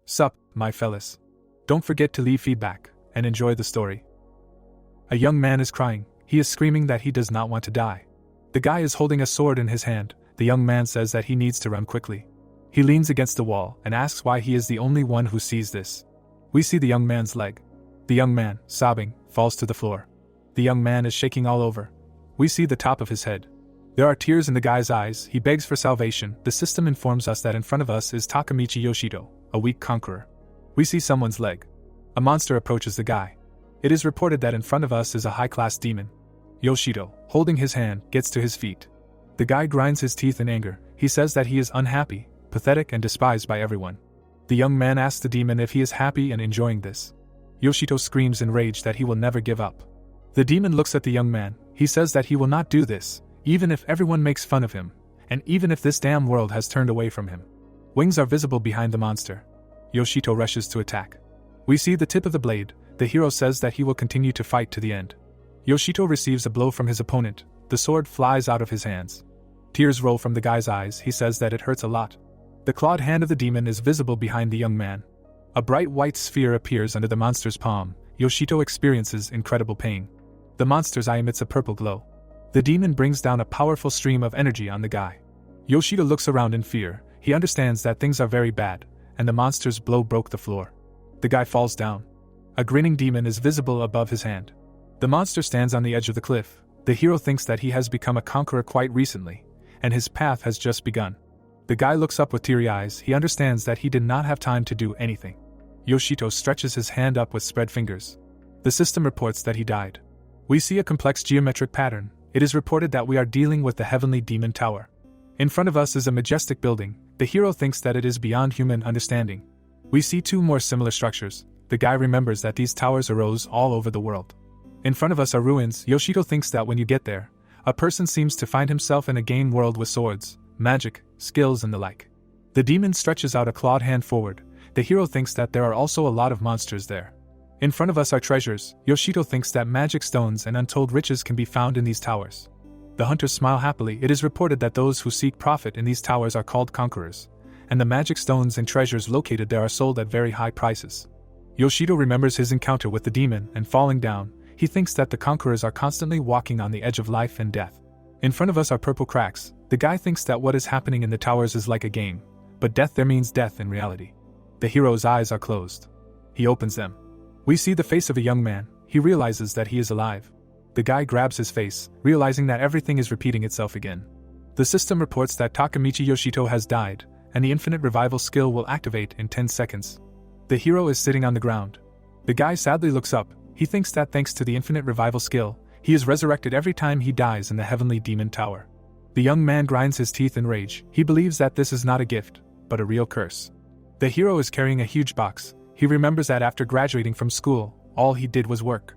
Sup, my fellas. Don't forget to leave feedback, and enjoy the story. A young man is crying. He is screaming that he does not want to die. The guy is holding a sword in his hand. The young man says that he needs to run quickly. He leans against the wall and asks why he is the only one who sees this. We see the young man's leg. The young man, sobbing, falls to the floor. The young man is shaking all over. We see the top of his head. There are tears in the guy's eyes. He begs for salvation. The system informs us that in front of us is Takamichi Yoshito, a weak conqueror. We see someone's leg. A monster approaches the guy. It is reported that in front of us is a high-class demon. Yoshito, holding his hand, gets to his feet. The guy grinds his teeth in anger. He says that he is unhappy, pathetic and despised by everyone. The young man asks the demon if he is happy and enjoying this. Yoshito screams in rage that he will never give up. The demon looks at the young man. He says that he will not do this, even if everyone makes fun of him, and even if this damn world has turned away from him. Wings are visible behind the monster. Yoshito rushes to attack. We see the tip of the blade. The hero says that he will continue to fight to the end. Yoshito receives a blow from his opponent. The sword flies out of his hands. Tears roll from the guy's eyes. He says that it hurts a lot. The clawed hand of the demon is visible behind the young man. A bright white sphere appears under the monster's palm. Yoshito experiences incredible pain. The monster's eye emits a purple glow. The demon brings down a powerful stream of energy on the guy. Yoshito looks around in fear. He understands that things are very bad, and the monster's blow broke the floor. The guy falls down. A grinning demon is visible above his hand. The monster stands on the edge of the cliff. The hero thinks that he has become a conqueror quite recently, and his path has just begun. The guy looks up with teary eyes. He understands that he did not have time to do anything. Yoshito stretches his hand up with spread fingers. The system reports that he died. We see a complex geometric pattern. It is reported that we are dealing with the Heavenly Demon Tower. In front of us is a majestic building. The hero thinks that it is beyond human understanding. We see two more similar structures. The guy remembers that these towers arose all over the world. In front of us are ruins. Yoshito thinks that when you get there, a person seems to find himself in a game world with swords, magic, skills and the like. The demon stretches out a clawed hand forward. The hero thinks that there are also a lot of monsters there. In front of us are treasures. Yoshito thinks that magic stones and untold riches can be found in these towers. The hunters smile happily. It is reported that those who seek profit in these towers are called conquerors, and the magic stones and treasures located there are sold at very high prices. Yoshito remembers his encounter with the demon and falling down. He thinks that the conquerors are constantly walking on the edge of life and death. In front of us are purple cracks. The guy thinks that what is happening in the towers is like a game, but death there means death in reality. The hero's eyes are closed. He opens them. We see the face of a young man. He realizes that he is alive. The guy grabs his face, realizing that everything is repeating itself again. The system reports that Takamichi Yoshito has died, and the infinite revival skill will activate in 10 seconds. The hero is sitting on the ground. The guy sadly looks up. He thinks that thanks to the infinite revival skill, he is resurrected every time he dies in the Heavenly Demon Tower. The young man grinds his teeth in rage. He believes that this is not a gift, but a real curse. The hero is carrying a huge box. He remembers that after graduating from school, all he did was work.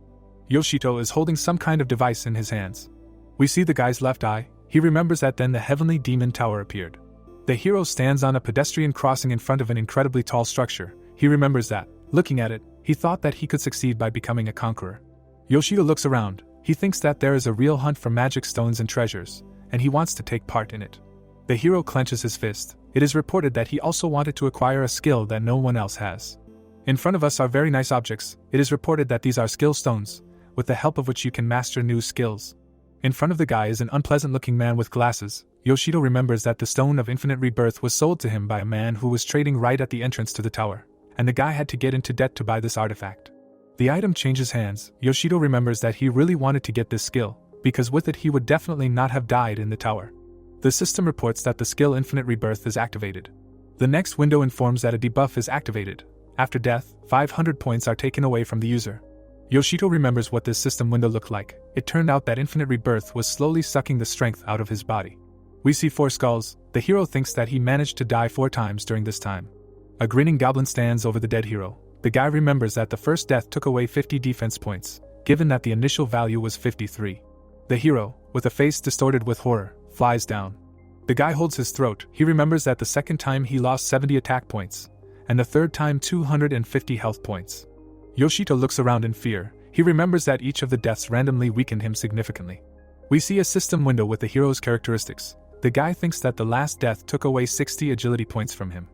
Yoshito is holding some kind of device in his hands. We see the guy's left eye. He remembers that then the Heavenly Demon Tower appeared. The hero stands on a pedestrian crossing in front of an incredibly tall structure. He remembers that, looking at it, he thought that he could succeed by becoming a conqueror. Yoshito looks around. He thinks that there is a real hunt for magic stones and treasures, and he wants to take part in it. The hero clenches his fist. It is reported that he also wanted to acquire a skill that no one else has. In front of us are very nice objects. It is reported that these are skill stones, with the help of which you can master new skills. In front of the guy is an unpleasant-looking man with glasses. Yoshito remembers that the Stone of Infinite Rebirth was sold to him by a man who was trading right at the entrance to the tower, and the guy had to get into debt to buy this artifact. The item changes hands. Yoshito remembers that he really wanted to get this skill, because with it he would definitely not have died in the tower. The system reports that the skill Infinite Rebirth is activated. The next window informs that a debuff is activated. After death, 500 points are taken away from the user. Yoshito remembers what this system window looked like. It turned out that Infinite Rebirth was slowly sucking the strength out of his body. We see 4 skulls. The hero thinks that he managed to die 4 times during this time. A grinning goblin stands over the dead hero. The guy remembers that the first death took away 50 defense points, given that the initial value was 53. The hero, with a face distorted with horror, flies down. The guy holds his throat. He remembers that the second time he lost 70 attack points, and the third time 250 health points. Yoshito looks around in fear. He remembers that each of the deaths randomly weakened him significantly. We see a system window with the hero's characteristics. The guy thinks that the last death took away 60 agility points from him.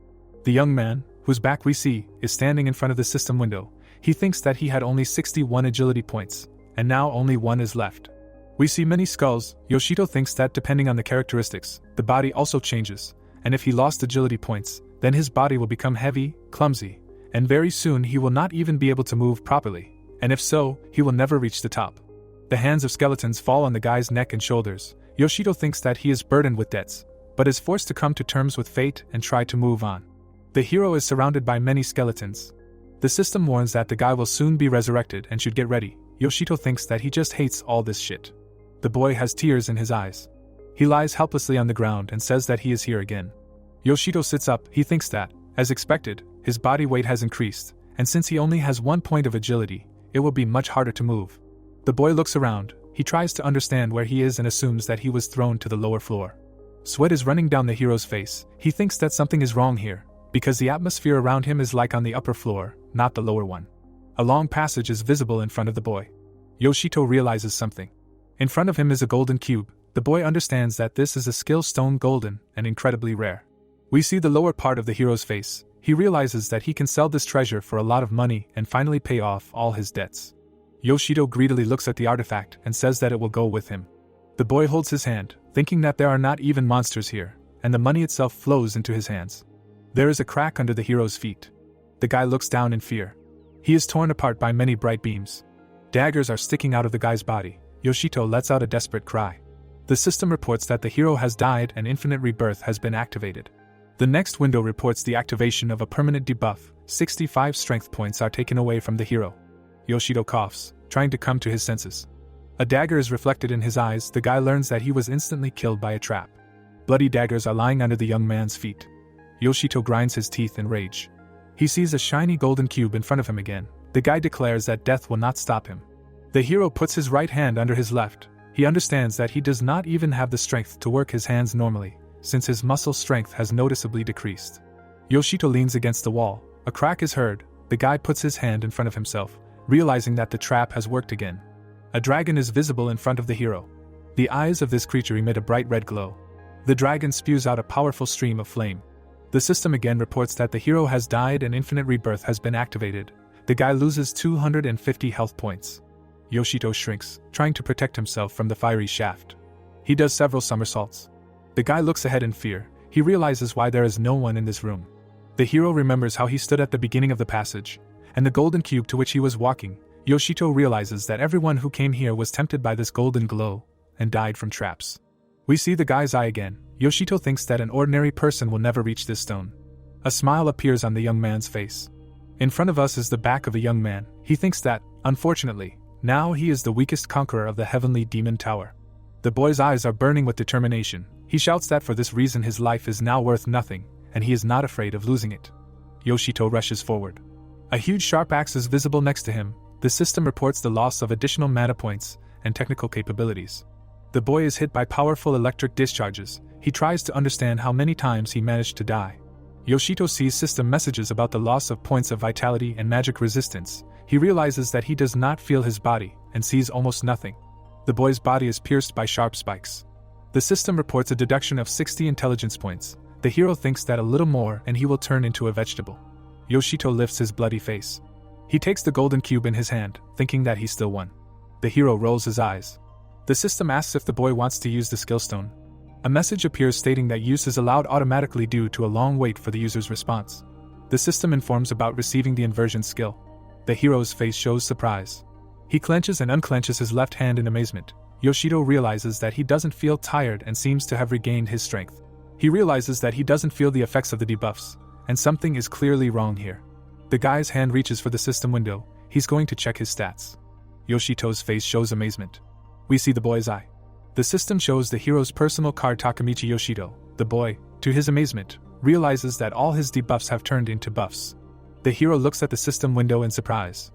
The young man, whose back we see, is standing in front of the system window. He thinks that he had only 61 agility points, and now only 1 is left. We see many skulls. Yoshito thinks that depending on the characteristics, the body also changes, and if he lost agility points, then his body will become heavy, clumsy, and very soon he will not even be able to move properly, and if so, he will never reach the top. The hands of skeletons fall on the guy's neck and shoulders. Yoshito thinks that he is burdened with debts, but is forced to come to terms with fate and try to move on. The hero is surrounded by many skeletons. The system warns that the guy will soon be resurrected and should get ready. Yoshito thinks that he just hates all this shit. The boy has tears in his eyes. He lies helplessly on the ground and says that he is here again. Yoshito sits up. He thinks that, as expected, his body weight has increased, and since he only has 1 point of agility, it will be much harder to move. The boy looks around. He tries to understand where he is and assumes that he was thrown to the lower floor. Sweat is running down the hero's face. He thinks that something is wrong here, because the atmosphere around him is like on the upper floor, not the lower one. A long passage is visible in front of the boy. Yoshito realizes something. In front of him is a golden cube. The boy understands that this is a skill stone, golden and incredibly rare. We see the lower part of the hero's face. He realizes that he can sell this treasure for a lot of money and finally pay off all his debts. Yoshito greedily looks at the artifact and says that it will go with him. The boy holds his hand, thinking that there are not even monsters here, and the money itself flows into his hands. There is a crack under the hero's feet. The guy looks down in fear. He is torn apart by many bright beams. Daggers are sticking out of the guy's body. Yoshito lets out a desperate cry. The system reports that the hero has died and infinite rebirth has been activated. The next window reports the activation of a permanent debuff. 65 strength points are taken away from the hero. Yoshito coughs, trying to come to his senses. A dagger is reflected in his eyes. The guy learns that he was instantly killed by a trap. Bloody daggers are lying under the young man's feet. Yoshito grinds his teeth in rage. He sees a shiny golden cube in front of him again. The guy declares that death will not stop him. The hero puts his right hand under his left. He understands that he does not even have the strength to work his hands normally, since his muscle strength has noticeably decreased. Yoshito leans against the wall. A crack is heard. The guy puts his hand in front of himself, realizing that the trap has worked again. A dragon is visible in front of the hero. The eyes of this creature emit a bright red glow. The dragon spews out a powerful stream of flame. The system again reports that the hero has died and infinite rebirth has been activated. The guy loses 250 health points. Yoshito shrinks, trying to protect himself from the fiery shaft. He does several somersaults. The guy looks ahead in fear. He realizes why there is no one in this room. The hero remembers how he stood at the beginning of the passage, and the golden cube to which he was walking. Yoshito realizes that everyone who came here was tempted by this golden glow, and died from traps. We see the guy's eye again. Yoshito thinks that an ordinary person will never reach this stone. A smile appears on the young man's face. In front of us is the back of a young man. He thinks that, unfortunately, now he is the weakest conqueror of the heavenly demon tower. The boy's eyes are burning with determination. He shouts that for this reason his life is now worth nothing, and he is not afraid of losing it. Yoshito rushes forward. A huge sharp axe is visible next to him. The system reports the loss of additional mana points and technical capabilities. The boy is hit by powerful electric discharges. He tries to understand how many times he managed to die. Yoshito sees system messages about the loss of points of vitality and magic resistance. He realizes that he does not feel his body and sees almost nothing. The boy's body is pierced by sharp spikes. The system reports a deduction of 60 intelligence points. The hero thinks that a little more and he will turn into a vegetable. Yoshito lifts his bloody face. He takes the golden cube in his hand, thinking that he still won. The hero rolls his eyes. The system asks if the boy wants to use the skill stone. A message appears stating that use is allowed automatically due to a long wait for the user's response. The system informs about receiving the inversion skill. The hero's face shows surprise. He clenches and unclenches his left hand in amazement. Yoshito realizes that he doesn't feel tired and seems to have regained his strength. He realizes that he doesn't feel the effects of the debuffs, and something is clearly wrong here. The guy's hand reaches for the system window. He's going to check his stats. Yoshito's face shows amazement. We see the boy's eye. The system shows the hero's personal card Takamichi Yoshito. The boy, to his amazement, realizes that all his debuffs have turned into buffs. The hero looks at the system window in surprise.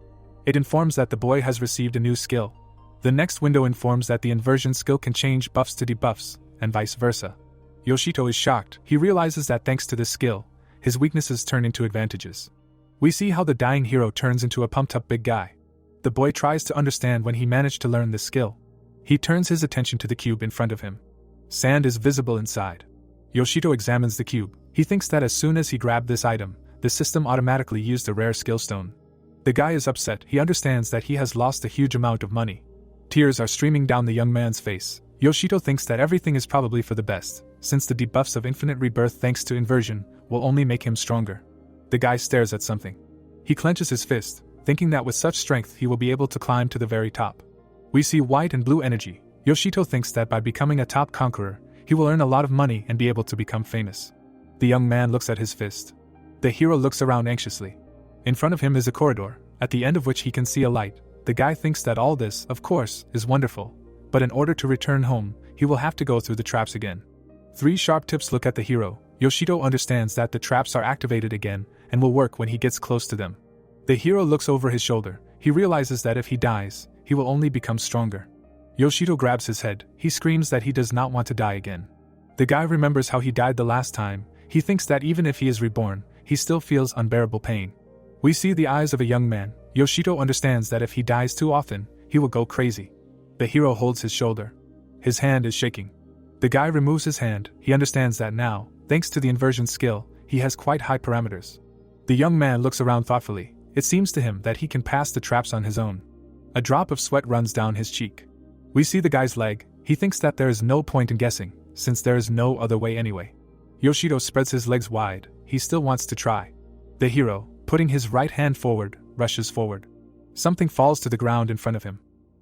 It informs that the boy has received a new skill. The next window informs that the inversion skill can change buffs to debuffs, and vice versa. Yoshito is shocked. He realizes that thanks to this skill, his weaknesses turn into advantages. We see how the dying hero turns into a pumped-up big guy. The boy tries to understand when he managed to learn this skill. He turns his attention to the cube in front of him. Sand is visible inside. Yoshito examines the cube. He thinks that as soon as he grabbed this item, The system automatically used a rare skill stone. The guy is upset. He understands that he has lost a huge amount of money. Tears are streaming down the young man's face. Yoshito thinks that everything is probably for the best, since the debuffs of infinite rebirth thanks to inversion will only make him stronger. The guy stares at something. He clenches his fist, thinking that with such strength he will be able to climb to the very top. We see white and blue energy. Yoshito thinks that by becoming a top conqueror, he will earn a lot of money and be able to become famous. The young man looks at his fist. The hero looks around anxiously. In front of him is a corridor, at the end of which he can see a light. The guy thinks that all this, of course, is wonderful, but in order to return home, he will have to go through the traps again. 3 sharp tips look at the hero. Yoshito understands that the traps are activated again and will work when he gets close to them. The hero looks over his shoulder. He realizes that if he dies, he will only become stronger. Yoshito grabs his head. He screams that he does not want to die again. The guy remembers how he died the last time. He thinks that even if he is reborn, he still feels unbearable pain. We see the eyes of a young man. Yoshito understands that if he dies too often, he will go crazy. The hero holds his shoulder. His hand is shaking. The guy removes his hand. He understands that now, thanks to the inversion skill, he has quite high parameters. The young man looks around thoughtfully. It seems to him that he can pass the traps on his own. A drop of sweat runs down his cheek. We see the guy's leg. He thinks that there is no point in guessing, since there is no other way anyway. Yoshito spreads his legs wide. He still wants to try. The hero, putting his right hand forward, rushes forward. Something falls to the ground in front of him.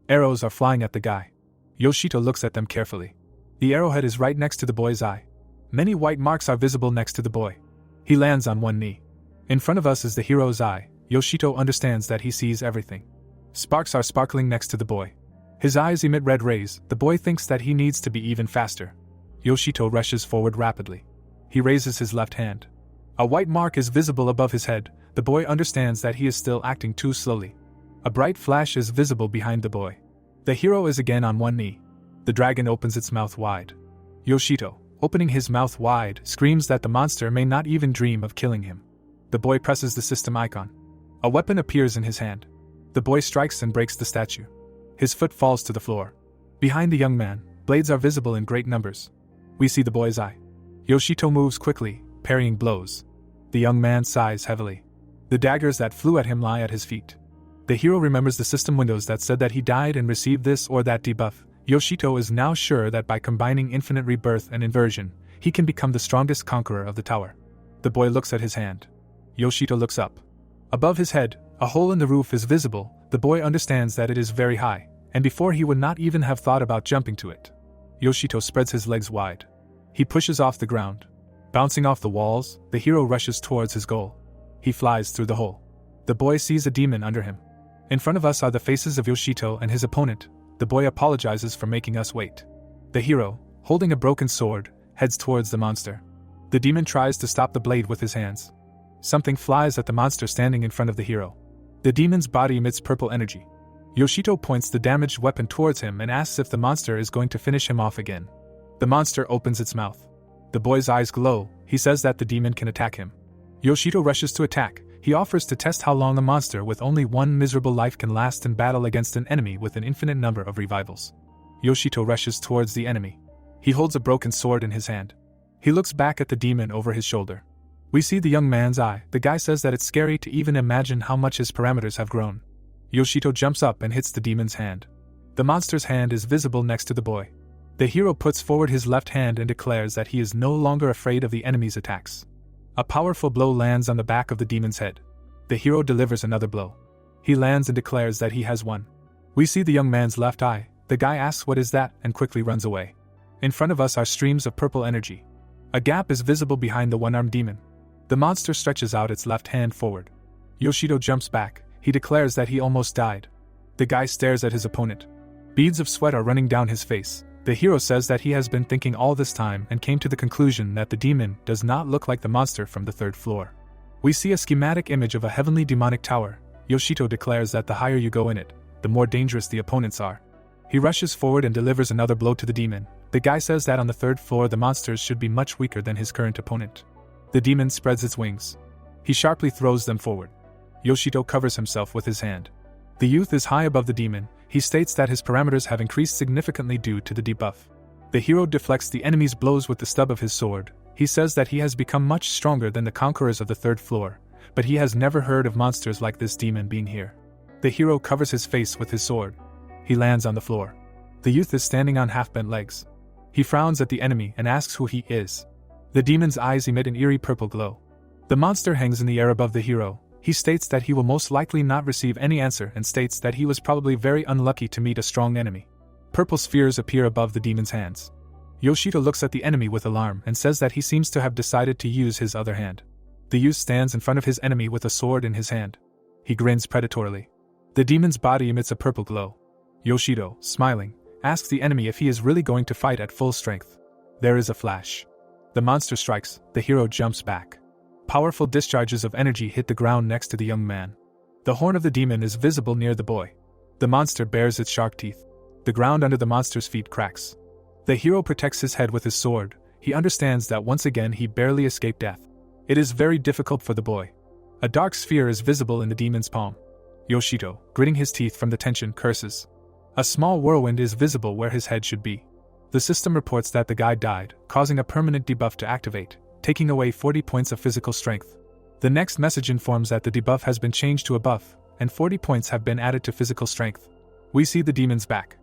Arrows are flying at the guy. Yoshito looks at them carefully. The arrowhead is right next to the boy's eye. Many white marks are visible next to the boy. He lands on one knee. In front of us is the hero's eye. Yoshito understands that he sees everything. Sparks are sparkling next to the boy. His eyes emit red rays. The boy thinks that he needs to be even faster. Yoshito rushes forward rapidly. He raises his left hand. A white mark is visible above his head. The boy understands that he is still acting too slowly. A bright flash is visible behind the boy. The hero is again on one knee. The dragon opens its mouth wide. Yoshito, opening his mouth wide, screams that the monster may not even dream of killing him. The boy presses the system icon. A weapon appears in his hand. The boy strikes and breaks the statue. His foot falls to the floor. Behind the young man, blades are visible in great numbers. We see the boy's eye. Yoshito moves quickly, parrying blows. The young man sighs heavily. The daggers that flew at him lie at his feet. The hero remembers the system windows that said that he died and received this or that debuff. Yoshito is now sure that by combining infinite rebirth and inversion, he can become the strongest conqueror of the tower. The boy looks at his hand. Yoshito looks up. Above his head, a hole in the roof is visible. The boy understands that it is very high, and before he would not even have thought about jumping to it. Yoshito spreads his legs wide. He pushes off the ground. Bouncing off the walls, the hero rushes towards his goal. He flies through the hole. The boy sees a demon under him. In front of us are the faces of Yoshito and his opponent. The boy apologizes for making us wait. The hero, holding a broken sword, heads towards the monster. The demon tries to stop the blade with his hands. Something flies at the monster standing in front of the hero. The demon's body emits purple energy. Yoshito points the damaged weapon towards him and asks if the monster is going to finish him off again. The monster opens its mouth. The boy's eyes glow. He says that the demon can attack him. Yoshito rushes to attack. He offers to test how long a monster with only one miserable life can last in battle against an enemy with an infinite number of revivals. Yoshito rushes towards the enemy. He holds a broken sword in his hand. He looks back at the demon over his shoulder. We see the young man's eye. The guy says that it's scary to even imagine how much his parameters have grown. Yoshito jumps up and hits the demon's hand. The monster's hand is visible next to the boy. The hero puts forward his left hand and declares that he is no longer afraid of the enemy's attacks. A powerful blow lands on the back of the demon's head. The hero delivers another blow. He lands and declares that he has won. We see the young man's left eye. The guy asks what is that and quickly runs away. In front of us are streams of purple energy. A gap is visible behind the one-armed demon. The monster stretches out its left hand forward. Yoshito jumps back. He declares that he almost died. The guy stares at his opponent. Beads of sweat are running down his face. The hero says that he has been thinking all this time and came to the conclusion that the demon does not look like the monster from the 3rd floor. We see a schematic image of a heavenly demonic tower. Yoshito declares that the higher you go in it, the more dangerous the opponents are. He rushes forward and delivers another blow to the demon. The guy says that on the 3rd floor the monsters should be much weaker than his current opponent. The demon spreads its wings. He sharply throws them forward. Yoshito covers himself with his hand. The youth is high above the demon. He states that his parameters have increased significantly due to the debuff. The hero deflects the enemy's blows with the stub of his sword. He says that he has become much stronger than the conquerors of the 3rd floor, but he has never heard of monsters like this demon being here. The hero covers his face with his sword. He lands on the floor. The youth is standing on half-bent legs. He frowns at the enemy and asks who he is. The demon's eyes emit an eerie purple glow. The monster hangs in the air above the hero. He states that he will most likely not receive any answer and states that he was probably very unlucky to meet a strong enemy. Purple spheres appear above the demon's hands. Yoshito looks at the enemy with alarm and says that he seems to have decided to use his other hand. The youth stands in front of his enemy with a sword in his hand. He grins predatorily. The demon's body emits a purple glow. Yoshito, smiling, asks the enemy if he is really going to fight at full strength. There is a flash. The monster strikes, the hero jumps back. Powerful discharges of energy hit the ground next to the young man. The horn of the demon is visible near the boy. The monster bares its sharp teeth. The ground under the monster's feet cracks. The hero protects his head with his sword. He understands that once again he barely escaped death. It is very difficult for the boy. A dark sphere is visible in the demon's palm. Yoshito, gritting his teeth from the tension, curses. A small whirlwind is visible where his head should be. The system reports that the guy died, causing a permanent debuff to activate, taking away 40 points of physical strength. The next message informs that the debuff has been changed to a buff, and 40 points have been added to physical strength. We see the demon's back.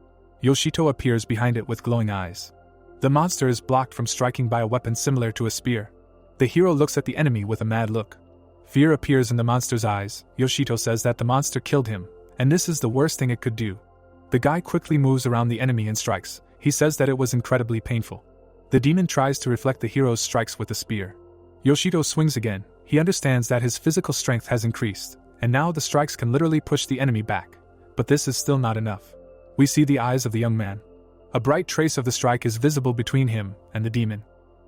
Yoshito appears behind it with glowing eyes. The monster is blocked from striking by a weapon similar to a spear. The hero looks at the enemy with a mad look. Fear appears in the monster's eyes. Yoshito says that the monster killed him, and this is the worst thing it could do. The guy quickly moves around the enemy and strikes. He says that it was incredibly painful. The demon tries to reflect the hero's strikes with a spear. Yoshito swings again. He understands that his physical strength has increased, and now the strikes can literally push the enemy back. But this is still not enough. We see the eyes of the young man. A bright trace of the strike is visible between him and the demon.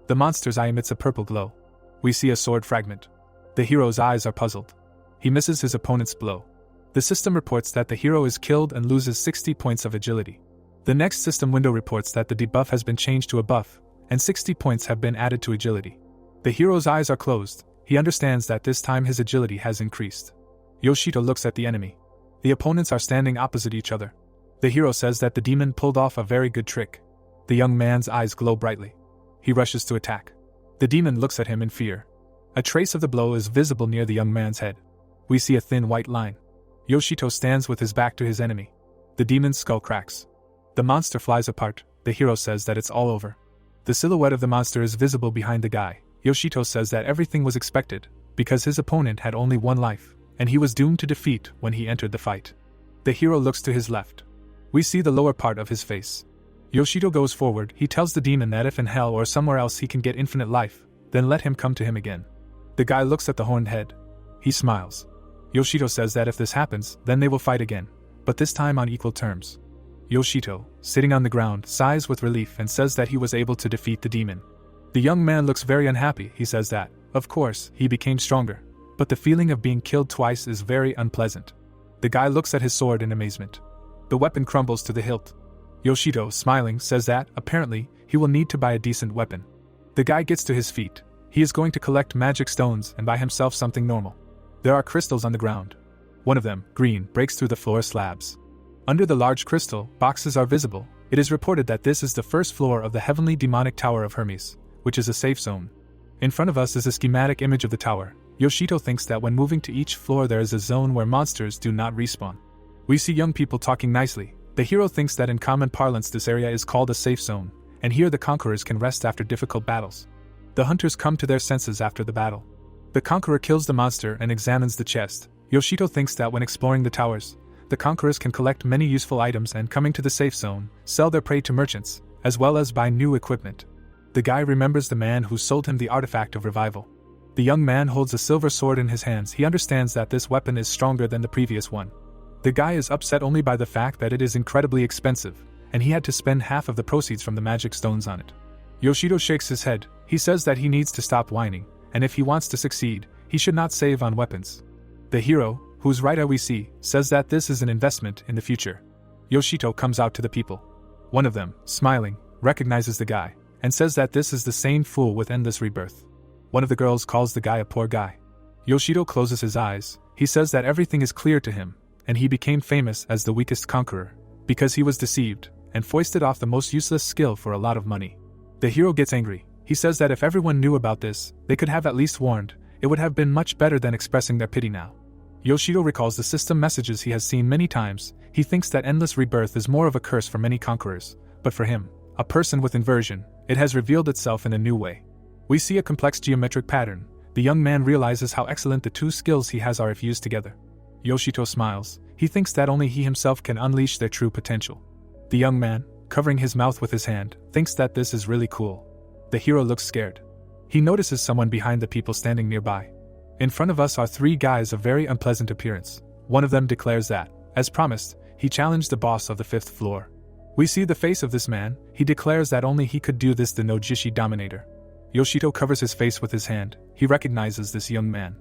The monster's eye emits a purple glow. We see a sword fragment. The hero's eyes are puzzled. He misses his opponent's blow. The system reports that the hero is killed and loses 60 points of agility. The next system window reports that the debuff has been changed to a buff, and 60 points have been added to agility. The hero's eyes are closed. He understands that this time his agility has increased. Yoshito looks at the enemy. The opponents are standing opposite each other. The hero says that the demon pulled off a very good trick. The young man's eyes glow brightly. He rushes to attack. The demon looks at him in fear. A trace of the blow is visible near the young man's head. We see a thin white line. Yoshito stands with his back to his enemy. The demon's skull cracks. The monster flies apart. The hero says that it's all over. The silhouette of the monster is visible behind the guy. Yoshito says that everything was expected, because his opponent had only one life, and he was doomed to defeat when he entered the fight. The hero looks to his left. We see the lower part of his face. Yoshito goes forward. He tells the demon that if in hell or somewhere else he can get infinite life, then let him come to him again. The guy looks at the horned head. He smiles. Yoshito says that if this happens, then they will fight again, but this time on equal terms. Yoshito, sitting on the ground, sighs with relief and says that he was able to defeat the demon. The young man looks very unhappy. He says that, of course, he became stronger, but the feeling of being killed twice is very unpleasant. The guy looks at his sword in amazement. The weapon crumbles to the hilt. Yoshito, smiling, says that, apparently, he will need to buy a decent weapon. The guy gets to his feet. He is going to collect magic stones and buy himself something normal. There are crystals on the ground. One of them, green, breaks through the floor slabs. Under the large crystal, boxes are visible. It is reported that this is the first floor of the heavenly demonic tower of Hermes, which is a safe zone. In front of us is a schematic image of the tower. Yoshito thinks that when moving to each floor there is a zone where monsters do not respawn. We see young people talking nicely. The hero thinks that in common parlance this area is called a safe zone, and here the conquerors can rest after difficult battles. The hunters come to their senses after the battle. The conqueror kills the monster and examines the chest. Yoshito thinks that when exploring the towers, the conquerors can collect many useful items and, coming to the safe zone, sell their prey to merchants, as well as buy new equipment. The guy remembers the man who sold him the artifact of revival. The young man holds a silver sword in his hands. He understands that this weapon is stronger than the previous one. The guy is upset only by the fact that it is incredibly expensive, and he had to spend half of the proceeds from the magic stones on it. Yoshito shakes his head. He says that he needs to stop whining, and if he wants to succeed, he should not save on weapons. The hero, whose right eye we see, says that this is an investment in the future. Yoshito comes out to the people. One of them, smiling, recognizes the guy, and says that this is the sane fool with endless rebirth. One of the girls calls the guy a poor guy. Yoshito closes his eyes. He says that everything is clear to him, and he became famous as the weakest conqueror, because he was deceived, and foisted off the most useless skill for a lot of money. The hero gets angry. He says that if everyone knew about this, they could have at least warned. It would have been much better than expressing their pity now. Yoshito recalls the system messages he has seen many times. He thinks that endless rebirth is more of a curse for many conquerors, but for him, a person with inversion, it has revealed itself in a new way. We see a complex geometric pattern. The young man realizes how excellent the two skills he has are if used together. Yoshito smiles. He thinks that only he himself can unleash their true potential. The young man, covering his mouth with his hand, thinks that this is really cool. The hero looks scared. He notices someone behind the people standing nearby. In front of us are three guys of very unpleasant appearance. One of them declares that, as promised, he challenged the boss of the 5th floor. We see the face of this man. He declares that only he could do this, the Nojishi dominator. Yoshito covers his face with his hand. He recognizes this young man.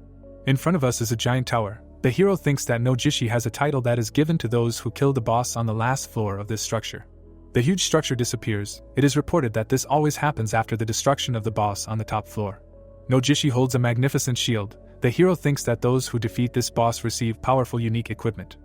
In front of us is a giant tower. The hero thinks that Nojishi has a title that is given to those who kill the boss on the last floor of this structure. The huge structure disappears. It is reported that this always happens after the destruction of the boss on the top floor. Nojishi holds a magnificent shield. The hero thinks that those who defeat this boss receive powerful unique equipment.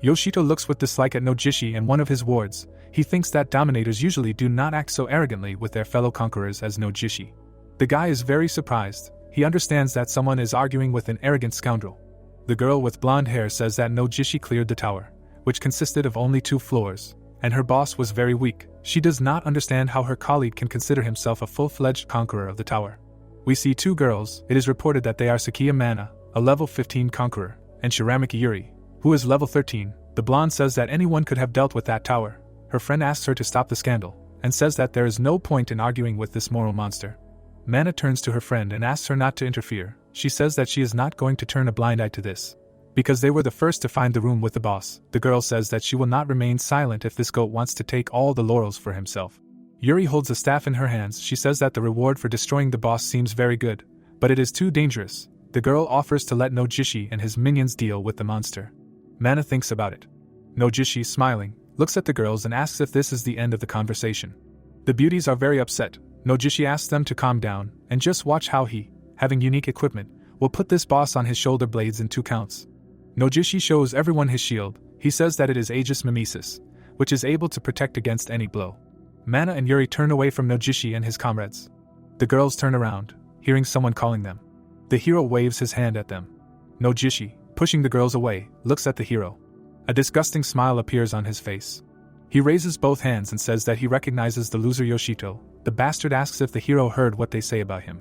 Yoshito looks with dislike at Nojishi and one of his wards. He thinks that dominators usually do not act so arrogantly with their fellow conquerors as Nojishi. The guy is very surprised. He understands that someone is arguing with an arrogant scoundrel. The girl with blonde hair says that Nojishi cleared the tower, which consisted of only 2 floors, and her boss was very weak. She does not understand how her colleague can consider himself a full-fledged conqueror of the tower. We see 2 girls. It is reported that they are Sakiya Mana, a level 15 conqueror, and Shiramaki Yuri, who is level 13. The blonde says that anyone could have dealt with that tower. Her friend asks her to stop the scandal, and says that there is no point in arguing with this moral monster. Mana turns to her friend and asks her not to interfere. She says that she is not going to turn a blind eye to this, because they were the first to find the room with the boss. The girl says that she will not remain silent if this goat wants to take all the laurels for himself. Yuri holds a staff in her hands. She says that the reward for destroying the boss seems very good, but it is too dangerous. The girl offers to let Nojishi and his minions deal with the monster. Mana thinks about it. Nojishi, smiling, looks at the girls and asks if this is the end of the conversation. The beauties are very upset. Nojishi asks them to calm down and just watch how he, having unique equipment, will put this boss on his shoulder blades in 2 counts. Nojishi shows everyone his shield. He says that it is Aegis Mimesis, which is able to protect against any blow. Mana and Yuri turn away from Nojishi and his comrades. The girls turn around, hearing someone calling them. The hero waves his hand at them. Nojishi, pushing the girls away, looks at the hero. A disgusting smile appears on his face. He raises both hands and says that he recognizes the loser Yoshito. The bastard asks if the hero heard what they say about him.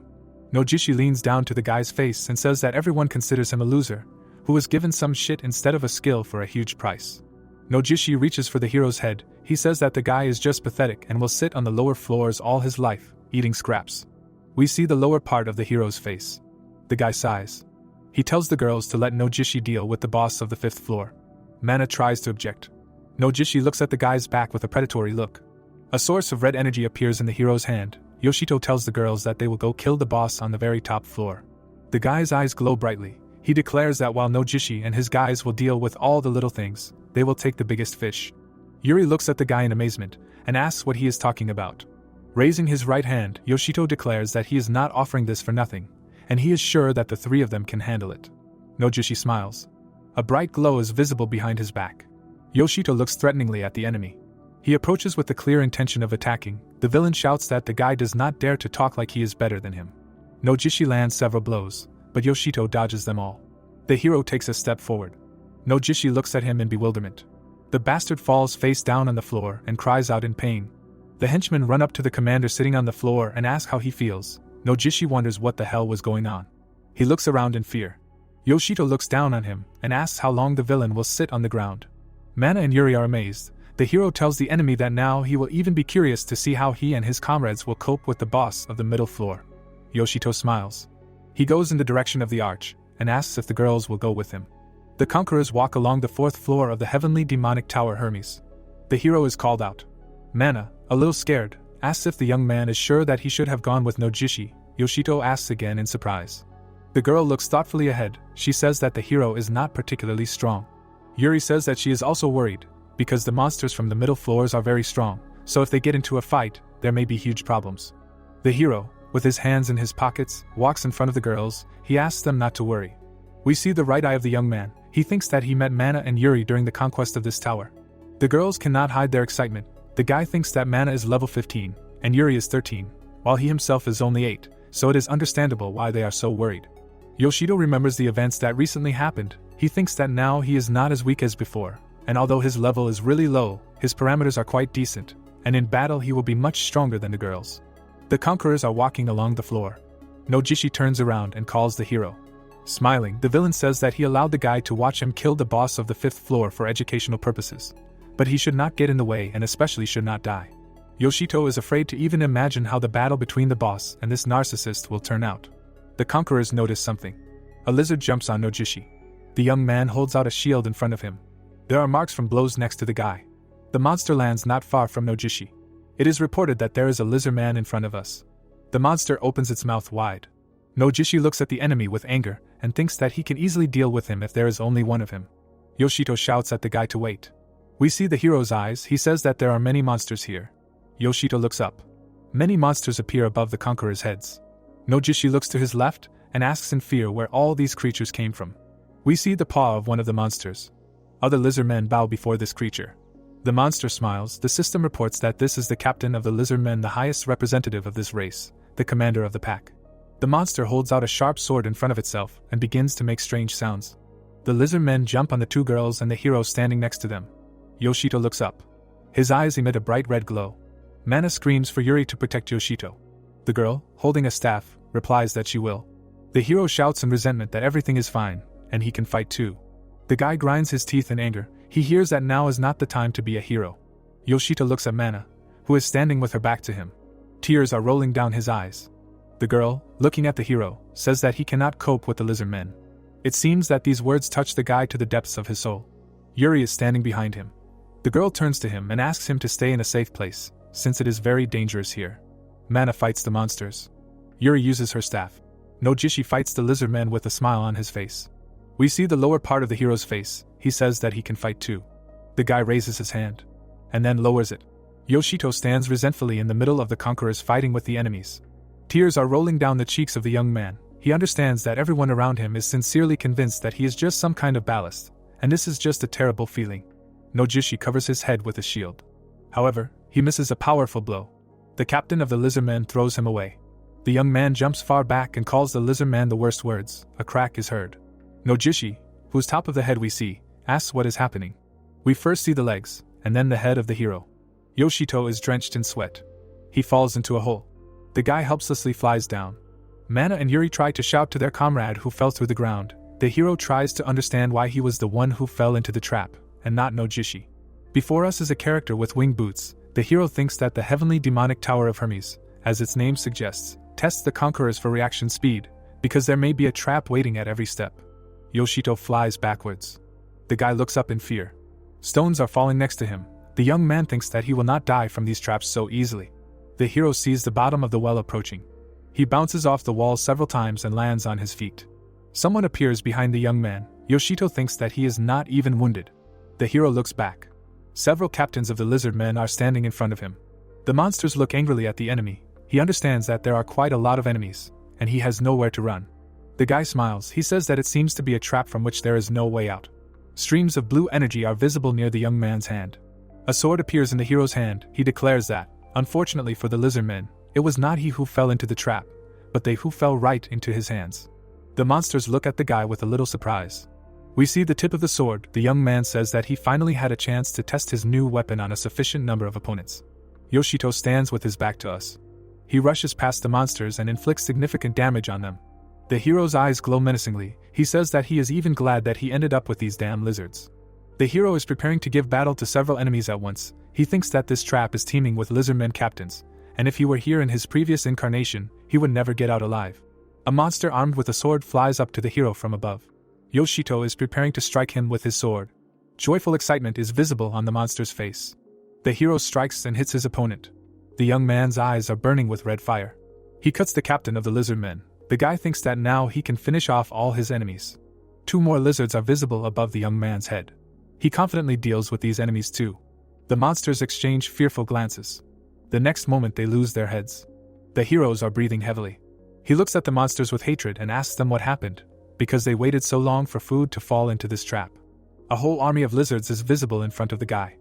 Nojishi leans down to the guy's face and says that everyone considers him a loser, who was given some shit instead of a skill for a huge price. Nojishi reaches for the hero's head. He says that the guy is just pathetic and will sit on the lower floors all his life, eating scraps. We see the lower part of the hero's face. The guy sighs. He tells the girls to let Nojishi deal with the boss of the 5th floor. Mana tries to object. Nojishi looks at the guy's back with a predatory look. A source of red energy appears in the hero's hand. Yoshito tells the girls that they will go kill the boss on the very top floor. The guy's eyes glow brightly. He declares that while Nojishi and his guys will deal with all the little things, they will take the biggest fish. Yuri looks at the guy in amazement and asks what he is talking about. Raising his right hand, Yoshito declares that he is not offering this for nothing, and he is sure that the 3 of them can handle it. Nojishi smiles. A bright glow is visible behind his back. Yoshito looks threateningly at the enemy. He approaches with the clear intention of attacking. The villain shouts that the guy does not dare to talk like he is better than him. Nojishi lands several blows, but Yoshito dodges them all. The hero takes a step forward. Nojishi looks at him in bewilderment. The bastard falls face down on the floor and cries out in pain. The henchmen run up to the commander sitting on the floor and ask how he feels. Nojishi wonders what the hell was going on. He looks around in fear. Yoshito looks down on him and asks how long the villain will sit on the ground. Mana and Yuri are amazed. The hero tells the enemy that now he will even be curious to see how he and his comrades will cope with the boss of the middle floor. Yoshito smiles. He goes in the direction of the arch and asks if the girls will go with him. The conquerors walk along the 4th floor of the heavenly demonic tower Hermes. The hero is called out. Mana, a little scared, asks if the young man is sure that he should have gone with Nojishi. Yoshito asks again in surprise. The girl looks thoughtfully ahead. She says that the hero is not particularly strong. Yuri says that she is also worried, because the monsters from the middle floors are very strong, so if they get into a fight, there may be huge problems. The hero, with his hands in his pockets, walks in front of the girls. He asks them not to worry. We see the right eye of the young man. He thinks that he met Mana and Yuri during the conquest of this tower. The girls cannot hide their excitement. The guy thinks that Mana is level 15, and Yuri is 13, while he himself is only 8, so it is understandable why they are so worried. Yoshito remembers the events that recently happened. He thinks that now he is not as weak as before, and although his level is really low, his parameters are quite decent, and in battle he will be much stronger than the girls. The conquerors are walking along the floor. Nojishi turns around and calls the hero. Smiling, the villain says that he allowed the guy to watch him kill the boss of the 5th floor for educational purposes. But he should not get in the way and especially should not die. Yoshito is afraid to even imagine how the battle between the boss and this narcissist will turn out. The conquerors notice something. A lizard jumps on Nojishi. The young man holds out a shield in front of him. There are marks from blows next to the guy. The monster lands not far from Nojishi. It is reported that there is a lizard man in front of us. The monster opens its mouth wide. Nojishi looks at the enemy with anger and thinks that he can easily deal with him if there is only one of him. Yoshito shouts at the guy to wait. We see the hero's eyes. He says that there are many monsters here. Yoshito looks up. Many monsters appear above the conquerors' heads. Nojishi looks to his left and asks in fear where all these creatures came from. We see the paw of one of the monsters. Other lizard men bow before this creature. The monster smiles. The system reports that this is the captain of the lizard men, the highest representative of this race, the commander of the pack. The monster holds out a sharp sword in front of itself and begins to make strange sounds. The lizard men jump on the two girls and the hero standing next to them. Yoshito looks up. His eyes emit a bright red glow. Mana screams for Yuri to protect Yoshito. The girl, holding a staff, replies that she will. The hero shouts in resentment that everything is fine, and he can fight too. The guy grinds his teeth in anger. He hears that now is not the time to be a hero. Yoshito looks at Mana, who is standing with her back to him. Tears are rolling down his eyes. The girl, looking at the hero, says that he cannot cope with the lizard men. It seems that these words touch the guy to the depths of his soul. Yuri is standing behind him. The girl turns to him and asks him to stay in a safe place, since it is very dangerous here. Mana fights the monsters. Yuri uses her staff. Nojishi fights the lizard man with a smile on his face. We see the lower part of the hero's face. He says that he can fight too. The guy raises his hand, and then lowers it. Yoshito stands resentfully in the middle of the conquerors fighting with the enemies. Tears are rolling down the cheeks of the young man. He understands that everyone around him is sincerely convinced that he is just some kind of ballast, and this is just a terrible feeling. Nojishi covers his head with a shield. However, he misses a powerful blow. The captain of the lizard men throws him away. The young man jumps far back and calls the lizard man the worst words. A crack is heard. Nojishi, whose top of the head we see, asks what is happening. We first see the legs, and then the head of the hero. Yoshito is drenched in sweat. He falls into a hole. The guy helplessly flies down. Mana and Yuri try to shout to their comrade who fell through the ground. The hero tries to understand why he was the one who fell into the trap, and not Nojishi. Before us is a character with winged boots. The hero thinks that the heavenly demonic tower of Hermes, as its name suggests, tests the conquerors for reaction speed, because there may be a trap waiting at every step. Yoshito flies backwards. The guy looks up in fear. Stones are falling next to him. The young man thinks that he will not die from these traps so easily. The hero sees the bottom of the well approaching. He bounces off the wall several times and lands on his feet. Someone appears behind the young man. Yoshito thinks that he is not even wounded. The hero looks back. Several captains of the lizard men are standing in front of him. The monsters look angrily at the enemy. He understands that there are quite a lot of enemies, and he has nowhere to run. The guy smiles. He says that it seems to be a trap from which there is no way out. Streams of blue energy are visible near the young man's hand. A sword appears in the hero's hand. He declares that, unfortunately for the lizard men, it was not he who fell into the trap, but they who fell right into his hands. The monsters look at the guy with a little surprise. We see the tip of the sword. The young man says that he finally had a chance to test his new weapon on a sufficient number of opponents. Yoshito stands with his back to us. He rushes past the monsters and inflicts significant damage on them. The hero's eyes glow menacingly. He says that he is even glad that he ended up with these damn lizards. The hero is preparing to give battle to several enemies at once. He thinks that this trap is teeming with lizardmen captains, and if he were here in his previous incarnation, he would never get out alive. A monster armed with a sword flies up to the hero from above. Yoshito is preparing to strike him with his sword. Joyful excitement is visible on the monster's face. The hero strikes and hits his opponent. The young man's eyes are burning with red fire. He cuts the captain of the lizard men. The guy thinks that now he can finish off all his enemies. 2 more lizards are visible above the young man's head. He confidently deals with these enemies too. The monsters exchange fearful glances. The next moment they lose their heads. The heroes are breathing heavily. He looks at the monsters with hatred and asks them what happened, because they waited so long for food to fall into this trap. A whole army of lizards is visible in front of the guy.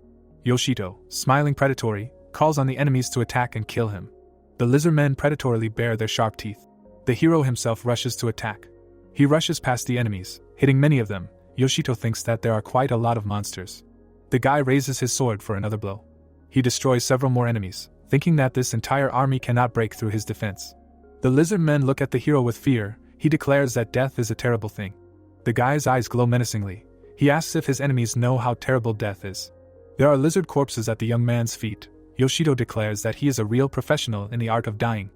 Yoshito, smiling predatory, calls on the enemies to attack and kill him. The lizard men predatorily bare their sharp teeth. The hero himself rushes to attack. He rushes past the enemies, hitting many of them. Yoshito thinks that there are quite a lot of monsters. The guy raises his sword for another blow. He destroys several more enemies, thinking that this entire army cannot break through his defense. The lizard men look at the hero with fear. He declares that death is a terrible thing. The guy's eyes glow menacingly. He asks if his enemies know how terrible death is. There are lizard corpses at the young man's feet. Yoshito declares that he is a real professional in the art of dying.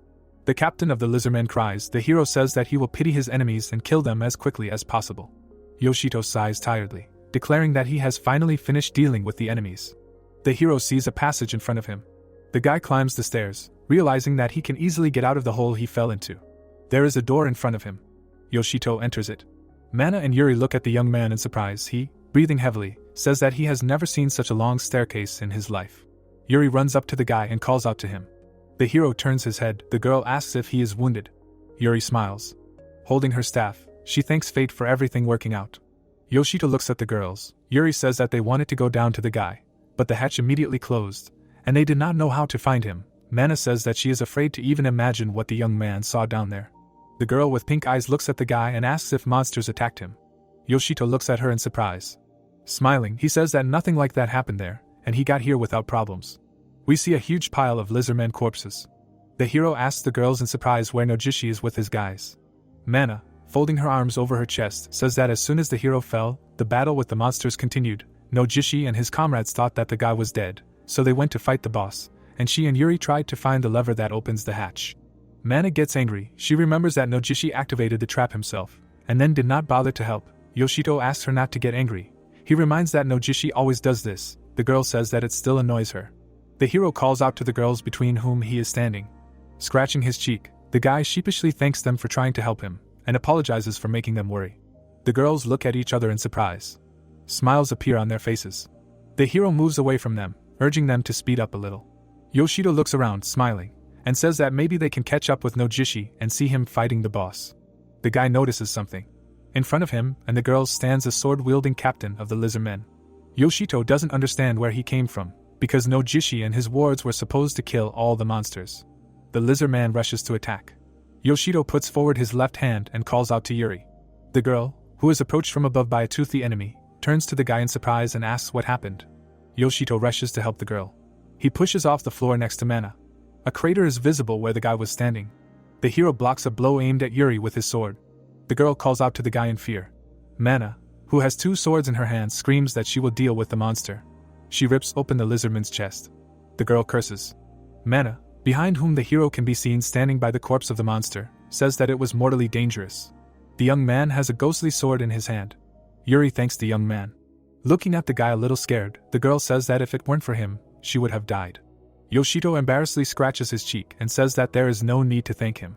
The captain of the lizardmen cries. The hero says that he will pity his enemies and kill them as quickly as possible. Yoshito sighs tiredly, declaring that he has finally finished dealing with the enemies. The hero sees a passage in front of him. The guy climbs the stairs, realizing that he can easily get out of the hole he fell into. There is a door in front of him. Yoshito enters it. Mana and Yuri look at the young man in surprise. He, breathing heavily, says that he has never seen such a long staircase in his life. Yuri runs up to the guy and calls out to him. The hero turns his head. The girl asks if he is wounded. Yuri smiles. Holding her staff, she thanks fate for everything working out. Yoshito looks at the girls. Yuri says that they wanted to go down to the guy, but the hatch immediately closed, and they did not know how to find him. Mana says that she is afraid to even imagine what the young man saw down there. The girl with pink eyes looks at the guy and asks if monsters attacked him. Yoshito looks at her in surprise. Smiling, he says that nothing like that happened there, and he got here without problems. We see a huge pile of lizardmen corpses. The hero asks the girls in surprise where Nojishi is with his guys. Mana, folding her arms over her chest, says that as soon as the hero fell, the battle with the monsters continued. Nojishi and his comrades thought that the guy was dead, so they went to fight the boss, and she and Yuri tried to find the lever that opens the hatch. Mana gets angry. She remembers that Nojishi activated the trap himself, and then did not bother to help. Yoshito asks her not to get angry. He reminds that Nojishi always does this. The girl says that it still annoys her. The hero calls out to the girls between whom he is standing. Scratching his cheek, the guy sheepishly thanks them for trying to help him, and apologizes for making them worry. The girls look at each other in surprise. Smiles appear on their faces. The hero moves away from them, urging them to speed up a little. Yoshito looks around, smiling, and says that maybe they can catch up with Nojishi and see him fighting the boss. The guy notices something. In front of him and the girls stands a sword-wielding captain of the lizardmen. Yoshito doesn't understand where he came from, because Nojishi and his wards were supposed to kill all the monsters. The lizardman rushes to attack. Yoshito puts forward his left hand and calls out to Yuri. The girl, who is approached from above by a toothy enemy, turns to the guy in surprise and asks what happened. Yoshito rushes to help the girl. He pushes off the floor next to Mana. A crater is visible where the guy was standing. The hero blocks a blow aimed at Yuri with his sword. The girl calls out to the guy in fear. Mana, who has two swords in her hands, screams that she will deal with the monster. She rips open the lizardman's chest. The girl curses. Mana, behind whom the hero can be seen standing by the corpse of the monster, says that it was mortally dangerous. The young man has a ghostly sword in his hand. Yuri thanks the young man. Looking at the guy a little scared, the girl says that if it weren't for him, she would have died. Yoshito embarrassedly scratches his cheek and says that there is no need to thank him.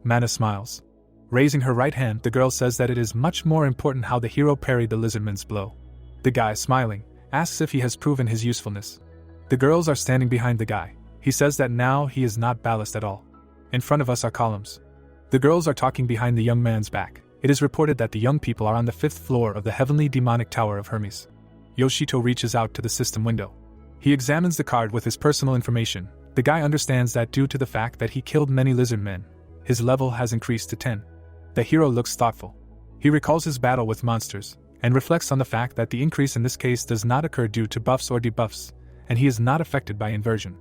Mana smiles. Raising her right hand, the girl says that it is much more important how the hero parried the lizardman's blow. The guy, smiling, asks if he has proven his usefulness. The girls are standing behind the guy. He says that now he is not ballast at all. In front of us are columns. The girls are talking behind the young man's back. It is reported that the young people are on the 5th floor of the heavenly demonic tower of Hermes. Yoshito reaches out to the system window. He examines the card with his personal information. The guy understands that due to the fact that he killed many lizard men, his level has increased to 10. The hero looks thoughtful. He recalls his battle with monsters, and reflects on the fact that the increase in this case does not occur due to buffs or debuffs, and he is not affected by inversion.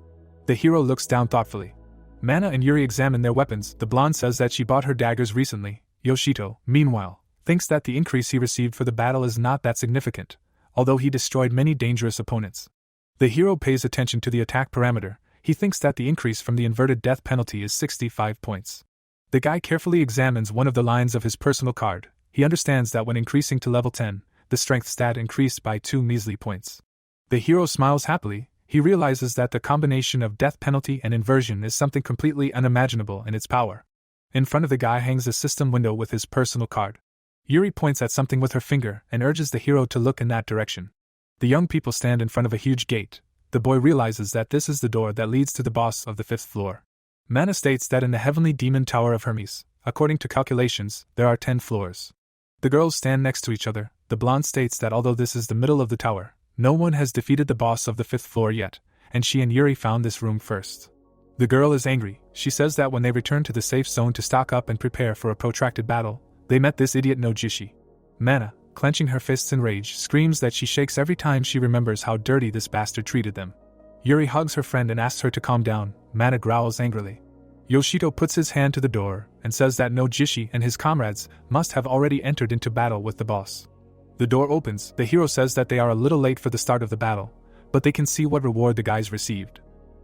The hero looks down thoughtfully. Mana and Yuri examine their weapons. The blonde says that she bought her daggers recently. Yoshito, meanwhile, thinks that the increase he received for the battle is not that significant, although he destroyed many dangerous opponents. The hero pays attention to the attack parameter. He thinks that the increase from the inverted death penalty is 65 points. The guy carefully examines one of the lines of his personal card. He understands that when increasing to level 10, the strength stat increased by 2 measly points. The hero smiles happily. He realizes that the combination of death penalty and inversion is something completely unimaginable in its power. In front of the guy hangs a system window with his personal card. Yuri points at something with her finger and urges the hero to look in that direction. The young people stand in front of a huge gate. The boy realizes that this is the door that leads to the boss of the 5th floor. Mana states that in the heavenly demon tower of Hermes, according to calculations, there are 10 floors. The girls stand next to each other. The blonde states that although this is the middle of the tower, no one has defeated the boss of the 5th floor yet, and she and Yuri found this room first. The girl is angry. She says that when they return to the safe zone to stock up and prepare for a protracted battle, They met this idiot Nojishi. Mana, clenching her fists in rage, screams that she shakes every time she remembers how dirty this bastard treated them. Yuri hugs her friend and asks her to calm down. Mana growls angrily. Yoshito puts his hand to the door and says that Nojishi and his comrades must have already entered into battle with the boss. The door opens. The hero says that they are a little late for the start of the battle, but they can see what reward the guys received.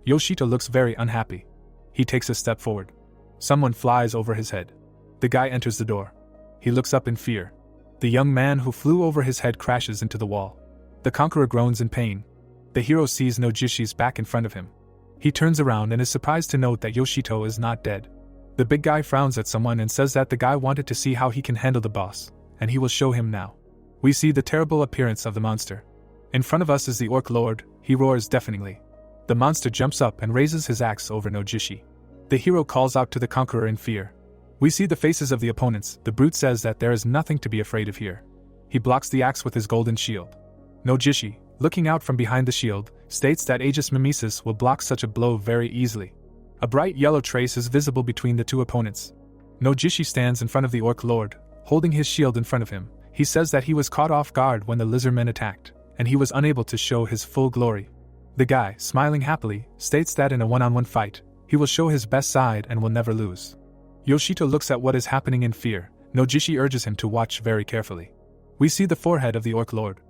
Yoshito looks very unhappy. He takes a step forward. Someone flies over his head. The guy enters the door. He looks up in fear. The young man who flew over his head crashes into the wall. The conqueror groans in pain. The hero sees Nojishi's back in front of him. He turns around and is surprised to note that Yoshito is not dead. The big guy frowns at someone and says that the guy wanted to see how he can handle the boss, and he will show him now. We see the terrible appearance of the monster. In front of us is the orc lord. He roars deafeningly. The monster jumps up and raises his axe over Nojishi. The hero calls out to the conqueror in fear. We see the faces of the opponents. The brute says that there is nothing to be afraid of here. He blocks the axe with his golden shield. Nojishi, looking out from behind the shield, states that Aegis Mimesis will block such a blow very easily. A bright yellow trace is visible between the two opponents. Nojishi stands in front of the orc lord, holding his shield in front of him. He says that he was caught off guard when the lizardmen attacked, and he was unable to show his full glory. The guy, smiling happily, states that in a one-on-one fight, he will show his best side and will never lose. Yoshito looks at what is happening in fear. Nojishi urges him to watch very carefully. We see the forehead of the orc lord.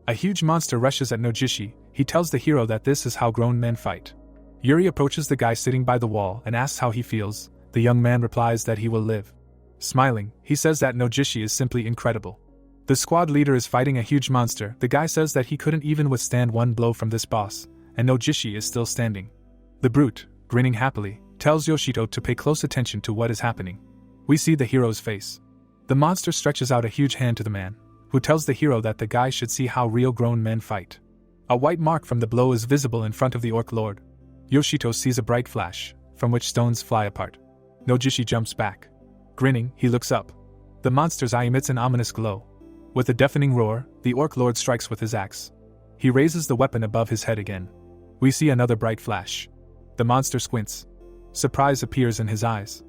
A huge monster rushes at Nojishi. He tells the hero that this is how grown men fight. Yuri approaches the guy sitting by the wall and asks how he feels. The young man replies that he will live. Smiling, he says that Nojishi is simply incredible. The squad leader is fighting a huge monster. The guy says that he couldn't even withstand one blow from this boss, and Nojishi is still standing. The brute, grinning happily, tells Yoshito to pay close attention to what is happening. We see the hero's face. The monster stretches out a huge hand to the man, who tells the hero that the guy should see how real grown men fight. A white mark from the blow is visible in front of the orc lord. Yoshito sees a bright flash, from which stones fly apart. Nojishi jumps back. Grinning, he looks up. The monster's eye emits an ominous glow. With a deafening roar, the orc lord strikes with his axe. He raises the weapon above his head again. We see another bright flash. The monster squints. Surprise appears in his eyes.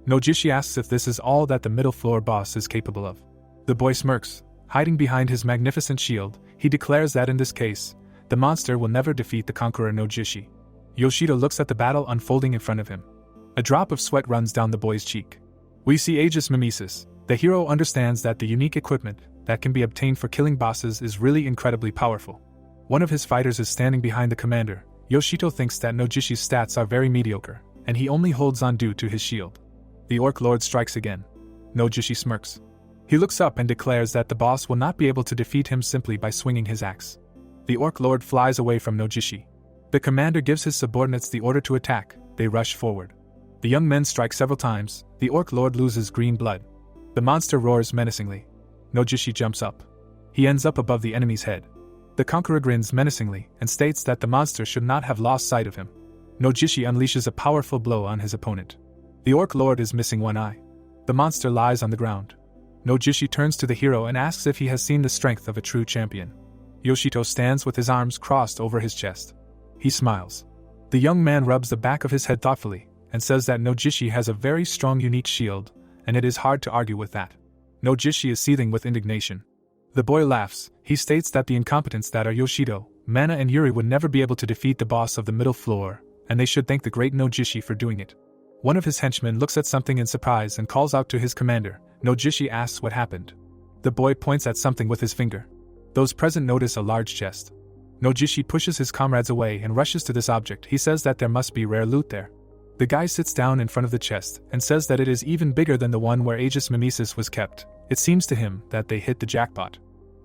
Nojishi asks if this is all that the middle floor boss is capable of. The boy smirks. Hiding behind his magnificent shield, he declares that in this case, the monster will never defeat the conqueror Nojishi. Yoshito looks at the battle unfolding in front of him. A drop of sweat runs down the boy's cheek. We see Aegis Mimesis. The hero understands that the unique equipment that can be obtained for killing bosses is really incredibly powerful. One of his fighters is standing behind the commander. Yoshito thinks that Nojishi's stats are very mediocre, and he only holds on due to his shield. The orc lord strikes again. Nojishi smirks. He looks up and declares that the boss will not be able to defeat him simply by swinging his axe. The orc lord flies away from Nojishi. The commander gives his subordinates the order to attack. They rush forward. The young men strike several times. The orc lord loses green blood. The monster roars menacingly. Nojishi jumps up. He ends up above the enemy's head. The conqueror grins menacingly and states that the monster should not have lost sight of him. Nojishi unleashes a powerful blow on his opponent. The orc lord is missing one eye. The monster lies on the ground. Nojishi turns to the hero and asks if he has seen the strength of a true champion. Yoshito stands with his arms crossed over his chest. He smiles. The young man rubs the back of his head thoughtfully and says that Nojishi has a very strong unique shield, and it is hard to argue with that. Nojishi is seething with indignation. The boy laughs. He states that the incompetents that are Yoshito, Mana and Yuri would never be able to defeat the boss of the middle floor, and they should thank the great Nojishi for doing it. One of his henchmen looks at something in surprise and calls out to his commander. Nojishi asks what happened. The boy points at something with his finger. Those present notice a large chest. Nojishi pushes his comrades away and rushes to this object. He says that there must be rare loot there. The guy sits down in front of the chest and says that it is even bigger than the one where Aegis Mimesis was kept. It seems to him that they hit the jackpot.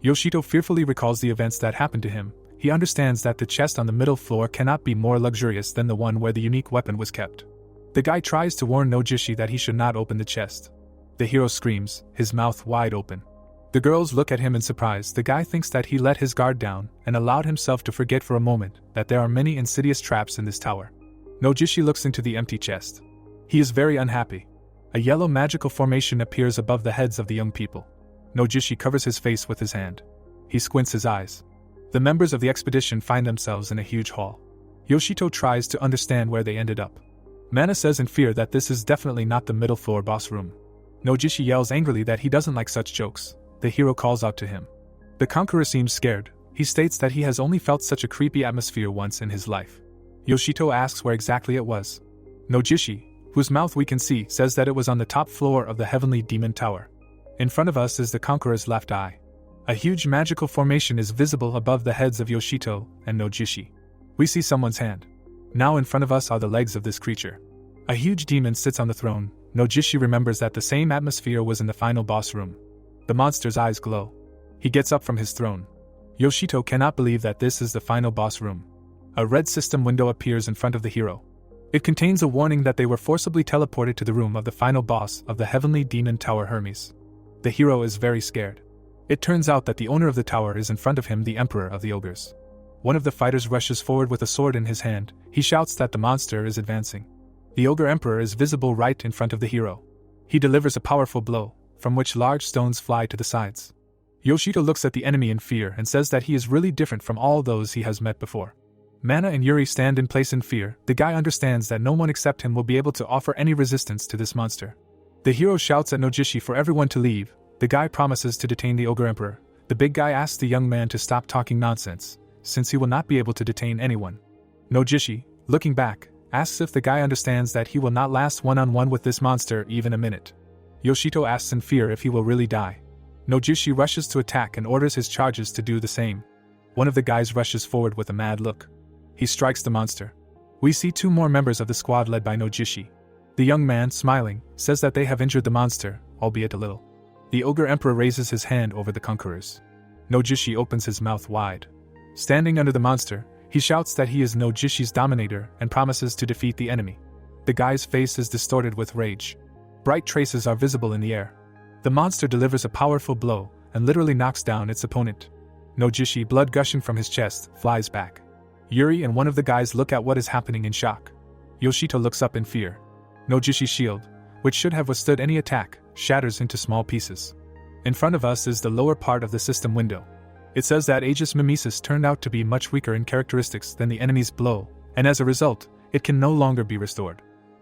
Yoshito fearfully recalls the events that happened to him. He understands that the chest on the middle floor cannot be more luxurious than the one where the unique weapon was kept. The guy tries to warn Nojishi that he should not open the chest. The hero screams, his mouth wide open. The girls look at him in surprise. The guy thinks that he let his guard down and allowed himself to forget for a moment that there are many insidious traps in this tower. Nojishi looks into the empty chest. He is very unhappy. A yellow magical formation appears above the heads of the young people. Nojishi covers his face with his hand. He squints his eyes. The members of the expedition find themselves in a huge hall. Yoshito tries to understand where they ended up. Mana says in fear that this is definitely not the middle floor boss room. Nojishi yells angrily that he doesn't like such jokes. The hero calls out to him. The conqueror seems scared. He states that he has only felt such a creepy atmosphere once in his life. Yoshito asks where exactly it was. Nojishi, whose mouth we can see, says that it was on the top floor of the heavenly demon tower. In front of us is the conqueror's left eye. A huge magical formation is visible above the heads of Yoshito and Nojishi. We see someone's hand. Now in front of us are the legs of this creature. A huge demon sits on the throne. Nojishi remembers that the same atmosphere was in the final boss room. The monster's eyes glow. He gets up from his throne. Yoshito cannot believe that this is the final boss room. A red system window appears in front of the hero. It contains a warning that they were forcibly teleported to the room of the final boss of the heavenly demon tower Hermes. The hero is very scared. It turns out that the owner of the tower is in front of him, the emperor of the ogres. One of the fighters rushes forward with a sword in his hand. He shouts that the monster is advancing. The ogre emperor is visible right in front of the hero. He delivers a powerful blow, from which large stones fly to the sides. Yoshito looks at the enemy in fear and says that he is really different from all those he has met before. Mana and Yuri stand in place in fear. The guy understands that no one except him will be able to offer any resistance to this monster. The hero shouts at Nojishi for everyone to leave. The guy promises to detain the ogre emperor. The big guy asks the young man to stop talking nonsense, since he will not be able to detain anyone. Nojishi, looking back, asks if the guy understands that he will not last one-on-one with this monster even a minute. Yoshito asks in fear if he will really die. Nojishi rushes to attack and orders his charges to do the same. One of the guys rushes forward with a mad look. He strikes the monster. We see two more members of the squad led by Nojishi. The young man, smiling, says that they have injured the monster, albeit a little. The ogre emperor raises his hand over the conquerors. Nojishi opens his mouth wide. Standing under the monster, he shouts that he is Nojishi's dominator and promises to defeat the enemy. The guy's face is distorted with rage. Bright traces are visible in the air. The monster delivers a powerful blow and literally knocks down its opponent. Nojishi, blood gushing from his chest, flies back. Yuri and one of the guys look at what is happening in shock. Yoshito looks up in fear. Nojishi's shield, which should have withstood any attack, shatters into small pieces. In front of us is the lower part of the system window. It says that Aegis Mimesis turned out to be much weaker in characteristics than the enemy's blow, and as a result, it can no longer be restored.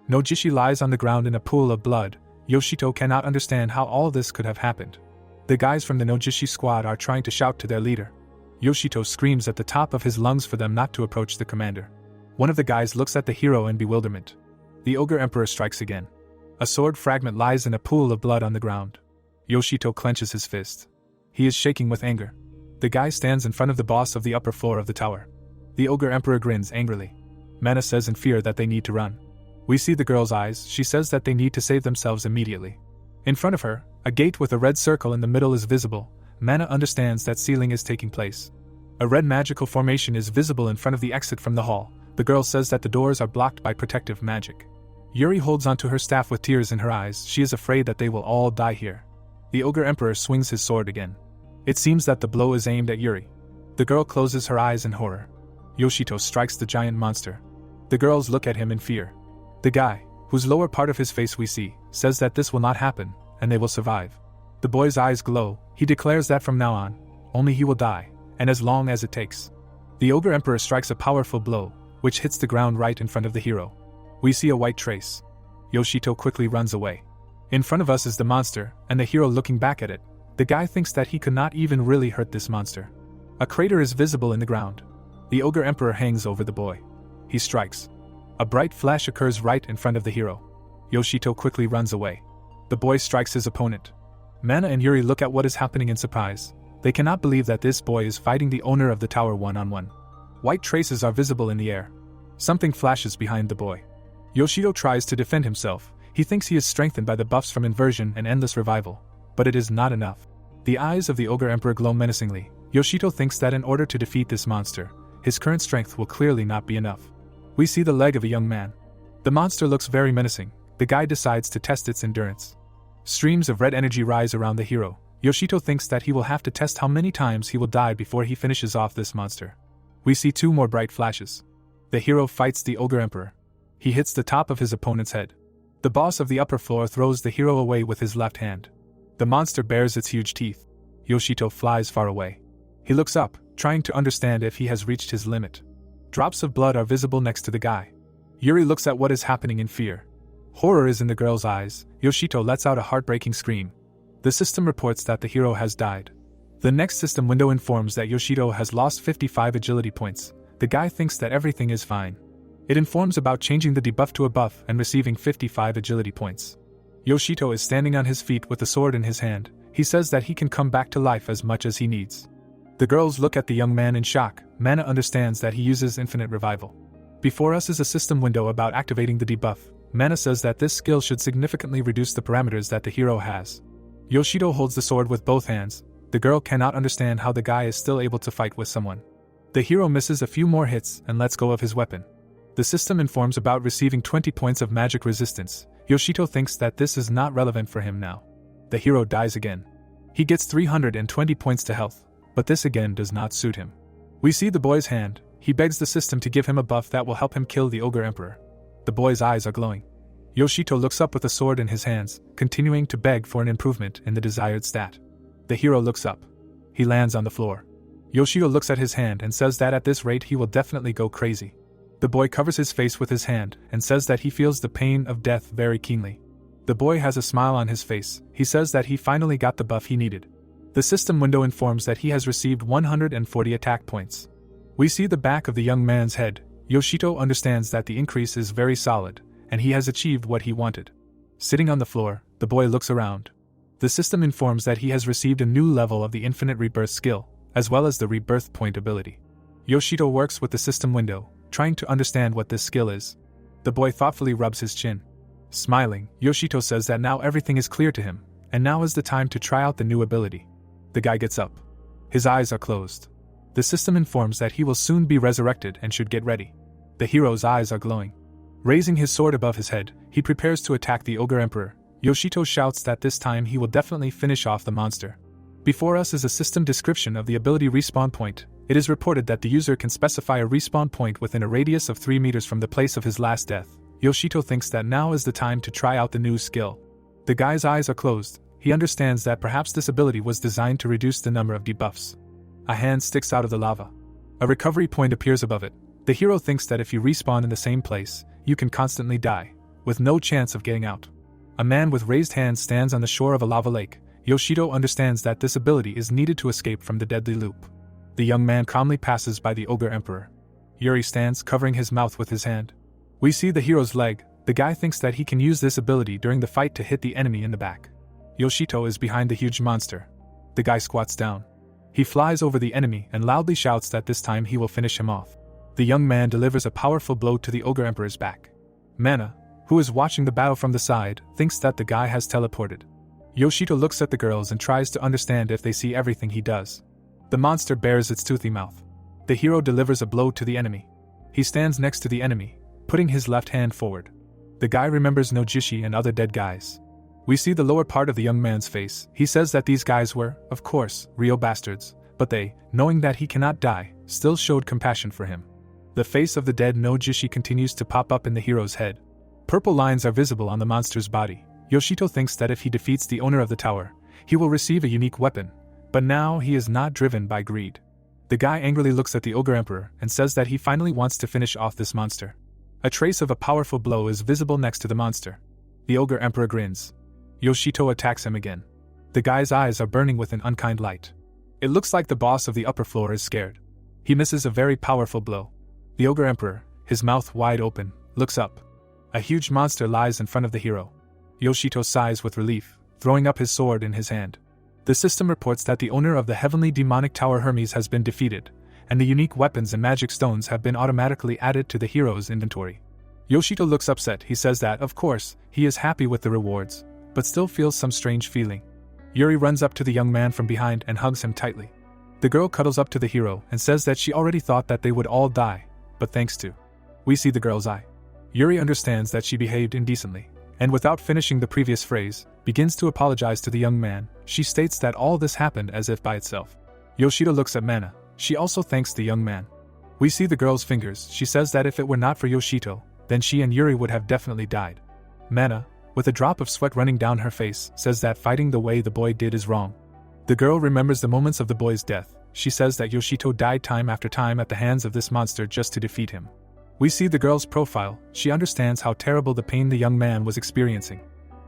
Nojishi lies on the ground in a pool of blood. Yoshito cannot understand how all this could have happened. The guys from the Nojishi squad are trying to shout to their leader. Yoshito screams at the top of his lungs for them not to approach the commander. One of the guys looks at the hero in bewilderment. The ogre emperor strikes again. A sword fragment lies in a pool of blood on the ground. Yoshito clenches his fist. He is shaking with anger. The guy stands in front of the boss of the upper floor of the tower. The ogre emperor grins angrily. Mana says in fear that they need to run. We see the girl's eyes. She says that they need to save themselves immediately. In front of her, a gate with a red circle in the middle is visible. Mana understands that sealing is taking place. A red magical formation is visible in front of the exit from the hall. The girl says that the doors are blocked by protective magic. Yuri holds onto her staff with tears in her eyes. She is afraid that they will all die here. The ogre emperor swings his sword again. It seems that the blow is aimed at Yuri. The girl closes her eyes in horror. Yoshito strikes the giant monster. The girls look at him in fear. The guy, whose lower part of his face we see, says that this will not happen, and they will survive. The boy's eyes glow. He declares that from now on, only he will die, and as long as it takes. The ogre emperor strikes a powerful blow, which hits the ground right in front of the hero. We see a white trace. Yoshito quickly runs away. In front of us is the monster, and the hero looking back at it. The guy thinks that he could not even really hurt this monster. A crater is visible in the ground. The ogre emperor hangs over the boy. He strikes. A bright flash occurs right in front of the hero. Yoshito quickly runs away. The boy strikes his opponent. Mana and Yuri look at what is happening in surprise. They cannot believe that this boy is fighting the owner of the tower one-on-one. White traces are visible in the air. Something flashes behind the boy. Yoshito tries to defend himself. He thinks he is strengthened by the buffs from inversion and endless revival. But it is not enough. The eyes of the ogre emperor glow menacingly. Yoshito thinks that in order to defeat this monster, his current strength will clearly not be enough. We see the leg of a young man. The monster looks very menacing. The guy decides to test its endurance. Streams of red energy rise around the hero. Yoshito thinks that he will have to test how many times he will die before he finishes off this monster. We see two more bright flashes. The hero fights the ogre emperor. He hits the top of his opponent's head. The boss of the upper floor throws the hero away with his left hand. The monster bares its huge teeth. Yoshito flies far away. He looks up, trying to understand if he has reached his limit. Drops of blood are visible next to the guy. Yuri looks at what is happening in fear. Horror is in the girl's eyes. Yoshito lets out a heartbreaking scream. The system reports that the hero has died. The next system window informs that Yoshito has lost 55 agility points. The guy thinks that everything is fine. It informs about changing the debuff to a buff and receiving 55 agility points. Yoshito is standing on his feet with the sword in his hand. He says that he can come back to life as much as he needs. The girls look at the young man in shock. Mana understands that he uses infinite revival. Before us is a system window about activating the debuff. Mana says that this skill should significantly reduce the parameters that the hero has. Yoshito holds the sword with both hands. The girl cannot understand how the guy is still able to fight with someone. The hero misses a few more hits and lets go of his weapon. The system informs about receiving 20 points of magic resistance. Yoshito thinks that this is not relevant for him now. The hero dies again. He gets 320 points to health, but this again does not suit him. We see the boy's hand. He begs the system to give him a buff that will help him kill the ogre emperor. The boy's eyes are glowing. Yoshito looks up with a sword in his hands, continuing to beg for an improvement in the desired stat. The hero looks up. He lands on the floor. Yoshito looks at his hand and says that at this rate he will definitely go crazy. The boy covers his face with his hand and says that he feels the pain of death very keenly. The boy has a smile on his face. He says that he finally got the buff he needed. The system window informs that he has received 140 attack points. We see the back of the young man's head. Yoshito understands that the increase is very solid, and he has achieved what he wanted. Sitting on the floor, the boy looks around. The system informs that he has received a new level of the infinite rebirth skill, as well as the rebirth point ability. Yoshito works with the system window, trying to understand what this skill is. The boy thoughtfully rubs his chin. Smiling, Yoshito says that now everything is clear to him, and now is the time to try out the new ability. The guy gets up. His eyes are closed. The system informs that he will soon be resurrected and should get ready. The hero's eyes are glowing. Raising his sword above his head, he prepares to attack the ogre emperor. Yoshito shouts that this time he will definitely finish off the monster. Before us is a system description of the ability respawn point. It is reported that the user can specify a respawn point within a radius of 3 meters from the place of his last death. Yoshito thinks that now is the time to try out the new skill. The guy's eyes are closed. He understands that perhaps this ability was designed to reduce the number of debuffs. A hand sticks out of the lava. A recovery point appears above it. The hero thinks that if you respawn in the same place, you can constantly die, with no chance of getting out. A man with raised hands stands on the shore of a lava lake. Yoshito understands that this ability is needed to escape from the deadly loop. The young man calmly passes by the ogre emperor. Yuri stands, covering his mouth with his hand. We see the hero's leg. The guy thinks that he can use this ability during the fight to hit the enemy in the back. Yoshito is behind the huge monster. The guy squats down. He flies over the enemy and loudly shouts that this time he will finish him off. The young man delivers a powerful blow to the ogre emperor's back. Mana, who is watching the battle from the side, thinks that the guy has teleported. Yoshito looks at the girls and tries to understand if they see everything he does. The monster bares its toothy mouth. The hero delivers a blow to the enemy. He stands next to the enemy, putting his left hand forward. The guy remembers Nojishi and other dead guys. We see the lower part of the young man's face. He says that these guys were, of course, real bastards, but they, knowing that he cannot die, still showed compassion for him. The face of the dead Nojishi continues to pop up in the hero's head. Purple lines are visible on the monster's body. Yoshito thinks that if he defeats the owner of the tower, he will receive a unique weapon, but now he is not driven by greed. The guy angrily looks at the ogre emperor and says that he finally wants to finish off this monster. A trace of a powerful blow is visible next to the monster. The ogre emperor grins. Yoshito attacks him again. The guy's eyes are burning with an unkind light. It looks like the boss of the upper floor is scared. He misses a very powerful blow. The ogre emperor, his mouth wide open, looks up. A huge monster lies in front of the hero. Yoshito sighs with relief, throwing up his sword in his hand. The system reports that the owner of the heavenly demonic tower Hermes has been defeated, and the unique weapons and magic stones have been automatically added to the hero's inventory. Yoshito looks upset. He says that, of course, he is happy with the rewards, but still feels some strange feeling. Yuri runs up to the young man from behind and hugs him tightly. The girl cuddles up to the hero and says that she already thought that they would all die, but thanks to. We see the girl's eye. Yuri understands that she behaved indecently, and without finishing the previous phrase, begins to apologize to the young man. She states that all this happened as if by itself. Yoshito looks at Mana. She also thanks the young man. We see the girl's fingers. She says that if it were not for Yoshito, then she and Yuri would have definitely died. Mana, with a drop of sweat running down her face, says that fighting the way the boy did is wrong. The girl remembers the moments of the boy's death. She says that Yoshito died time after time at the hands of this monster just to defeat him. We see the girl's profile. She understands how terrible the pain the young man was experiencing.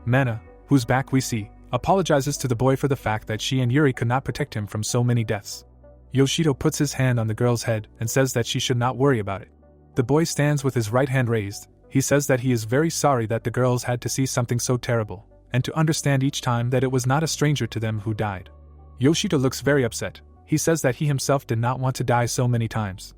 Mana, whose back we see, apologizes to the boy for the fact that she and Yuri could not protect him from so many deaths. Yoshito puts his hand on the girl's head and says that she should not worry about it. The boy stands with his right hand raised. He says that he is very sorry that the girls had to see something so terrible, and to understand each time that it was not a stranger to them who died. Yoshito looks very upset. He says that he himself did not want to die so many times.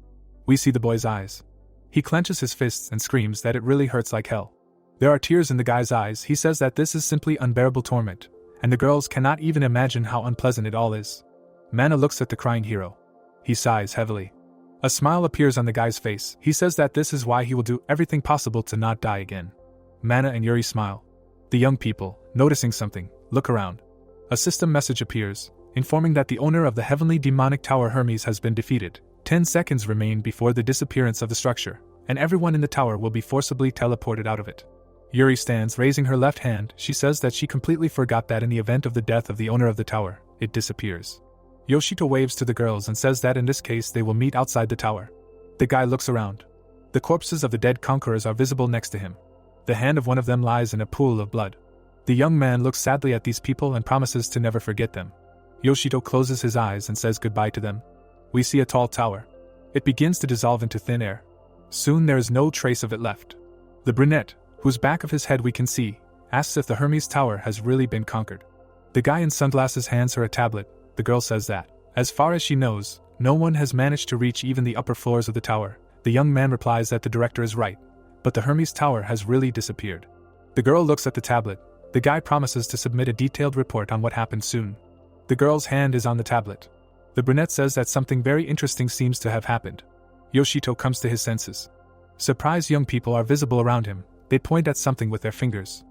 We see the boy's eyes. He clenches his fists and screams that it really hurts like hell. There are tears in the guy's eyes. He says that this is simply unbearable torment, and the girls cannot even imagine how unpleasant it all is. Mana looks at the crying hero. He sighs heavily. A smile appears on the guy's face. He says that this is why he will do everything possible to not die again. Mana and Yuri smile. The young people, noticing something, look around. A system message appears, informing that the owner of the heavenly demonic tower Hermes has been defeated. 10 seconds remain before the disappearance of the structure, and everyone in the tower will be forcibly teleported out of it. Yuri stands, raising her left hand. She says that she completely forgot that in the event of the death of the owner of the tower, it disappears. Yoshito waves to the girls and says that in this case they will meet outside the tower. The guy looks around. The corpses of the dead conquerors are visible next to him. The hand of one of them lies in a pool of blood. The young man looks sadly at these people and promises to never forget them. Yoshito closes his eyes and says goodbye to them. We see a tall tower. It begins to dissolve into thin air. Soon there is no trace of it left. The brunette, whose back of his head we can see, asks if the Hermes tower has really been conquered. The guy in sunglasses hands her a tablet. The girl says that, as far as she knows, no one has managed to reach even the upper floors of the tower. The young man replies that the director is right, but the Hermes tower has really disappeared. The girl looks at the tablet. The guy promises to submit a detailed report on what happened soon. The girl's hand is on the tablet. The brunette says that something very interesting seems to have happened. Yoshito comes to his senses. Surprised young people are visible around him. They point at something with their fingers.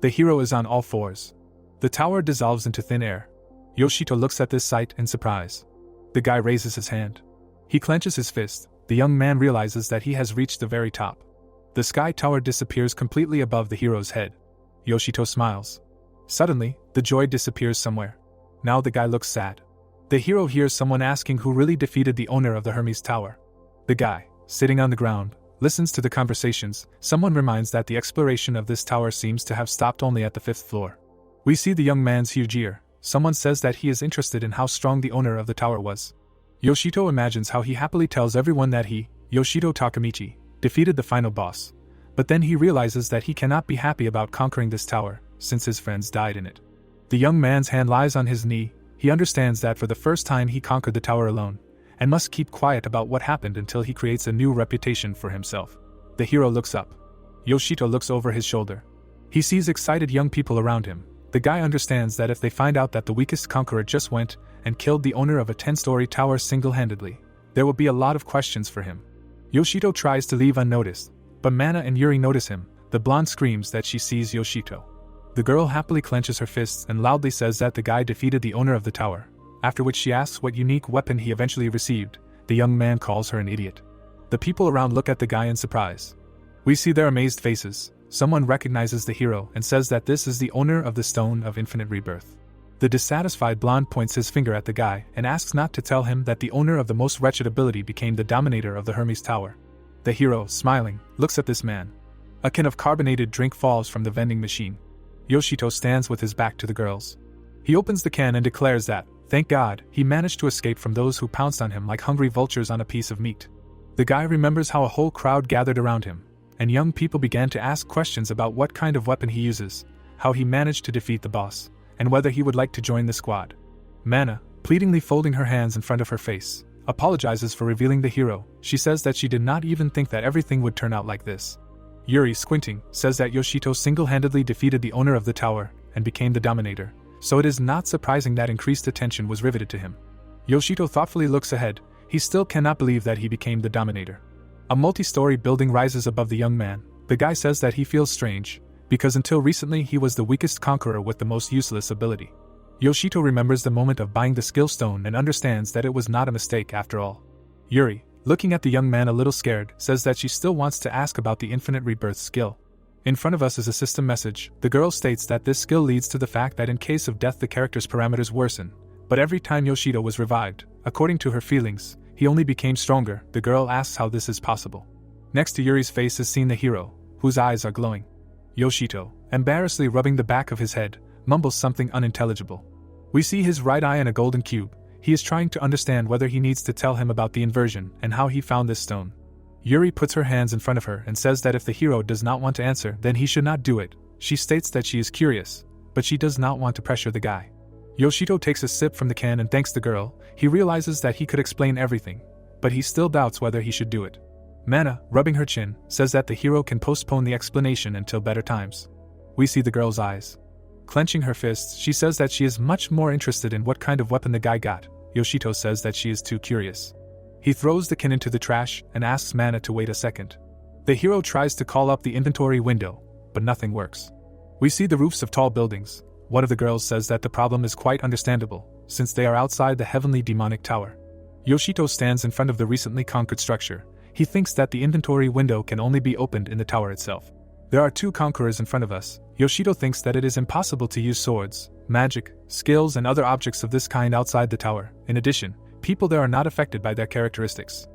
The hero is on all fours. The tower dissolves into thin air. Yoshito looks at this sight in surprise. The guy raises his hand. He clenches his fist. The young man realizes that he has reached the very top. The sky tower disappears completely above the hero's head. Yoshito smiles. Suddenly, the joy disappears somewhere. Now the guy looks sad. The hero hears someone asking who really defeated the owner of the Hermes tower. The guy, sitting on the ground, listens to the conversations. Someone reminds that the exploration of this tower seems to have stopped only at the 5th floor. We see the young man's huge ear. Someone says that he is interested in how strong the owner of the tower was. Yoshito imagines how he happily tells everyone that he, Yoshito Takamichi, defeated the final boss. But then he realizes that he cannot be happy about conquering this tower, since his friends died in it. The young man's hand lies on his knee. He understands that for the first time he conquered the tower alone, and must keep quiet about what happened until he creates a new reputation for himself. The hero looks up. Yoshito looks over his shoulder. He sees excited young people around him. The guy understands that if they find out that the weakest conqueror just went and killed the owner of a 10-story tower single-handedly, there will be a lot of questions for him. Yoshito tries to leave unnoticed, but Mana and Yuri notice him. The blonde screams that she sees Yoshito. The girl happily clenches her fists and loudly says that the guy defeated the owner of the tower, after which she asks what unique weapon he eventually received. The young man calls her an idiot. The people around look at the guy in surprise. We see their amazed faces. Someone recognizes the hero and says that this is the owner of the Stone of Infinite Rebirth. The dissatisfied blonde points his finger at the guy and asks not to tell him that the owner of the most wretched ability became the dominator of the Hermes tower. The hero, smiling, looks at this man. A can of carbonated drink falls from the vending machine. Yoshito stands with his back to the girls. He opens the can and declares that, thank God, he managed to escape from those who pounced on him like hungry vultures on a piece of meat. The guy remembers how a whole crowd gathered around him, and young people began to ask questions about what kind of weapon he uses, how he managed to defeat the boss, and whether he would like to join the squad. Mana, pleadingly folding her hands in front of her face, apologizes for revealing the hero. She says that she did not even think that everything would turn out like this. Yuri, squinting, says that Yoshito single-handedly defeated the owner of the tower and became the dominator, so it is not surprising that increased attention was riveted to him. Yoshito thoughtfully looks ahead. He still cannot believe that he became the dominator. A multi-story building rises above the young man. The guy says that he feels strange, because until recently he was the weakest conqueror with the most useless ability. Yoshito remembers the moment of buying the skill stone and understands that it was not a mistake after all. Yuri, looking at the young man a little scared, says that she still wants to ask about the Infinite Rebirth skill. In front of us is a system message. The girl states that this skill leads to the fact that in case of death the character's parameters worsen, but every time Yoshito was revived, according to her feelings, he only became stronger. The girl asks how this is possible. Next to Yuri's face is seen the hero, whose eyes are glowing. Yoshito, embarrassedly rubbing the back of his head, mumbles something unintelligible. We see his right eye in a golden cube. He is trying to understand whether he needs to tell him about the inversion and how he found this stone. Yuri puts her hands in front of her and says that if the hero does not want to answer, then he should not do it. She states that she is curious, but she does not want to pressure the guy. Yoshito takes a sip from the can and thanks the girl. He realizes that he could explain everything, but he still doubts whether he should do it. Mana, rubbing her chin, says that the hero can postpone the explanation until better times. We see the girl's eyes. Clenching her fists, she says that she is much more interested in what kind of weapon the guy got. Yoshito says that she is too curious. He throws the can into the trash and asks Mana to wait a second. The hero tries to call up the inventory window, but nothing works. We see the roofs of tall buildings. One of the girls says that the problem is quite understandable, since they are outside the heavenly demonic tower. Yoshito stands in front of the recently conquered structure. He thinks that the inventory window can only be opened in the tower itself. There are 2 conquerors in front of us. Yoshito thinks that it is impossible to use swords, magic, skills and other objects of this kind outside the tower. In addition, people there are not affected by their characteristics.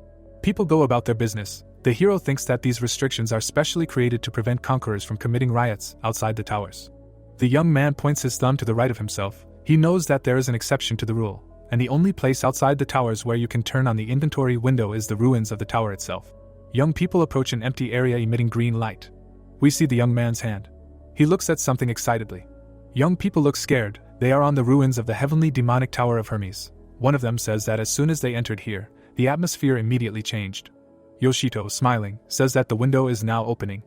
People go about their business. The hero thinks that these restrictions are specially created to prevent conquerors from committing riots outside the towers. The young man points his thumb to the right of himself. He knows that there is an exception to the rule, and the only place outside the towers where you can turn on the inventory window is the ruins of the tower itself. Young people approach an empty area emitting green light. We see the young man's hand. He looks at something excitedly. Young people look scared. They are on the ruins of the heavenly demonic tower of Hermes. One of them says that as soon as they entered here, the atmosphere immediately changed. Yoshito, smiling, says that the window is now opening.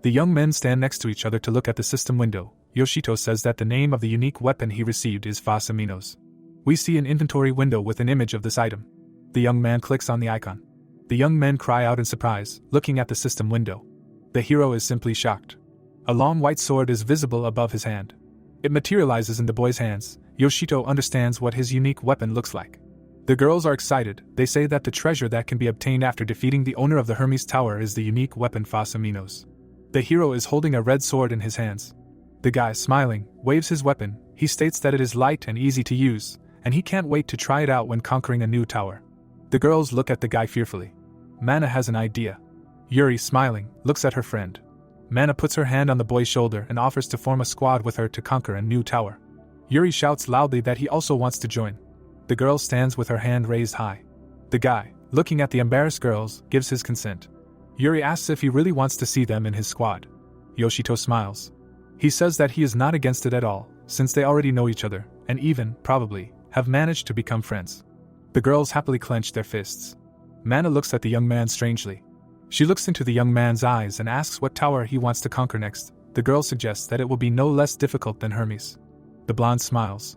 The young men stand next to each other to look at the system window. Yoshito says that the name of the unique weapon he received is Phasaminos. We see an inventory window with an image of this item. The young man clicks on the icon. The young men cry out in surprise, looking at the system window. The hero is simply shocked. A long white sword is visible above his hand. It materializes in the boy's hands. Yoshito understands what his unique weapon looks like. The girls are excited. They say that the treasure that can be obtained after defeating the owner of the Hermes Tower is the unique weapon Phasaminos. The hero is holding a red sword in his hands. The guy, smiling, waves his weapon. He states that it is light and easy to use, and he can't wait to try it out when conquering a new tower. The girls look at the guy fearfully. Mana has an idea. Yuri, smiling, looks at her friend. Mana puts her hand on the boy's shoulder and offers to form a squad with her to conquer a new tower. Yuri shouts loudly that he also wants to join. The girl stands with her hand raised high. The guy, looking at the embarrassed girls, gives his consent. Yuri asks if he really wants to see them in his squad. Yoshito smiles. He says that he is not against it at all, since they already know each other, and even, probably, have managed to become friends. The girls happily clench their fists. Mana looks at the young man strangely. She looks into the young man's eyes and asks what tower he wants to conquer next. The girl suggests that it will be no less difficult than Hermes. The blonde smiles.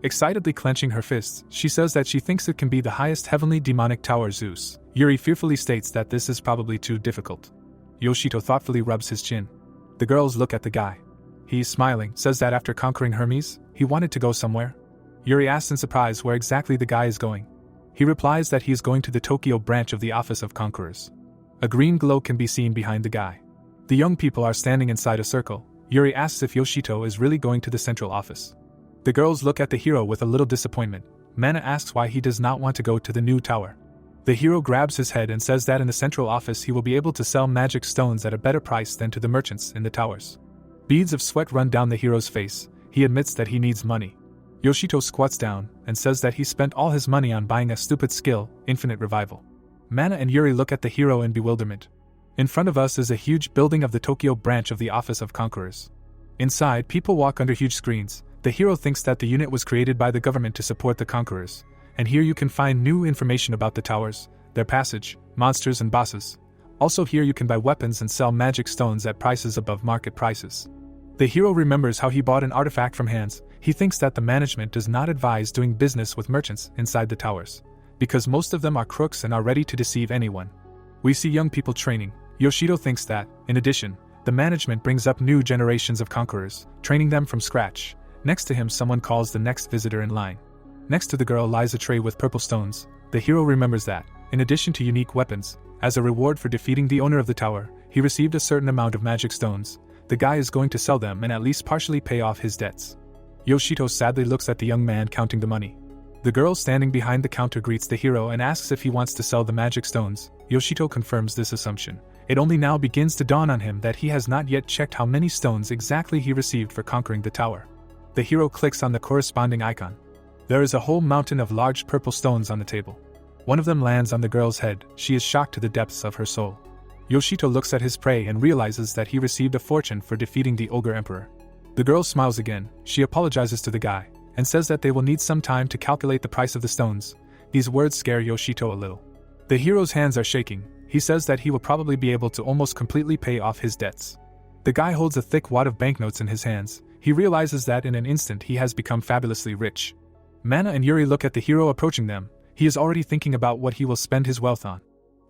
Excitedly clenching her fists, she says that she thinks it can be the highest heavenly demonic tower, Zeus. Yuri fearfully states that this is probably too difficult. Yoshito thoughtfully rubs his chin. The girls look at the guy. He, smiling, says that after conquering Hermes, he wanted to go somewhere. Yuri asks in surprise where exactly the guy is going. He replies that he is going to the Tokyo branch of the Office of Conquerors. A green glow can be seen behind the guy. The young people are standing inside a circle. Yuri asks if Yoshito is really going to the central office. The girls look at the hero with a little disappointment. Mana asks why he does not want to go to the new tower. The hero grabs his head and says that in the central office he will be able to sell magic stones at a better price than to the merchants in the towers. Beads of sweat run down the hero's face. He admits that he needs money. Yoshito squats down and says that he spent all his money on buying a stupid skill, Infinite Revival. Mana and Yuri look at the hero in bewilderment. In front of us is a huge building of the Tokyo branch of the Office of Conquerors. Inside, people walk under huge screens. The hero thinks that the unit was created by the government to support the conquerors, and here you can find new information about the towers, their passage, monsters and bosses. Also here you can buy weapons and sell magic stones at prices above market prices. The hero remembers how he bought an artifact from Hans. He thinks that the management does not advise doing business with merchants inside the towers, because most of them are crooks and are ready to deceive anyone. We see young people training. Yoshito thinks that, in addition, the management brings up new generations of conquerors, training them from scratch. Next to him someone calls the next visitor in line. Next to the girl lies a tray with purple stones. The hero remembers that, in addition to unique weapons, as a reward for defeating the owner of the tower, he received a certain amount of magic stones. The guy is going to sell them and at least partially pay off his debts. Yoshito sadly looks at the young man counting the money. The girl standing behind the counter greets the hero and asks if he wants to sell the magic stones. Yoshito confirms this assumption. It only now begins to dawn on him that he has not yet checked how many stones exactly he received for conquering the tower. The hero clicks on the corresponding icon. There is a whole mountain of large purple stones on the table. One of them lands on the girl's head. She is shocked to the depths of her soul. Yoshito looks at his prey and realizes that he received a fortune for defeating the ogre emperor. The girl smiles again. She apologizes to the guy and says that they will need some time to calculate the price of the stones. These words scare Yoshito a little. The hero's hands are shaking. He says that he will probably be able to almost completely pay off his debts. The guy holds a thick wad of banknotes in his hands. He realizes that in an instant he has become fabulously rich. Mana and Yuri look at the hero approaching them. He is already thinking about what he will spend his wealth on.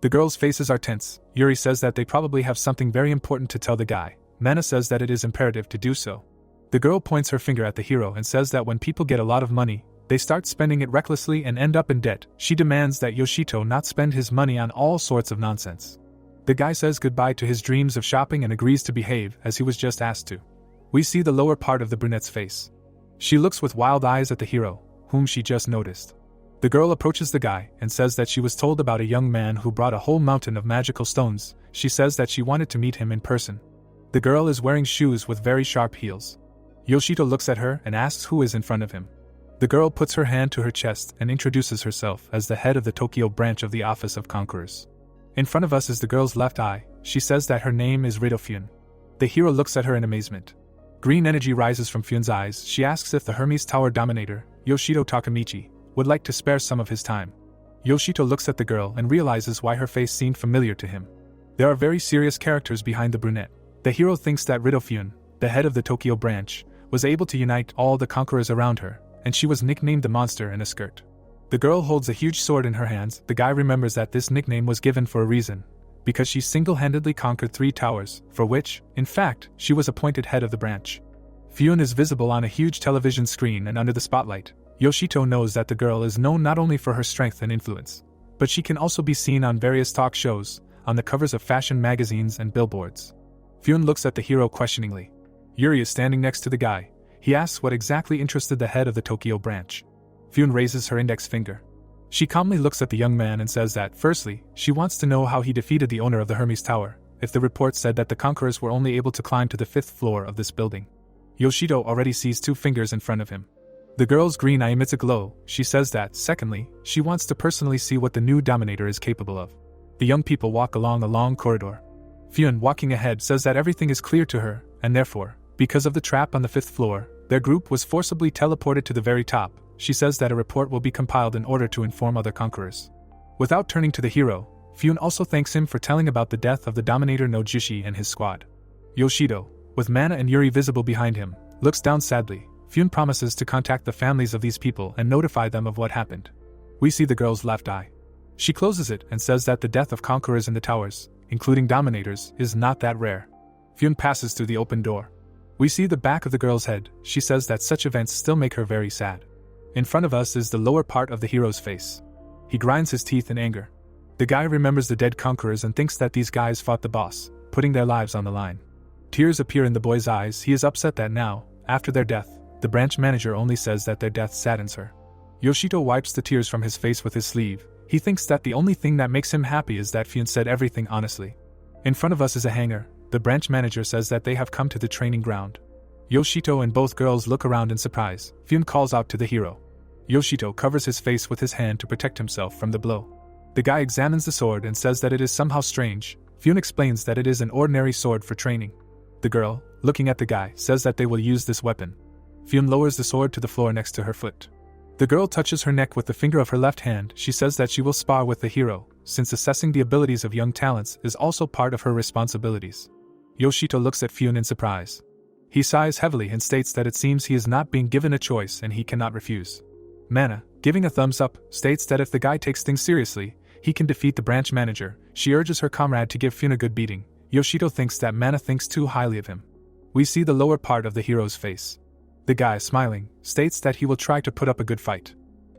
The girls' faces are tense. Yuri says that they probably have something very important to tell the guy. Mana says that it is imperative to do so. The girl points her finger at the hero and says that when people get a lot of money, they start spending it recklessly and end up in debt. She demands that Yoshito not spend his money on all sorts of nonsense. The guy says goodbye to his dreams of shopping and agrees to behave as he was just asked to. We see the lower part of the brunette's face. She looks with wild eyes at the hero, whom she just noticed. The girl approaches the guy and says that she was told about a young man who brought a whole mountain of magical stones. She says that she wanted to meet him in person. The girl is wearing shoes with very sharp heels. Yoshito looks at her and asks who is in front of him. The girl puts her hand to her chest and introduces herself as the head of the Tokyo branch of the Office of Conquerors. In front of us is the girl's left eye. She says that her name is Rofune. The hero looks at her in amazement. Green energy rises from Fune's eyes. She asks if the Hermes Tower dominator, Yoshito Takamichi, would like to spare some of his time. Yoshito looks at the girl and realizes why her face seemed familiar to him. There are very serious characters behind the brunette. The hero thinks that Rofune, the head of the Tokyo branch, was able to unite all the conquerors around her, and she was nicknamed the monster in a skirt. The girl holds a huge sword in her hands. The guy remembers that this nickname was given for a reason, because she single-handedly conquered 3 towers, for which, in fact, she was appointed head of the branch. Fune is visible on a huge television screen and under the spotlight. Yoshito knows that the girl is known not only for her strength and influence, but she can also be seen on various talk shows, on the covers of fashion magazines and billboards. Fune looks at the hero questioningly. Yuri is standing next to the guy. He asks what exactly interested the head of the Tokyo branch. Fune raises her index finger. She calmly looks at the young man and says that, firstly, she wants to know how he defeated the owner of the Hermes Tower, if the report said that the conquerors were only able to climb to the 5th floor of this building. Yoshito already sees 2 fingers in front of him. The girl's green eye emits a glow. She says that, secondly, she wants to personally see what the new dominator is capable of. The young people walk along a long corridor. Fune, walking ahead, says that everything is clear to her, and therefore, because of the trap on the 5th floor, their group was forcibly teleported to the very top. She says that a report will be compiled in order to inform other conquerors. Without turning to the hero, Fune also thanks him for telling about the death of the dominator Nojishi and his squad. Yoshito, with Mana and Yuri visible behind him, looks down sadly. Fune promises to contact the families of these people and notify them of what happened. We see the girl's left eye. She closes it and says that the death of conquerors in the towers, including dominators, is not that rare. Fune passes through the open door. We see the back of the girl's head. She says that such events still make her very sad. In front of us is the lower part of the hero's face. He grinds his teeth in anger. The guy remembers the dead conquerors and thinks that these guys fought the boss, putting their lives on the line. Tears appear in the boy's eyes. He is upset that now, after their death, the branch manager only says that their death saddens her. Yoshito wipes the tears from his face with his sleeve. He thinks that the only thing that makes him happy is that Fune said everything honestly. In front of us is a hangar. The branch manager says that they have come to the training ground. Yoshito and both girls look around in surprise. Fune calls out to the hero. Yoshito covers his face with his hand to protect himself from the blow. The guy examines the sword and says that it is somehow strange. Fune explains that it is an ordinary sword for training. The girl, looking at the guy, says that they will use this weapon. Fune lowers the sword to the floor next to her foot. The girl touches her neck with the finger of her left hand. She says that she will spar with the hero, since assessing the abilities of young talents is also part of her responsibilities. Yoshito looks at Fune in surprise. He sighs heavily and states that it seems he is not being given a choice and he cannot refuse. Mana, giving a thumbs up, states that if the guy takes things seriously, he can defeat the branch manager. She urges her comrade to give Fune a good beating. Yoshito thinks that Mana thinks too highly of him. We see the lower part of the hero's face. The guy, smiling, states that he will try to put up a good fight.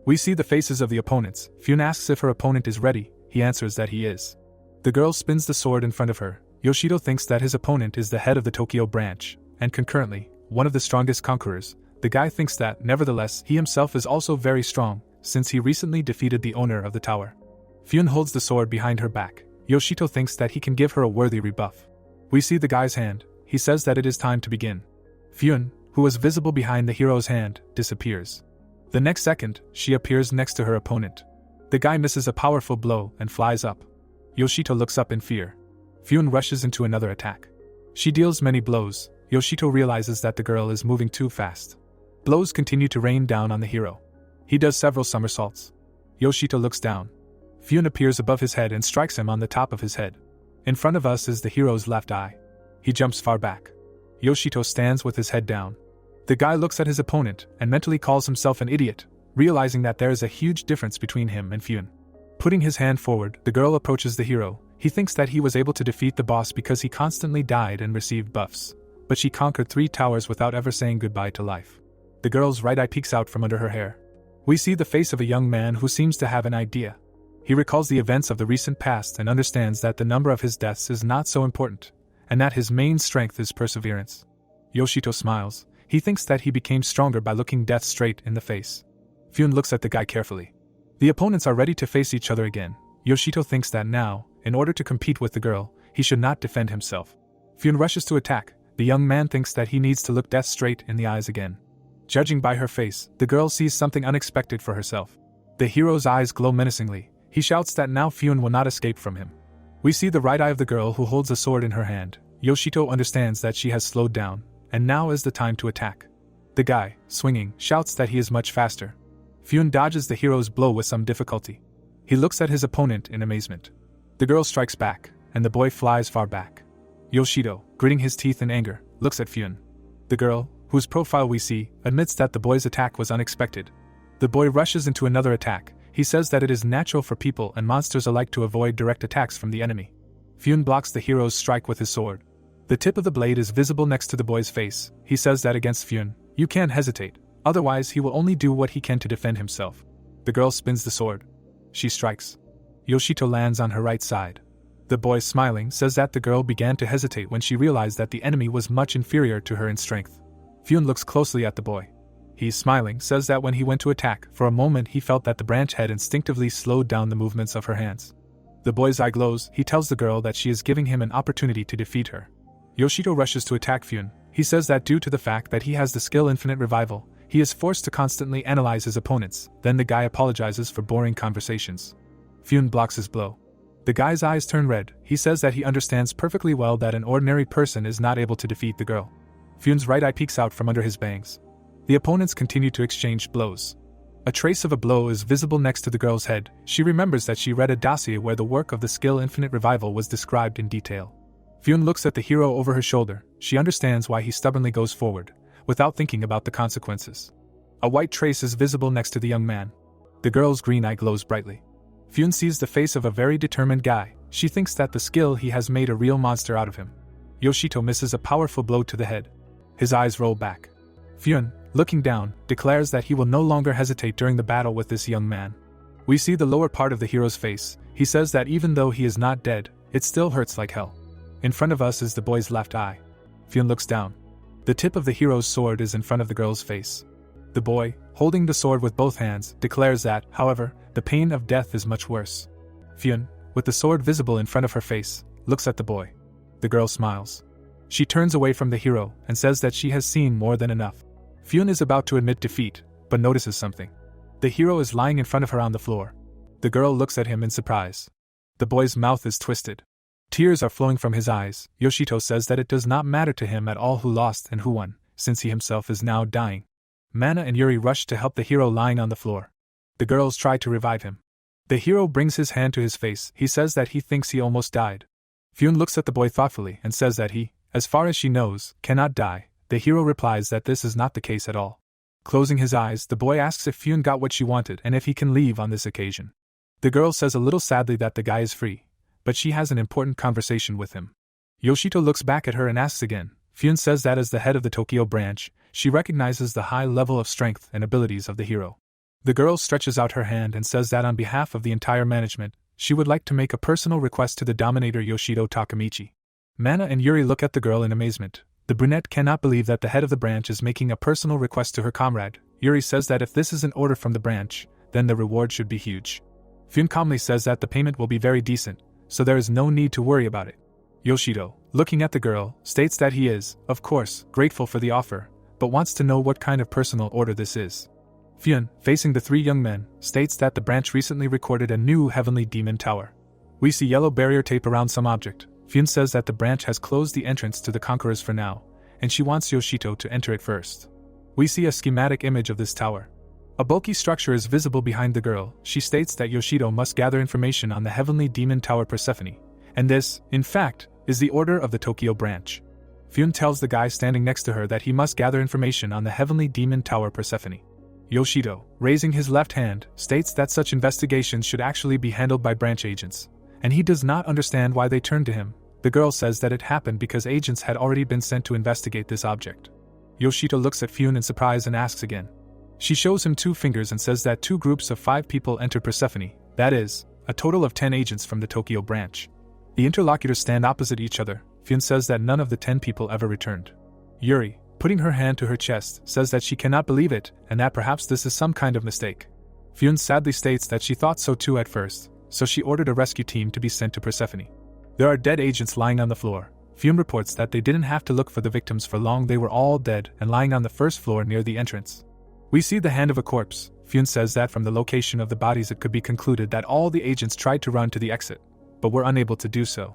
We see the faces of the opponents. Fune asks if her opponent is ready. He answers that he is. The girl spins the sword in front of her. Yoshito thinks that his opponent is the head of the Tokyo branch, and concurrently, one of the strongest conquerors. The guy thinks that, nevertheless, he himself is also very strong, since he recently defeated the owner of the tower. Fune holds the sword behind her back. Yoshito thinks that he can give her a worthy rebuff. We see the guy's hand. He says that it is time to begin. Fune, who was visible behind the hero's hand, disappears. The next second, she appears next to her opponent. The guy misses a powerful blow and flies up. Yoshito looks up in fear. Pphanie rushes into another attack. She deals many blows. Yoshito realizes that the girl is moving too fast. Blows continue to rain down on the hero. He does several somersaults. Yoshito looks down. Pphanie appears above his head and strikes him on the top of his head. In front of us is the hero's left eye. He jumps far back. Yoshito stands with his head down. The guy looks at his opponent and mentally calls himself an idiot, realizing that there is a huge difference between him and Pphanie. Putting his hand forward, the girl approaches the hero. He thinks that he was able to defeat the boss because he constantly died and received buffs. But she conquered 3 towers without ever saying goodbye to life. The girl's right eye peeks out from under her hair. We see the face of a young man who seems to have an idea. He recalls the events of the recent past and understands that the number of his deaths is not so important, and that his main strength is perseverance. Yoshito smiles. He thinks that he became stronger by looking death straight in the face. Pphanie looks at the guy carefully. The opponents are ready to face each other again. Yoshito thinks that now, in order to compete with the girl, he should not defend himself. Pphanie rushes to attack. The young man thinks that he needs to look death straight in the eyes again. Judging by her face, the girl sees something unexpected for herself. The hero's eyes glow menacingly. He shouts that now Pphanie will not escape from him. We see the right eye of the girl who holds a sword in her hand. Yoshito understands that she has slowed down, and now is the time to attack. The guy, swinging, shouts that he is much faster. Pphanie dodges the hero's blow with some difficulty. He looks at his opponent in amazement. The girl strikes back, and the boy flies far back. Yoshito, gritting his teeth in anger, looks at Pphanie. The girl, whose profile we see, admits that the boy's attack was unexpected. The boy rushes into another attack. He says that it is natural for people and monsters alike to avoid direct attacks from the enemy. Pphanie blocks the hero's strike with his sword. The tip of the blade is visible next to the boy's face. He says that against Pphanie, you can't hesitate, otherwise he will only do what he can to defend himself. The girl spins the sword. She strikes. Yoshito lands on her right side. The boy, smiling, says that the girl began to hesitate when she realized that the enemy was much inferior to her in strength. Pphanie looks closely at the boy. He, smiling, says that when he went to attack, for a moment he felt that the branch head instinctively slowed down the movements of her hands. The boy's eye glows. He tells the girl that she is giving him an opportunity to defeat her. Yoshito rushes to attack Pphanie. He says that due to the fact that he has the skill Infinite Revival, he is forced to constantly analyze his opponents. Then the guy apologizes for boring conversations. Pphanie blocks his blow. The guy's eyes turn red. He says that he understands perfectly well that an ordinary person is not able to defeat the girl. Phanie's right eye peeks out from under his bangs. The opponents continue to exchange blows. A trace of a blow is visible next to the girl's head. She remembers that she read a dossier where the work of the skill Infinite Revival was described in detail. Pphanie looks at the hero over her shoulder. She understands why he stubbornly goes forward, without thinking about the consequences. A white trace is visible next to the young man. The girl's green eye glows brightly. Pphanie sees the face of a very determined guy. She thinks that the skill he has made a real monster out of him. Yoshito misses a powerful blow to the head. His eyes roll back. Pphanie, looking down, declares that he will no longer hesitate during the battle with this young man. We see the lower part of the hero's face. He says that even though he is not dead, it still hurts like hell. In front of us is the boy's left eye. Pphanie looks down. The tip of the hero's sword is in front of the girl's face. The boy, holding the sword with both hands, declares that, however, the pain of death is much worse. Pphanie, with the sword visible in front of her face, looks at the boy. The girl smiles. She turns away from the hero and says that she has seen more than enough. Pphanie is about to admit defeat, but notices something. The hero is lying in front of her on the floor. The girl looks at him in surprise. The boy's mouth is twisted. Tears are flowing from his eyes. Yoshito says that it does not matter to him at all who lost and who won, since he himself is now dying. Mana and Yuri rush to help the hero lying on the floor. The girls try to revive him. The hero brings his hand to his face. He says that he thinks he almost died. Pphanie looks at the boy thoughtfully and says that he, as far as she knows, cannot die. The hero replies that this is not the case at all. Closing his eyes, the boy asks if Pphanie got what she wanted and if he can leave on this occasion. The girl says a little sadly that the guy is free, but she has an important conversation with him. Yoshito looks back at her and asks again. Pphanie says that as the head of the Tokyo branch, she recognizes the high level of strength and abilities of the hero. The girl stretches out her hand and says that on behalf of the entire management, she would like to make a personal request to the dominator Yoshito Takamichi. Mana and Yuri look at the girl in amazement. The brunette cannot believe that the head of the branch is making a personal request to her comrade. Yuri says that if this is an order from the branch, then the reward should be huge. Pphanie calmly says that the payment will be very decent, so there is no need to worry about it. Yoshito, looking at the girl, states that he is, of course, grateful for the offer, but wants to know what kind of personal order this is. Pphanie, facing the three young men, states that the branch recently recorded a new heavenly demon tower. We see yellow barrier tape around some object. Pphanie says that the branch has closed the entrance to the conquerors for now, and she wants Yoshito to enter it first. We see a schematic image of this tower. A bulky structure is visible behind the girl. She states that Yoshito must gather information on the heavenly demon tower Pphanie, and this, in fact, is the order of the Tokyo branch. Pphanie tells the guy standing next to her that he must gather information on the heavenly demon tower Pphanie. Yoshito, raising his left hand, states that such investigations should actually be handled by branch agents, and he does not understand why they turned to him. The girl says that it happened because agents had already been sent to investigate this object. Yoshito looks at Pphanie in surprise and asks again. She shows him 2 fingers and says that 2 groups of 5 people entered Pphanie, that is, a total of 10 agents from the Tokyo branch. The interlocutors stand opposite each other. Pphanie says that none of the 10 people ever returned. Yuri, putting her hand to her chest, says that she cannot believe it and that perhaps this is some kind of mistake. Pphanie sadly states that she thought so too at first, so she ordered a rescue team to be sent to Pphanie. There are dead agents lying on the floor. Pphanie reports that they didn't have to look for the victims for long, they were all dead and lying on the first floor near the entrance. We see the hand of a corpse. Pphanie says that from the location of the bodies it could be concluded that all the agents tried to run to the exit, but were unable to do so.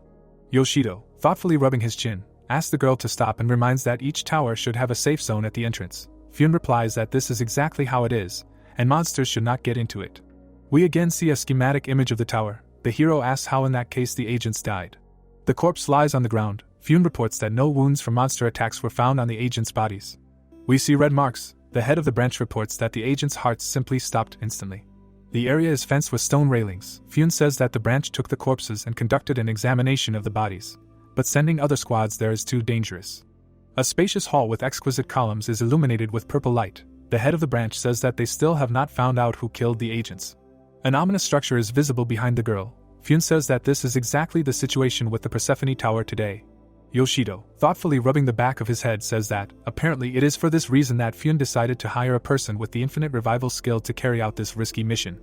Yoshito, thoughtfully rubbing his chin, asks the girl to stop and reminds that each tower should have a safe zone at the entrance. Pphanie replies that this is exactly how it is, and monsters should not get into it. We again see a schematic image of the tower. The hero asks how in that case the agents died. The corpse lies on the ground. Pphanie reports that no wounds from monster attacks were found on the agents' bodies. We see red marks. The head of the branch reports that the agents' hearts simply stopped instantly. The area is fenced with stone railings. Pphanie says that the branch took the corpses and conducted an examination of the bodies, but sending other squads there is too dangerous. A spacious hall with exquisite columns is illuminated with purple light. The head of the branch says that they still have not found out who killed the agents. An ominous structure is visible behind the girl. Pphanie says that this is exactly the situation with the Pphanie tower today. Yoshito, thoughtfully rubbing the back of his head, says that, apparently it is for this reason that Pphanie decided to hire a person with the infinite revival skill to carry out this risky mission.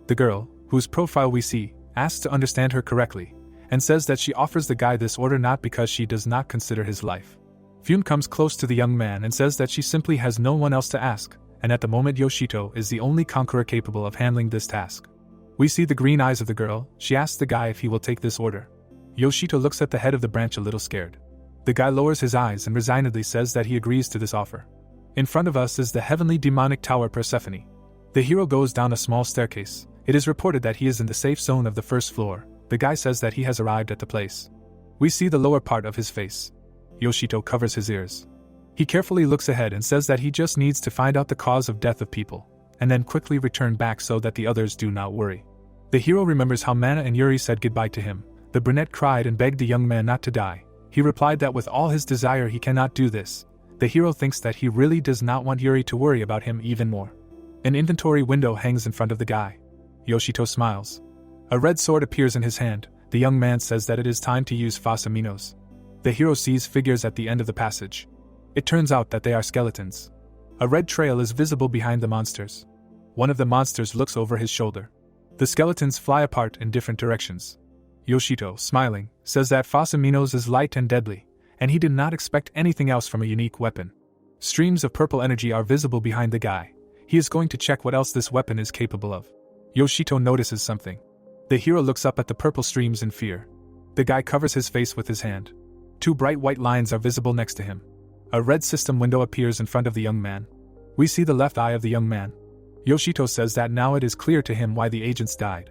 The girl, whose profile we see, asks to understand her correctly, and says that she offers the guy this order not because she does not consider his life. Pphanie comes close to the young man and says that she simply has no one else to ask, and at the moment Yoshito is the only conqueror capable of handling this task. We see the green eyes of the girl. She asks the guy if he will take this order. Yoshito looks at the head of the branch a little scared. The guy lowers his eyes and resignedly says that he agrees to this offer. In front of us is the heavenly demonic tower Pphanie. The hero goes down a small staircase. It is reported that he is in the safe zone of the first floor. The guy says that he has arrived at the place. We see the lower part of his face. Yoshito covers his ears. He carefully looks ahead and says that he just needs to find out the cause of death of people, and then quickly return back so that the others do not worry. The hero remembers how Mana and Yuri said goodbye to him. The brunette cried and begged the young man not to die. He replied that with all his desire he cannot do this. The hero thinks that he really does not want Yuri to worry about him even more. An inventory window hangs in front of the guy. Yoshito smiles. A red sword appears in his hand. The young man says that it is time to use Pphanie. The hero sees figures at the end of the passage. It turns out that they are skeletons. A red trail is visible behind the monsters. One of the monsters looks over his shoulder. The skeletons fly apart in different directions. Yoshito, smiling, says that Pphanie is light and deadly, and he did not expect anything else from a unique weapon. Streams of purple energy are visible behind the guy. He is going to check what else this weapon is capable of. Yoshito notices something. The hero looks up at the purple streams in fear. The guy covers his face with his hand. 2 bright white lines are visible next to him. A red system window appears in front of the young man. We see the left eye of the young man. Yoshito says that now it is clear to him why the agents died.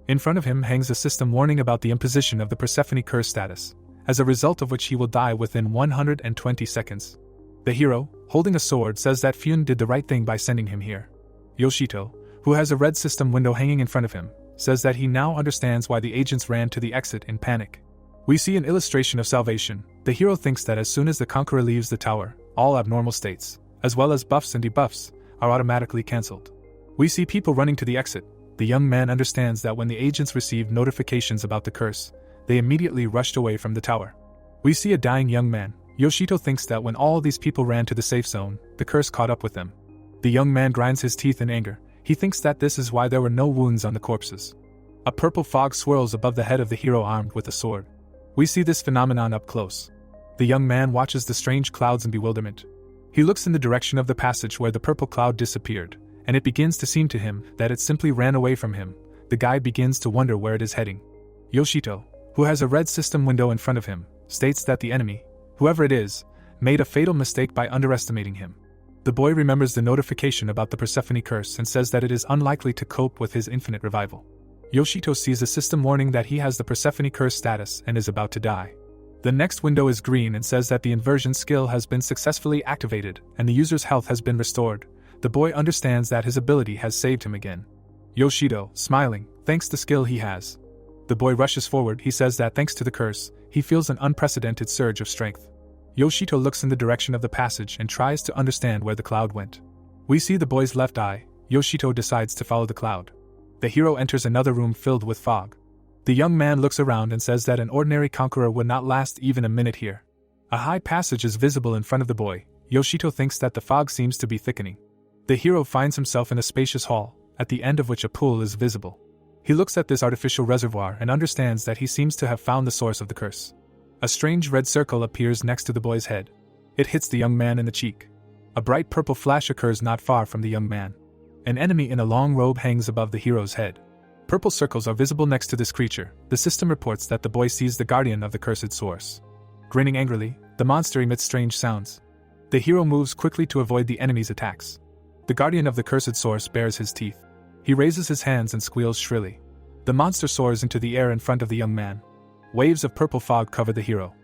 In front of him hangs a system warning about the imposition of the Pphanie curse status, as a result of which he will die within 120 seconds. The hero, holding a sword, says that Pphanie did the right thing by sending him here. Yoshito, who has a red system window hanging in front of him, says that he now understands why the agents ran to the exit in panic. We see an illustration of salvation. The hero thinks that as soon as the conqueror leaves the tower, all abnormal states, as well as buffs and debuffs, are automatically cancelled. We see people running to the exit. The young man understands that when the agents received notifications about the curse, they immediately rushed away from the tower. We see a dying young man. Yoshito thinks that when all these people ran to the safe zone, the curse caught up with them. The young man grinds his teeth in anger. He thinks that this is why there were no wounds on the corpses. A purple fog swirls above the head of the hero armed with a sword. We see this phenomenon up close. The young man watches the strange clouds in bewilderment. He looks in the direction of the passage where the purple cloud disappeared, and it begins to seem to him that it simply ran away from him. The guy begins to wonder where it is heading. Yoshito, who has a red system window in front of him, states that the enemy, whoever it is, made a fatal mistake by underestimating him. The boy remembers the notification about the Persephone curse and says that it is unlikely to cope with his infinite revival. Yoshito sees a system warning that he has the Persephone curse status and is about to die. The next window is green and says that the inversion skill has been successfully activated and the user's health has been restored. The boy understands that his ability has saved him again. Yoshito, smiling, thanks the skill he has. The boy rushes forward. He says that thanks to the curse, he feels an unprecedented surge of strength. Yoshito looks in the direction of the passage and tries to understand where the cloud went. We see the boy's left eye. Yoshito decides to follow the cloud. The hero enters another room filled with fog. The young man looks around and says that an ordinary conqueror would not last even a minute here. A high passage is visible in front of the boy. Yoshito thinks that the fog seems to be thickening. The hero finds himself in a spacious hall, at the end of which a pool is visible. He looks at this artificial reservoir and understands that he seems to have found the source of the curse. A strange red circle appears next to the boy's head. It hits the young man in the cheek. A bright purple flash occurs not far from the young man. An enemy in a long robe hangs above the hero's head. Purple circles are visible next to this creature. The system reports that the boy sees the guardian of the cursed source. Grinning angrily, the monster emits strange sounds. The hero moves quickly to avoid the enemy's attacks. The guardian of the cursed source bares his teeth. He raises his hands and squeals shrilly. The monster soars into the air in front of the young man. Waves of purple fog cover the hero.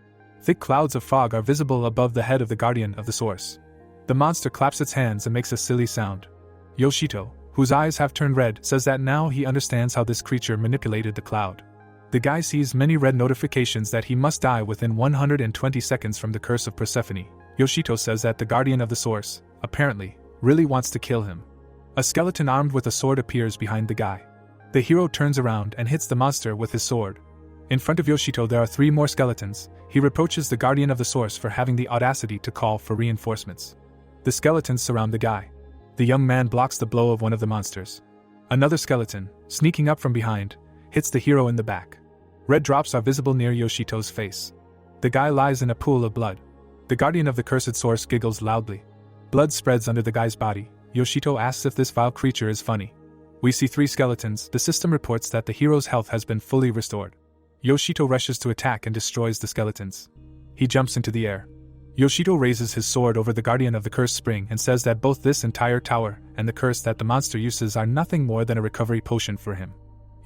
Thick clouds of fog are visible above the head of the guardian of the source. The monster claps its hands and makes a silly sound. Yoshito, whose eyes have turned red, says that now he understands how this creature manipulated the cloud. The guy sees many red notifications that he must die within 120 seconds from the curse of Persephone. Yoshito says that the guardian of the source, apparently, really wants to kill him. A skeleton armed with a sword appears behind the guy. The hero turns around and hits the monster with his sword. In front of Yoshito there are 3 more skeletons. He reproaches the guardian of the source for having the audacity to call for reinforcements. The skeletons surround the guy. The young man blocks the blow of one of the monsters. Another skeleton, sneaking up from behind, hits the hero in the back. Red drops are visible near Yoshito's face. The guy lies in a pool of blood. The guardian of the cursed source giggles loudly. Blood spreads under the guy's body. Yoshito asks if this vile creature is funny. We see 3 skeletons. The system reports that the hero's health has been fully restored. Yoshito rushes to attack and destroys the skeletons. He jumps into the air. Yoshito raises his sword over the guardian of the cursed spring and says that both this entire tower and the curse that the monster uses are nothing more than a recovery potion for him.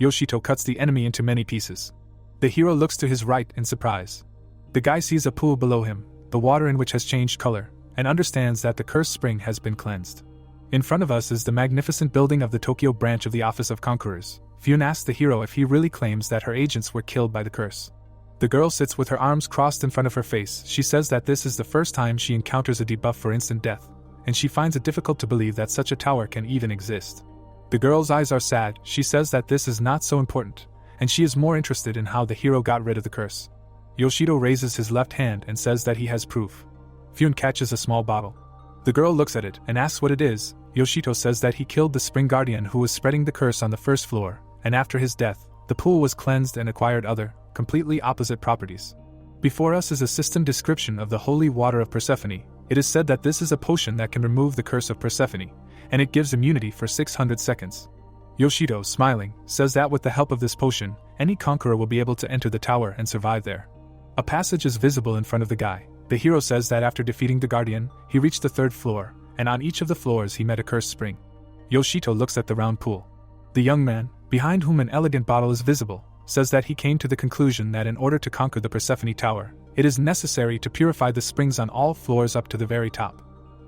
Yoshito cuts the enemy into many pieces. The hero looks to his right in surprise. The guy sees a pool below him, the water in which has changed color, and understands that the cursed spring has been cleansed. In front of us is the magnificent building of the Tokyo branch of the Office of Conquerors. Pphanie asks the hero if he really claims that her agents were killed by the curse. The girl sits with her arms crossed in front of her face. She says that this is the first time she encounters a debuff for instant death, and she finds it difficult to believe that such a tower can even exist. The girl's eyes are sad. She says that this is not so important, and she is more interested in how the hero got rid of the curse. Yoshito raises his left hand and says that he has proof. Pphanie catches a small bottle. The girl looks at it and asks what it is. Yoshito says that he killed the spring guardian who was spreading the curse on the first floor, and after his death, the pool was cleansed and acquired other, completely opposite properties. Before us is a system description of the holy water of Persephone. It is said that this is a potion that can remove the curse of Persephone, and it gives immunity for 600 seconds. Yoshito, smiling, says that with the help of this potion, any conqueror will be able to enter the tower and survive there. A passage is visible in front of the guy. The hero says that after defeating the guardian, he reached the 3rd floor, and on each of the floors he met a cursed spring. Yoshito looks at the round pool. The young man, behind whom an elegant bottle is visible, says that he came to the conclusion that in order to conquer the Persephone Tower, it is necessary to purify the springs on all floors up to the very top.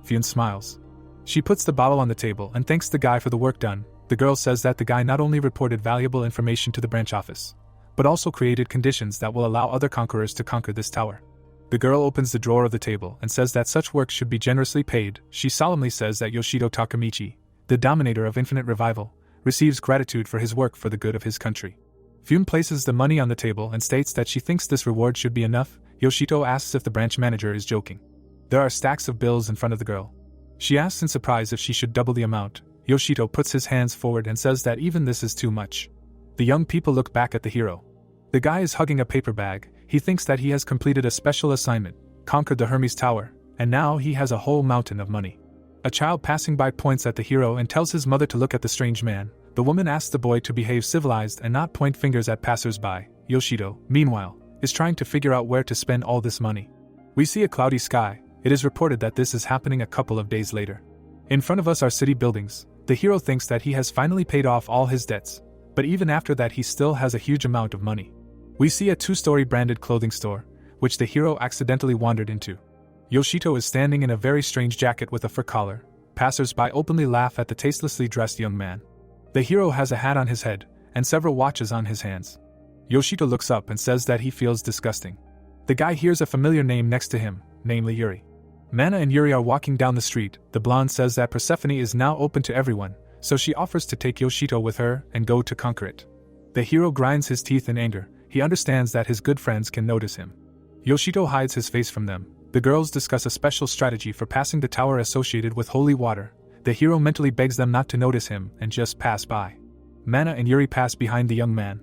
Pphanie smiles. She puts the bottle on the table and thanks the guy for the work done. The girl says that the guy not only reported valuable information to the branch office, but also created conditions that will allow other conquerors to conquer this tower. The girl opens the drawer of the table and says that such work should be generously paid. She solemnly says that Yoshito Takamichi, the dominator of infinite revival, receives gratitude for his work for the good of his country. Pphanie places the money on the table and states that she thinks this reward should be enough. Yoshito asks if the branch manager is joking. There are stacks of bills in front of the girl. She asks in surprise if she should double the amount. Yoshito puts his hands forward and says that even this is too much. The young people look back at the hero. The guy is hugging a paper bag. He thinks that he has completed a special assignment, conquered the Hermes Tower, and now he has a whole mountain of money. A child passing by points at the hero and tells his mother to look at the strange man. The woman asks the boy to behave civilized and not point fingers at passers-by. Yoshito, meanwhile, is trying to figure out where to spend all this money. We see a cloudy sky. It is reported that this is happening a couple of days later. In front of us are city buildings. The hero thinks that he has finally paid off all his debts, but even after that he still has a huge amount of money. We see a 2-story branded clothing store, which the hero accidentally wandered into. Yoshito is standing in a very strange jacket with a fur collar. Passers-by openly laugh at the tastelessly dressed young man. The hero has a hat on his head, and several watches on his hands. Yoshito looks up and says that he feels disgusting. The guy hears a familiar name next to him, namely Yuri. Mana and Yuri are walking down the street. The blonde says that Pphanie is now open to everyone, so she offers to take Yoshito with her and go to conquer it. The hero grinds his teeth in anger. He understands that his good friends can notice him. Yoshito hides his face from them. The girls discuss a special strategy for passing the tower associated with holy water. The hero mentally begs them not to notice him and just pass by. Mana and Yuri pass behind the young man.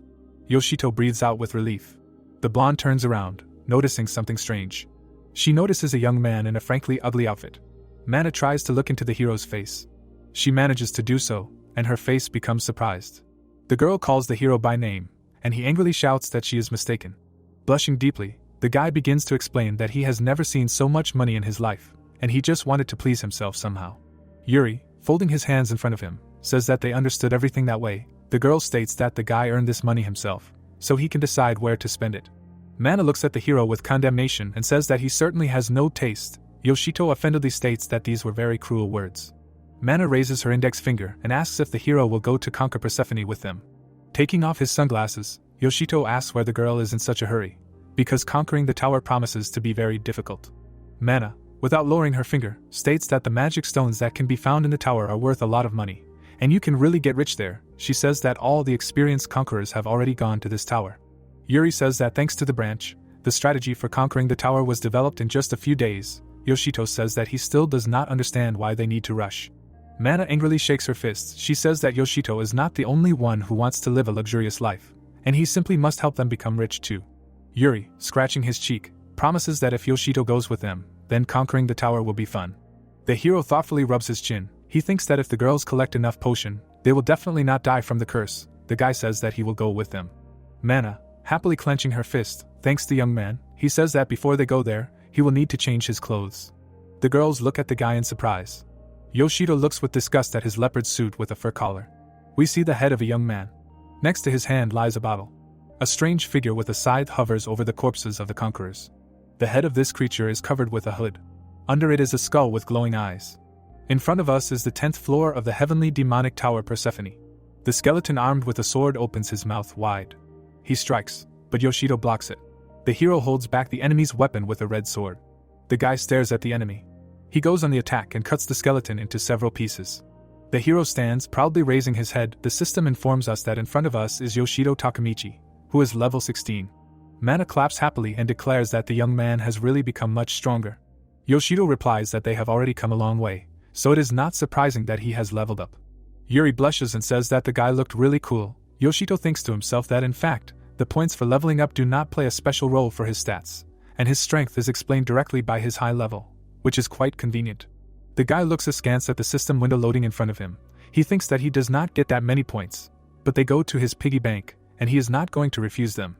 Yoshito breathes out with relief. The blonde turns around, noticing something strange. She notices a young man in a frankly ugly outfit. Mana tries to look into the hero's face. She manages to do so, and her face becomes surprised. The girl calls the hero by name, and he angrily shouts that she is mistaken. Blushing deeply, the guy begins to explain that he has never seen so much money in his life, and he just wanted to please himself somehow. Yuri, folding his hands in front of him, says that they understood everything that way. The girl states that the guy earned this money himself, so he can decide where to spend it. Mana looks at the hero with condemnation and says that he certainly has no taste. Yoshito offendedly states that these were very cruel words. Mana raises her index finger and asks if the hero will go to conquer Pphanie with them. Taking off his sunglasses, Yoshito asks why the girl is in such a hurry. Because conquering the tower promises to be very difficult. Mana, without lowering her finger, states that the magic stones that can be found in the tower are worth a lot of money, and you can really get rich there. She says that all the experienced conquerors have already gone to this tower. Yuri says that thanks to the branch, the strategy for conquering the tower was developed in just a few days. Yoshito says that he still does not understand why they need to rush. Mana angrily shakes her fists. She says that Yoshito is not the only one who wants to live a luxurious life, and he simply must help them become rich too. Yuri, scratching his cheek, promises that if Yoshito goes with them, then conquering the tower will be fun. The hero thoughtfully rubs his chin. He thinks that if the girls collect enough potion, they will definitely not die from the curse. The guy says that he will go with them. Mana, happily clenching her fist, thanks the young man. He says that before they go there, he will need to change his clothes. The girls look at the guy in surprise. Yoshito looks with disgust at his leopard suit with a fur collar. We see the head of a young man. Next to his hand lies a bottle. A strange figure with a scythe hovers over the corpses of the conquerors. The head of this creature is covered with a hood. Under it is a skull with glowing eyes. In front of us is the 10th floor of the heavenly demonic tower Pphanie. The skeleton armed with a sword opens his mouth wide. He strikes, but Yoshito blocks it. The hero holds back the enemy's weapon with a red sword. The guy stares at the enemy. He goes on the attack and cuts the skeleton into several pieces. The hero stands, proudly raising his head. The system informs us that in front of us is Yoshito Takamichi, who is level 16. Mana claps happily and declares that the young man has really become much stronger. Yoshito replies that they have already come a long way, so it is not surprising that he has leveled up. Yuri blushes and says that the guy looked really cool. Yoshito thinks to himself that in fact, the points for leveling up do not play a special role for his stats, and his strength is explained directly by his high level, which is quite convenient. The guy looks askance at the system window loading in front of him. He thinks that he does not get that many points, but they go to his piggy bank, and he is not going to refuse them.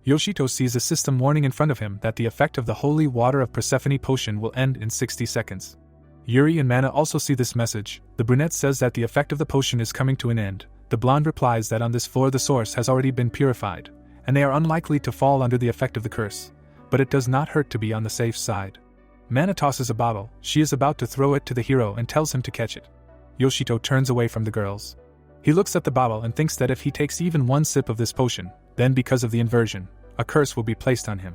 Yoshito sees a system warning in front of him that the effect of the holy water of Pphanie potion will end in 60 seconds. Yuri and Mana also see this message. The brunette says that the effect of the potion is coming to an end. The blonde replies that on this floor the source has already been purified, and they are unlikely to fall under the effect of the curse, but it does not hurt to be on the safe side. Mana tosses a bottle. She is about to throw it to the hero and tells him to catch it. Yoshito turns away from the girls. He looks at the bottle and thinks that if he takes even one sip of this potion, then because of the inversion, a curse will be placed on him.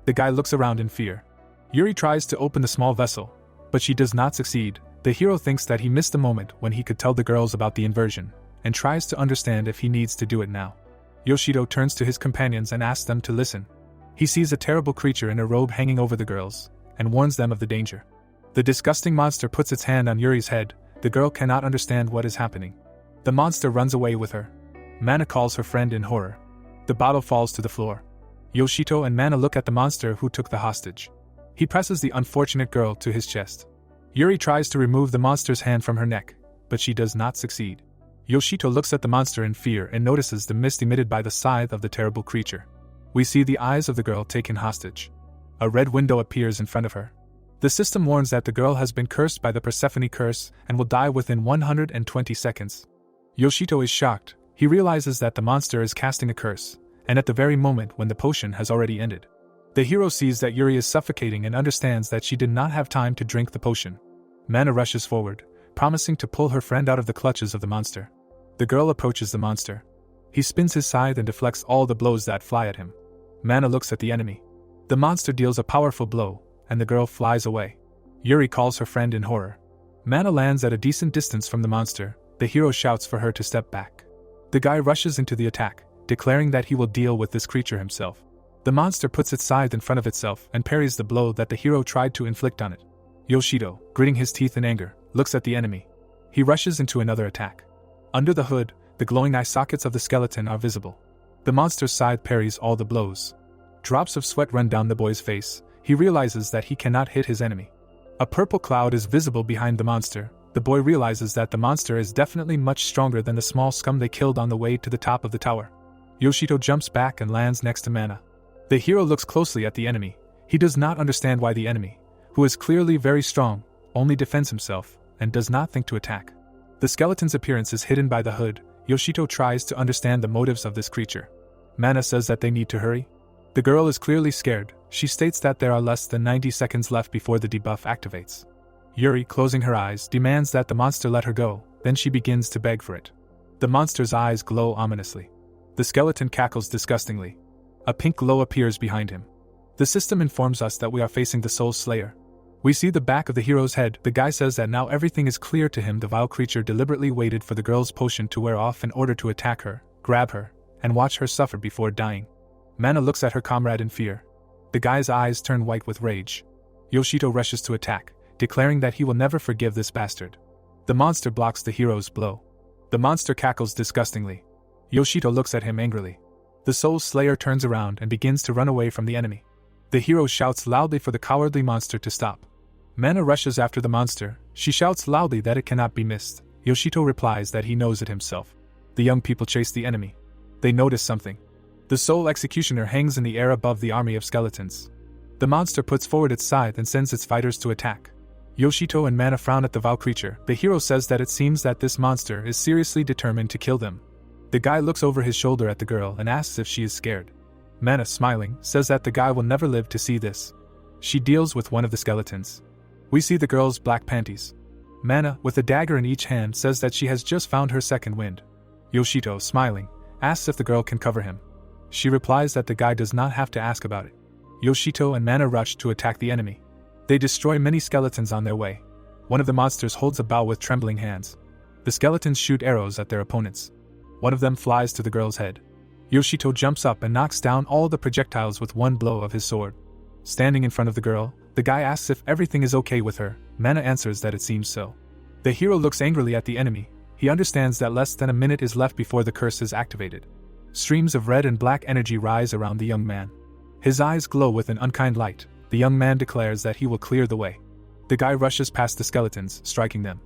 The guy looks around in fear. Yuri tries to open the small vessel, but she does not succeed. The hero thinks that he missed the moment when he could tell the girls about the inversion, and tries to understand if he needs to do it now. Yoshito turns to his companions and asks them to listen. He sees a terrible creature in a robe hanging over the girls, and warns them of the danger. The disgusting monster puts its hand on Yuri's head. The girl cannot understand what is happening. The monster runs away with her. Mana calls her friend in horror. The bottle falls to the floor. Yoshito and Mana look at the monster who took the hostage. He presses the unfortunate girl to his chest. Yuri tries to remove the monster's hand from her neck, but she does not succeed. Yoshito looks at the monster in fear and notices the mist emitted by the scythe of the terrible creature. We see the eyes of the girl taken hostage. A red window appears in front of her. The system warns that the girl has been cursed by the Persephone curse and will die within 120 seconds. Yoshito is shocked. He realizes that the monster is casting a curse, and at the very moment when the potion has already ended. The hero sees that Yuri is suffocating and understands that she did not have time to drink the potion. Mana rushes forward, promising to pull her friend out of the clutches of the monster. The girl approaches the monster. He spins his scythe and deflects all the blows that fly at him. Mana looks at the enemy. The monster deals a powerful blow, and the girl flies away. Yuri calls her friend in horror. Mana lands at a decent distance from the monster. The hero shouts for her to step back. The guy rushes into the attack, declaring that he will deal with this creature himself. The monster puts its scythe in front of itself and parries the blow that the hero tried to inflict on it. Yoshito, gritting his teeth in anger, looks at the enemy. He rushes into another attack. Under the hood, the glowing eye sockets of the skeleton are visible. The monster's scythe parries all the blows. Drops of sweat run down the boy's face. He realizes that he cannot hit his enemy. A purple cloud is visible behind the monster. The boy realizes that the monster is definitely much stronger than the small scum they killed on the way to the top of the tower. Yoshito jumps back and lands next to Mana. The hero looks closely at the enemy. He does not understand why the enemy, who is clearly very strong, only defends himself, and does not think to attack. The skeleton's appearance is hidden by the hood. Yoshito tries to understand the motives of this creature. Mana says that they need to hurry. The girl is clearly scared. She states that there are less than 90 seconds left before the debuff activates. Yuri, closing her eyes, demands that the monster let her go, then she begins to beg for it. The monster's eyes glow ominously. The skeleton cackles disgustingly. A pink glow appears behind him. The system informs us that we are facing the Soul Slayer. We see the back of the hero's head. The guy says that now everything is clear to him. The vile creature deliberately waited for the girl's potion to wear off in order to attack her, grab her, and watch her suffer before dying. Mana looks at her comrade in fear. The guy's eyes turn white with rage. Yoshito rushes to attack, declaring that he will never forgive this bastard. The monster blocks the hero's blow. The monster cackles disgustingly. Yoshito looks at him angrily. The Soul Slayer turns around and begins to run away from the enemy. The hero shouts loudly for the cowardly monster to stop. Mana rushes after the monster. She shouts loudly that it cannot be missed. Yoshito replies that he knows it himself. The young people chase the enemy. They notice something. The Soul Executioner hangs in the air above the army of skeletons. The monster puts forward its scythe and sends its fighters to attack. Yoshito and Mana frown at the vile creature. The hero says that it seems that this monster is seriously determined to kill them. The guy looks over his shoulder at the girl and asks if she is scared. Mana, smiling, says that the guy will never live to see this. She deals with one of the skeletons. We see the girl's black panties. Mana, with a dagger in each hand, says that she has just found her second wind. Yoshito, smiling, asks if the girl can cover him. She replies that the guy does not have to ask about it. Yoshito and Mana rush to attack the enemy. They destroy many skeletons on their way. One of the monsters holds a bow with trembling hands. The skeletons shoot arrows at their opponents. One of them flies to the girl's head. Yoshito jumps up and knocks down all the projectiles with one blow of his sword. Standing in front of the girl, the guy asks if everything is okay with her. Mana answers that it seems so. The hero looks angrily at the enemy. He understands that less than a minute is left before the curse is activated. Streams of red and black energy rise around the young man. His eyes glow with an unkind light. The young man declares that he will clear the way. The guy rushes past the skeletons, striking them.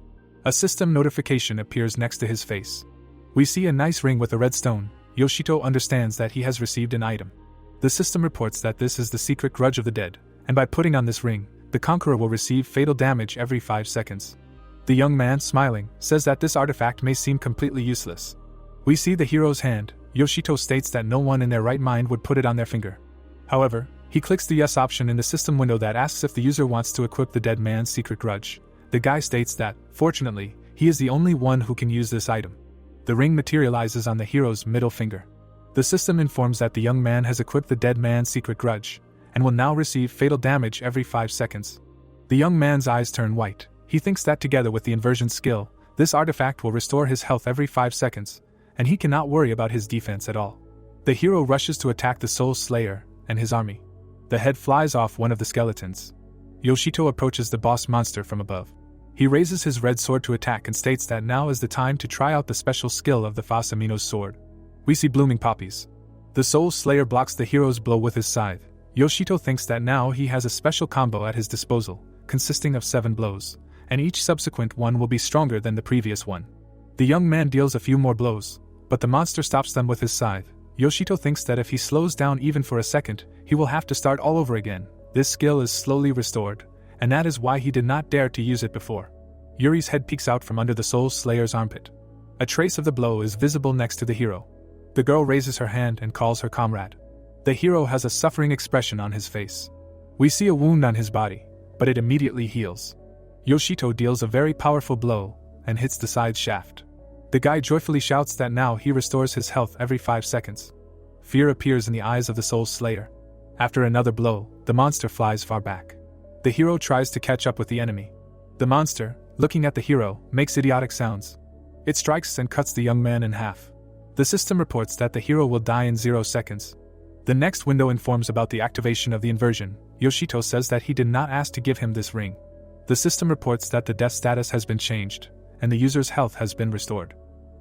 A system notification appears next to his face. We see a nice ring with a red stone. Yoshito understands that he has received an item. The system reports that this is the secret grudge of the dead, and by putting on this ring, the conqueror will receive fatal damage every 5 seconds. The young man, smiling, says that this artifact may seem completely useless. We see the hero's hand. Yoshito states that no one in their right mind would put it on their finger. However, he clicks the yes option in the system window that asks if the user wants to equip the dead man's secret grudge. The guy states that, fortunately, he is the only one who can use this item. The ring materializes on the hero's middle finger. The system informs that the young man has equipped the dead man's secret grudge, and will now receive fatal damage every 5 seconds. The young man's eyes turn white. He thinks that together with the inversion skill, this artifact will restore his health every 5 seconds, and he cannot worry about his defense at all. The hero rushes to attack the Soul Slayer and his army. The head flies off one of the skeletons. Yoshito approaches the boss monster from above. He raises his red sword to attack and states that now is the time to try out the special skill of the Phasamino's sword. We see blooming poppies. The Soul Slayer blocks the hero's blow with his scythe. Yoshito thinks that now he has a special combo at his disposal, consisting of 7 blows, and each subsequent one will be stronger than the previous one. The young man deals a few more blows, but the monster stops them with his scythe. Yoshito thinks that if he slows down even for a second, he will have to start all over again. This skill is slowly restored, and that is why he did not dare to use it before. Yuri's head peeks out from under the Soul Slayer's armpit. A trace of the blow is visible next to the hero. The girl raises her hand and calls her comrade. The hero has a suffering expression on his face. We see a wound on his body, but it immediately heals. Yoshito deals a very powerful blow and hits the side shaft. The guy joyfully shouts that now he restores his health every 5 seconds. Fear appears in the eyes of the Soul Slayer. After another blow, the monster flies far back. The hero tries to catch up with the enemy. The monster, looking at the hero, makes idiotic sounds. It strikes and cuts the young man in half. The system reports that the hero will die in 0 seconds. The next window informs about the activation of the inversion. Yoshito says that he did not ask to give him this ring. The system reports that the death status has been changed, and the user's health has been restored.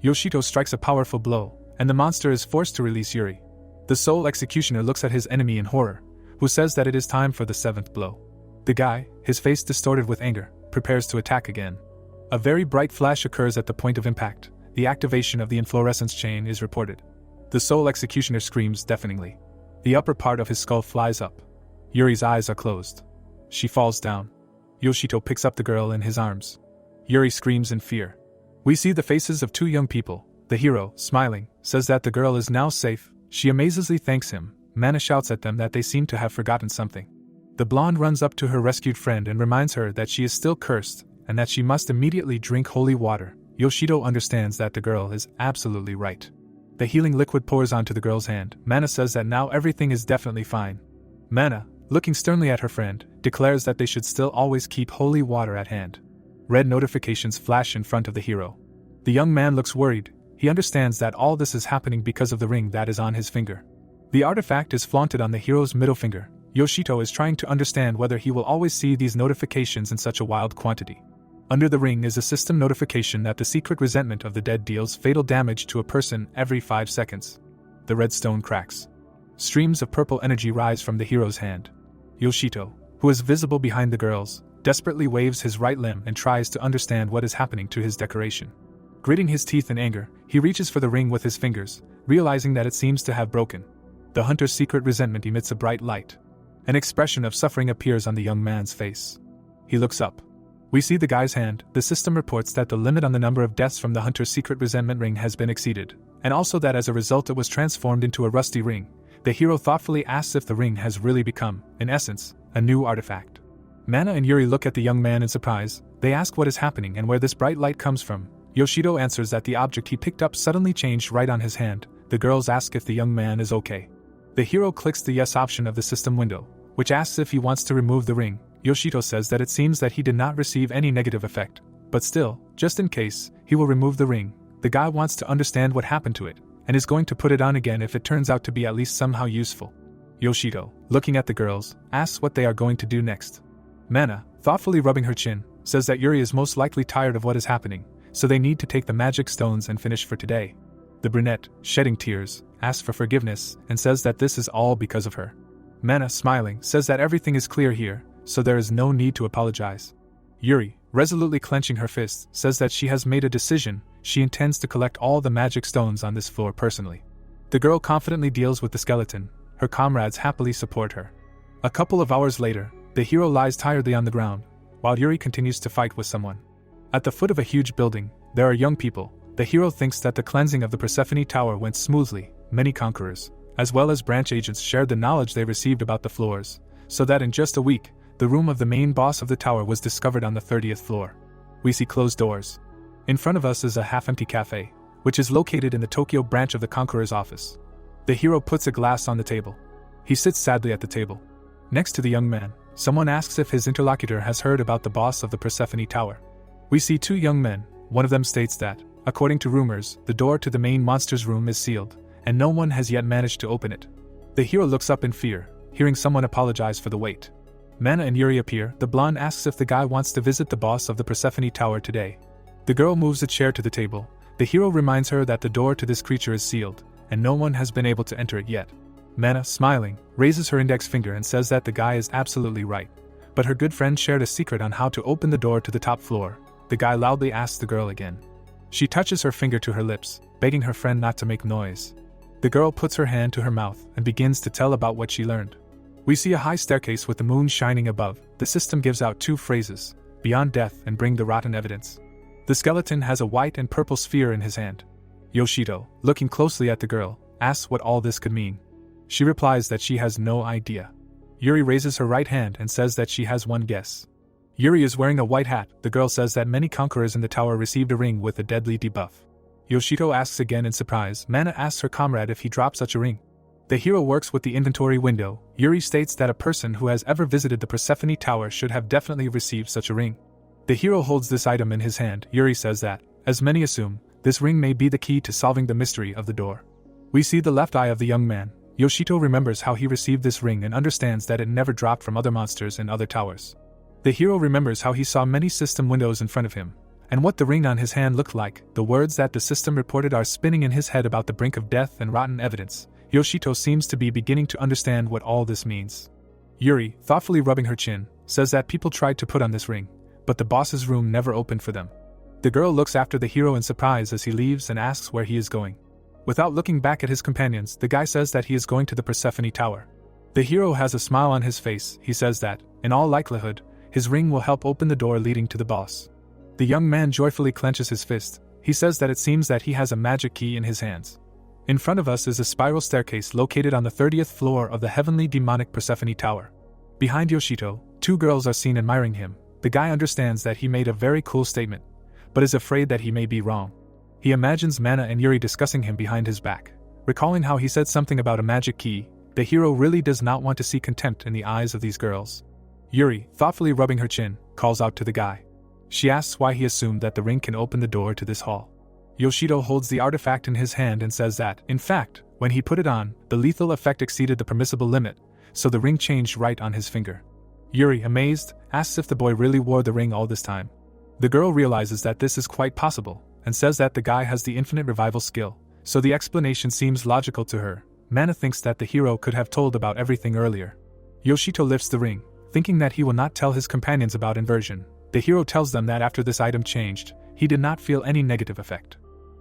Yoshito strikes a powerful blow, and the monster is forced to release Yuri. The Soul Executioner looks at his enemy in horror, who says that it is time for the 7th blow. The guy, his face distorted with anger, prepares to attack again. A very bright flash occurs at the point of impact. The activation of the inflorescence chain is reported. The Soul Executioner screams deafeningly. The upper part of his skull flies up. Yuri's eyes are closed. She falls down. Yoshito picks up the girl in his arms. Yuri screams in fear. We see the faces of 2 young people. The hero, smiling, says that the girl is now safe. She amazedly thanks him. Mana shouts at them that they seem to have forgotten something. The blonde runs up to her rescued friend and reminds her that she is still cursed, and that she must immediately drink holy water. Yoshito understands that the girl is absolutely right. The healing liquid pours onto the girl's hand. Mana says that now everything is definitely fine. Mana, looking sternly at her friend, declares that they should still always keep holy water at hand. Red notifications flash in front of the hero. The young man looks worried. He understands that all this is happening because of the ring that is on his finger. The artifact is flaunted on the hero's middle finger. Yoshito is trying to understand whether he will always see these notifications in such a wild quantity. Under the ring is a system notification that the secret resentment of the dead deals fatal damage to a person every 5 seconds. The red stone cracks. Streams of purple energy rise from the hero's hand. Yoshito, who is visible behind the girls, desperately waves his right limb and tries to understand what is happening to his decoration. Gritting his teeth in anger, he reaches for the ring with his fingers, realizing that it seems to have broken. The hunter's secret resentment emits a bright light. An expression of suffering appears on the young man's face. He looks up. We see the guy's hand. The system reports that the limit on the number of deaths from the hunter's secret resentment ring has been exceeded, and also that as a result it was transformed into a rusty ring. The hero thoughtfully asks if the ring has really become, in essence, a new artifact. Mana and Yuri look at the young man in surprise. They ask what is happening and where this bright light comes from. Yoshito answers that the object he picked up suddenly changed right on his hand. The girls ask if the young man is okay. The hero clicks the yes option of the system window, which asks if he wants to remove the ring. Yoshito says that it seems that he did not receive any negative effect, but still, just in case, he will remove the ring. The guy wants to understand what happened to it, and is going to put it on again if it turns out to be at least somehow useful. Yoshito, looking at the girls, asks what they are going to do next. Mana, thoughtfully rubbing her chin, says that Yuri is most likely tired of what is happening, so they need to take the magic stones and finish for today. The brunette, shedding tears, asks for forgiveness and says that this is all because of her. Mana, smiling, says that everything is clear here, so there is no need to apologize. Yuri, resolutely clenching her fists, says that she has made a decision. She intends to collect all the magic stones on this floor personally. The girl confidently deals with the skeleton. Her comrades happily support her. A couple of hours later, the hero lies tiredly on the ground, while Yuri continues to fight with someone. At the foot of a huge building, there are young people. The hero thinks that the cleansing of the Pphanie Tower went smoothly. Many conquerors, as well as branch agents, shared the knowledge they received about the floors, so that in just a week, the room of the main boss of the tower was discovered on the 30th floor. We see closed doors. In front of us is a half-empty cafe, which is located in the Tokyo branch of the conqueror's office. The hero puts a glass on the table. He sits sadly at the table. Next to the young man, someone asks if his interlocutor has heard about the boss of the Pphanie Tower. We see 2 young men. One of them states that, according to rumors, the door to the main monster's room is sealed, and no one has yet managed to open it. The hero looks up in fear, hearing someone apologize for the wait. Mana and Yuri appear. The blonde asks if the guy wants to visit the boss of the Pphanie Tower today. The girl moves a chair to the table. The hero reminds her that the door to this creature is sealed, and no one has been able to enter it yet. Mana, smiling, raises her index finger and says that the guy is absolutely right. But her good friend shared a secret on how to open the door to the top floor. The guy loudly asks the girl again. She touches her finger to her lips, begging her friend not to make noise. The girl puts her hand to her mouth and begins to tell about what she learned. We see a high staircase with the moon shining above. The system gives out 2 phrases, beyond death and bring the rotten evidence. The skeleton has a white and purple sphere in his hand. Yoshito, looking closely at the girl, asks what all this could mean. She replies that she has no idea. Yuri raises her right hand and says that she has one guess. Yuri is wearing a white hat. The girl says that many conquerors in the tower received a ring with a deadly debuff. Yoshito asks again in surprise. Mana asks her comrade if he dropped such a ring. The hero works with the inventory window. Yuri states that a person who has ever visited the Persephone Tower should have definitely received such a ring. The hero holds this item in his hand. Yuri says that, as many assume, this ring may be the key to solving the mystery of the door. We see the left eye of the young man. Yoshito remembers how he received this ring and understands that it never dropped from other monsters in other towers. The hero remembers how he saw many system windows in front of him, and what the ring on his hand looked like. The words that the system reported are spinning in his head about the brink of death and rotten evidence. Yoshito seems to be beginning to understand what all this means. Yuri, thoughtfully rubbing her chin, says that people tried to put on this ring, but the boss's room never opened for them. The girl looks after the hero in surprise as he leaves and asks where he is going. Without looking back at his companions, the guy says that he is going to the Persephone Tower. The hero has a smile on his face. He says that, in all likelihood, his ring will help open the door leading to the boss. The young man joyfully clenches his fist. He says that it seems that he has a magic key in his hands. In front of us is a spiral staircase located on the 30th floor of the heavenly demonic Persephone Tower. Behind Yoshito, 2 girls are seen admiring him. The guy understands that he made a very cool statement, but is afraid that he may be wrong. He imagines Mana and Yuri discussing him behind his back. Recalling how he said something about a magic key, the hero really does not want to see contempt in the eyes of these girls. Yuri, thoughtfully rubbing her chin, calls out to the guy. She asks why he assumed that the ring can open the door to this hall. Yoshito holds the artifact in his hand and says that, in fact, when he put it on, the lethal effect exceeded the permissible limit, so the ring changed right on his finger. Yuri, amazed, asks if the boy really wore the ring all this time. The girl realizes that this is quite possible, and says that the guy has the infinite revival skill, so the explanation seems logical to her. Mana thinks that the hero could have told about everything earlier. Yoshito lifts the ring, thinking that he will not tell his companions about inversion. The hero tells them that after this item changed, he did not feel any negative effect.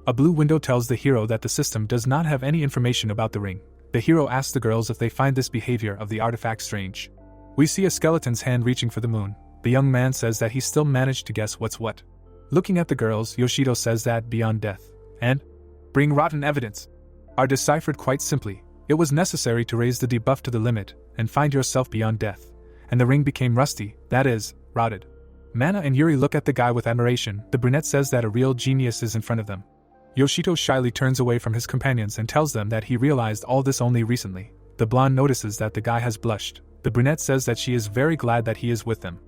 A blue window tells the hero that the system does not have any information about the ring. The hero asks the girls if they find this behavior of the artifact strange. We see a skeleton's hand reaching for the moon. The young man says that he still managed to guess what's what. Looking at the girls, Yoshito says that beyond death and bring rotten evidence are deciphered quite simply. It was necessary to raise the debuff to the limit and find yourself beyond death, and the ring became rusty, that is, rotted. Mana and Yuri look at the guy with admiration. The brunette says that a real genius is in front of them. Yoshito shyly turns away from his companions and tells them that he realized all this only recently. The blonde notices that the guy has blushed. The brunette says that she is very glad that he is with them.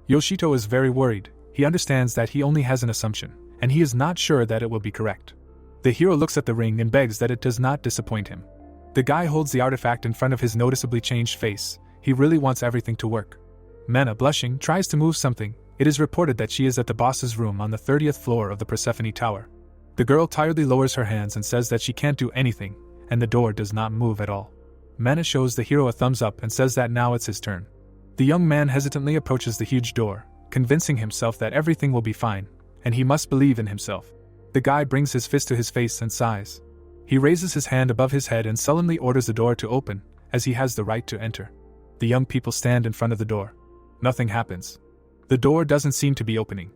Yoshito is very worried. He understands that he only has an assumption, and he is not sure that it will be correct. The hero looks at the ring and begs that it does not disappoint him. The guy holds the artifact in front of his noticeably changed face. He really wants everything to work. Mana, blushing, tries to move something. It is reported that she is at the boss's room on the 30th floor of the Persephone Tower. The girl tiredly lowers her hands and says that she can't do anything, and the door does not move at all. Mana shows the hero a thumbs up and says that now it's his turn. The young man hesitantly approaches the huge door, convincing himself that everything will be fine, and he must believe in himself. The guy brings his fist to his face and sighs. He raises his hand above his head and sullenly orders the door to open, as he has the right to enter. The young people stand in front of the door. Nothing happens. The door doesn't seem to be opening.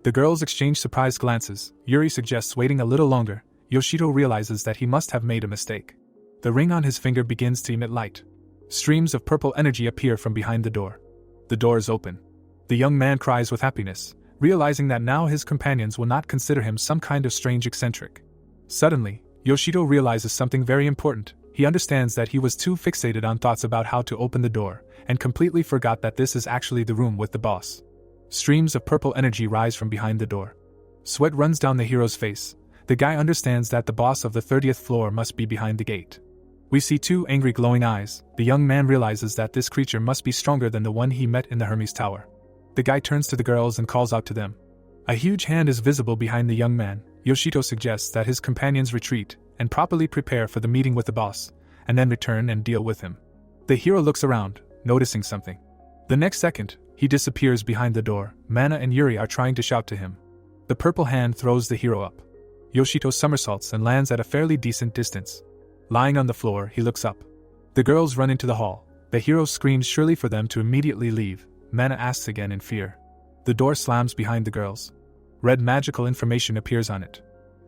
The girls exchange surprised glances. Yuri suggests waiting a little longer. Yoshito realizes that he must have made a mistake. The ring on his finger begins to emit light. Streams of purple energy appear from behind the door. The door is open. The young man cries with happiness, realizing that now his companions will not consider him some kind of strange eccentric. Suddenly, Yoshito realizes something very important. He understands that he was too fixated on thoughts about how to open the door, and completely forgot that this is actually the room with the boss. Streams of purple energy rise from behind the door. Sweat runs down the hero's face. The guy understands that the boss of the 30th floor must be behind the gate. We see 2 angry glowing eyes. The young man realizes that this creature must be stronger than the one he met in the Hermes Tower. The guy turns to the girls and calls out to them. A huge hand is visible behind the young man. Yoshito suggests that his companions retreat and properly prepare for the meeting with the boss, and then return and deal with him. The hero looks around, noticing something. The next second, he disappears behind the door. Mana and Yuri are trying to shout to him. The purple hand throws the hero up. Yoshito somersaults and lands at a fairly decent distance. Lying on the floor, he looks up. The girls run into the hall. The hero screams shrilly for them to immediately leave. Mana asks again in fear. The door slams behind the girls. Red magical information appears on it.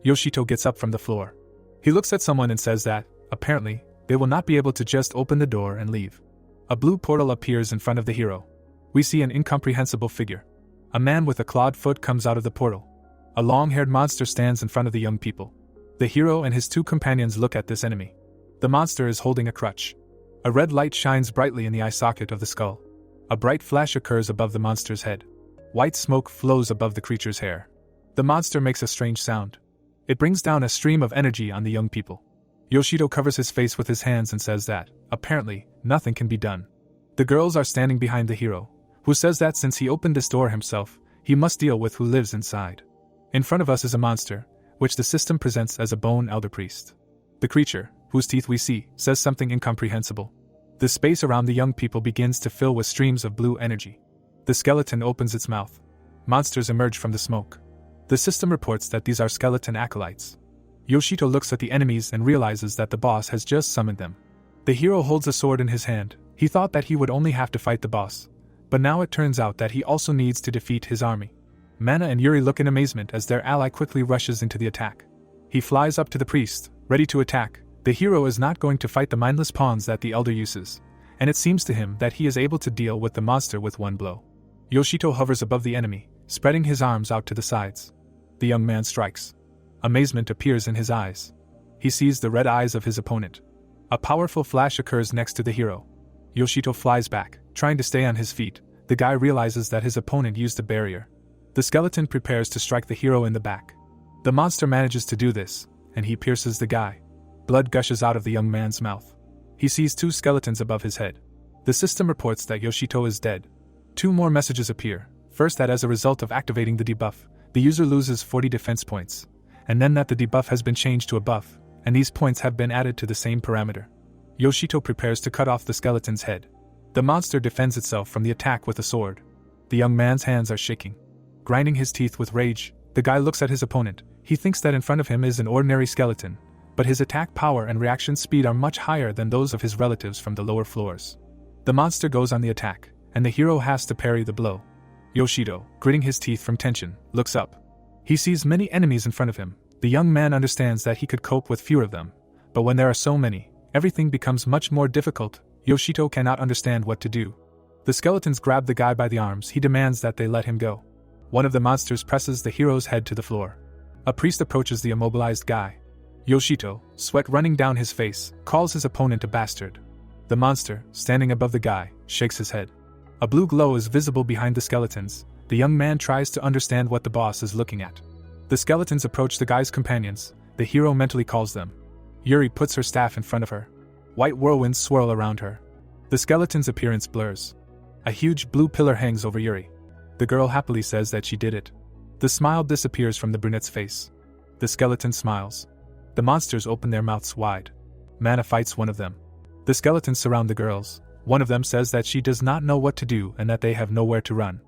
Yoshito gets up from the floor. He looks at someone and says that, apparently, they will not be able to just open the door and leave. A blue portal appears in front of the hero. We see an incomprehensible figure. A man with a clawed foot comes out of the portal. A long-haired monster stands in front of the young people. The hero and his two companions look at this enemy. The monster is holding a crutch. A red light shines brightly in the eye socket of the skull. A bright flash occurs above the monster's head. White smoke flows above the creature's hair. The monster makes a strange sound. It brings down a stream of energy on the young people. Yoshito covers his face with his hands and says that, apparently, nothing can be done. The girls are standing behind the hero, who says that since he opened this door himself, he must deal with who lives inside. In front of us is a monster, which the system presents as a bone elder priest. The creature, whose teeth we see, says something incomprehensible. The space around the young people begins to fill with streams of blue energy. The skeleton opens its mouth. Monsters emerge from the smoke. The system reports that these are skeleton acolytes. Yoshito looks at the enemies and realizes that the boss has just summoned them. The hero holds a sword in his hand. He thought that he would only have to fight the boss, but now it turns out that he also needs to defeat his army. Mana and Yuri look in amazement as their ally quickly rushes into the attack. He flies up to the priest, ready to attack. The hero is not going to fight the mindless pawns that the elder uses, and it seems to him that he is able to deal with the monster with one blow. Yoshito hovers above the enemy, spreading his arms out to the sides. The young man strikes. Amazement appears in his eyes. He sees the red eyes of his opponent. A powerful flash occurs next to the hero. Yoshito flies back, trying to stay on his feet. The guy realizes that his opponent used a barrier. The skeleton prepares to strike the hero in the back. The monster manages to do this, and he pierces the guy. Blood gushes out of the young man's mouth. He sees two skeletons above his head. The system reports that Yoshito is dead. Two more messages appear. First, that as a result of activating the debuff, the user loses 40 defense points, and then that the debuff has been changed to a buff, and these points have been added to the same parameter. Yoshito prepares to cut off the skeleton's head. The monster defends itself from the attack with a sword. The young man's hands are shaking. Grinding his teeth with rage, the guy looks at his opponent. He thinks that in front of him is an ordinary skeleton, but his attack power and reaction speed are much higher than those of his relatives from the lower floors. The monster goes on the attack, and the hero has to parry the blow. Yoshito, gritting his teeth from tension, looks up. He sees many enemies in front of him. The young man understands that he could cope with fewer of them, but when there are so many, everything becomes much more difficult. Yoshito cannot understand what to do. The skeletons grab the guy by the arms. He demands that they let him go. One of the monsters presses the hero's head to the floor. A priest approaches the immobilized guy. Yoshito, sweat running down his face, calls his opponent a bastard. The monster, standing above the guy, shakes his head. A blue glow is visible behind the skeletons. The young man tries to understand what the boss is looking at. The skeletons approach the guy's companions. The hero mentally calls them. Yuri puts her staff in front of her. White whirlwinds swirl around her. The skeleton's appearance blurs. A huge blue pillar hangs over Yuri. The girl happily says that she did it. The smile disappears from the brunette's face. The skeleton smiles. The monsters open their mouths wide. Mana fights one of them. The skeletons surround the girls. One of them says that she does not know what to do and that they have nowhere to run.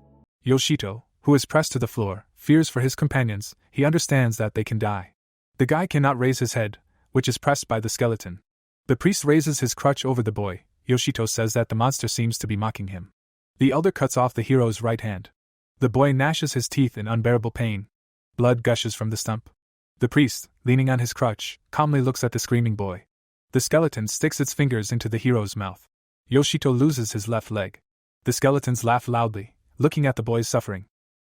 Yoshito, who is pressed to the floor, fears for his companions. He understands that they can die. The guy cannot raise his head, which is pressed by the skeleton. The priest raises his crutch over the boy. Yoshito says that the monster seems to be mocking him. The elder cuts off the hero's right hand. The boy gnashes his teeth in unbearable pain. Blood gushes from the stump. The priest, leaning on his crutch, calmly looks at the screaming boy. The skeleton sticks its fingers into the hero's mouth. Yoshito loses his left leg. The skeletons laugh loudly, looking at the boy's suffering.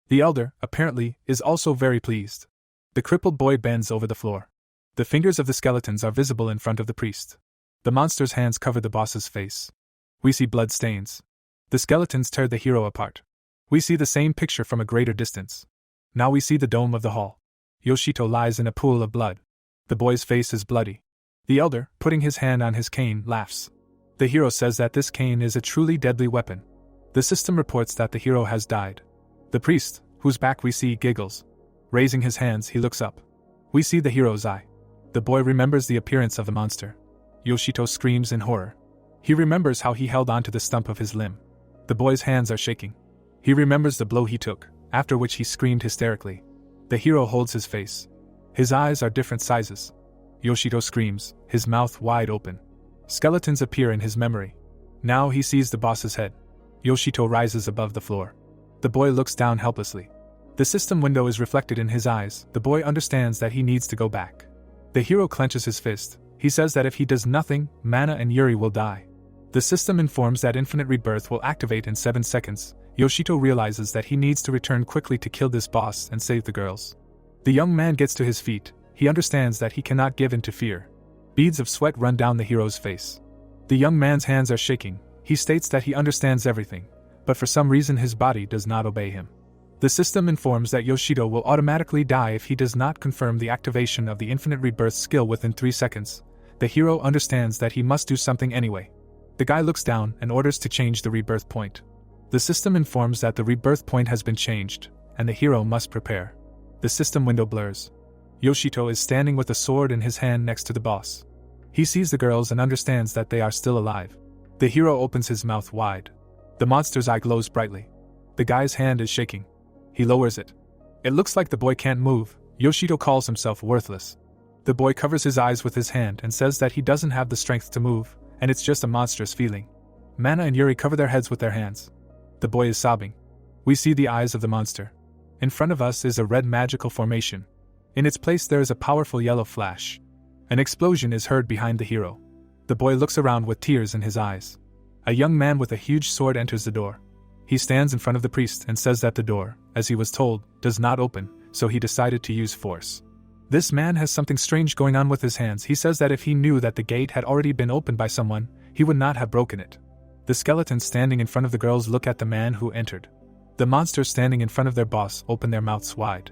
The elder, apparently, is also very pleased. The crippled boy bends over the floor. The fingers of the skeletons are visible in front of the priest. The monster's hands cover the boss's face. We see blood stains. The skeletons tear the hero apart. We see the same picture from a greater distance. Now we see the dome of the hall. Yoshito lies in a pool of blood. The boy's face is bloody. The elder, putting his hand on his cane, laughs. The hero says that this cane is a truly deadly weapon. The system reports that the hero has died. The priest, whose back we see, giggles. Raising his hands, he looks up. We see the hero's eye. The boy remembers the appearance of the monster. Yoshito screams in horror. He remembers how he held onto the stump of his limb. The boy's hands are shaking. He remembers the blow he took, after which he screamed hysterically. The hero holds his face. His eyes are different sizes. Yoshito screams, his mouth wide open. Skeletons appear in his memory. Now he sees the boss's head. Yoshito rises above the floor. The boy looks down helplessly. The system window is reflected in his eyes. The boy understands that he needs to go back. The hero clenches his fist. He says that if he does nothing, Mana and Yuri will die. The system informs that infinite rebirth will activate in 7 seconds. Yoshito realizes that he needs to return quickly to kill this boss and save the girls. The young man gets to his feet. He understands that he cannot give in to fear. Beads of sweat run down the hero's face. The young man's hands are shaking. He states that he understands everything, but for some reason his body does not obey him. The system informs that Yoshito will automatically die if he does not confirm the activation of the infinite rebirth skill within 3 seconds. The hero understands that he must do something anyway. The guy looks down and orders to change the rebirth point. The system informs that the rebirth point has been changed, and the hero must prepare. The system window blurs. Yoshito is standing with a sword in his hand next to the boss. He sees the girls and understands that they are still alive. The hero opens his mouth wide. The monster's eye glows brightly. The guy's hand is shaking. He lowers it. It looks like the boy can't move. Yoshito calls himself worthless. The boy covers his eyes with his hand and says that he doesn't have the strength to move, and it's just a monstrous feeling. Mana and Yuri cover their heads with their hands. The boy is sobbing. We see the eyes of the monster. In front of us is a red magical formation. In its place there is a powerful yellow flash. An explosion is heard behind the hero. The boy looks around with tears in his eyes. A young man with a huge sword enters the door. He stands in front of the priest and says that the door, as he was told, does not open, so he decided to use force. This man has something strange going on with his hands. He says that if he knew that the gate had already been opened by someone, he would not have broken it. The skeletons standing in front of the girls look at the man who entered. The monsters standing in front of their boss open their mouths wide.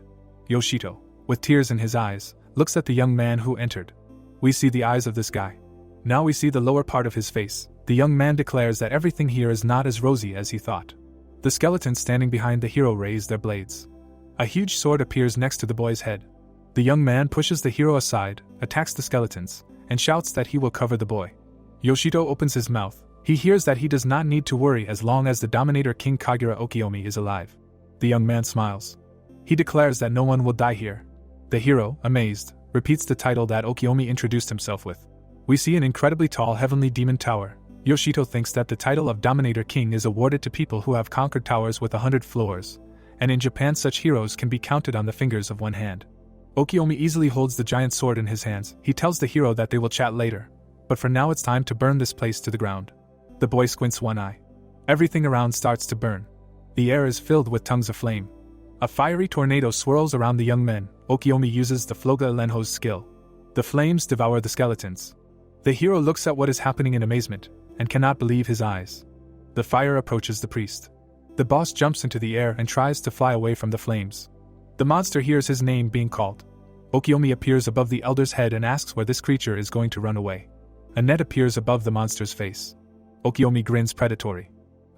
Yoshito, with tears in his eyes, looks at the young man who entered. We see the eyes of this guy. Now we see the lower part of his face. The young man declares that everything here is not as rosy as he thought. The skeletons standing behind the hero raise their blades. A huge sword appears next to the boy's head. The young man pushes the hero aside, attacks the skeletons, and shouts that he will cover the boy. Yoshito opens his mouth. He hears that he does not need to worry as long as the dominator King Kagura Okiomi is alive. The young man smiles. He declares that no one will die here. The hero, amazed, repeats the title that Okiomi introduced himself with. We see an incredibly tall heavenly demon tower. Yoshito thinks that the title of Dominator King is awarded to people who have conquered towers with 100 floors, and in Japan such heroes can be counted on the fingers of one hand. Okiomi easily holds the giant sword in his hands. He tells the hero that they will chat later, but for now it's time to burn this place to the ground. The boy squints one eye. Everything around starts to burn. The air is filled with tongues of flame. A fiery tornado swirls around the young men. Okiomi uses the Floga Elenho's skill. The flames devour the skeletons. The hero looks at what is happening in amazement, and cannot believe his eyes. The fire approaches the priest. The boss jumps into the air and tries to fly away from the flames. The monster hears his name being called. Okiomi appears above the elder's head and asks where this creature is going to run away. A net appears above the monster's face. Okiomi grins predatory.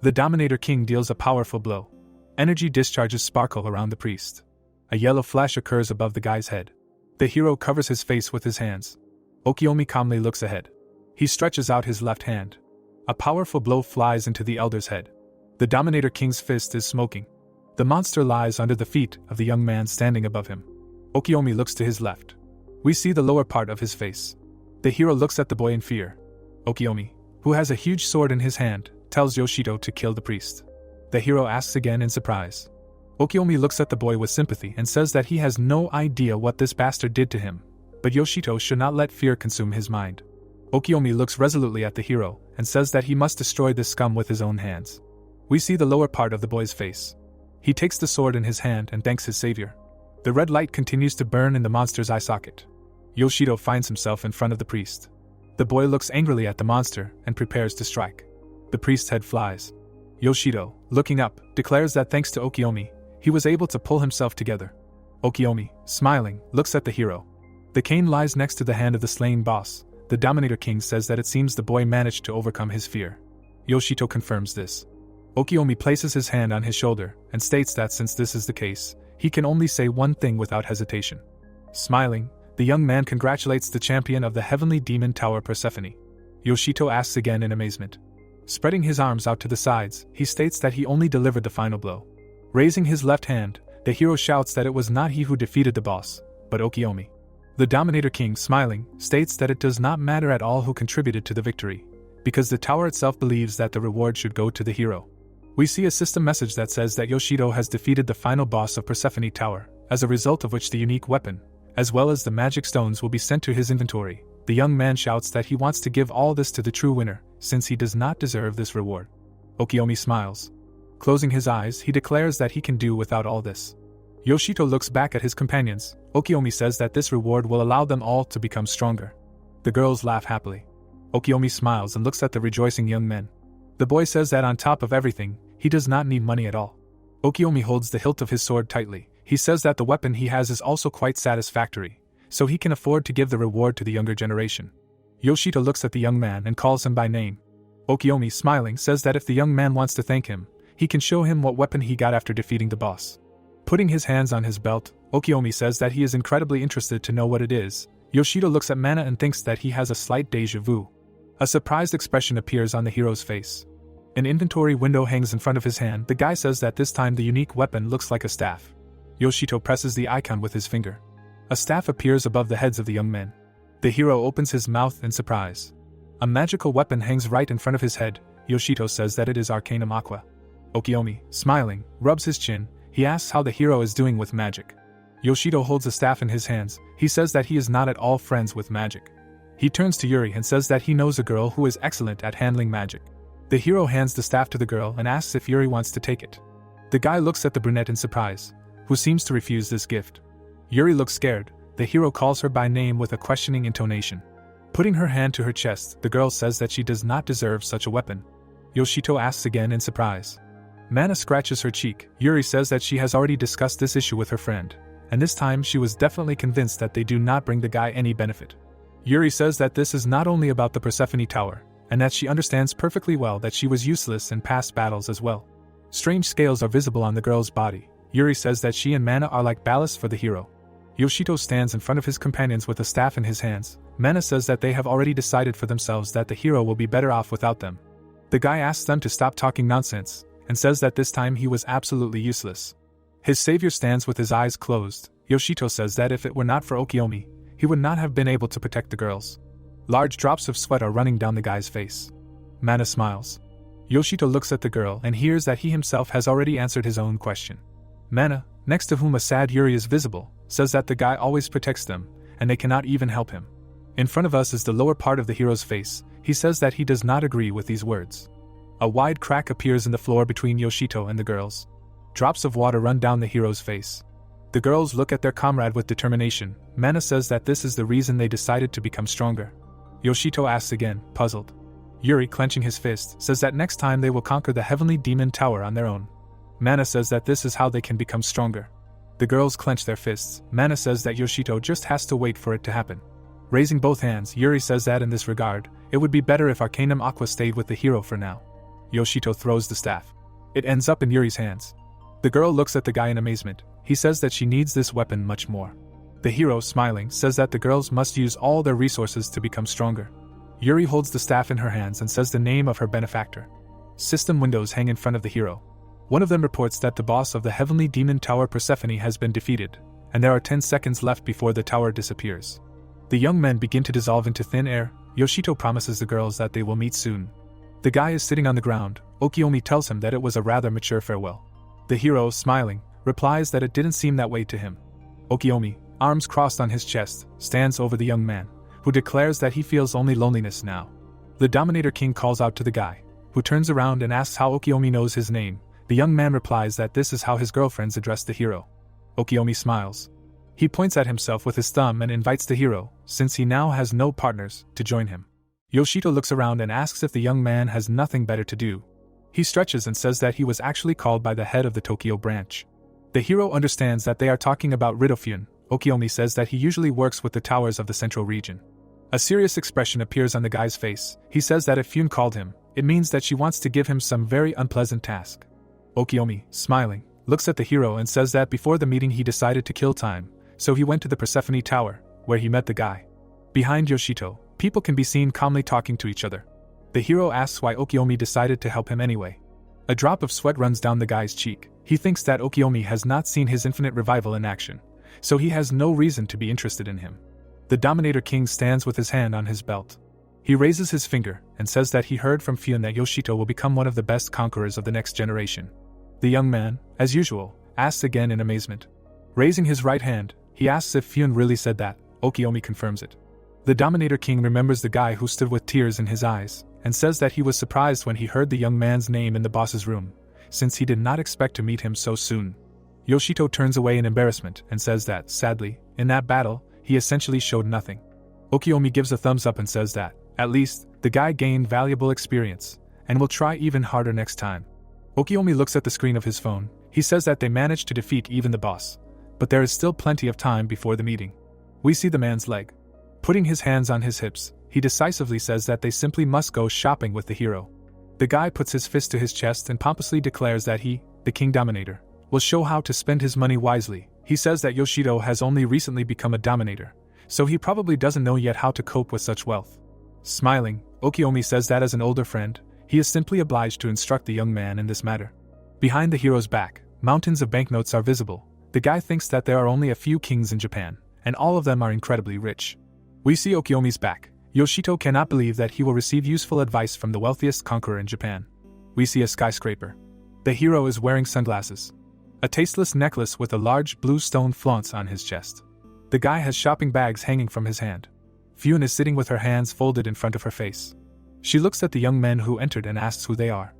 The Dominator King deals a powerful blow. Energy discharges sparkle around the priest. A yellow flash occurs above the guy's head. The hero covers his face with his hands. Okiomi calmly looks ahead. He stretches out his left hand. A powerful blow flies into the elder's head. The Dominator King's fist is smoking. The monster lies under the feet of the young man standing above him. Okiomi looks to his left. We see the lower part of his face. The hero looks at the boy in fear. Okiomi, who has a huge sword in his hand, tells Yoshito to kill the priest. The hero asks again in surprise. Okiomi looks at the boy with sympathy and says that he has no idea what this bastard did to him, but Yoshito should not let fear consume his mind. Okiomi looks resolutely at the hero and says that he must destroy this scum with his own hands. We see the lower part of the boy's face. He takes the sword in his hand and thanks his savior. The red light continues to burn in the monster's eye socket. Yoshito finds himself in front of the priest. The boy looks angrily at the monster and prepares to strike. The priest's head flies. Yoshito, looking up, declares that thanks to Okiomi, he was able to pull himself together. Okiomi, smiling, looks at the hero. The cane lies next to the hand of the slain boss. The Dominator King says that it seems the boy managed to overcome his fear. Yoshito confirms this. Okiomi places his hand on his shoulder and states that since this is the case, he can only say one thing without hesitation. Smiling, the young man congratulates the champion of the Heavenly Demon Tower Pphanie. Yoshito asks again in amazement. Spreading his arms out to the sides, he states that he only delivered the final blow. Raising his left hand, the hero shouts that it was not he who defeated the boss, but Okiyomi. The Dominator King, smiling, states that it does not matter at all who contributed to the victory, because the tower itself believes that the reward should go to the hero. We see a system message that says that Yoshito has defeated the final boss of Persephone Tower, as a result of which the unique weapon, as well as the magic stones, will be sent to his inventory. The young man shouts that he wants to give all this to the true winner, since he does not deserve this reward. Okiyomi smiles. Closing his eyes, he declares that he can do without all this. Yoshito looks back at his companions. Okiyomi says that this reward will allow them all to become stronger. The girls laugh happily. Okiyomi smiles and looks at the rejoicing young men. The boy says that on top of everything, he does not need money at all. Okiyomi holds the hilt of his sword tightly. He says that the weapon he has is also quite satisfactory, so he can afford to give the reward to the younger generation. Yoshito looks at the young man and calls him by name. Okiyomi, smiling, says that if the young man wants to thank him, he can show him what weapon he got after defeating the boss. Putting his hands on his belt, Okiyomi says that he is incredibly interested to know what it is. Yoshito looks at Mana and thinks that he has a slight déjà vu. A surprised expression appears on the hero's face. An inventory window hangs in front of his hand. The guy says that this time the unique weapon looks like a staff. Yoshito presses the icon with his finger. A staff appears above the heads of the young men. The hero opens his mouth in surprise. A magical weapon hangs right in front of his head. Yoshito says that it is Arcanum Aqua. Okiyomi, smiling, rubs his chin. He asks how the hero is doing with magic. Yoshito holds the staff in his hands. He says that he is not at all friends with magic. He turns to Yuri and says that he knows a girl who is excellent at handling magic. The hero hands the staff to the girl and asks if Yuri wants to take it. The guy looks at the brunette in surprise, who seems to refuse this gift. Yuri looks scared. The hero calls her by name with a questioning intonation. Putting her hand to her chest, the girl says that she does not deserve such a weapon. Yoshito asks again in surprise. Mana scratches her cheek. Yuri says that she has already discussed this issue with her friend, and this time she was definitely convinced that they do not bring the guy any benefit. Yuri says that this is not only about the Persephone Tower, and that she understands perfectly well that she was useless in past battles as well. Strange scales are visible on the girl's body. Yuri says that she and Mana are like ballast for the hero. Yoshito stands in front of his companions with a staff in his hands. Mana says that they have already decided for themselves that the hero will be better off without them. The guy asks them to stop talking nonsense, and says that this time he was absolutely useless. His savior stands with his eyes closed. Yoshito says that if it were not for Okiyomi, he would not have been able to protect the girls. Large drops of sweat are running down the guy's face. Mana smiles. Yoshito looks at the girl and hears that he himself has already answered his own question. Mana, next to whom a sad Yuri is visible, says that the guy always protects them, and they cannot even help him. In front of us is the lower part of the hero's face. He says that he does not agree with these words. A wide crack appears in the floor between Yoshito and the girls. Drops of water run down the hero's face. The girls look at their comrade with determination. Mana says that this is the reason they decided to become stronger. Yoshito asks again, puzzled. Yuri, clenching his fist, says that next time they will conquer the Heavenly Demon Tower on their own. Mana says that this is how they can become stronger. The girls clench their fists. Mana says that Yoshito just has to wait for it to happen. Raising both hands, Yuri says that in this regard, it would be better if Arcanum Aqua stayed with the hero for now. Yoshito throws the staff. It ends up in Yuri's hands. The girl looks at the guy in amazement. He says that she needs this weapon much more. The hero, smiling, says that the girls must use all their resources to become stronger. Yuri holds the staff in her hands and says the name of her benefactor. System windows hang in front of the hero. One of them reports that the boss of the Heavenly Demon Tower Persephone has been defeated, and there are 10 seconds left before the tower disappears. The young men begin to dissolve into thin air. Yoshito promises the girls that they will meet soon. The guy is sitting on the ground. Okiyomi tells him that it was a rather mature farewell. The hero, smiling, replies that it didn't seem that way to him. Okiyomi, arms crossed on his chest, stands over the young man, who declares that he feels only loneliness now. The Dominator King calls out to the guy, who turns around and asks how Okiyomi knows his name. The young man replies that this is how his girlfriends address the hero. Okiyomi smiles. He points at himself with his thumb and invites the hero, since he now has no partners, to join him. Yoshito looks around and asks if the young man has nothing better to do. He stretches and says that he was actually called by the head of the Tokyo branch. The hero understands that they are talking about Rofune. Okiyomi says that he usually works with the towers of the central region. A serious expression appears on the guy's face. He says that if Fune called him, it means that she wants to give him some very unpleasant task. Okiyomi, smiling, looks at the hero and says that before the meeting he decided to kill time, so he went to the Persephone Tower, where he met the guy. Behind Yoshito, People can be seen calmly talking to each other. The hero asks why Okiomi decided to help him anyway. A drop of sweat runs down the guy's cheek. He thinks that Okiomi has not seen his infinite revival in action, so he has no reason to be interested in him. The Dominator King stands with his hand on his belt. He raises his finger and says that he heard from Pphanie that Yoshito will become one of the best conquerors of the next generation. The young man, as usual, asks again in amazement. Raising his right hand, he asks if Pphanie really said that. Okiomi confirms it. The Dominator King remembers the guy who stood with tears in his eyes, and says that he was surprised when he heard the young man's name in the boss's room, since he did not expect to meet him so soon. Yoshito turns away in embarrassment and says that, sadly, in that battle, he essentially showed nothing. Okiomi gives a thumbs up and says that, at least, the guy gained valuable experience, and will try even harder next time. Okiomi looks at the screen of his phone. He says that they managed to defeat even the boss, but there is still plenty of time before the meeting. We see the man's leg. Putting his hands on his hips, he decisively says that they simply must go shopping with the hero. The guy puts his fist to his chest and pompously declares that he, the King Dominator, will show how to spend his money wisely. He says that Yoshito has only recently become a dominator, so he probably doesn't know yet how to cope with such wealth. Smiling, Okiomi says that as an older friend, he is simply obliged to instruct the young man in this matter. Behind the hero's back, mountains of banknotes are visible. The guy thinks that there are only a few kings in Japan, and all of them are incredibly rich. We see Okiomi's back. Yoshito cannot believe that he will receive useful advice from the wealthiest conqueror in Japan. We see a skyscraper. The hero is wearing sunglasses. A tasteless necklace with a large blue stone flaunts on his chest. The guy has shopping bags hanging from his hand. Pphanie is sitting with her hands folded in front of her face. She looks at the young men who entered and asks who they are.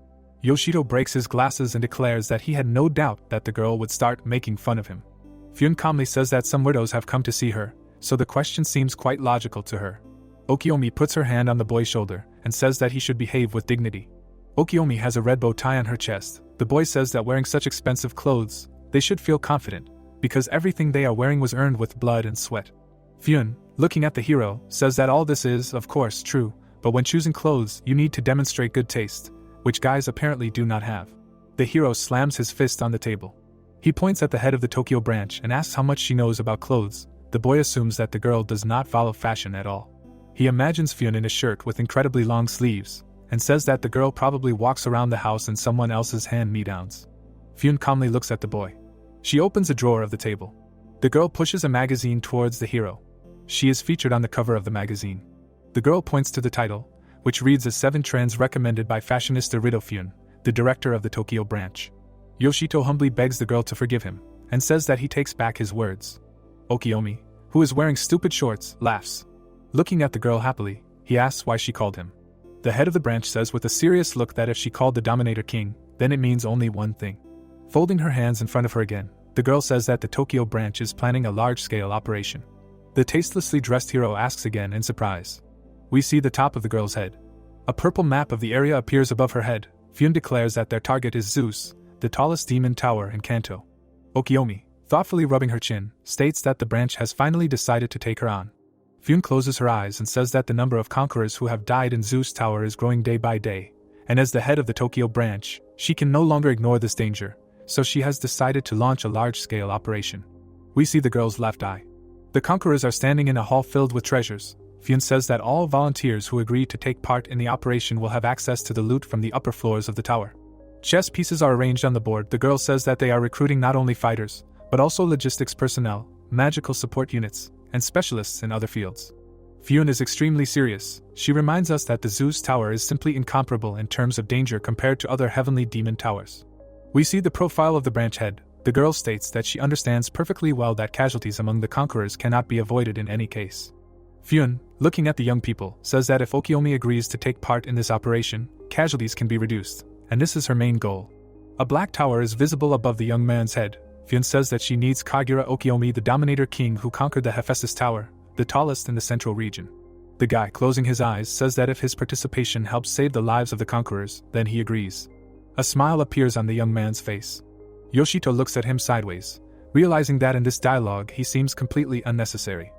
Yoshito breaks his glasses and declares that he had no doubt that the girl would start making fun of him. Pphanie calmly says that some widows have come to see her, so the question seems quite logical to her. Okiomi puts her hand on the boy's shoulder and says that he should behave with dignity. Okiomi has a red bow tie on her chest. The boy says that wearing such expensive clothes, they should feel confident, because everything they are wearing was earned with blood and sweat. Pphanie, looking at the hero, says that all this is, of course, true, but when choosing clothes, you need to demonstrate good taste, which guys apparently do not have. The hero slams his fist on the table. He points at the head of the Tokyo branch and asks how much she knows about clothes. The boy assumes that the girl does not follow fashion at all. He imagines Pphanie in a shirt with incredibly long sleeves, and says that the girl probably walks around the house in someone else's hand-me-downs. Pphanie calmly looks at the boy. She opens a drawer of the table. The girl pushes a magazine towards the hero. She is featured on the cover of the magazine. The girl points to the title, which reads as 7 Trends recommended by fashionista Pphanie, the director of the Tokyo branch. Yoshito humbly begs the girl to forgive him, and says that he takes back his words. Okiomi, who is wearing stupid shorts, laughs. Looking at the girl happily, he asks why she called him. The head of the branch says with a serious look that if she called the Dominator King, then it means only one thing. Folding her hands in front of her again, the girl says that the Tokyo branch is planning a large-scale operation. The tastelessly dressed hero asks again in surprise. We see the top of the girl's head. A purple map of the area appears above her head. Pphanie declares that their target is Zeus, the tallest demon tower in Kanto. Okiomi, thoughtfully rubbing her chin, states that the branch has finally decided to take her on. Pphanie closes her eyes and says that the number of conquerors who have died in Zeus Tower is growing day by day, and as the head of the Tokyo branch, she can no longer ignore this danger, so she has decided to launch a large-scale operation. We see the girl's left eye. The conquerors are standing in a hall filled with treasures. Pphanie says that all volunteers who agree to take part in the operation will have access to the loot from the upper floors of the tower. Chess pieces are arranged on the board. The girl says that they are recruiting not only fighters, but also logistics personnel, magical support units, and specialists in other fields. Pphanie is extremely serious. She reminds us that the Zeus Tower is simply incomparable in terms of danger compared to other heavenly demon towers. We see the profile of the branch head. The girl states that she understands perfectly well that casualties among the conquerors cannot be avoided in any case. Pphanie, looking at the young people, says that if Okiomi agrees to take part in this operation, casualties can be reduced, and this is her main goal. A black tower is visible above the young man's head. Pphanie says that she needs Kagura Okiomi, the Dominator King who conquered the Hephaestus Tower, the tallest in the central region. The guy, closing his eyes, says that if his participation helps save the lives of the conquerors, then he agrees. A smile appears on the young man's face. Yoshito looks at him sideways, realizing that in this dialogue he seems completely unnecessary.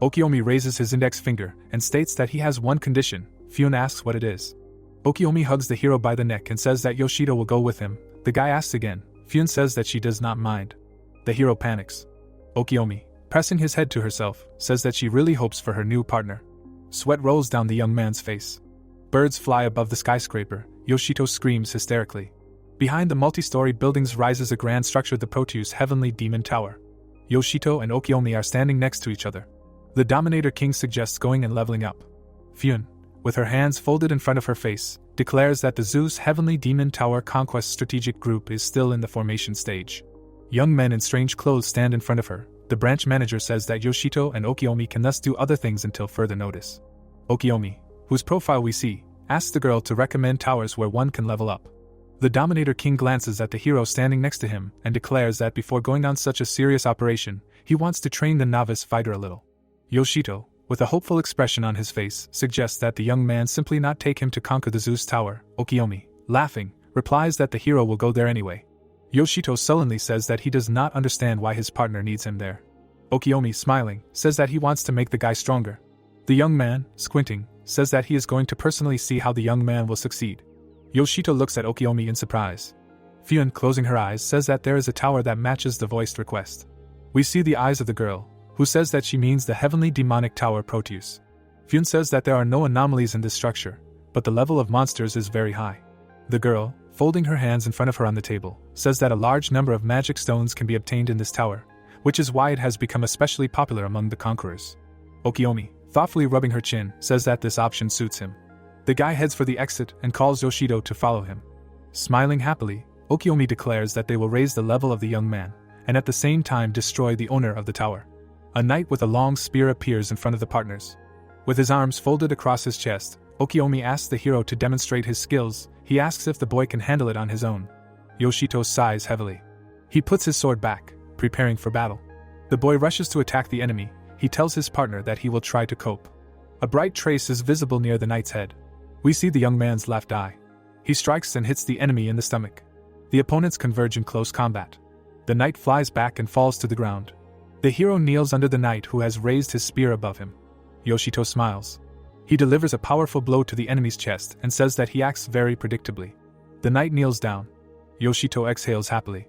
Okiomi raises his index finger and states that he has one condition. Pphanie asks what it is. Okiomi hugs the hero by the neck and says that Yoshito will go with him. The guy asks again. Pphanie says that she does not mind. The hero panics. Okiomi, pressing his head to herself, says that she really hopes for her new partner. Sweat rolls down the young man's face. Birds fly above the skyscraper. Yoshito screams hysterically. Behind the multi-story buildings rises a grand structure, the Proteus Heavenly Demon Tower. Yoshito and Okiomi are standing next to each other. The Dominator King suggests going and leveling up. Pphanie, with her hands folded in front of her face, declares that the Zeus Heavenly Demon Tower Conquest Strategic Group is still in the formation stage. Young men in strange clothes stand in front of her. The branch manager says that Yoshito and Okiomi can thus do other things until further notice. Okiomi, whose profile we see, asks the girl to recommend towers where one can level up. The Dominator King glances at the hero standing next to him and declares that before going on such a serious operation, he wants to train the novice fighter a little. Yoshito, with a hopeful expression on his face, suggests that the young man simply not take him to conquer the Zeus Tower. Okiomi, laughing, replies that the hero will go there anyway. Yoshito sullenly says that he does not understand why his partner needs him there. Okiomi, smiling, says that he wants to make the guy stronger. The young man, squinting, says that he is going to personally see how the young man will succeed. Yoshito looks at Okiomi in surprise. Pphanie, closing her eyes, says that there is a tower that matches the voiced request. We see the eyes of the girl, who says that she means the Heavenly Demonic Tower Proteus. Pphanie says that there are no anomalies in this structure, but the level of monsters is very high. The girl, folding her hands in front of her on the table, says that a large number of magic stones can be obtained in this tower, which is why it has become especially popular among the conquerors. Okiomi, thoughtfully rubbing her chin, says that this option suits him. The guy heads for the exit and calls Yoshito to follow him. Smiling happily, Okiomi declares that they will raise the level of the young man, and at the same time destroy the owner of the tower. A knight with a long spear appears in front of the partners. With his arms folded across his chest, Okiomi asks the hero to demonstrate his skills. He asks if the boy can handle it on his own. Yoshito sighs heavily. He puts his sword back, preparing for battle. The boy rushes to attack the enemy. He tells his partner that he will try to cope. A bright trace is visible near the knight's head. We see the young man's left eye. He strikes and hits the enemy in the stomach. The opponents converge in close combat. The knight flies back and falls to the ground. The hero kneels under the knight who has raised his spear above him. Yoshito smiles. He delivers a powerful blow to the enemy's chest and says that he acts very predictably. The knight kneels down. Yoshito exhales happily.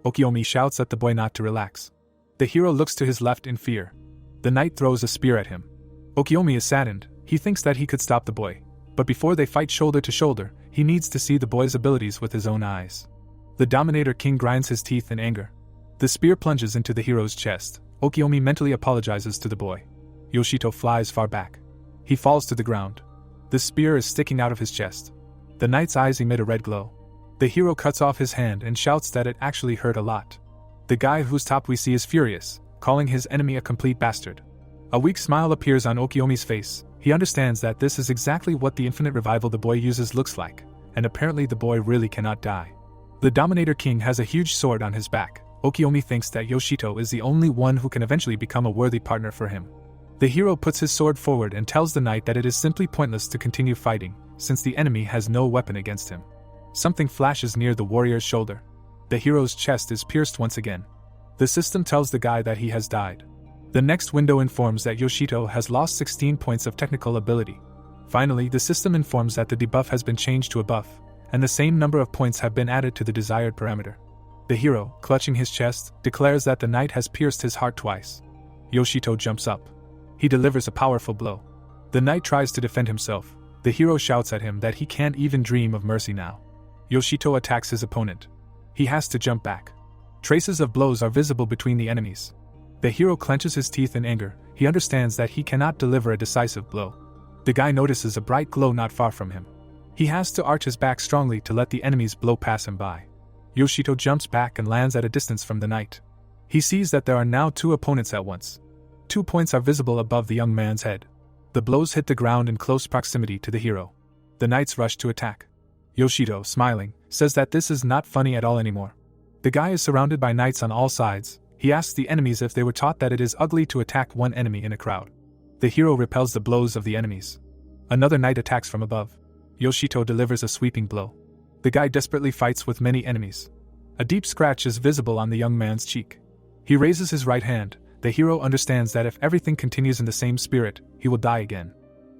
Okiomi shouts at the boy not to relax. The hero looks to his left in fear. The knight throws a spear at him. Okiomi is saddened. He thinks that he could stop the boy. But before they fight shoulder to shoulder, he needs to see the boy's abilities with his own eyes. The Dominator King grinds his teeth in anger. The spear plunges into the hero's chest. Okiomi mentally apologizes to the boy. Yoshito flies far back. He falls to the ground. The spear is sticking out of his chest. The knight's eyes emit a red glow. The hero cuts off his hand and shouts that it actually hurt a lot. The guy whose top we see is furious, calling his enemy a complete bastard. A weak smile appears on Okiomi's face. He understands that this is exactly what the infinite revival the boy uses looks like, and apparently the boy really cannot die. The Dominator King has a huge sword on his back. Okiomi thinks that Yoshito is the only one who can eventually become a worthy partner for him. The hero puts his sword forward and tells the knight that it is simply pointless to continue fighting, since the enemy has no weapon against him. Something flashes near the warrior's shoulder. The hero's chest is pierced once again. The system tells the guy that he has died. The next window informs that Yoshito has lost 16 points of technical ability. Finally, the system informs that the debuff has been changed to a buff, and the same number of points have been added to the desired parameter. The hero, clutching his chest, declares that the knight has pierced his heart twice. Yoshito jumps up. He delivers a powerful blow. The knight tries to defend himself. The hero shouts at him that he can't even dream of mercy now. Yoshito attacks his opponent. He has to jump back. Traces of blows are visible between the enemies. The hero clenches his teeth in anger. He understands that he cannot deliver a decisive blow. The guy notices a bright glow not far from him. He has to arch his back strongly to let the enemies blow pass him by. Yoshito jumps back and lands at a distance from the knight. He sees that there are now two opponents at once. 2 points are visible above the young man's head. The blows hit the ground in close proximity to the hero. The knights rush to attack. Yoshito, smiling, says that this is not funny at all anymore. The guy is surrounded by knights on all sides. He asks the enemies if they were taught that it is ugly to attack one enemy in a crowd. The hero repels the blows of the enemies. Another knight attacks from above. Yoshito delivers a sweeping blow. The guy desperately fights with many enemies. A deep scratch is visible on the young man's cheek. He raises his right hand. The hero understands that if everything continues in the same spirit, he will die again.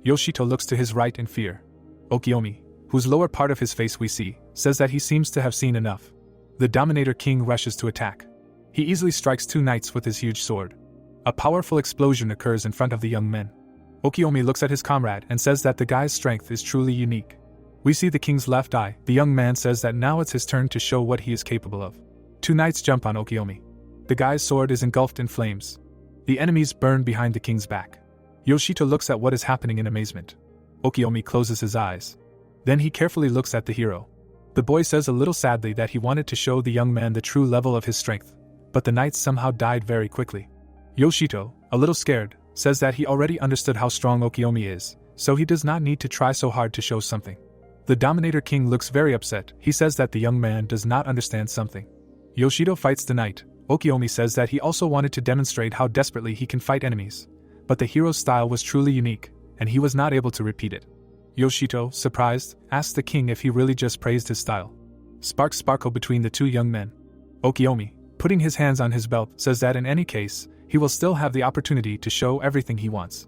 Yoshito looks to his right in fear. Okiomi, whose lower part of his face we see, says that he seems to have seen enough. The Dominator King rushes to attack. He easily strikes 2 knights with his huge sword. A powerful explosion occurs in front of the young men. Okiomi looks at his comrade and says that the guy's strength is truly unique. We see the king's left eye. The young man says that now it's his turn to show what he is capable of. Two knights jump on Okiomi. The guy's sword is engulfed in flames. The enemies burn behind the king's back. Yoshito looks at what is happening in amazement. Okiomi closes his eyes. Then he carefully looks at the hero. The boy says a little sadly that he wanted to show the young man the true level of his strength, but the knights somehow died very quickly. Yoshito, a little scared, says that he already understood how strong Okiomi is, so he does not need to try so hard to show something. The Dominator King looks very upset. He says that the young man does not understand something. Yoshito fights the knight. Okiomi says that he also wanted to demonstrate how desperately he can fight enemies, but the hero's style was truly unique, and he was not able to repeat it. Yoshito, surprised, asks the king if he really just praised his style. Sparks sparkle between the two young men. Okiomi, putting his hands on his belt, says that in any case, he will still have the opportunity to show everything he wants.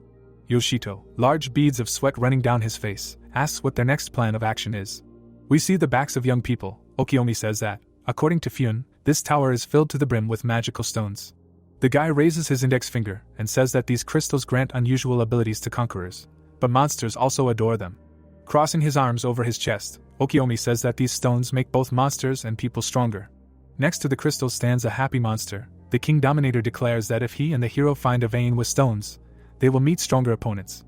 Yoshito, large beads of sweat running down his face, asks what their next plan of action is. We see the backs of young people. Okiomi says that, according to Pphanie, this tower is filled to the brim with magical stones. The guy raises his index finger and says that these crystals grant unusual abilities to conquerors, but monsters also adore them. Crossing his arms over his chest, Okiomi says that these stones make both monsters and people stronger. Next to the crystals stands a happy monster. The King Dominator declares that if he and the hero find a vein with stones, they will meet stronger opponents.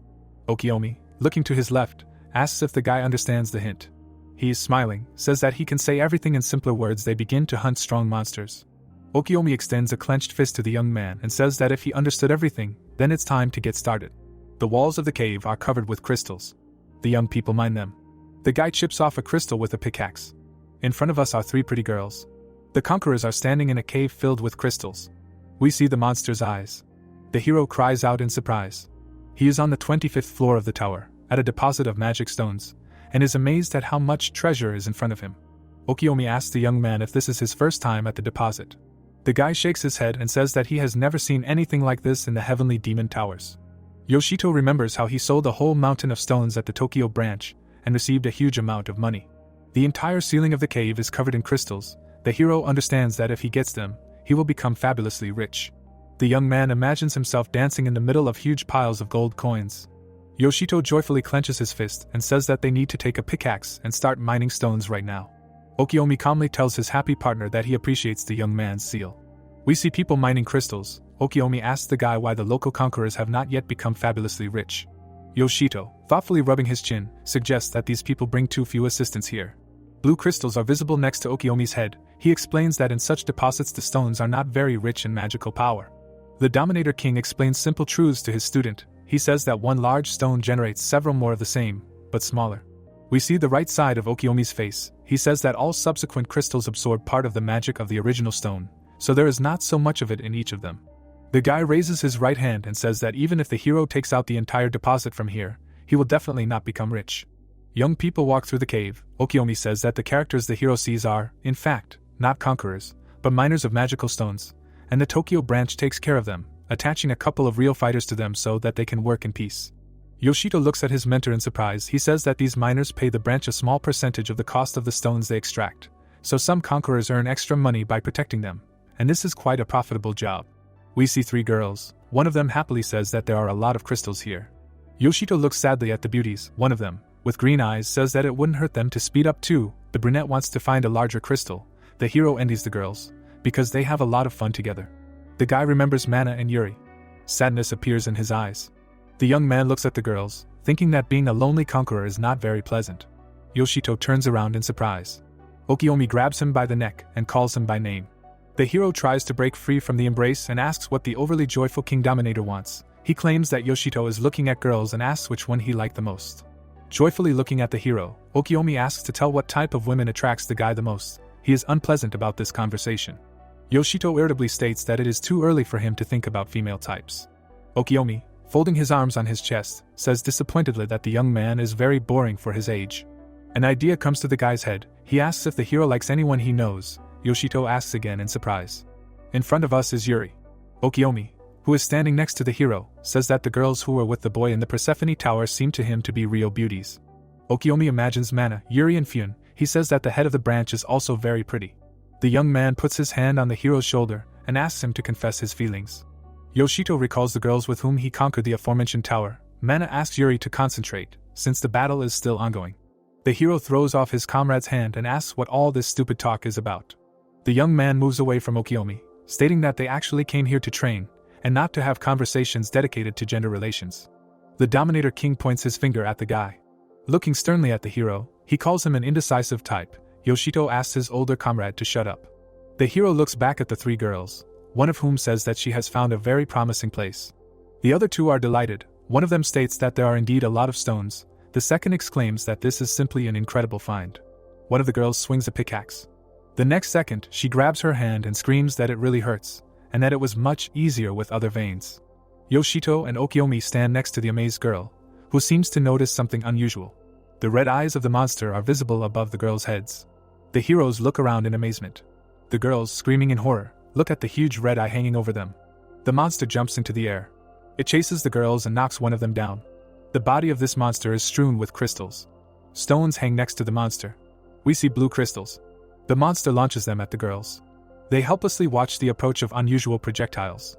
Okiomi, looking to his left, asks if the guy understands the hint. He is smiling, says that he can say everything in simpler words. They begin to hunt strong monsters. Okiomi extends a clenched fist to the young man and says that if he understood everything, then it's time to get started. The walls of the cave are covered with crystals. The young people mine them. The guy chips off a crystal with a pickaxe. In front of us are three pretty girls. The conquerors are standing in a cave filled with crystals. We see the monster's eyes. The hero cries out in surprise. He is on the 25th floor of the tower, at a deposit of magic stones, and is amazed at how much treasure is in front of him. Okiomi asks the young man if this is his first time at the deposit. The guy shakes his head and says that he has never seen anything like this in the heavenly demon towers. Yoshito remembers how he sold a whole mountain of stones at the Tokyo branch and received a huge amount of money. The entire ceiling of the cave is covered in crystals. The hero understands that if he gets them, he will become fabulously rich. The young man imagines himself dancing in the middle of huge piles of gold coins. Yoshito joyfully clenches his fist and says that they need to take a pickaxe and start mining stones right now. Okiomi calmly tells his happy partner that he appreciates the young man's zeal. We see people mining crystals. Okiomi asks the guy why the local conquerors have not yet become fabulously rich. Yoshito, thoughtfully rubbing his chin, suggests that these people bring too few assistants here. Blue crystals are visible next to Okiomi's head. He explains that in such deposits the stones are not very rich in magical power. The Dominator King explains simple truths to his student. He says that one large stone generates several more of the same, but smaller. We see the right side of Okiomi's face. He says that all subsequent crystals absorb part of the magic of the original stone, so there is not so much of it in each of them. The guy raises his right hand and says that even if the hero takes out the entire deposit from here, he will definitely not become rich. Young people walk through the cave. Okiomi says that the characters the hero sees are, in fact, not conquerors, but miners of magical stones, and the Tokyo branch takes care of them, attaching a couple of real fighters to them so that they can work in peace. Yoshito looks at his mentor in surprise. He says that these miners pay the branch a small percentage of the cost of the stones they extract, so some conquerors earn extra money by protecting them, and this is quite a profitable job. We see three girls. One of them happily says that there are a lot of crystals here. Yoshito looks sadly at the beauties. One of them, with green eyes, says that it wouldn't hurt them to speed up too. The brunette wants to find a larger crystal. The hero envies the girls, because they have a lot of fun together. The guy remembers Mana and Yuri. Sadness appears in his eyes. The young man looks at the girls, thinking that being a lonely conqueror is not very pleasant. Yoshito turns around in surprise. Okiomi grabs him by the neck and calls him by name. The hero tries to break free from the embrace and asks what the overly joyful King Dominator wants. He claims that Yoshito is looking at girls and asks which one he liked the most. Joyfully looking at the hero, Okiomi asks to tell what type of women attracts the guy the most. He is unpleasant about this conversation. Yoshito irritably states that it is too early for him to think about female types. Okiomi, folding his arms on his chest, says disappointedly that the young man is very boring for his age. An idea comes to the guy's head. He asks if the hero likes anyone he knows. Yoshito asks again in surprise. In front of us is Yuri. Okiomi, who is standing next to the hero, says that the girls who were with the boy in the Persephone Tower seem to him to be real beauties. Okiomi imagines Mana, Yuri and Pphanie. He says that the head of the branch is also very pretty. The young man puts his hand on the hero's shoulder and asks him to confess his feelings. Yoshito recalls the girls with whom he conquered the aforementioned tower. Mana asks Yuri to concentrate, since the battle is still ongoing. The hero throws off his comrade's hand and asks what all this stupid talk is about. The young man moves away from Okiyomi, stating that they actually came here to train, and not to have conversations dedicated to gender relations. The Dominator King points his finger at the guy. Looking sternly at the hero, he calls him an indecisive type. Yoshito asks his older comrade to shut up. The hero looks back at the three girls, one of whom says that she has found a very promising place. The other two are delighted. One of them states that there are indeed a lot of stones. The second exclaims that this is simply an incredible find. One of the girls swings a pickaxe. The next second, she grabs her hand and screams that it really hurts, and that it was much easier with other veins. Yoshito and Okiyomi stand next to the amazed girl, who seems to notice something unusual. The red eyes of the monster are visible above the girls' heads. The heroes look around in amazement. The girls, screaming in horror, look at the huge red eye hanging over them. The monster jumps into the air. It chases the girls and knocks one of them down. The body of this monster is strewn with crystals. Stones hang next to the monster. We see blue crystals. The monster launches them at the girls. They helplessly watch the approach of unusual projectiles.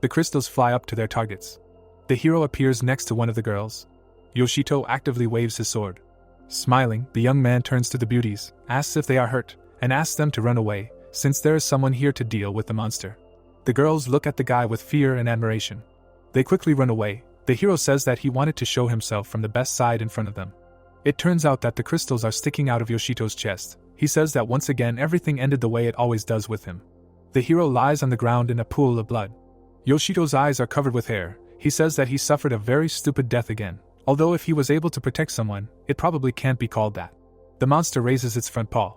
The crystals fly up to their targets. The hero appears next to one of the girls. Yoshito actively waves his sword. Smiling, the young man turns to the beauties, asks if they are hurt, and asks them to run away, since there is someone here to deal with the monster. The girls look at the guy with fear and admiration. They quickly run away. The hero says that he wanted to show himself from the best side in front of them. It turns out that the crystals are sticking out of Yoshito's chest. He says that once again everything ended the way it always does with him. The hero lies on the ground in a pool of blood. Yoshito's eyes are covered with hair. He says that he suffered a very stupid death again. Although if he was able to protect someone, it probably can't be called that. The monster raises its front paw.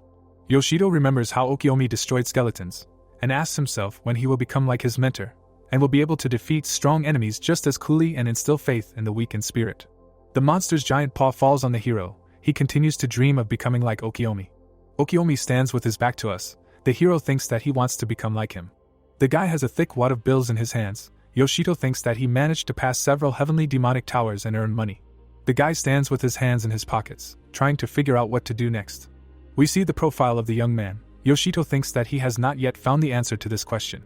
Yoshito remembers how Okiyomi destroyed skeletons, and asks himself when he will become like his mentor, and will be able to defeat strong enemies just as coolly and instill faith in the weak in spirit. The monster's giant paw falls on the hero. He continues to dream of becoming like Okiyomi. Okiyomi stands with his back to us. The hero thinks that he wants to become like him. The guy has a thick wad of bills in his hands. Yoshito thinks that he managed to pass several heavenly demonic towers and earn money. The guy stands with his hands in his pockets, trying to figure out what to do next. We see the profile of the young man. Yoshito thinks that he has not yet found the answer to this question.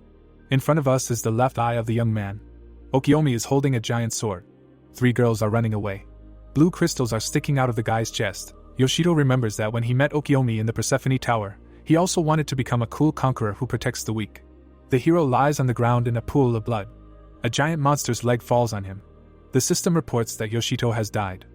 In front of us is the left eye of the young man. Okiyomi is holding a giant sword. Three girls are running away. Blue crystals are sticking out of the guy's chest. Yoshito remembers that when he met Okiyomi in the Persephone Tower, he also wanted to become a cool conqueror who protects the weak. The hero lies on the ground in a pool of blood. A giant monster's leg falls on him. The system reports that Yoshito has died.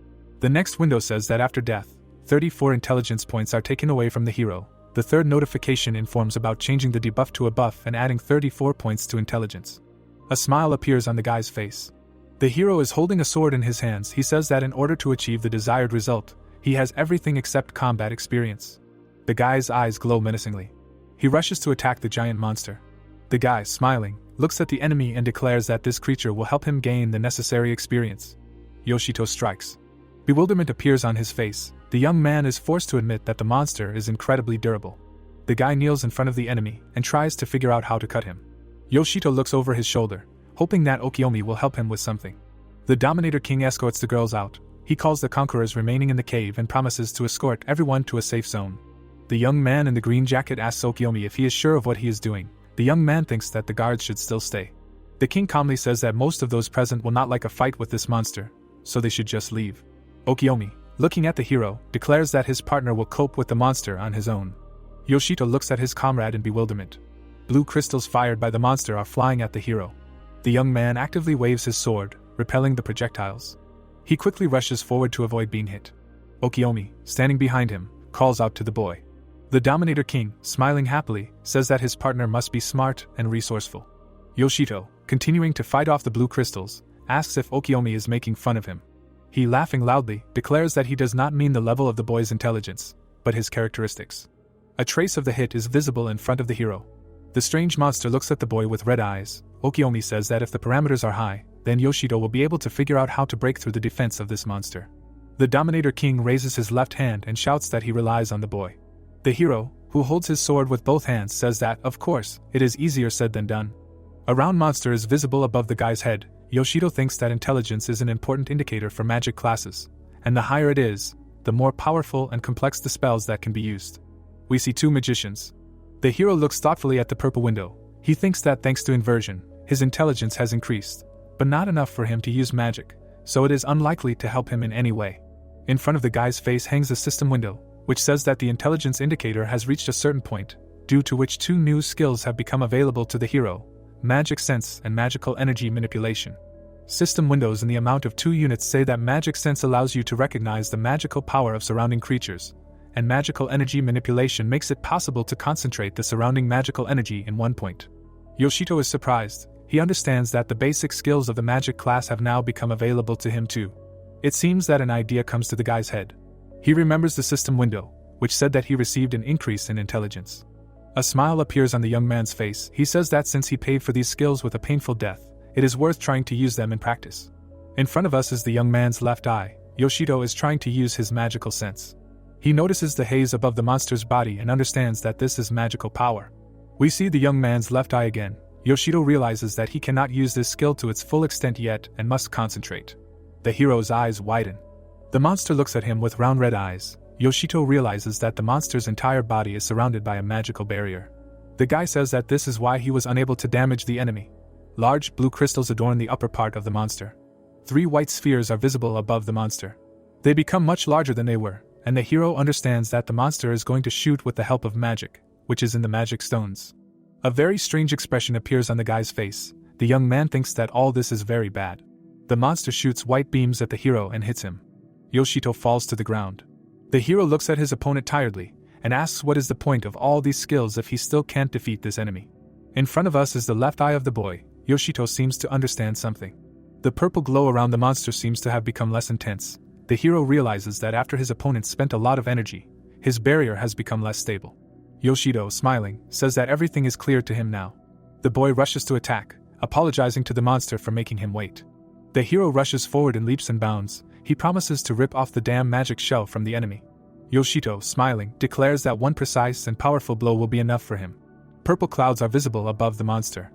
The next window says that after death, 34 intelligence points are taken away from the hero. The third notification informs about changing the debuff to a buff and adding 34 points to intelligence. A smile appears on the guy's face. The hero is holding a sword in his hands. He says that in order to achieve the desired result, he has everything except combat experience. The guy's eyes glow menacingly. He rushes to attack the giant monster. The guy, smiling, looks at the enemy and declares that this creature will help him gain the necessary experience. Yoshito strikes. Bewilderment appears on his face. The young man is forced to admit that the monster is incredibly durable. The guy kneels in front of the enemy and tries to figure out how to cut him. Yoshito looks over his shoulder, hoping that Okiyomi will help him with something. The Dominator King escorts the girls out. He calls the conquerors remaining in the cave and promises to escort everyone to a safe zone. The young man in the green jacket asks Okiyomi if he is sure of what he is doing. The young man thinks that the guards should still stay. The king calmly says that most of those present will not like a fight with this monster, so they should just leave. Okiyomi, looking at the hero, declares that his partner will cope with the monster on his own. Yoshito looks at his comrade in bewilderment. Blue crystals fired by the monster are flying at the hero. The young man actively waves his sword, repelling the projectiles. He quickly rushes forward to avoid being hit. Okiyomi, standing behind him, calls out to the boy. The Dominator King, smiling happily, says that his partner must be smart and resourceful. Yoshito, continuing to fight off the blue crystals, asks if Okiyomi is making fun of him. He, laughing loudly, declares that he does not mean the level of the boy's intelligence, but his characteristics. A trace of the hit is visible in front of the hero. The strange monster looks at the boy with red eyes. Okiyomi says that if the parameters are high, then Yoshito will be able to figure out how to break through the defense of this monster. The Dominator King raises his left hand and shouts that he relies on the boy. The hero, who holds his sword with both hands, says that, of course, it is easier said than done. A round monster is visible above the guy's head. Yoshito thinks that intelligence is an important indicator for magic classes, and the higher it is, the more powerful and complex the spells that can be used. We see two magicians. The hero looks thoughtfully at the purple window. He thinks that thanks to inversion, his intelligence has increased, but not enough for him to use magic, so it is unlikely to help him in any way. In front of the guy's face hangs a system window, which says that the intelligence indicator has reached a certain point, due to which 2 new skills have become available to the hero: magic sense and magical energy manipulation. System windows in the amount of 2 units say that magic sense allows you to recognize the magical power of surrounding creatures, and magical energy manipulation makes it possible to concentrate the surrounding magical energy in one point. Yoshito is surprised. He understands that the basic skills of the magic class have now become available to him too. It seems that an idea comes to the guy's head. He remembers the system window, which said that he received an increase in intelligence. A smile appears on the young man's face. He says that since he paid for these skills with a painful death, it is worth trying to use them in practice. In front of us is the young man's left eye. Yoshito is trying to use his magical sense. He notices the haze above the monster's body and understands that this is magical power. We see the young man's left eye again. Yoshito realizes that he cannot use this skill to its full extent yet and must concentrate. The hero's eyes widen. The monster looks at him with round red eyes. Yoshito realizes that the monster's entire body is surrounded by a magical barrier. The guy says that this is why he was unable to damage the enemy. Large blue crystals adorn the upper part of the monster. 3 white spheres are visible above the monster. They become much larger than they were, and the hero understands that the monster is going to shoot with the help of magic, which is in the magic stones. A very strange expression appears on the guy's face. The young man thinks that all this is very bad. The monster shoots white beams at the hero and hits him. Yoshito falls to the ground. The hero looks at his opponent tiredly, and asks what is the point of all these skills if he still can't defeat this enemy. In front of us is the left eye of the boy. Yoshito seems to understand something. The purple glow around the monster seems to have become less intense. The hero realizes that after his opponent spent a lot of energy, his barrier has become less stable. Yoshito, smiling, says that everything is clear to him now. The boy rushes to attack, apologizing to the monster for making him wait. The hero rushes forward in leaps and bounds. He promises to rip off the damn magic shell from the enemy. Yoshito, smiling, declares that one precise and powerful blow will be enough for him. Purple clouds are visible above the monster.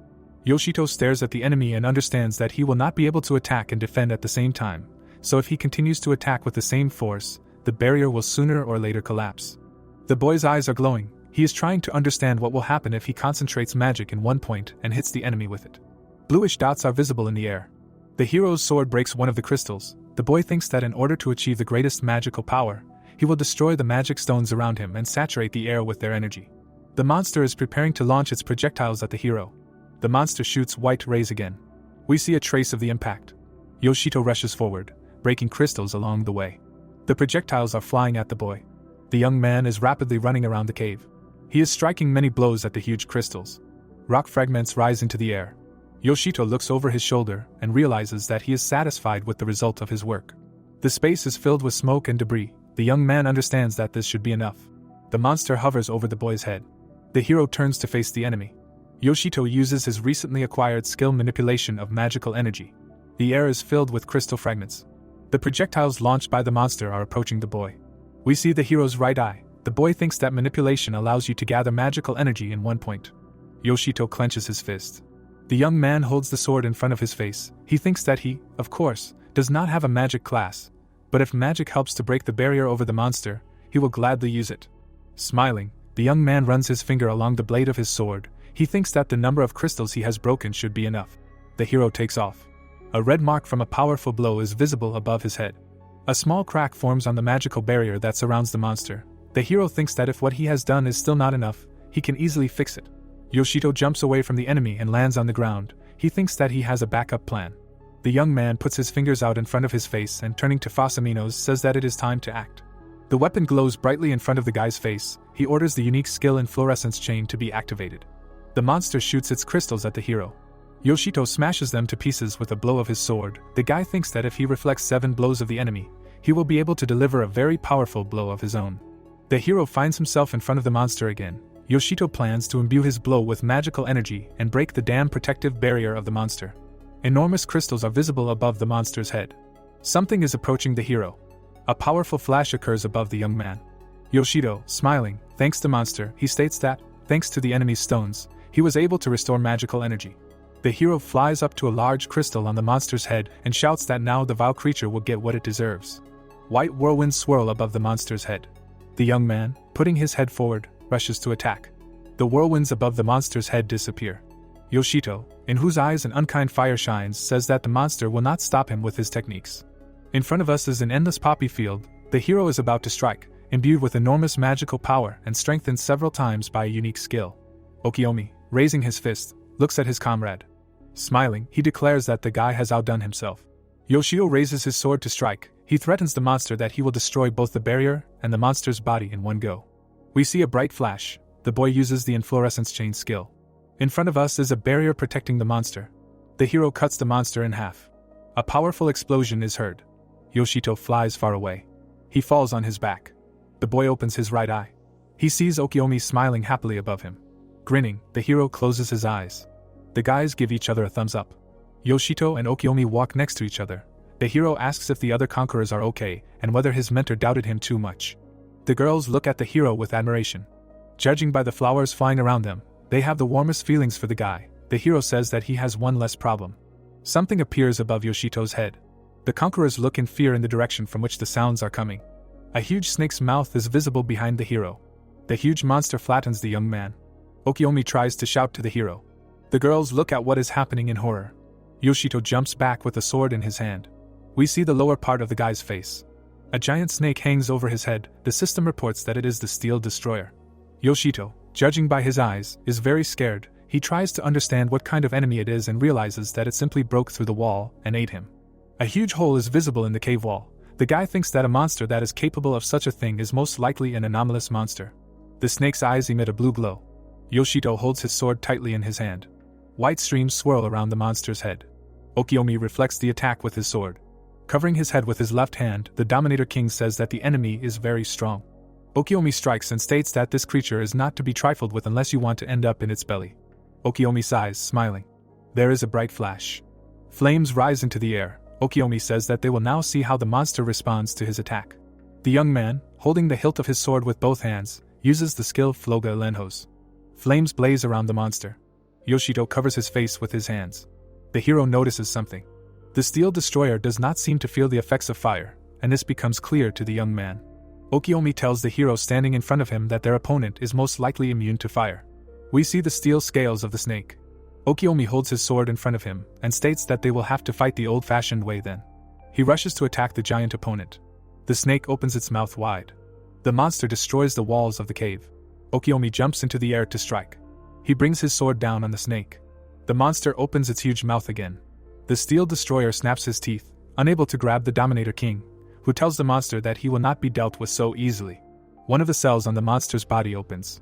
Yoshito stares at the enemy and understands that he will not be able to attack and defend at the same time, so if he continues to attack with the same force, the barrier will sooner or later collapse. The boy's eyes are glowing. He is trying to understand what will happen if he concentrates magic in one point and hits the enemy with it. Bluish dots are visible in the air. The hero's sword breaks one of the crystals. The boy thinks that in order to achieve the greatest magical power, he will destroy the magic stones around him and saturate the air with their energy. The monster is preparing to launch its projectiles at the hero. The monster shoots white rays again. We see a trace of the impact. Yoshito rushes forward, breaking crystals along the way. The projectiles are flying at the boy. The young man is rapidly running around the cave. He is striking many blows at the huge crystals. Rock fragments rise into the air. Yoshito looks over his shoulder and realizes that he is satisfied with the result of his work. The space is filled with smoke and debris. The young man understands that this should be enough. The monster hovers over the boy's head. The hero turns to face the enemy. Yoshito uses his recently acquired skill manipulation of magical energy. The air is filled with crystal fragments. The projectiles launched by the monster are approaching the boy. We see the hero's right eye. The boy thinks that manipulation allows you to gather magical energy in one point. Yoshito clenches his fist. The young man holds the sword in front of his face. He thinks that he, of course, does not have a magic class, but if magic helps to break the barrier over the monster, he will gladly use it. Smiling, the young man runs his finger along the blade of his sword. He thinks that the number of crystals he has broken should be enough. The hero takes off. A red mark from a powerful blow is visible above his head. A small crack forms on the magical barrier that surrounds the monster. The hero thinks that if what he has done is still not enough, he can easily fix it. Yoshito jumps away from the enemy and lands on the ground. He thinks that he has a backup plan. The young man puts his fingers out in front of his face and turning to Pphanie says that it is time to act. The weapon glows brightly in front of the guy's face. He orders the unique skill in fluorescence chain to be activated. The monster shoots its crystals at the hero. Yoshito smashes them to pieces with a blow of his sword. The guy thinks that if he reflects 7 blows of the enemy, he will be able to deliver a very powerful blow of his own. The hero finds himself in front of the monster again. Yoshito plans to imbue his blow with magical energy and break the damn protective barrier of the monster. Enormous crystals are visible above the monster's head. Something is approaching the hero. A powerful flash occurs above the young man. Yoshito, smiling, thanks the monster. He states that, thanks to the enemy's stones, he was able to restore magical energy. The hero flies up to a large crystal on the monster's head and shouts that now the vile creature will get what it deserves. White whirlwinds swirl above the monster's head. The young man, putting his head forward, rushes to attack. The whirlwinds above the monster's head disappear. Yoshito, in whose eyes an unkind fire shines, says that the monster will not stop him with his techniques. In front of us is an endless poppy field. The hero is about to strike, imbued with enormous magical power and strengthened several times by a unique skill. Okiyomi, raising his fist, looks at his comrade. Smiling, he declares that the guy has outdone himself. Yoshio raises his sword to strike. He threatens the monster that he will destroy both the barrier and the monster's body in one go. We see a bright flash. The boy uses the inflorescence chain skill. In front of us is a barrier protecting the monster. The hero cuts the monster in half. A powerful explosion is heard. Yoshito flies far away. He falls on his back. The boy opens his right eye. He sees Okiyomi smiling happily above him. Grinning, the hero closes his eyes. The guys give each other a thumbs up. Yoshito and Okiyomi walk next to each other. The hero asks if the other conquerors are okay and whether his mentor doubted him too much. The girls look at the hero with admiration. Judging by the flowers flying around them, they have the warmest feelings for the guy. The hero says that he has one less problem. Something appears above Yoshito's head. The conquerors look in fear in the direction from which the sounds are coming. A huge snake's mouth is visible behind the hero. The huge monster flattens the young man. Okiyomi tries to shout to the hero. The girls look at what is happening in horror. Yoshito jumps back with a sword in his hand. We see the lower part of the guy's face. A giant snake hangs over his head. The system reports that it is the Steel Destroyer. Yoshito, judging by his eyes, is very scared. He tries to understand what kind of enemy it is and realizes that it simply broke through the wall and ate him. A huge hole is visible in the cave wall. The guy thinks that a monster that is capable of such a thing is most likely an anomalous monster. The snake's eyes emit a blue glow. Yoshito holds his sword tightly in his hand. White streams swirl around the monster's head. Okiyomi reflects the attack with his sword. Covering his head with his left hand, the Dominator King says that the enemy is very strong. Okiyomi strikes and states that this creature is not to be trifled with unless you want to end up in its belly. Okiyomi sighs, smiling. There is a bright flash. Flames rise into the air. Okiyomi says that they will now see how the monster responds to his attack. The young man, holding the hilt of his sword with both hands, uses the skill Floga Lenhos. Flames blaze around the monster. Yoshito covers his face with his hands. The hero notices something. The Steel Destroyer does not seem to feel the effects of fire, and this becomes clear to the young man. Okiyomi tells the hero standing in front of him that their opponent is most likely immune to fire. We see the steel scales of the snake. Okiyomi holds his sword in front of him and states that they will have to fight the old-fashioned way then. He rushes to attack the giant opponent. The snake opens its mouth wide. The monster destroys the walls of the cave. Okiyomi jumps into the air to strike. He brings his sword down on the snake. The monster opens its huge mouth again. The Steel Destroyer snaps his teeth, unable to grab the Dominator King, who tells the monster that he will not be dealt with so easily. One of the cells on the monster's body opens.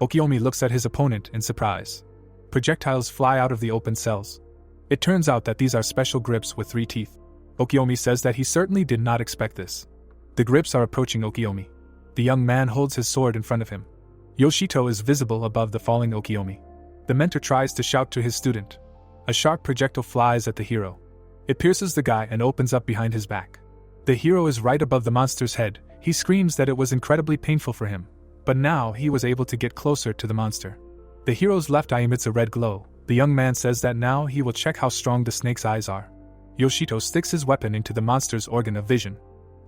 Okiyomi looks at his opponent in surprise. Projectiles fly out of the open cells. It turns out that these are special grips with 3 teeth. Okiyomi says that he certainly did not expect this. The grips are approaching Okiyomi. The young man holds his sword in front of him. Yoshito is visible above the falling Okiyomi. The mentor tries to shout to his student. A sharp projectile flies at the hero. It pierces the guy and opens up behind his back. The hero is right above the monster's head. He screams that it was incredibly painful for him, but now he was able to get closer to the monster. The hero's left eye emits a red glow. The young man says that now he will check how strong the snake's eyes are. Yoshito sticks his weapon into the monster's organ of vision.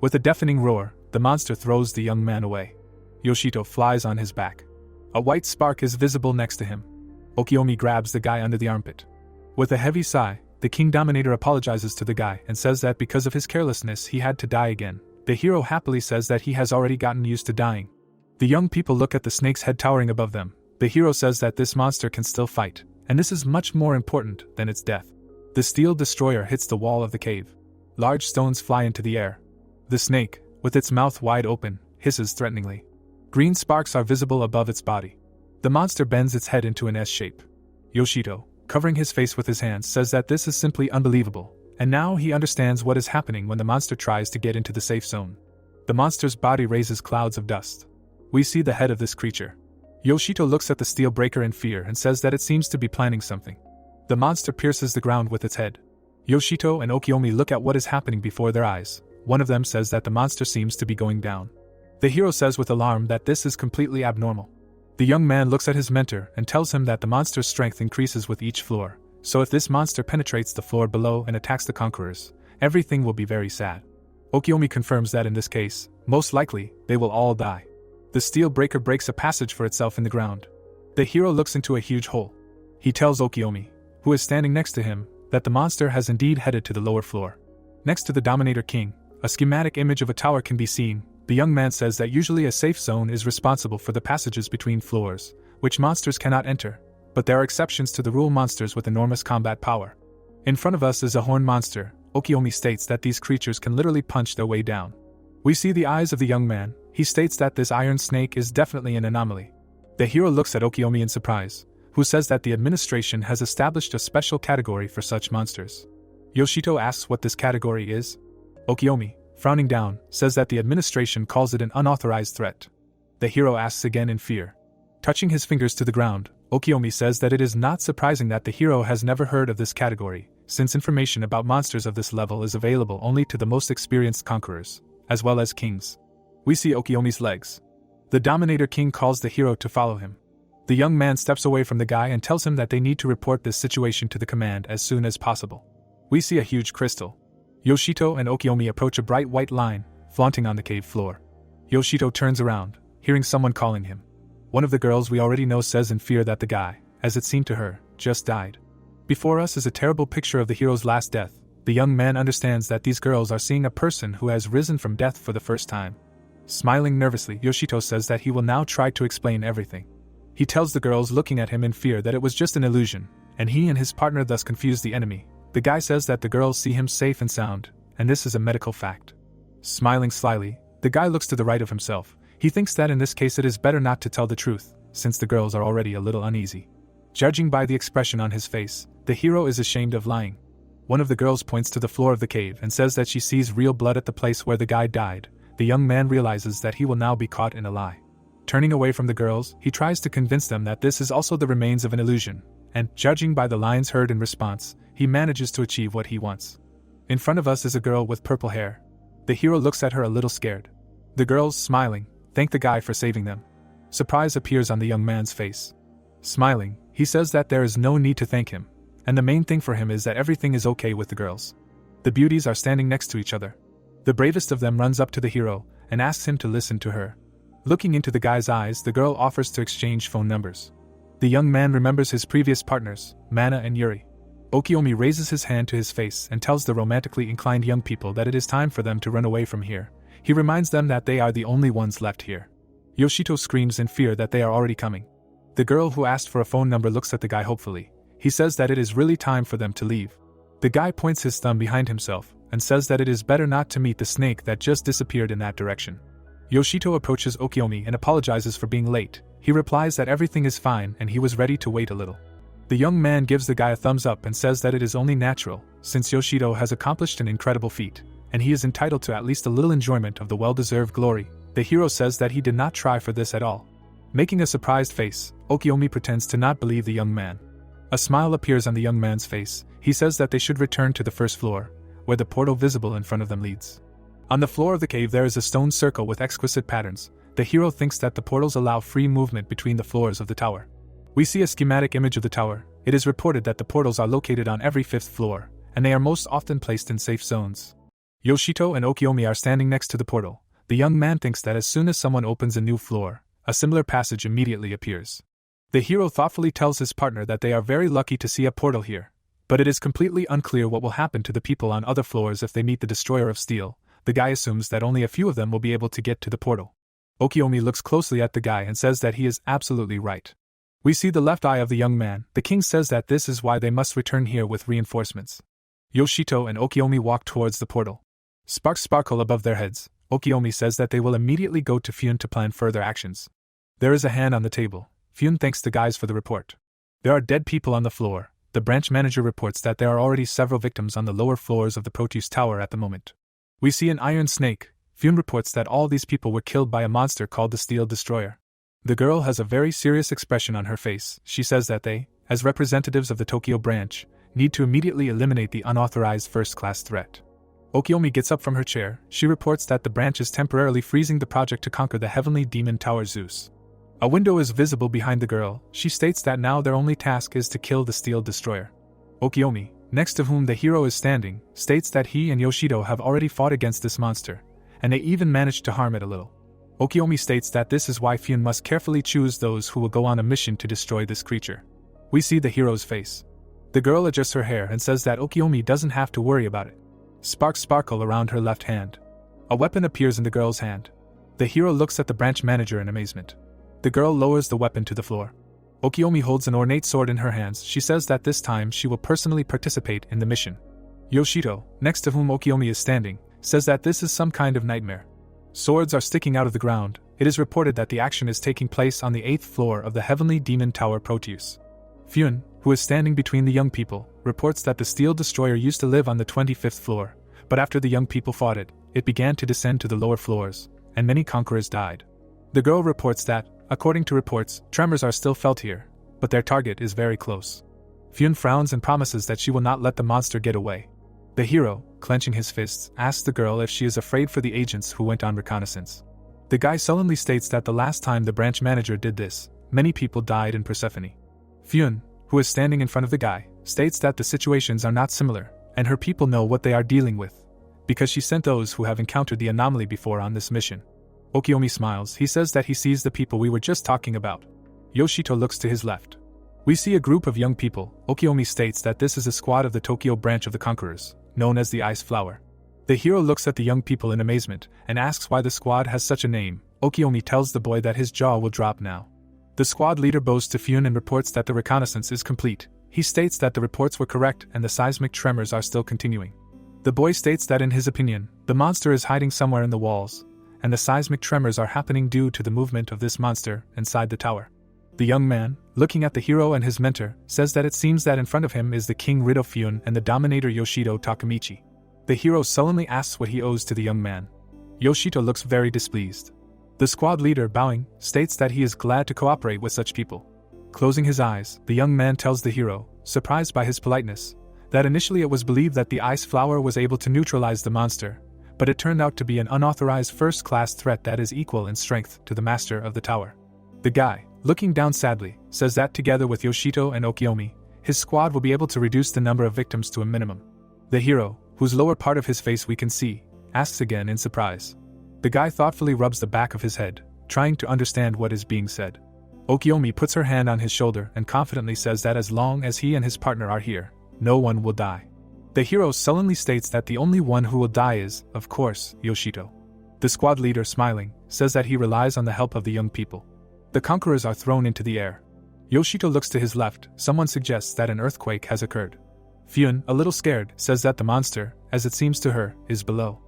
With a deafening roar, the monster throws the young man away. Yoshito flies on his back. A white spark is visible next to him. Okiyomi grabs the guy under the armpit. With a heavy sigh, the King Dominator apologizes to the guy and says that because of his carelessness he had to die again. The hero happily says that he has already gotten used to dying. The young people look at the snake's head towering above them. The hero says that this monster can still fight, and this is much more important than its death. The Steel Destroyer hits the wall of the cave. Large stones fly into the air. The snake, with its mouth wide open, hisses threateningly. Green sparks are visible above its body. The monster bends its head into an S shape. Yoshito, covering his face with his hands, says that this is simply unbelievable, and now he understands what is happening when the monster tries to get into the safe zone. The monster's body raises clouds of dust. We see the head of this creature. Yoshito looks at the steel breaker in fear and says that it seems to be planning something. The monster pierces the ground with its head. Yoshito and Okiyomi look at what is happening before their eyes. One of them says that the monster seems to be going down. The hero says with alarm that this is completely abnormal. The young man looks at his mentor and tells him that the monster's strength increases with each floor, so if this monster penetrates the floor below and attacks the conquerors, everything will be very sad. Okiyomi confirms that in this case, most likely, they will all die. The steel breaker breaks a passage for itself in the ground. The hero looks into a huge hole. He tells Okiomi, who is standing next to him, that the monster has indeed headed to the lower floor. Next to the Dominator King, a schematic image of a tower can be seen. The young man says that usually a safe zone is responsible for the passages between floors, which monsters cannot enter, but there are exceptions to the rule: monsters with enormous combat power. In front of us is a horned monster. Okiomi states that these creatures can literally punch their way down. We see the eyes of the young man. He states that this iron snake is definitely an anomaly. The hero looks at Okiomi in surprise, who says that the administration has established a special category for such monsters. Yoshito asks what this category is. Okiomi, frowning down, says that the administration calls it an unauthorized threat. The hero asks again in fear. Touching his fingers to the ground, Okiomi says that it is not surprising that the hero has never heard of this category, since information about monsters of this level is available only to the most experienced conquerors, as well as kings. We see Okiomi's legs. The Dominator King calls the hero to follow him. The young man steps away from the guy and tells him that they need to report this situation to the command as soon as possible. We see a huge crystal. Yoshito and Okiomi approach a bright white line, flaunting on the cave floor. Yoshito turns around, hearing someone calling him. One of the girls we already know says in fear that the guy, as it seemed to her, just died. Before us is a terrible picture of the hero's last death. The young man understands that these girls are seeing a person who has risen from death for the first time. Smiling nervously, Yoshito says that he will now try to explain everything. He tells the girls looking at him in fear that it was just an illusion, and he and his partner thus confused the enemy. The guy says that the girls see him safe and sound, and this is a medical fact. Smiling slyly, the guy looks to the right of himself. He thinks that in this case it is better not to tell the truth, since the girls are already a little uneasy. Judging by the expression on his face, the hero is ashamed of lying. One of the girls points to the floor of the cave and says that she sees real blood at the place where the guy died. The young man realizes that he will now be caught in a lie. Turning away from the girls, he tries to convince them that this is also the remains of an illusion, and, judging by the lines heard in response, he manages to achieve what he wants. In front of us is a girl with purple hair. The hero looks at her a little scared. The girls, smiling, thank the guy for saving them. Surprise appears on the young man's face. Smiling, he says that there is no need to thank him, and the main thing for him is that everything is okay with the girls. The beauties are standing next to each other. The bravest of them runs up to the hero and asks him to listen to her. Looking into the guy's eyes, the girl offers to exchange phone numbers. The young man remembers his previous partners, Mana and Yuri. Okiomi raises his hand to his face and tells the romantically inclined young people that it is time for them to run away from here. He reminds them that they are the only ones left here. Yoshito screams in fear that they are already coming. The girl who asked for a phone number looks at the guy hopefully. He says that it is really time for them to leave. The guy points his thumb behind himself and says that it is better not to meet the snake that just disappeared in that direction. Yoshito approaches Okiomi and apologizes for being late. He replies that everything is fine and he was ready to wait a little. The young man gives the guy a thumbs up and says that it is only natural, since Yoshito has accomplished an incredible feat, and he is entitled to at least a little enjoyment of the well-deserved glory. The hero says that he did not try for this at all. Making a surprised face, Okiomi pretends to not believe the young man. A smile appears on the young man's face. He says that they should return to the first floor, where the portal visible in front of them leads. On the floor of the cave there is a stone circle with exquisite patterns. The hero thinks that the portals allow free movement between the floors of the tower. We see a schematic image of the tower. It is reported that the portals are located on every fifth floor, and they are most often placed in safe zones. Yoshito and Okiomi are standing next to the portal. The young man thinks that as soon as someone opens a new floor, a similar passage immediately appears. The hero thoughtfully tells his partner that they are very lucky to see a portal here, but it is completely unclear what will happen to the people on other floors if they meet the Destroyer of Steel. The guy assumes that only a few of them will be able to get to the portal. Okiomi looks closely at the guy and says that he is absolutely right. We see the left eye of the young man. The king says that this is why they must return here with reinforcements. Yoshito and Okiomi walk towards the portal. Sparks sparkle above their heads. Okiomi says that they will immediately go to Pphanie to plan further actions. There is a hand on the table. Pphanie thanks the guys for the report. There are dead people on the floor. The branch manager reports that there are already several victims on the lower floors of the Proteus Tower at the moment. We see an iron snake. Pphanie reports that all these people were killed by a monster called the Steel Destroyer. The girl has a very serious expression on her face. She says that they, as representatives of the Tokyo branch, need to immediately eliminate the unauthorized first-class threat. Okiomi gets up from her chair. She reports that the branch is temporarily freezing the project to conquer the heavenly demon tower Zeus. A window is visible behind the girl. She states that now their only task is to kill the Steel Destroyer. Okiomi, next to whom the hero is standing, states that he and Yoshito have already fought against this monster, and they even managed to harm it a little. Okiomi states that this is why Pphanie must carefully choose those who will go on a mission to destroy this creature. We see the hero's face. The girl adjusts her hair and says that Okiomi doesn't have to worry about it. Sparks sparkle around her left hand. A weapon appears in the girl's hand. The hero looks at the branch manager in amazement. The girl lowers the weapon to the floor. Okiomi holds an ornate sword in her hands. She says that this time she will personally participate in the mission. Yoshito, next to whom Okiomi is standing, says that this is some kind of nightmare. Swords are sticking out of the ground. It is reported that the action is taking place on the 8th floor of the Heavenly Demon Tower Proteus. Pphanie, who is standing between the young people, reports that the steel destroyer used to live on the 25th floor, but after the young people fought it, it began to descend to the lower floors, and many conquerors died. The girl reports that, according to reports, tremors are still felt here, but their target is very close. Pphanie frowns and promises that she will not let the monster get away. The hero, clenching his fists, asks the girl if she is afraid for the agents who went on reconnaissance. The guy sullenly states that the last time the branch manager did this, many people died in Persephone. Pphanie, who is standing in front of the guy, states that the situations are not similar, and her people know what they are dealing with, because she sent those who have encountered the anomaly before on this mission. Okiomi smiles. He says that he sees the people we were just talking about. Yoshito looks to his left. We see a group of young people. Okiomi states that this is a squad of the Tokyo branch of the Conquerors, known as the Ice Flower. The hero looks at the young people in amazement and asks why the squad has such a name. Okiomi tells the boy that his jaw will drop now. The squad leader bows to Pphanie and reports that the reconnaissance is complete. He states that the reports were correct and the seismic tremors are still continuing. The boy states that in his opinion, the monster is hiding somewhere in the walls, and the seismic tremors are happening due to the movement of this monster inside the tower. The young man, looking at the hero and his mentor, says that it seems that in front of him is the king Rido Pphanie and the dominator Yoshito Takamichi. The hero sullenly asks what he owes to the young man. Yoshito looks very displeased. The squad leader, bowing, states that he is glad to cooperate with such people. Closing his eyes, the young man tells the hero, surprised by his politeness, that initially it was believed that the ice flower was able to neutralize the monster, but it turned out to be an unauthorized first-class threat that is equal in strength to the master of the tower. The guy, looking down sadly, says that together with Yoshito and Okiomi, his squad will be able to reduce the number of victims to a minimum. The hero, whose lower part of his face we can see, asks again in surprise. The guy thoughtfully rubs the back of his head, trying to understand what is being said. Okiomi puts her hand on his shoulder and confidently says that as long as he and his partner are here, no one will die. The hero sullenly states that the only one who will die is, of course, Yoshito. The squad leader, smiling, says that he relies on the help of the young people. The conquerors are thrown into the air. Yoshito looks to his left. Someone suggests that an earthquake has occurred. Pphanie, a little scared, says that the monster, as it seems to her, is below.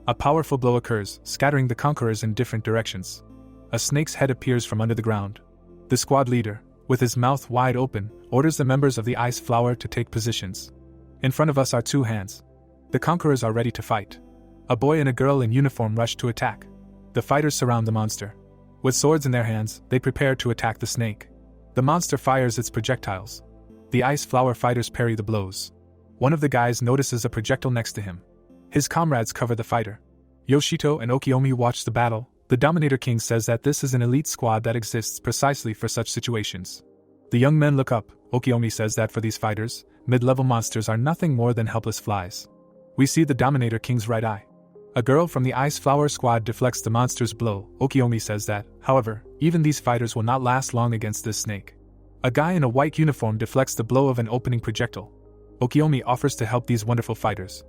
A powerful blow occurs, scattering the conquerors in different directions. A snake's head appears from under the ground. The squad leader, with his mouth wide open, orders the members of the ice flower to take positions. In front of us are two hands. The conquerors are ready to fight. A boy and a girl in uniform rush to attack. The fighters surround the monster. With swords in their hands, they prepare to attack the snake. The monster fires its projectiles. The ice flower fighters parry the blows. One of the guys notices a projectile next to him. His comrades cover the fighter. Yoshito and Okiomi watch the battle. The Dominator King says that this is an elite squad that exists precisely for such situations. The young men look up. Okiomi says that for these fighters, mid-level monsters are nothing more than helpless flies. We see the Dominator King's right eye. A girl from the Ice Flower squad deflects the monster's blow. Okiomi says that, however, even these fighters will not last long against this snake. A guy in a white uniform deflects the blow of an opening projectile. Okiomi offers to help these wonderful fighters.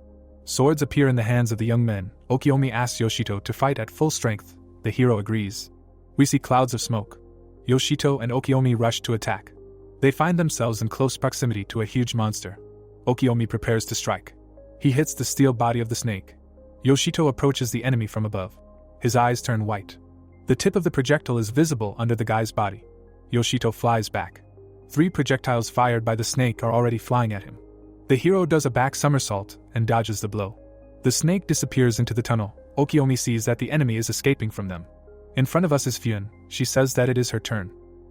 Swords appear in the hands of the young men. Okiomi asks Yoshito to fight at full strength. The hero agrees. We see clouds of smoke. Yoshito and Okiomi rush to attack. They find themselves in close proximity to a huge monster. Okiomi prepares to strike. He hits the steel body of the snake. Yoshito approaches the enemy from above. His eyes turn white. The tip of the projectile is visible under the guy's body. Yoshito flies back. 3 projectiles fired by the snake are already flying at him. The hero does a back somersault and dodges the blow. The snake disappears into the tunnel. Okiomi sees that the enemy is escaping from them. In front of us is Pphanie. She says that it is her turn.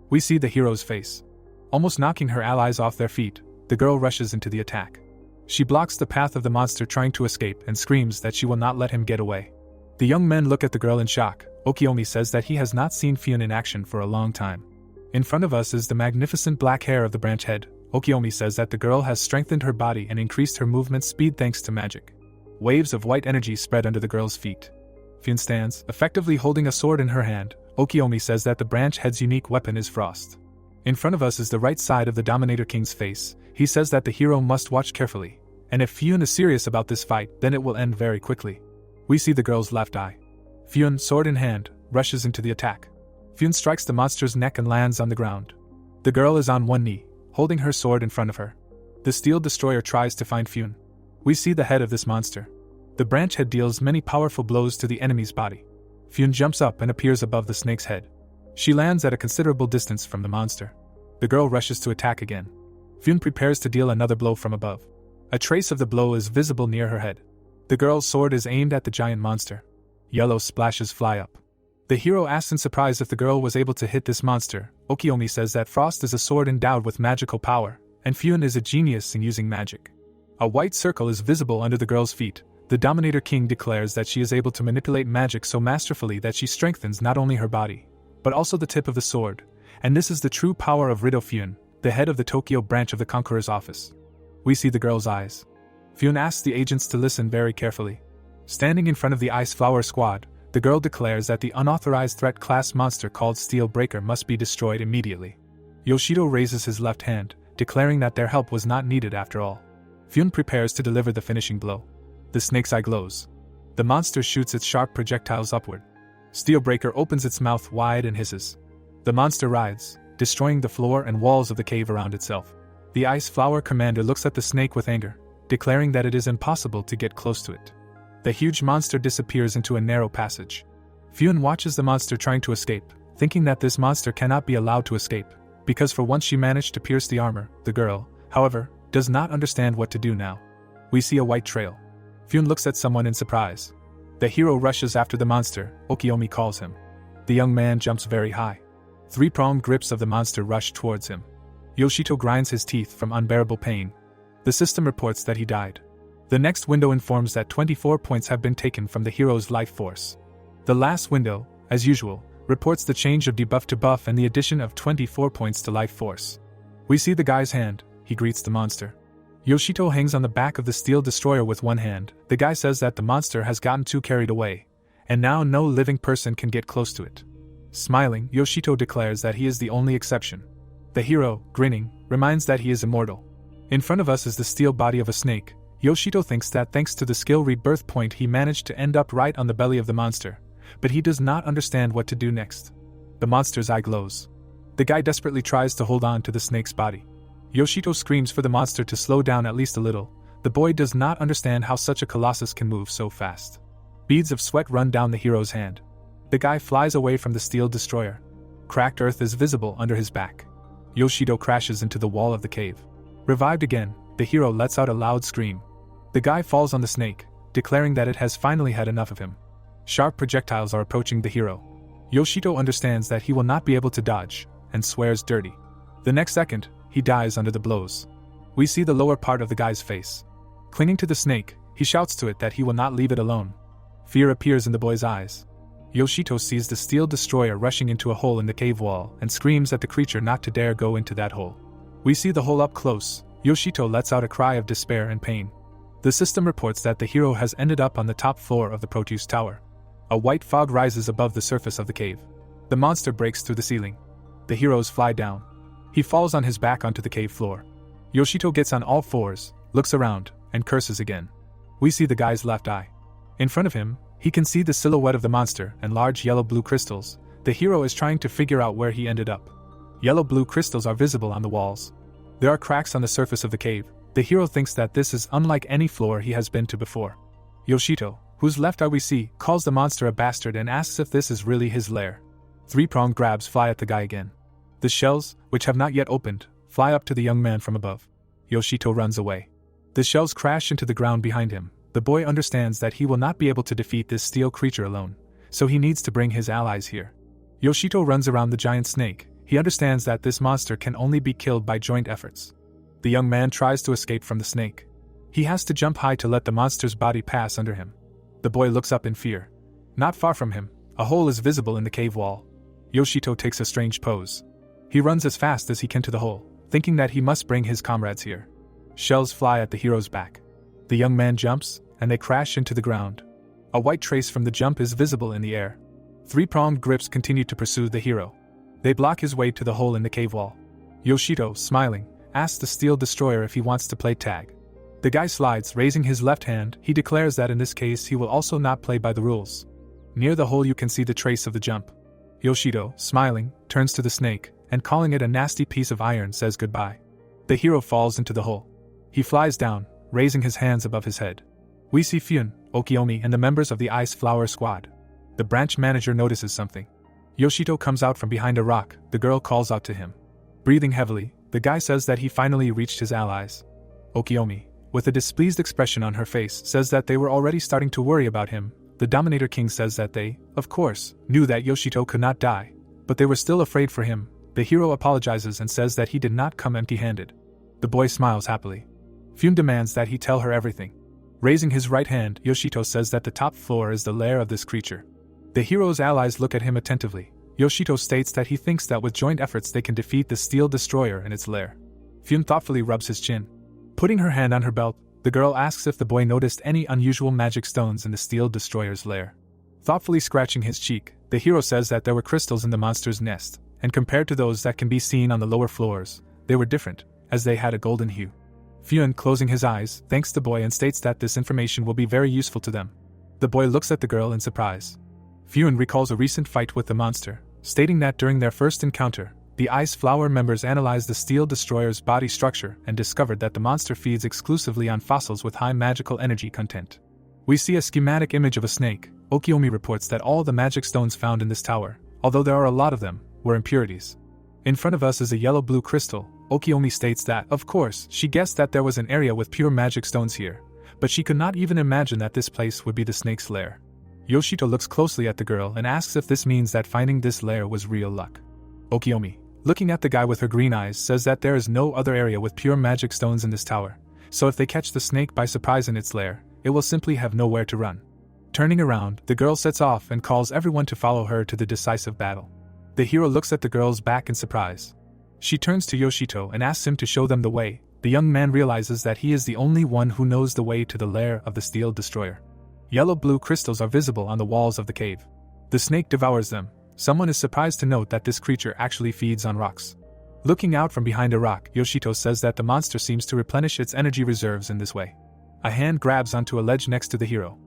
We see the hero's face. Almost knocking her allies off their feet, the girl rushes into the attack. She blocks the path of the monster trying to escape and screams that she will not let him get away. The young men look at the girl in shock. Okiomi says that he has not seen Pphanie in action for a long time. In front of us is the magnificent black hair of the branch head. Okiomi says that the girl has strengthened her body and increased her movement speed thanks to magic. Waves of white energy spread under the girl's feet. Pphanie stands, effectively holding a sword in her hand. Okiomi says that the branch head's unique weapon is frost. In front of us is the right side of the Dominator King's face. He says that the hero must watch carefully, and if Pphune is serious about this fight, then it will end very quickly. We see the girl's left eye. Pphune, sword in hand, rushes into the attack. Pphune strikes the monster's neck and lands on the ground. The girl is on one knee, holding her sword in front of her. The steel destroyer tries to find Pphune. We see the head of this monster. The branch head deals many powerful blows to the enemy's body. Pphune jumps up and appears above the snake's head. She lands at a considerable distance from the monster. The girl rushes to attack again. Pphune prepares to deal another blow from above. A trace of the blow is visible near her head. The girl's sword is aimed at the giant monster. Yellow splashes fly up. The hero asks in surprise if the girl was able to hit this monster. Okiomi says that Frost is a sword endowed with magical power, and Pphune is a genius in using magic. A white circle is visible under the girl's feet. The Dominator King declares that she is able to manipulate magic so masterfully that she strengthens not only her body, but also the tip of the sword, and this is the true power of Pphune, the head of the Tokyo branch of the Conqueror's office. We see the girl's eyes. Pphune asks the agents to listen very carefully. Standing in front of the Ice Flower Squad, the girl declares that the unauthorized threat class monster called Steel Breaker must be destroyed immediately. Yoshito raises his left hand, declaring that their help was not needed after all. Pphune prepares to deliver the finishing blow. The snake's eye glows. The monster shoots its sharp projectiles upward. Steel Breaker opens its mouth wide and hisses. The monster writhes, destroying the floor and walls of the cave around itself. The Ice Flower Commander looks at the snake with anger, declaring that it is impossible to get close to it. The huge monster disappears into a narrow passage. Pphune watches the monster trying to escape, thinking that this monster cannot be allowed to escape, because for once she managed to pierce the armor. The girl, however, does not understand what to do now. We see a white trail. Pphune looks at someone in surprise. The hero rushes after the monster. Okiomi calls him. The young man jumps very high. Three-pronged grips of the monster rush towards him. Yoshito grinds his teeth from unbearable pain. The system reports that he died. The next window informs that 24 points have been taken from the hero's life force. The last window, as usual, reports the change of debuff to buff and the addition of 24 points to life force. We see the guy's hand. He greets the monster. Yoshito hangs on the back of the steel destroyer with one hand. The guy says that the monster has gotten too carried away, and now no living person can get close to it. Smiling, Yoshito declares that he is the only exception. The hero, grinning, reminds that he is immortal. In front of us is the steel body of a snake. Yoshito thinks that thanks to the skill rebirth point he managed to end up right on the belly of the monster, but he does not understand what to do next. The monster's eye glows. The guy desperately tries to hold on to the snake's body. Yoshito screams for the monster to slow down at least a little. The boy does not understand how such a colossus can move so fast. Beads of sweat run down the hero's hand. The guy flies away from the steel destroyer. Cracked earth is visible under his back. Yoshito crashes into the wall of the cave. Revived again, the hero lets out a loud scream. The guy falls on the snake, declaring that it has finally had enough of him. Sharp projectiles are approaching the hero. Yoshito understands that he will not be able to dodge, and swears dirty. The next second, he dies under the blows. We see the lower part of the guy's face. Clinging to the snake, he shouts to it that he will not leave it alone. Fear appears in the boy's eyes. Yoshito sees the steel destroyer rushing into a hole in the cave wall and screams at the creature not to dare go into that hole. We see the hole up close. Yoshito lets out a cry of despair and pain. The system reports that the hero has ended up on the top floor of the Proteus Tower. A white fog rises above the surface of the cave. The monster breaks through the ceiling. The heroes fly down. He falls on his back onto the cave floor. Yoshito gets on all fours, looks around, and curses again. We see the guy's left eye. In front of him, he can see the silhouette of the monster and large yellow-blue crystals. The hero is trying to figure out where he ended up. Yellow-blue crystals are visible on the walls. There are cracks on the surface of the cave. The hero thinks that this is unlike any floor he has been to before. Yoshito, whose left eye we see, calls the monster a bastard and asks if this is really his lair. Three-pronged grabs fly at the guy again. The shells, which have not yet opened, fly up to the young man from above. Yoshito runs away. The shells crash into the ground behind him. The boy understands that he will not be able to defeat this steel creature alone, so he needs to bring his allies here. Yoshito runs around the giant snake. He understands that this monster can only be killed by joint efforts. The young man tries to escape from the snake. He has to jump high to let the monster's body pass under him. The boy looks up in fear. Not far from him, a hole is visible in the cave wall. Yoshito takes a strange pose. He runs as fast as he can to the hole, thinking that he must bring his comrades here. Shells fly at the hero's back. The young man jumps, and they crash into the ground. A white trace from the jump is visible in the air. Three-pronged grips continue to pursue the hero. They block his way to the hole in the cave wall. Yoshito, smiling, asks the steel destroyer if he wants to play tag. The guy slides, raising his left hand. He declares that in this case he will also not play by the rules. Near the hole you can see the trace of the jump. Yoshito, smiling, turns to the snake, and calling it a nasty piece of iron says goodbye. The hero falls into the hole. He flies down, raising his hands above his head. We see Pphanie, Okiomi and the members of the Ice Flower Squad. The branch manager notices something. Yoshito comes out from behind a rock. The girl calls out to him. Breathing heavily, the guy says that he finally reached his allies. Okiomi, with a displeased expression on her face, says that they were already starting to worry about him. The Dominator King says that they, of course, knew that Yoshito could not die, but they were still afraid for him. The hero apologizes and says that he did not come empty-handed. The boy smiles happily. Pphanie demands that he tell her everything. Raising his right hand, Yoshito says that the top floor is the lair of this creature. The hero's allies look at him attentively. Yoshito states that he thinks that with joint efforts they can defeat the steel destroyer in its lair. Pphanie thoughtfully rubs his chin. Putting her hand on her belt, the girl asks if the boy noticed any unusual magic stones in the steel destroyer's lair. Thoughtfully scratching his cheek, the hero says that there were crystals in the monster's nest, and compared to those that can be seen on the lower floors, they were different, as they had a golden hue. Pphanie, closing his eyes, thanks the boy and states that this information will be very useful to them. The boy looks at the girl in surprise. Pphanie recalls a recent fight with the monster, stating that during their first encounter, the Ice Flower members analyzed the steel destroyer's body structure and discovered that the monster feeds exclusively on fossils with high magical energy content. We see a schematic image of a snake. Okiomi reports that all the magic stones found in this tower, although there are a lot of them, were impurities. In front of us is a yellow-blue crystal. Okiomi states that, of course, she guessed that there was an area with pure magic stones here, but she could not even imagine that this place would be the snake's lair. Yoshito looks closely at the girl and asks if this means that finding this lair was real luck. Okiomi, looking at the guy with her green eyes, says that there is no other area with pure magic stones in this tower, so if they catch the snake by surprise in its lair, it will simply have nowhere to run. Turning around, the girl sets off and calls everyone to follow her to the decisive battle. The hero looks at the girl's back in surprise. She turns to Yoshito and asks him to show them the way. The young man realizes that he is the only one who knows the way to the lair of the steel destroyer. Yellow-blue crystals are visible on the walls of the cave. The snake devours them. Someone is surprised to note that this creature actually feeds on rocks. Looking out from behind a rock, Yoshito says that the monster seems to replenish its energy reserves in this way. A hand grabs onto a ledge next to the hero.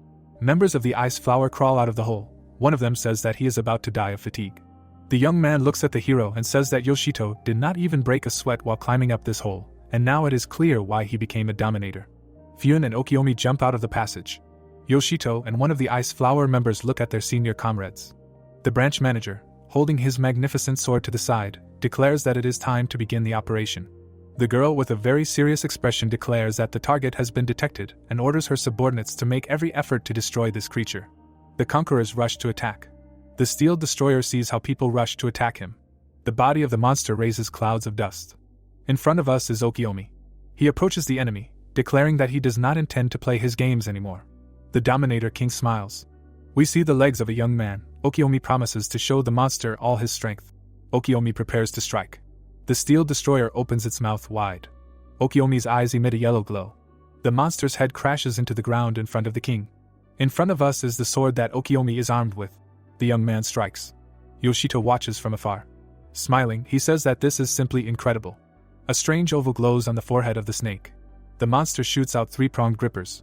Members of the Ice Flower crawl out of the hole. One of them says that he is about to die of fatigue. The young man looks at the hero and says that Yoshito did not even break a sweat while climbing up this hole, and now it is clear why he became a dominator. Pphanie and Okiomi jump out of the passage. Yoshito and one of the Ice Flower members look at their senior comrades. The branch manager, holding his magnificent sword to the side, declares that it is time to begin the operation. The girl with a very serious expression declares that the target has been detected and orders her subordinates to make every effort to destroy this creature. The conquerors rush to attack. The steel destroyer sees how people rush to attack him. The body of the monster raises clouds of dust. In front of us is Okiomi. He approaches the enemy, declaring that he does not intend to play his games anymore. The Dominator King smiles. We see the legs of a young man. Okiomi promises to show the monster all his strength. Okiomi prepares to strike. The steel destroyer opens its mouth wide. Okiomi's eyes emit a yellow glow. The monster's head crashes into the ground in front of the king. In front of us is the sword that Okiomi is armed with. The young man strikes. Yoshito watches from afar. Smiling, he says that this is simply incredible. A strange oval glows on the forehead of the snake. The monster shoots out three-pronged grippers.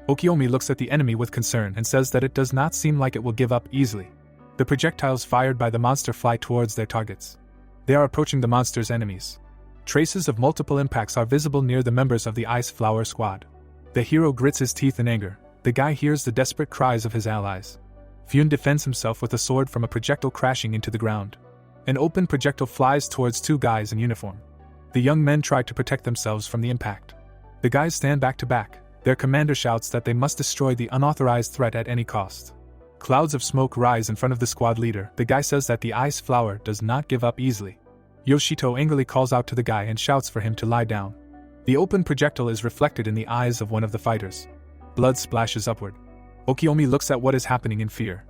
Okiomi looks at the enemy with concern and says that it does not seem like it will give up easily. The projectiles fired by the monster fly towards their targets. They are approaching the monster's enemies. Traces of multiple impacts are visible near the members of the Ice Flower Squad. The hero grits his teeth in anger. The guy hears the desperate cries of his allies. Pphanie defends himself with a sword from a projectile crashing into the ground. An open projectile flies towards two guys in uniform. The young men try to protect themselves from the impact. The guys stand back to back. Their commander shouts that they must destroy the unauthorized threat at any cost. Clouds of smoke rise in front of the squad leader. The guy says that the Ice Flower does not give up easily. Yoshito angrily calls out to the guy and shouts for him to lie down. The open projectile is reflected in the eyes of one of the fighters. Blood splashes upward. Okiomi looks at what is happening in fear.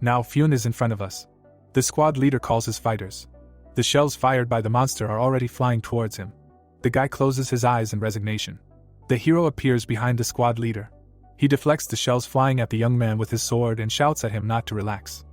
Now Pphanie is in front of us. The squad leader calls his fighters. The shells fired by the monster are already flying towards him. The guy closes his eyes in resignation. The hero appears behind the squad leader. He deflects the shells flying at the young man with his sword and shouts at him not to relax.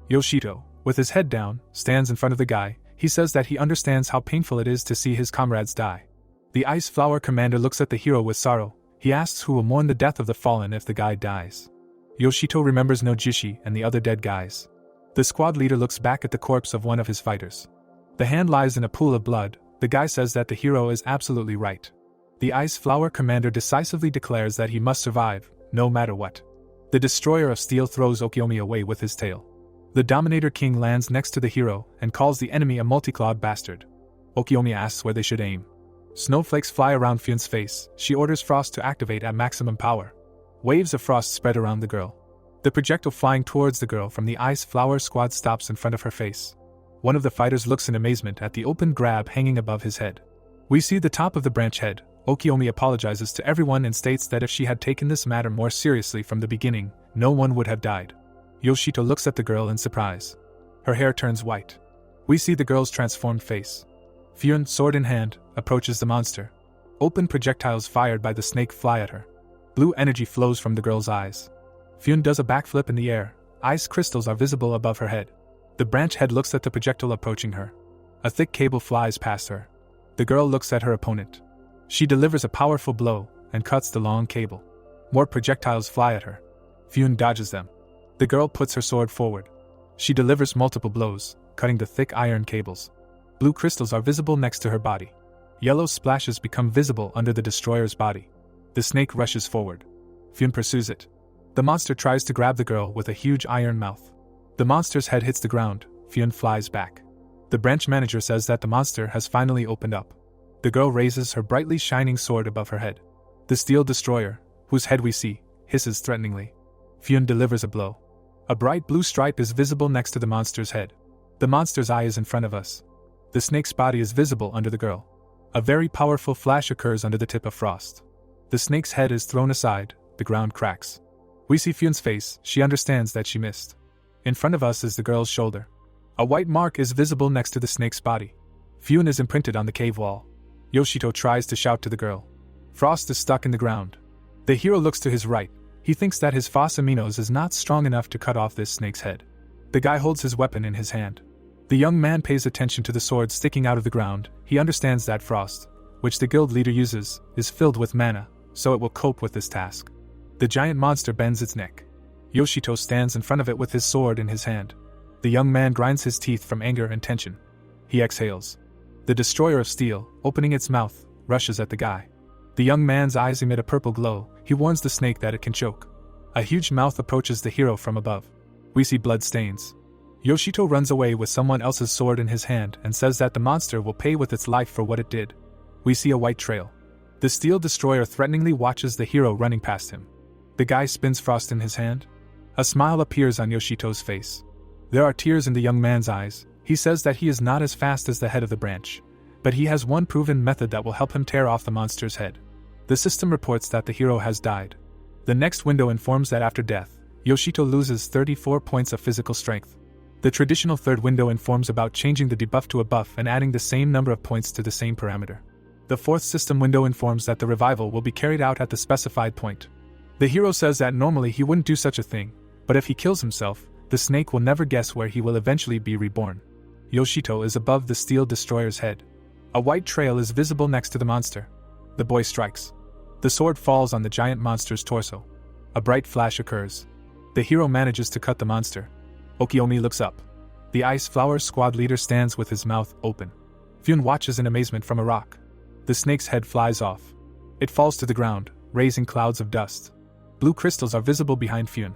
Yoshito, with his head down, stands in front of the guy. He says that he understands how painful it is to see his comrades die. The Ice Flower commander looks at the hero with sorrow. He asks who will mourn the death of the fallen if the guy dies. Yoshito remembers Nojishi and the other dead guys. The squad leader looks back at the corpse of one of his fighters. The hand lies in a pool of blood. The guy says that the hero is absolutely right. The Ice Flower commander decisively declares that he must survive, no matter what. The destroyer of steel throws Okiomi away with his tail. The Dominator King lands next to the hero and calls the enemy a multi-clawed bastard. Okiomi asks where they should aim. Snowflakes fly around Phune's face. She orders Frost to activate at maximum power. Waves of frost spread around the girl. The projectile flying towards the girl from the Ice Flower squad stops in front of her face. One of the fighters looks in amazement at the open grab hanging above his head. We see the top of the branch head. Okiomi apologizes to everyone and states that if she had taken this matter more seriously from the beginning, no one would have died. Yoshito looks at the girl in surprise. Her hair turns white. We see the girl's transformed face. Pphune, sword in hand, approaches the monster. Open projectiles fired by the snake fly at her. Blue energy flows from the girl's eyes. Pphune does a backflip in the air. Ice crystals are visible above her head. The branch head looks at the projectile approaching her. A thick cable flies past her. The girl looks at her opponent. She delivers a powerful blow and cuts the long cable. More projectiles fly at her. Pphune dodges them. The girl puts her sword forward. She delivers multiple blows, cutting the thick iron cables. Blue crystals are visible next to her body. Yellow splashes become visible under the destroyer's body. The snake rushes forward. Pphune pursues it. The monster tries to grab the girl with a huge iron mouth. The monster's head hits the ground. Pphune flies back. The branch manager says that the monster has finally opened up. The girl raises her brightly shining sword above her head. The steel destroyer, whose head we see, hisses threateningly. Pphune delivers a blow. A bright blue stripe is visible next to the monster's head. The monster's eye is in front of us. The snake's body is visible under the girl. A very powerful flash occurs under the tip of Frost. The snake's head is thrown aside, the ground cracks. We see Phune's face. She understands that she missed. In front of us is the girl's shoulder. A white mark is visible next to the snake's body. Pphune is imprinted on the cave wall. Yoshito tries to shout to the girl. Frost is stuck in the ground. The hero looks to his right. He thinks that his Phos Aminos is not strong enough to cut off this snake's head. The guy holds his weapon in his hand. The young man pays attention to the sword sticking out of the ground. He understands that Frost, which the guild leader uses, is filled with mana, so it will cope with this task. The giant monster bends its neck. Yoshito stands in front of it with his sword in his hand. The young man grinds his teeth from anger and tension. He exhales. The destroyer of steel, opening its mouth, rushes at the guy. The young man's eyes emit a purple glow. He warns the snake that it can choke. A huge mouth approaches the hero from above. We see blood stains. Yoshito runs away with someone else's sword in his hand and says that the monster will pay with its life for what it did. We see a white trail. The steel destroyer threateningly watches the hero running past him. The guy spins Frost in his hand. A smile appears on Yoshito's face. There are tears in the young man's eyes. He says that he is not as fast as the head of the branch, but he has one proven method that will help him tear off the monster's head. The system reports that the hero has died. The next window informs that after death, Yoshito loses 34 points of physical strength. The traditional third window informs about changing the debuff to a buff and adding the same number of points to the same parameter. The fourth system window informs that the revival will be carried out at the specified point. The hero says that normally he wouldn't do such a thing, but if he kills himself, the snake will never guess where he will eventually be reborn. Yoshito is above the steel destroyer's head. A white trail is visible next to the monster. The boy strikes. The sword falls on the giant monster's torso. A bright flash occurs. The hero manages to cut the monster. Okiomi looks up. The Ice Flower squad leader stands with his mouth open. Pphune watches in amazement from a rock. The snake's head flies off. It falls to the ground, raising clouds of dust. Blue crystals are visible behind Pphune.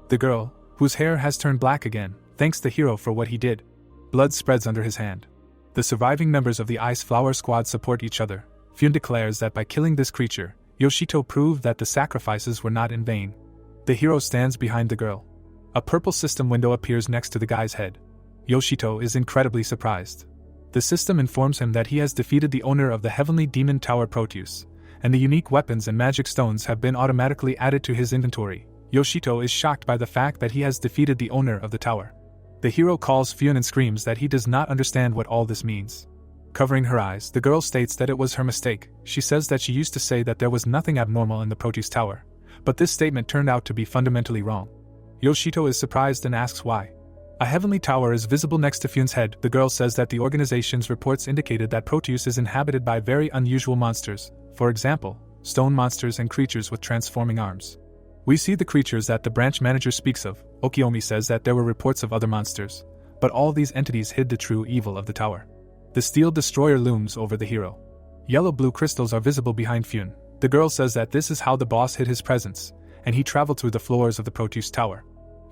The girl, whose hair has turned black again, thanks the hero for what he did. Blood spreads under his hand. The surviving members of the Ice Flower squad support each other. Pphune declares that by killing this creature, Yoshito proved that the sacrifices were not in vain. The hero stands behind the girl. A purple system window appears next to the guy's head. Yoshito is incredibly surprised. The system informs him that he has defeated the owner of the Heavenly Demon Tower Proteus, and the unique weapons and magic stones have been automatically added to his inventory. Yoshito is shocked by the fact that he has defeated the owner of the tower. The hero calls Pphune and screams that he does not understand what all this means. Covering her eyes, the girl states that it was her mistake. She says that she used to say that there was nothing abnormal in the Proteus Tower, but this statement turned out to be fundamentally wrong. Yoshito is surprised and asks why. A heavenly tower is visible next to Phune's head. The girl says that the organization's reports indicated that Proteus is inhabited by very unusual monsters, for example, stone monsters and creatures with transforming arms. We see the creatures that the branch manager speaks of. Okiomi says that there were reports of other monsters, but all these entities hid the true evil of the tower. The steel destroyer looms over the hero. Yellow-blue crystals are visible behind Phune. The girl says that this is how the boss hid his presence, and he traveled through the floors of the Proteus tower.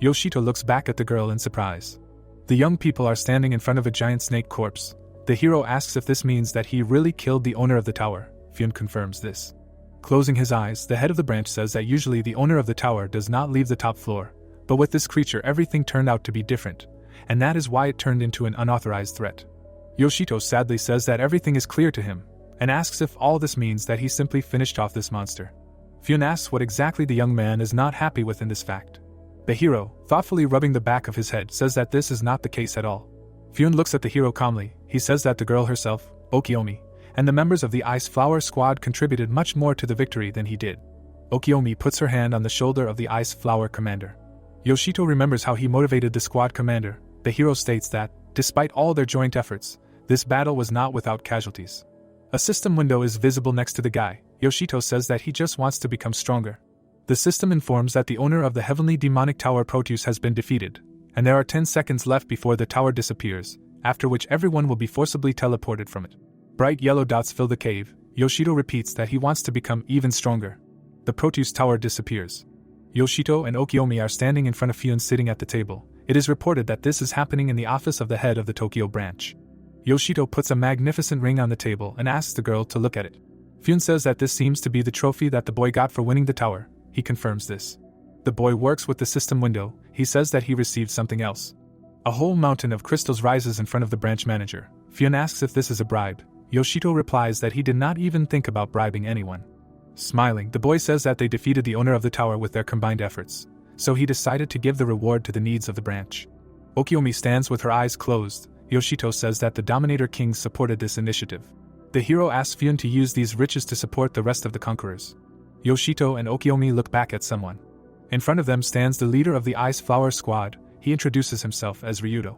Yoshito looks back at the girl in surprise. The young people are standing in front of a giant snake corpse. The hero asks if this means that he really killed the owner of the tower. Phune confirms this. Closing his eyes, the head of the branch says that usually the owner of the tower does not leave the top floor, but with this creature everything turned out to be different, and that is why it turned into an unauthorized threat. Yoshito sadly says that everything is clear to him, and asks if all this means that he simply finished off this monster. Phune asks what exactly the young man is not happy with in this fact. The hero, thoughtfully rubbing the back of his head, says that this is not the case at all. Phune looks at the hero calmly. He says that the girl herself, Okiomi, and the members of the Ice Flower Squad contributed much more to the victory than he did. Okiomi puts her hand on the shoulder of the Ice Flower commander. Yoshito remembers how he motivated the squad commander. The hero states that, despite all their joint efforts, this battle was not without casualties. A system window is visible next to the guy. Yoshito says that he just wants to become stronger. The system informs that the owner of the heavenly demonic tower Proteus has been defeated, and there are 10 seconds left before the tower disappears, after which everyone will be forcibly teleported from it. Bright yellow dots fill the cave. Yoshito repeats that he wants to become even stronger. The Proteus tower disappears. Yoshito and Okiomi are standing in front of Phune sitting at the table. It is reported that this is happening in the office of the head of the Tokyo branch. Yoshito puts a magnificent ring on the table and asks the girl to look at it. Phune says that this seems to be the trophy that the boy got for winning the tower. He confirms this. The boy works with the system window. He says that he received something else. A whole mountain of crystals rises in front of the branch manager. Phune asks if this is a bribe. Yoshito replies that he did not even think about bribing anyone. Smiling, the boy says that they defeated the owner of the tower with their combined efforts, so he decided to give the reward to the needs of the branch. Okiomi stands with her eyes closed. Yoshito says that the Dominator King supported this initiative. The hero asks Phune to use these riches to support the rest of the conquerors. Yoshito and Okiomi look back at someone. In front of them stands the leader of the Ice Flower Squad. He introduces himself as Ryudo.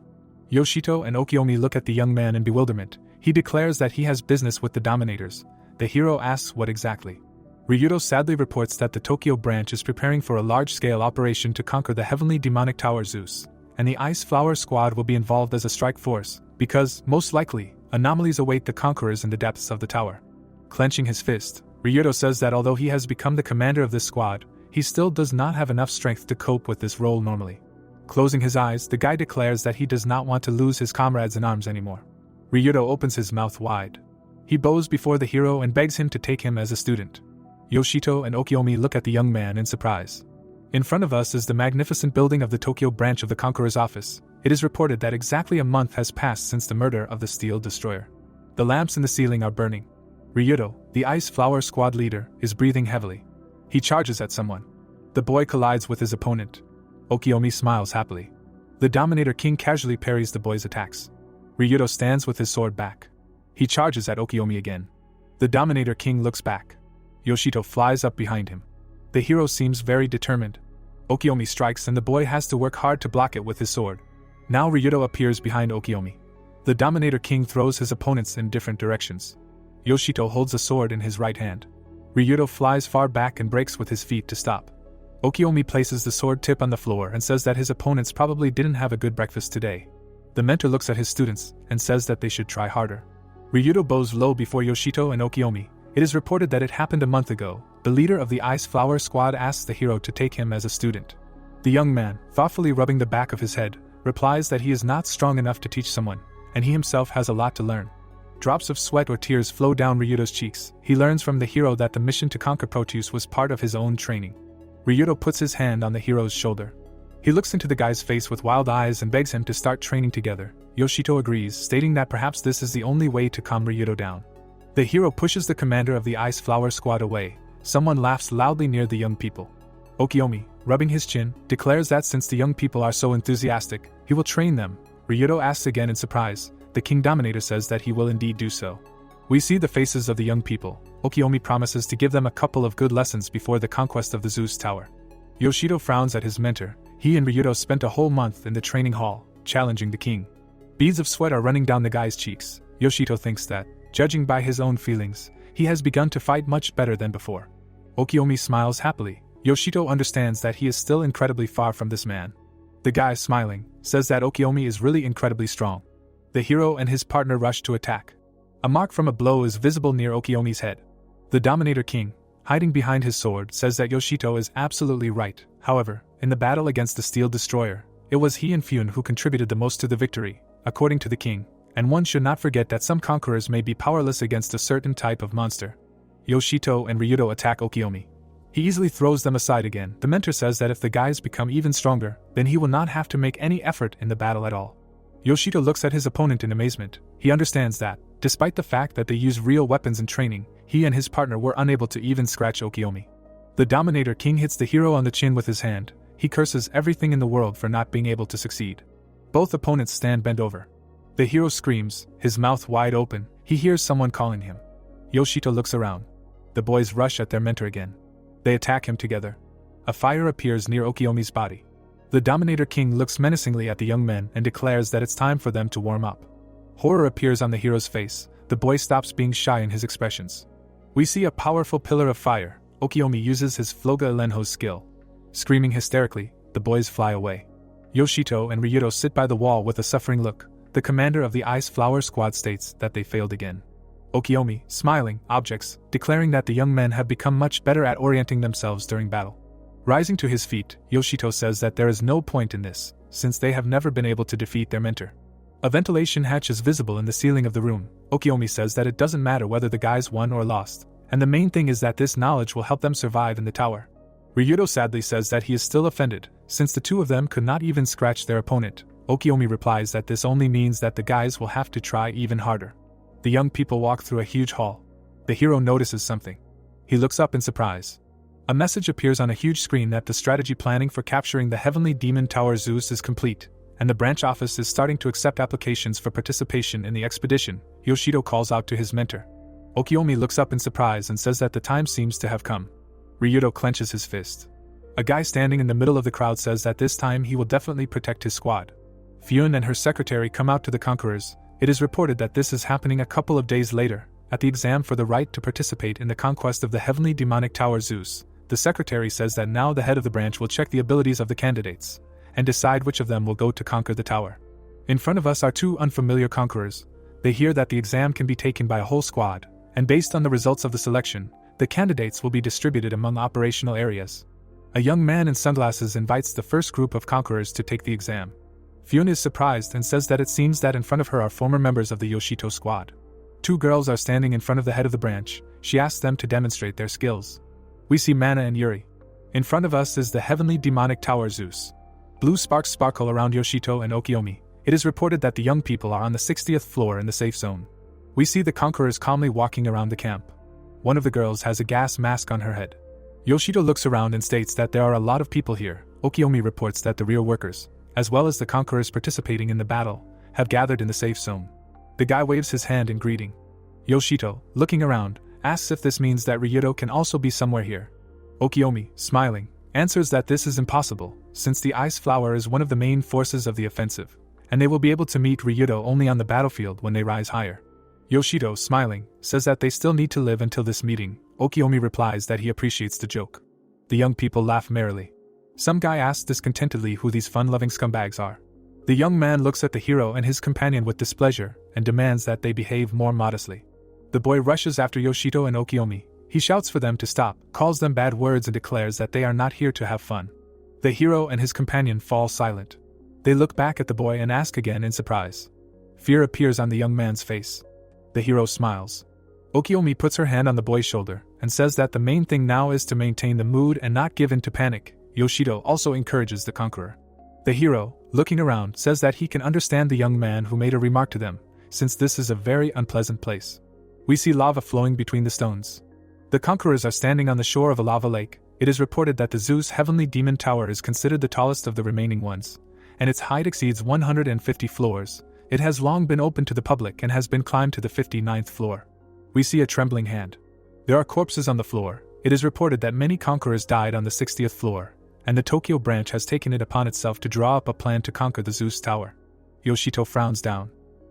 Yoshito and Okiomi look at the young man in bewilderment. He declares that he has business with the Dominators. The hero asks what exactly. Ryudo sadly reports that the Tokyo branch is preparing for a large-scale operation to conquer the heavenly demonic tower Zeus, and the Ice Flower Squad will be involved as a strike force, because, most likely, anomalies await the conquerors in the depths of the tower. Clenching his fist, Ryudo says that although he has become the commander of this squad, he still does not have enough strength to cope with this role normally. Closing his eyes, the guy declares that he does not want to lose his comrades in arms anymore. Ryudo opens his mouth wide. He bows before the hero and begs him to take him as a student. Yoshito and Okiomi look at the young man in surprise. In front of us is the magnificent building of the Tokyo branch of the Conqueror's office. It is reported that exactly a month has passed since the murder of the Steel Destroyer. The lamps in the ceiling are burning. Ryudo, the Ice Flower Squad leader, is breathing heavily. He charges at someone. The boy collides with his opponent. Okiomi smiles happily. The Dominator King casually parries the boy's attacks. Ryudo stands with his sword back. He charges at Okiomi again. The Dominator King looks back. Yoshito flies up behind him. The hero seems very determined. Okiomi strikes and the boy has to work hard to block it with his sword. Now Ryudo appears behind Okiomi. The Dominator King throws his opponents in different directions. Yoshito holds a sword in his right hand. Ryudo flies far back and breaks with his feet to stop. Okiomi places the sword tip on the floor and says that his opponents probably didn't have a good breakfast today. The mentor looks at his students and says that they should try harder. Ryudo bows low before Yoshito and Okiomi. It is reported that it happened a month ago. The leader of the Ice Flower Squad asks the hero to take him as a student. The young man, thoughtfully rubbing the back of his head, replies that he is not strong enough to teach someone, and he himself has a lot to learn. Drops of sweat or tears flow down Ryudo's cheeks. He learns from the hero that the mission to conquer Proteus was part of his own training. Ryudo puts his hand on the hero's shoulder. He looks into the guy's face with wild eyes and begs him to start training together. Yoshito agrees, stating that perhaps this is the only way to calm Ryudo down. The hero pushes the commander of the Ice Flower Squad away. Someone laughs loudly near the young people. Okiomi, rubbing his chin, declares that since the young people are so enthusiastic, he will train them. Ryudo asks again in surprise. The King Dominator says that he will indeed do so. We see the faces of the young people. Okiomi promises to give them a couple of good lessons before the conquest of the Zeus Tower. Yoshito frowns at his mentor. He and Ryudo spent a whole month in the training hall. challenging the king. Beads of sweat are running down the guy's cheeks. Yoshito thinks that, judging by his own feelings, he has begun to fight much better than before. Okiyomi smiles happily. Yoshito understands that he is still incredibly far from this man. The guy, smiling, says that Okiyomi is really incredibly strong. The hero and his partner rush to attack. A mark from a blow is visible near Okiyomi's head. The Dominator King, hiding behind his sword, says that Yoshito is absolutely right. However, in the battle against the Steel Destroyer, it was he and Pphanie who contributed the most to the victory, according to the king, and one should not forget that some conquerors may be powerless against a certain type of monster. Yoshito and Ryudo attack Okiyomi. He easily throws them aside again. The mentor says that if the guys become even stronger, then he will not have to make any effort in the battle at all. Yoshito looks at his opponent in amazement. He understands that, despite the fact that they use real weapons in training, he and his partner were unable to even scratch Okiyomi. The Dominator King hits the hero on the chin with his hand. He curses everything in the world for not being able to succeed. Both opponents stand bent over. The hero screams, his mouth wide open. He hears someone calling him. Yoshito looks around. The boys rush at their mentor again. They attack him together. A fire appears near Okiyomi's body. The Dominator King looks menacingly at the young men and declares that it's time for them to warm up. Horror appears on the hero's face. The boy stops being shy in his expressions. We see a powerful pillar of fire. Okiyomi uses his Floga Elenho's skill. Screaming hysterically, the boys fly away. Yoshito and Ryudo sit by the wall with a suffering look. The commander of the Ice Flower Squad states that they failed again. Okiyomi, smiling, objects, declaring that the young men have become much better at orienting themselves during battle. Rising to his feet, Yoshito says that there is no point in this, since they have never been able to defeat their mentor. A ventilation hatch is visible in the ceiling of the room. Okiyomi says that it doesn't matter whether the guys won or lost, and the main thing is that this knowledge will help them survive in the tower. Ryudo sadly says that he is still offended, since the two of them could not even scratch their opponent. Okiyomi replies that this only means that the guys will have to try even harder. The young people walk through a huge hall. The hero notices something. He looks up in surprise. A message appears on a huge screen that the strategy planning for capturing the Heavenly Demon Tower Zeus is complete, and the branch office is starting to accept applications for participation in the expedition. Yoshito calls out to his mentor. Okiyomi looks up in surprise and says that the time seems to have come. Ryudo clenches his fist. A guy standing in the middle of the crowd says that this time he will definitely protect his squad. Pphanie and her secretary come out to the conquerors. It is reported that this is happening a couple of days later, at the exam for the right to participate in the conquest of the Heavenly Demonic Tower Zeus. The secretary says that now the head of the branch will check the abilities of the candidates, and decide which of them will go to conquer the tower. In front of us are two unfamiliar conquerors. They hear that the exam can be taken by a whole squad, and based on the results of the selection, the candidates will be distributed among operational areas. A young man in sunglasses invites the first group of conquerors to take the exam. Pphanie is surprised and says that it seems that in front of her are former members of the Yoshito squad. Two girls are standing in front of the head of the branch. She asks them to demonstrate their skills. We see Mana and Yuri. In front of us is the Heavenly Demonic Tower Zeus. Blue sparks sparkle around Yoshito and Okiyomi. It is reported that the young people are on the 60th floor in the safe zone. We see the conquerors calmly walking around the camp. One of the girls has a gas mask on her head. Yoshito looks around and states that there are a lot of people here. Okiyomi reports that the real workers, as well as the conquerors participating in the battle, have gathered in the safe zone. The guy waves his hand in greeting. Yoshito, looking around, asks if this means that Ryudo can also be somewhere here. Okiyomi, smiling, answers that this is impossible, since the Ice Flower is one of the main forces of the offensive, and they will be able to meet Ryudo only on the battlefield when they rise higher. Yoshito, smiling, says that they still need to live until this meeting. Okiyomi replies that he appreciates the joke. The young people laugh merrily. Some guy asks discontentedly who these fun-loving scumbags are. The young man looks at the hero and his companion with displeasure and demands that they behave more modestly. The boy rushes after Yoshito and Okiyomi. He shouts for them to stop, calls them bad words and declares that they are not here to have fun. The hero and his companion fall silent. They look back at the boy and ask again in surprise. Fear appears on the young man's face. The hero smiles. Okiyomi puts her hand on the boy's shoulder and says that the main thing now is to maintain the mood and not give in to panic. Yoshito also encourages the conqueror. The hero, looking around, says that he can understand the young man who made a remark to them, since this is a very unpleasant place. We see lava flowing between the stones. The conquerors are standing on the shore of a lava lake. It is reported that the Zeus Heavenly Demon Tower is considered the tallest of the remaining ones, and its height exceeds 150 floors. It has long been open to the public and has been climbed to the 59th floor. We see a trembling hand. There are corpses on the floor. It is reported that many conquerors died on the 60th floor, and the Tokyo branch has taken it upon itself to draw up a plan to conquer the Zeus Tower. Yoshito frowns down.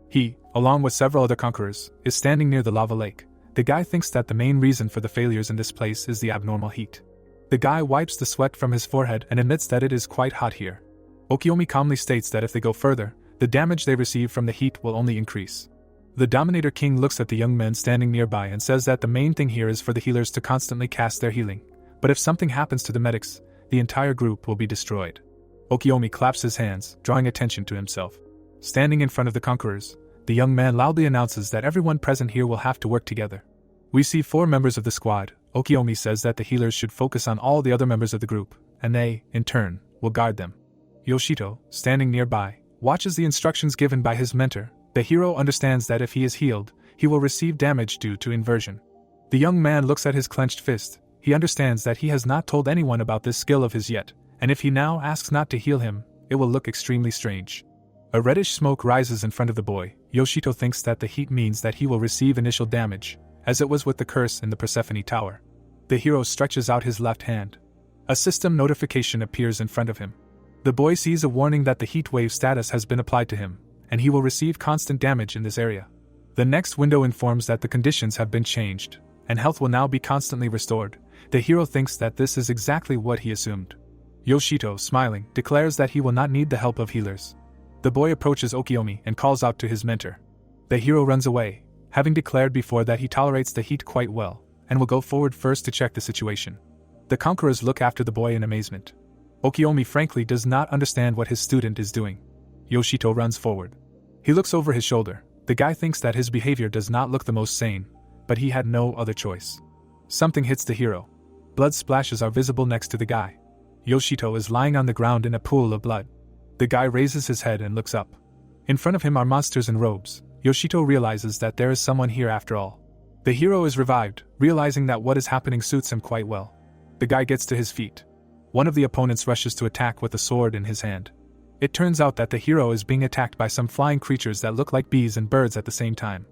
He, along with several other conquerors, is standing near the lava lake. The guy thinks that the main reason for the failures in this place is the abnormal heat. The guy wipes the sweat from his forehead and admits that it is quite hot here. Okiyomi calmly states that if they go further, the damage they receive from the heat will only increase. The Dominator King looks at the young men standing nearby and says that the main thing here is for the healers to constantly cast their healing, but if something happens to the medics, the entire group will be destroyed. Okiyomi claps his hands, drawing attention to himself. Standing in front of the conquerors, the young man loudly announces that everyone present here will have to work together. We see 4 members of the squad. Okiyomi says that the healers should focus on all the other members of the group, and they, in turn, will guard them. Yoshito, standing nearby, watches the instructions given by his mentor. The hero understands that if he is healed, he will receive damage due to inversion. The young man looks at his clenched fist. He understands that he has not told anyone about this skill of his yet, and if he now asks not to heal him, it will look extremely strange. A reddish smoke rises in front of the boy. Yoshito thinks that the heat means that he will receive initial damage, as it was with the curse in the Persephone Tower. The hero stretches out his left hand. A system notification appears in front of him. The boy sees a warning that the heat wave status has been applied to him, and he will receive constant damage in this area. The next window informs that the conditions have been changed, and health will now be constantly restored. The hero thinks that this is exactly what he assumed. Yoshito, smiling, declares that he will not need the help of healers. The boy approaches Okiyomi and calls out to his mentor. The hero runs away, having declared before that he tolerates the heat quite well, and will go forward first to check the situation. The conquerors look after the boy in amazement. Okiyomi frankly does not understand what his student is doing. Yoshito runs forward. He looks over his shoulder. The guy thinks that his behavior does not look the most sane, but he had no other choice. Something hits the hero. Blood splashes are visible next to the guy. Yoshito is lying on the ground in a pool of blood. The guy raises his head and looks up. In front of him are monsters in robes. Yoshito realizes that there is someone here after all. The hero is revived, realizing that what is happening suits him quite well. The guy gets to his feet. One of the opponents rushes to attack with a sword in his hand. It turns out that the hero is being attacked by some flying creatures that look like bees and birds at the same time.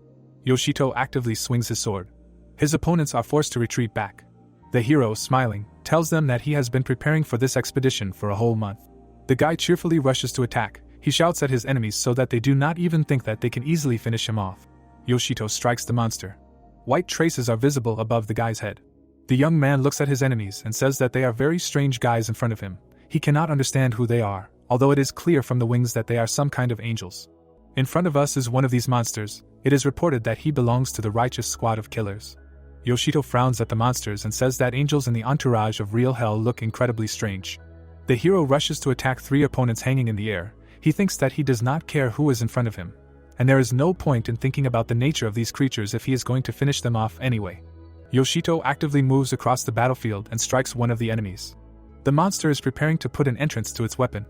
Yoshito actively swings his sword. His opponents are forced to retreat back. The hero, smiling, tells them that he has been preparing for this expedition for a whole month. The guy cheerfully rushes to attack. He shouts at his enemies so that they do not even think that they can easily finish him off. Yoshito strikes the monster. White traces are visible above the guy's head. The young man looks at his enemies and says that they are very strange guys in front of him. He cannot understand who they are, although it is clear from the wings that they are some kind of angels. In front of us is one of these monsters. It is reported that he belongs to the righteous squad of killers. Yoshito frowns at the monsters and says that angels in the entourage of real hell look incredibly strange. The hero rushes to attack 3 opponents hanging in the air. He thinks that he does not care who is in front of him, and there is no point in thinking about the nature of these creatures if he is going to finish them off anyway. Yoshito actively moves across the battlefield and strikes one of the enemies. The monster is preparing to put an entrance to its weapon.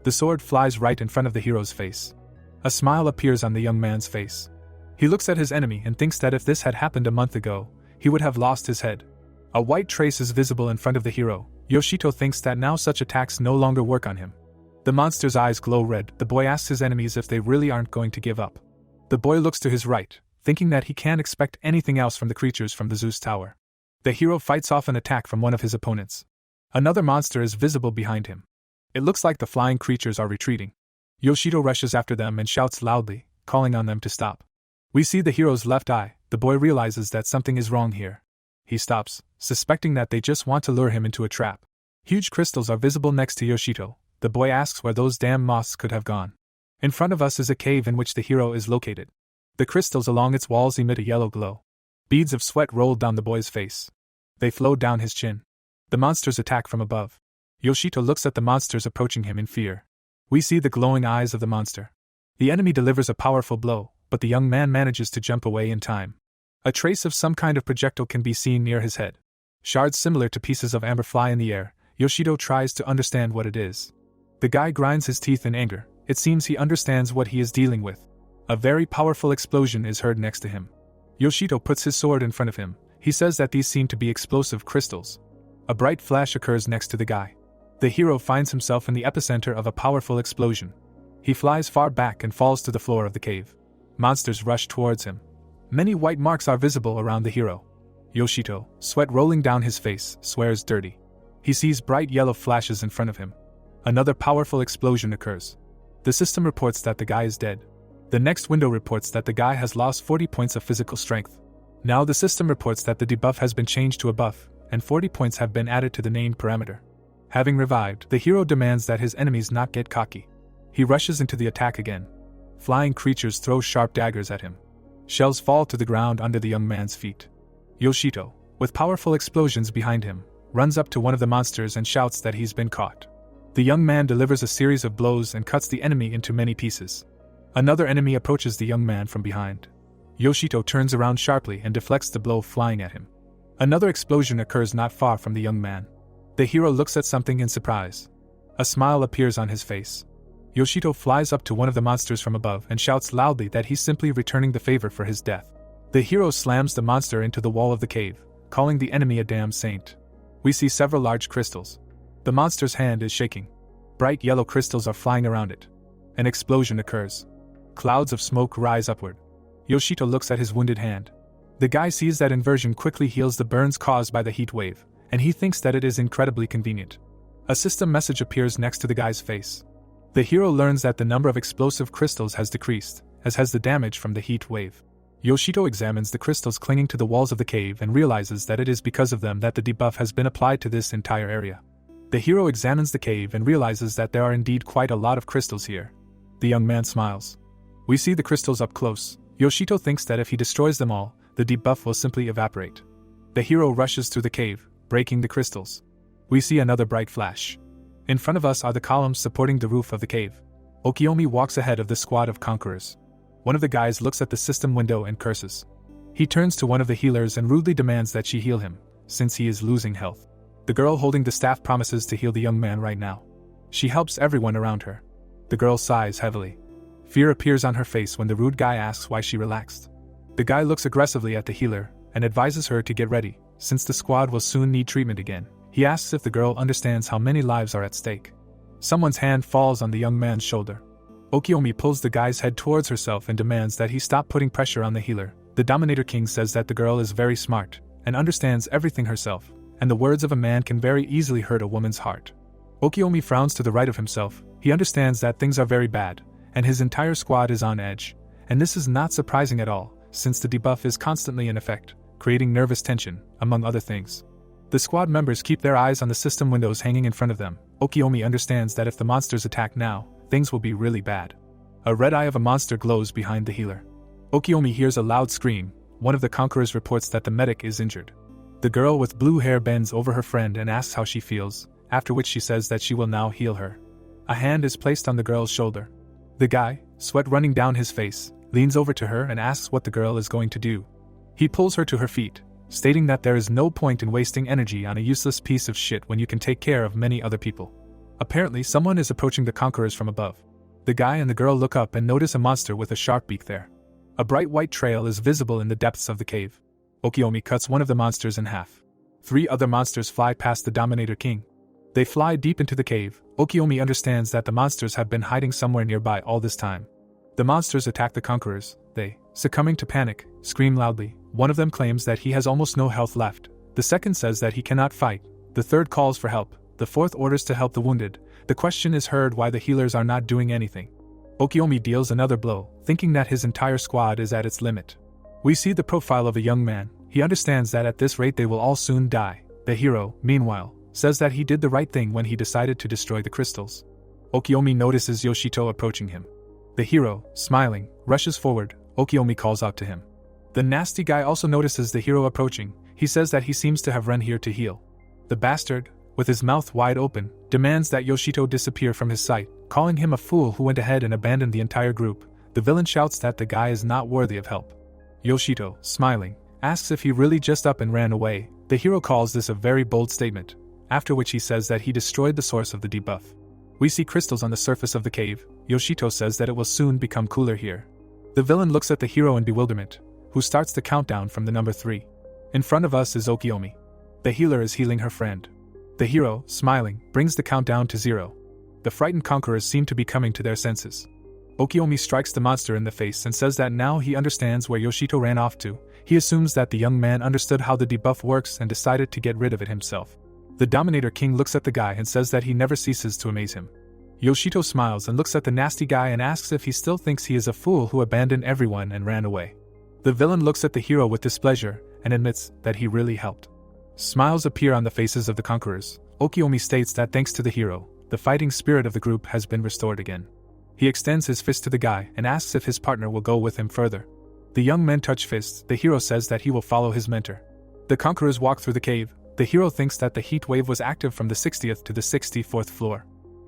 The sword flies right in front of the hero's face. A smile appears on the young man's face. He looks at his enemy and thinks that if this had happened a month ago, he would have lost his head. A white trace is visible in front of the hero. Yoshito thinks that now such attacks no longer work on him. The monster's eyes glow red. The boy asks his enemies if they really aren't going to give up. The boy looks to his right, thinking that he can't expect anything else from the creatures from the Zeus Tower. The hero fights off an attack from one of his opponents. Another monster is visible behind him. It looks like the flying creatures are retreating. Yoshito rushes after them and shouts loudly, calling on them to stop. We see the hero's left eye. The boy realizes that something is wrong here. He stops, suspecting that they just want to lure him into a trap. Huge crystals are visible next to Yoshito. The boy asks where those damn moths could have gone. In front of us is a cave in which the hero is located. The crystals along its walls emit a yellow glow. Beads of sweat roll down the boy's face. They flow down his chin. The monsters attack from above. Yoshito looks at the monsters approaching him in fear. We see the glowing eyes of the monster. The enemy delivers a powerful blow, but the young man manages to jump away in time. A trace of some kind of projectile can be seen near his head. Shards similar to pieces of amber fly in the air. Yoshito tries to understand what it is. The guy grinds his teeth in anger. It seems he understands what he is dealing with. A very powerful explosion is heard next to him. Yoshito puts his sword in front of him. He says that these seem to be explosive crystals. A bright flash occurs next to the guy. The hero finds himself in the epicenter of a powerful explosion. He flies far back and falls to the floor of the cave. Monsters rush towards him. Many white marks are visible around the hero. Yoshito, sweat rolling down his face, swears dirty. He sees bright yellow flashes in front of him. Another powerful explosion occurs. The system reports that the guy is dead. The next window reports that the guy has lost 40 points of physical strength. Now the system reports that the debuff has been changed to a buff, and 40 points have been added to the named parameter. Having revived, the hero demands that his enemies not get cocky. He rushes into the attack again. Flying creatures throw sharp daggers at him. Shells fall to the ground under the young man's feet. Yoshito, with powerful explosions behind him, runs up to one of the monsters and shouts that he's been caught. The young man delivers a series of blows and cuts the enemy into many pieces. Another enemy approaches the young man from behind. Yoshito turns around sharply and deflects the blow flying at him. Another explosion occurs not far from the young man. The hero looks at something in surprise. A smile appears on his face. Yoshito flies up to one of the monsters from above and shouts loudly that he's simply returning the favor for his death. The hero slams the monster into the wall of the cave, calling the enemy a damn saint. We see several large crystals. The monster's hand is shaking. Bright yellow crystals are flying around it. An explosion occurs. Clouds of smoke rise upward. Yoshito looks at his wounded hand. The guy sees that inversion quickly heals the burns caused by the heat wave, and he thinks that it is incredibly convenient. A system message appears next to the guy's face. The hero learns that the number of explosive crystals has decreased, as has the damage from the heat wave. Yoshito examines the crystals clinging to the walls of the cave and realizes that it is because of them that the debuff has been applied to this entire area. The hero examines the cave and realizes that there are indeed quite a lot of crystals here. The young man smiles. We see the crystals up close. Yoshito thinks that if he destroys them all, the debuff will simply evaporate. The hero rushes through the cave, breaking the crystals. We see another bright flash. In front of us are the columns supporting the roof of the cave. Okiyomi walks ahead of the squad of conquerors. One of the guys looks at the system window and curses. He turns to one of the healers and rudely demands that she heal him, since he is losing health. The girl holding the staff promises to heal the young man right now. She helps everyone around her. The girl sighs heavily. Fear appears on her face when the rude guy asks why she relaxed. The guy looks aggressively at the healer and advises her to get ready, since the squad will soon need treatment again. He asks if the girl understands how many lives are at stake. Someone's hand falls on the young man's shoulder. Okiyomi pulls the guy's head towards herself and demands that he stop putting pressure on the healer. The Dominator King says that the girl is very smart and understands everything herself, and the words of a man can very easily hurt a woman's heart. Okiyomi frowns to the right of himself. He understands that things are very bad, and his entire squad is on edge, and this is not surprising at all, since the debuff is constantly in effect, creating nervous tension, among other things. The squad members keep their eyes on the system windows hanging in front of them. Okiyomi understands that if the monsters attack now, things will be really bad. A red eye of a monster glows behind the healer. Okiyomi hears a loud scream. One of the conquerors reports that the medic is injured. The girl with blue hair bends over her friend and asks how she feels, after which she says that she will now heal her. A hand is placed on the girl's shoulder. The guy, sweat running down his face, leans over to her and asks what the girl is going to do. He pulls her to her feet, stating that there is no point in wasting energy on a useless piece of shit when you can take care of many other people. Apparently, someone is approaching the conquerors from above. The guy and the girl look up and notice a monster with a sharp beak there. A bright white trail is visible in the depths of the cave. Okiyomi cuts one of the monsters in half. 3 other monsters fly past the Dominator King. They fly deep into the cave. Okiyomi understands that the monsters have been hiding somewhere nearby all this time. The monsters attack the conquerors. They, succumbing to panic, scream loudly. One of them claims that he has almost no health left. The second says that he cannot fight. The third calls for help. The fourth orders to help the wounded. The question is heard why the healers are not doing anything. Okiyomi deals another blow, thinking that his entire squad is at its limit. We see the profile of a young man. He understands that at this rate they will all soon die. The hero, meanwhile, says that he did the right thing when he decided to destroy the crystals. Okiyomi notices Yoshito approaching him. The hero, smiling, rushes forward. Okiyomi calls out to him. The nasty guy also notices the hero approaching. He says that he seems to have run here to heal. The bastard, with his mouth wide open, demands that Yoshito disappear from his sight, calling him a fool who went ahead and abandoned the entire group. The villain shouts that the guy is not worthy of help. Yoshito, smiling, asks if he really just up and ran away. The hero calls this a very bold statement, after which he says that he destroyed the source of the debuff. We see crystals on the surface of the cave. Yoshito says that it will soon become cooler here. The villain looks at the hero in bewilderment, who starts the countdown from the number 3. In front of us is Okiyomi. The healer is healing her friend. The hero, smiling, brings the countdown to 0. The frightened conquerors seem to be coming to their senses. Okiyomi strikes the monster in the face and says that now he understands where Yoshito ran off to. He assumes that the young man understood how the debuff works and decided to get rid of it himself. The Dominator King looks at the guy and says that he never ceases to amaze him. Yoshito smiles and looks at the nasty guy and asks if he still thinks he is a fool who abandoned everyone and ran away. The villain looks at the hero with displeasure and admits that he really helped. Smiles appear on the faces of the conquerors. Okiomi states that thanks to the hero, the fighting spirit of the group has been restored again. He extends his fist to the guy and asks if his partner will go with him further. The young men touch fists. The hero says that he will follow his mentor. The conquerors walk through the cave. The hero thinks that the heat wave was active from the 60th to the 64th floor.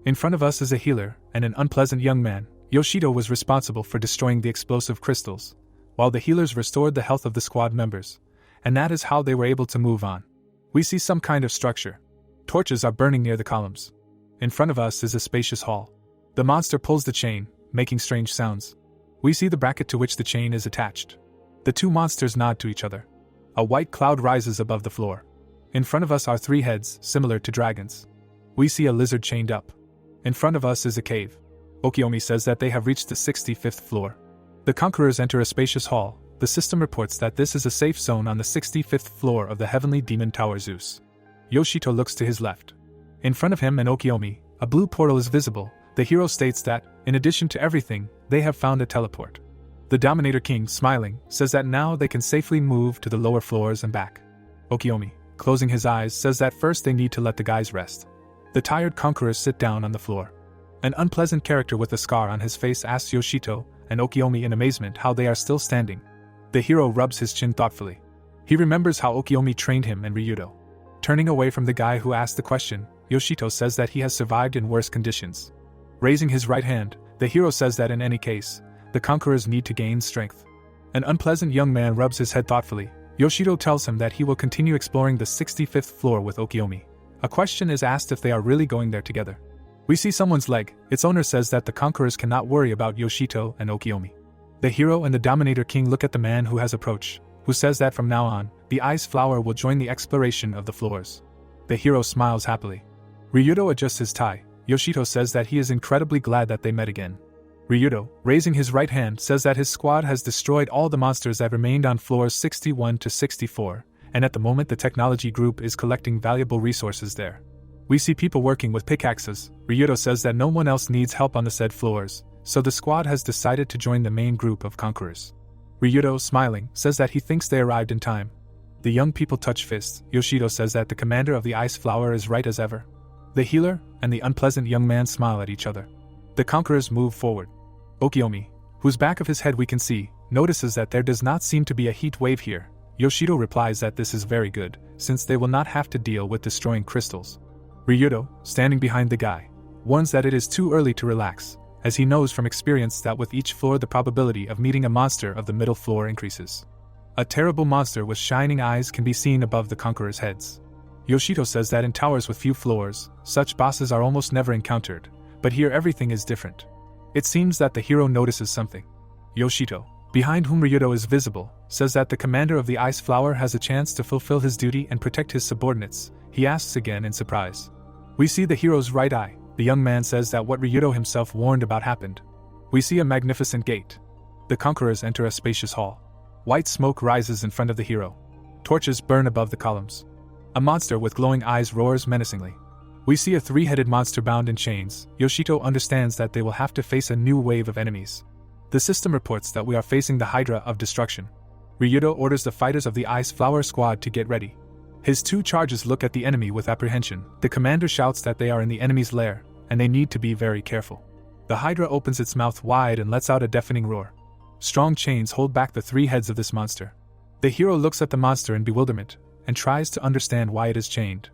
In front of us is a healer and an unpleasant young man. Yoshito was responsible for destroying the explosive crystals, while the healers restored the health of the squad members, and that is how they were able to move on. We see some kind of structure. Torches are burning near the columns. In front of us is a spacious hall. The monster pulls the chain, making strange sounds. We see the bracket to which the chain is attached. The two monsters nod to each other. A white cloud rises above the floor. In front of us are three heads, similar to dragons. We see a lizard chained up. In front of us is a cave. Okiomi says that they have reached the 65th floor. The conquerors enter a spacious hall. The system reports that this is a safe zone on the 65th floor of the heavenly demon tower Zeus. Yoshito looks to his left. In front of him and Okiomi, a blue portal is visible. The hero states that, in addition to everything, they have found a teleport. The Dominator King, smiling, says that now they can safely move to the lower floors and back. Okiomi, closing his eyes, says that first they need to let the guys rest. The tired conquerors sit down on the floor. An unpleasant character with a scar on his face asks Yoshito and Okiomi in amazement how they are still standing. The hero rubs his chin thoughtfully. He remembers how Okiomi trained him and Ryudo. Turning away from the guy who asked the question, Yoshito says that he has survived in worse conditions. Raising his right hand, the hero says that in any case, the conquerors need to gain strength. An unpleasant young man rubs his head thoughtfully. Yoshito tells him that he will continue exploring the 65th floor with Okiomi. A question is asked if they are really going there together. We see someone's leg. Its owner says that the conquerors cannot worry about Yoshito and Okiomi. The hero and the Dominator King look at the man who has approached, who says that from now on, the ice flower will join the exploration of the floors. The hero smiles happily. Ryudo adjusts his tie. Yoshito says that he is incredibly glad that they met again. Ryudo, raising his right hand, says that his squad has destroyed all the monsters that remained on floors 61 to 64, and at the moment the technology group is collecting valuable resources there. We see people working with pickaxes. Ryudo says that no one else needs help on the said floors, so the squad has decided to join the main group of conquerors. Ryudo, smiling, says that he thinks they arrived in time. The young people touch fists. Yoshito says that the commander of the ice flower is right as ever. The healer and the unpleasant young man smile at each other. The conquerors move forward. Okiomi, whose back of his head we can see, notices that there does not seem to be a heat wave here. Yoshito replies that this is very good, since they will not have to deal with destroying crystals. Ryudo, standing behind the guy, warns that it is too early to relax, as he knows from experience that with each floor the probability of meeting a monster of the middle floor increases. A terrible monster with shining eyes can be seen above the conquerors' heads. Yoshito says that in towers with few floors, such bosses are almost never encountered, but here everything is different. It seems that the hero notices something. Yoshito, behind whom Ryudo is visible, says that the commander of the ice flower has a chance to fulfill his duty and protect his subordinates. He asks again in surprise. We see the hero's right eye. The young man says that what Ryudo himself warned about happened. We see a magnificent gate. The conquerors enter a spacious hall. White smoke rises in front of the hero. Torches burn above the columns. A monster with glowing eyes roars menacingly. We see a three-headed monster bound in chains. Yoshito understands that they will have to face a new wave of enemies. The system reports that we are facing the Hydra of destruction. Ryudo orders the fighters of the Ice Flower Squad to get ready. His two charges look at the enemy with apprehension. The commander shouts that they are in the enemy's lair, and they need to be very careful. The Hydra opens its mouth wide and lets out a deafening roar. Strong chains hold back the three heads of this monster. The hero looks at the monster in bewilderment, and tries to understand why it is chained.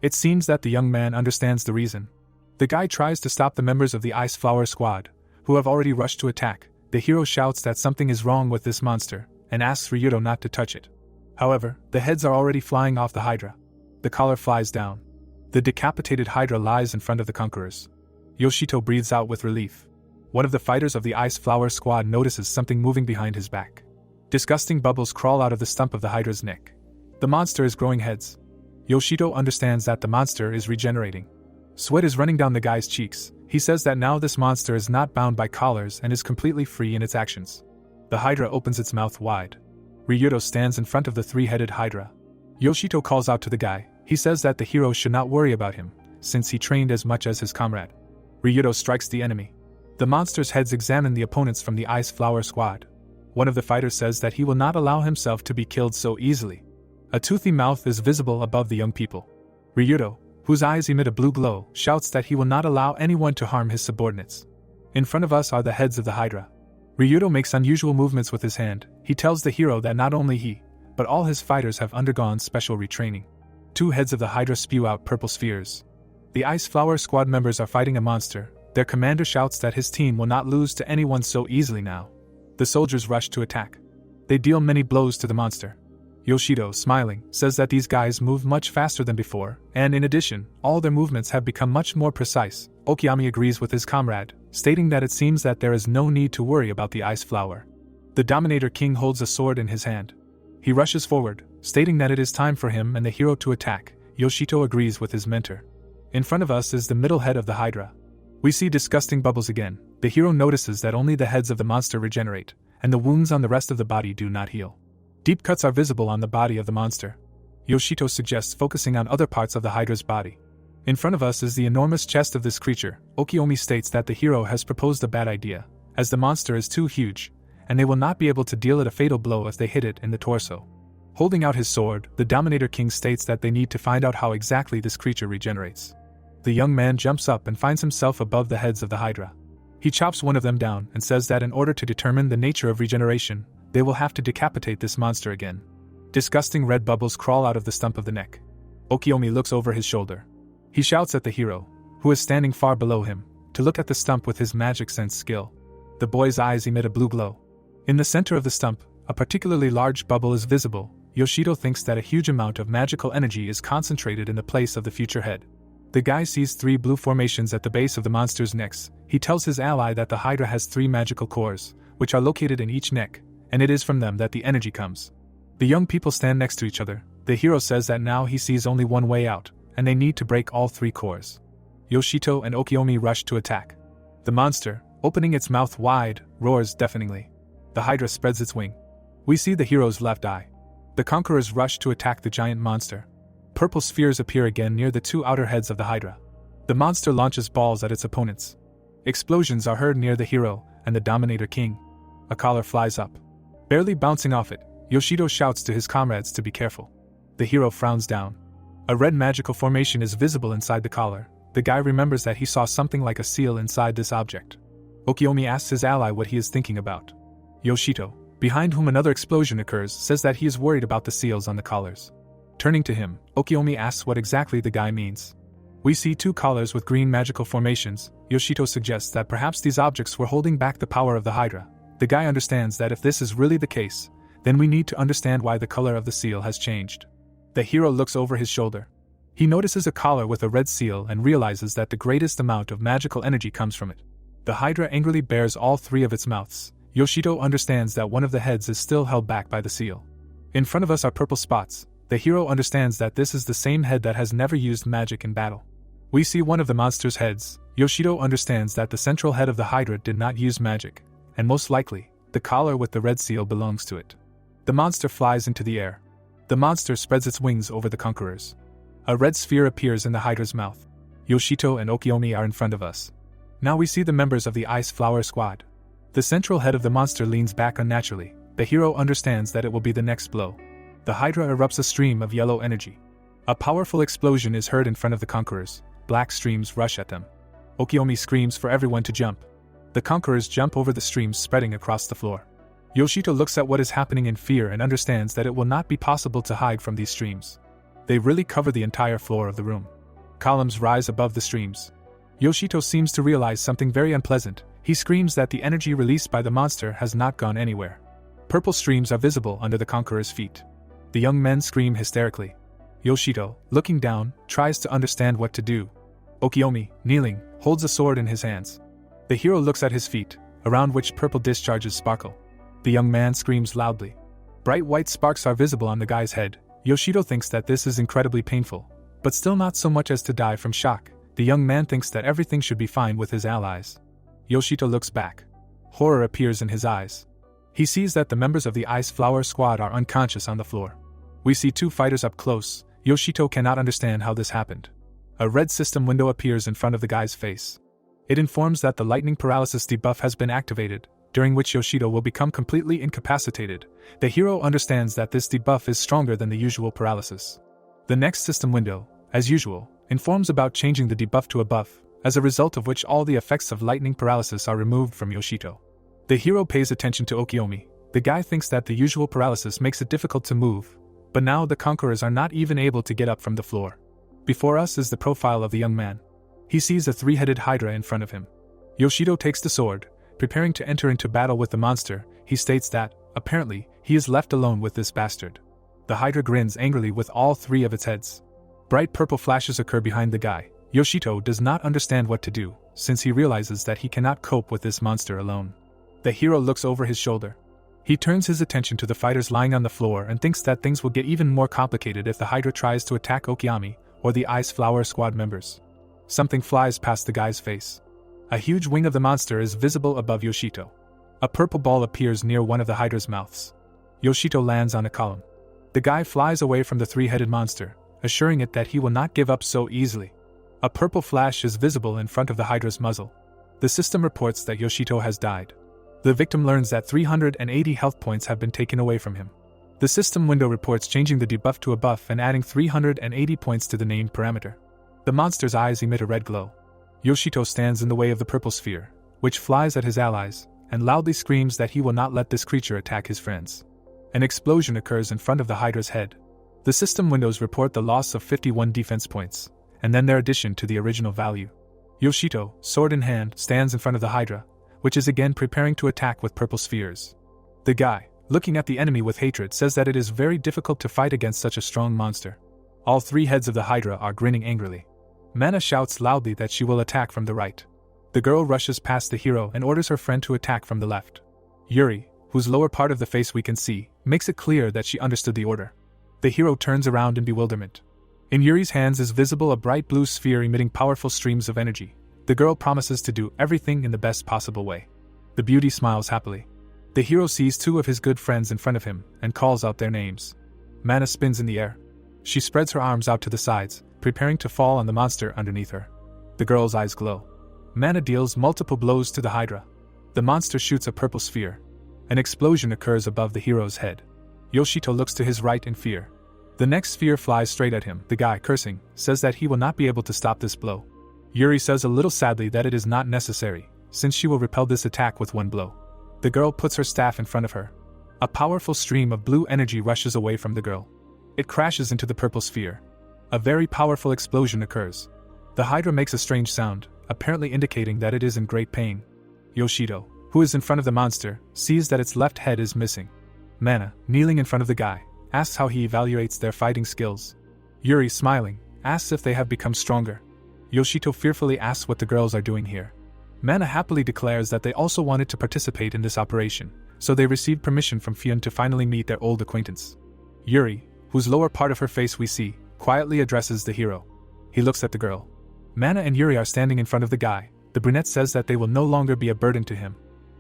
It seems that the young man understands the reason. The guy tries to stop the members of the Ice Flower Squad, who have already rushed to attack. The hero shouts that something is wrong with this monster, and asks Ryudo not to touch it. However, the heads are already flying off the Hydra. The collar flies down. The decapitated Hydra lies in front of the conquerors. Yoshito breathes out with relief. One of the fighters of the Ice Flower Squad notices something moving behind his back. Disgusting bubbles crawl out of the stump of the Hydra's neck. The monster is growing heads. Yoshito understands that the monster is regenerating. Sweat is running down the guy's cheeks. He says that now this monster is not bound by collars and is completely free in its actions. The Hydra opens its mouth wide. Ryudo stands in front of the three-headed Hydra. Yoshito calls out to the guy. He says that the hero should not worry about him, since he trained as much as his comrade. Ryudo strikes the enemy. The monster's heads examine the opponents from the Ice Flower Squad. One of the fighters says that he will not allow himself to be killed so easily. A toothy mouth is visible above the young people. Ryudo, whose eyes emit a blue glow, shouts that he will not allow anyone to harm his subordinates. In front of us are the heads of the Hydra. Ryudo makes unusual movements with his hand. He tells the hero that not only he, but all his fighters have undergone special retraining. 2 heads of the Hydra spew out purple spheres. The Ice Flower Squad members are fighting a monster. Their commander shouts that his team will not lose to anyone so easily now. The soldiers rush to attack. They deal many blows to the monster. Yoshito, smiling, says that these guys move much faster than before, and in addition, all their movements have become much more precise. Okiyami agrees with his comrade, stating that it seems that there is no need to worry about the Ice Flower. The Dominator King holds a sword in his hand. He rushes forward, stating that it is time for him and the hero to attack. Yoshito agrees with his mentor. In front of us is the middle head of the Hydra. We see disgusting bubbles again. The hero notices that only the heads of the monster regenerate, and the wounds on the rest of the body do not heal. Deep cuts are visible on the body of the monster. Yoshito suggests focusing on other parts of the Hydra's body. In front of us is the enormous chest of this creature. Okiyomi states that the hero has proposed a bad idea, as the monster is too huge, and they will not be able to deal it a fatal blow if they hit it in the torso. Holding out his sword, the Dominator King states that they need to find out how exactly this creature regenerates. The young man jumps up and finds himself above the heads of the Hydra. He chops one of them down and says that in order to determine the nature of regeneration, they will have to decapitate this monster again. Disgusting red bubbles crawl out of the stump of the neck. Okiyomi looks over his shoulder. He shouts at the hero, who is standing far below him, to look at the stump with his magic sense skill. The boy's eyes emit a blue glow. In the center of the stump, a particularly large bubble is visible. Yoshito thinks that a huge amount of magical energy is concentrated in the place of the future head. The guy sees 3 blue formations at the base of the monster's necks. He tells his ally that the Hydra has 3 magical cores, which are located in each neck, and it is from them that the energy comes. The young people stand next to each other. The hero says that now he sees only one way out, and they need to break all 3 cores. Yoshito and Okiyomi rush to attack. The monster, opening its mouth wide, roars deafeningly. The Hydra spreads its wing. We see the hero's left eye. The conquerors rush to attack the giant monster. Purple spheres appear again near the 2 outer heads of the Hydra. The monster launches balls at its opponents. Explosions are heard near the hero and the Dominator King. A collar flies up. Barely bouncing off it, Yoshito shouts to his comrades to be careful. The hero frowns down. A red magical formation is visible inside the collar. The guy remembers that he saw something like a seal inside this object. Okiyomi asks his ally what he is thinking about. Yoshito, behind whom another explosion occurs, says that he is worried about the seals on the collars. Turning to him, Okiyomi asks what exactly the guy means. We see 2 collars with green magical formations. Yoshito suggests that perhaps these objects were holding back the power of the Hydra. The guy understands that if this is really the case, then we need to understand why the color of the seal has changed. The hero looks over his shoulder. He notices a collar with a red seal and realizes that the greatest amount of magical energy comes from it. The Hydra angrily bares all 3 of its mouths. Yoshito understands that one of the heads is still held back by the seal. In front of us are purple spots. The hero understands that this is the same head that has never used magic in battle. We see one of the monster's heads. Yoshito understands that the central head of the Hydra did not use magic, and most likely, the collar with the red seal belongs to it. The monster flies into the air. The monster spreads its wings over the conquerors. A red sphere appears in the Hydra's mouth. Yoshito and Okiyomi are in front of us. Now we see the members of the Ice Flower Squad. The central head of the monster leans back unnaturally. The hero understands that it will be the next blow. The Hydra erupts a stream of yellow energy. A powerful explosion is heard in front of the conquerors. Black streams rush at them. Okiyomi screams for everyone to jump. The conquerors jump over the streams spreading across the floor. Yoshito looks at what is happening in fear and understands that it will not be possible to hide from these streams. They really cover the entire floor of the room. Columns rise above the streams. Yoshito seems to realize something very unpleasant. He screams that the energy released by the monster has not gone anywhere. Purple streams are visible under the conqueror's feet. The young men scream hysterically. Yoshito, looking down, tries to understand what to do. Okiyomi, kneeling, holds a sword in his hands. The hero looks at his feet, around which purple discharges sparkle. The young man screams loudly. Bright white sparks are visible on the guy's head. Yoshito thinks that this is incredibly painful, but still not so much as to die from shock. The young man thinks that everything should be fine with his allies. Yoshito looks back. Horror appears in his eyes. He sees that the members of the Ice Flower Squad are unconscious on the floor. We see 2 fighters up close. Yoshito cannot understand how this happened. A red system window appears in front of the guy's face. It informs that the lightning paralysis debuff has been activated, during which Yoshito will become completely incapacitated. The hero understands that this debuff is stronger than the usual paralysis. The next system window, as usual, informs about changing the debuff to a buff, as a result of which all the effects of lightning paralysis are removed from Yoshito. The hero pays attention to Okiomi. The guy thinks that the usual paralysis makes it difficult to move, but now the conquerors are not even able to get up from the floor. Before us is the profile of the young man. He sees a three-headed Hydra in front of him. Yoshito takes the sword, preparing to enter into battle with the monster. He states that, apparently, he is left alone with this bastard. The Hydra grins angrily with all three of its heads. Bright purple flashes occur behind the guy. Yoshito does not understand what to do, since he realizes that he cannot cope with this monster alone. The hero looks over his shoulder. He turns his attention to the fighters lying on the floor and thinks that things will get even more complicated if the Hydra tries to attack Okiomi or the Ice Flower Squad members. Something flies past the guy's face. A huge wing of the monster is visible above Yoshito. A purple ball appears near one of the Hydra's mouths. Yoshito lands on a column. The guy flies away from the three-headed monster, assuring it that he will not give up so easily. A purple flash is visible in front of the Hydra's muzzle. The system reports that Yoshito has died. The victim learns that 380 health points have been taken away from him. The system window reports changing the debuff to a buff and adding 380 points to the named parameter. The monster's eyes emit a red glow. Yoshito stands in the way of the purple sphere, which flies at his allies, and loudly screams that he will not let this creature attack his friends. An explosion occurs in front of the Hydra's head. The system windows report the loss of 51 defense points, and then their addition to the original value. Yoshito, sword in hand, stands in front of the Hydra, which is again preparing to attack with purple spheres. The guy, looking at the enemy with hatred, says that it is very difficult to fight against such a strong monster. All three heads of the Hydra are grinning angrily. Mana shouts loudly that she will attack from the right. The girl rushes past the hero and orders her friend to attack from the left. Yuri, whose lower part of the face we can see, makes it clear that she understood the order. The hero turns around in bewilderment. In Yuri's hands is visible a bright blue sphere emitting powerful streams of energy. The girl promises to do everything in the best possible way. The beauty smiles happily. The hero sees two of his good friends in front of him and calls out their names. Mana spins in the air. She spreads her arms out to the sides, preparing to fall on the monster underneath her. The girl's eyes glow. Mana deals multiple blows to the Hydra. The monster shoots a purple sphere. An explosion occurs above the hero's head. Yoshito looks to his right in fear. The next sphere flies straight at him. The guy, cursing, says that he will not be able to stop this blow. Yuri says a little sadly that it is not necessary, since she will repel this attack with one blow. The girl puts her staff in front of her. A powerful stream of blue energy rushes away from the girl. It crashes into the purple sphere. A very powerful explosion occurs. The Hydra makes a strange sound, apparently indicating that it is in great pain. Yoshito, who is in front of the monster, sees that its left head is missing. Mana, kneeling in front of the guy, asks how he evaluates their fighting skills. Yuri, smiling, asks if they have become stronger. Yoshito fearfully asks what the girls are doing here. Mana happily declares that they also wanted to participate in this operation, so they received permission from Pphanie to finally meet their old acquaintance. Yuri, whose lower part of her face we see, quietly addresses the hero. He looks at the girl. Mana and Yuri are standing in front of the guy. The brunette says that they will no longer be a burden to him.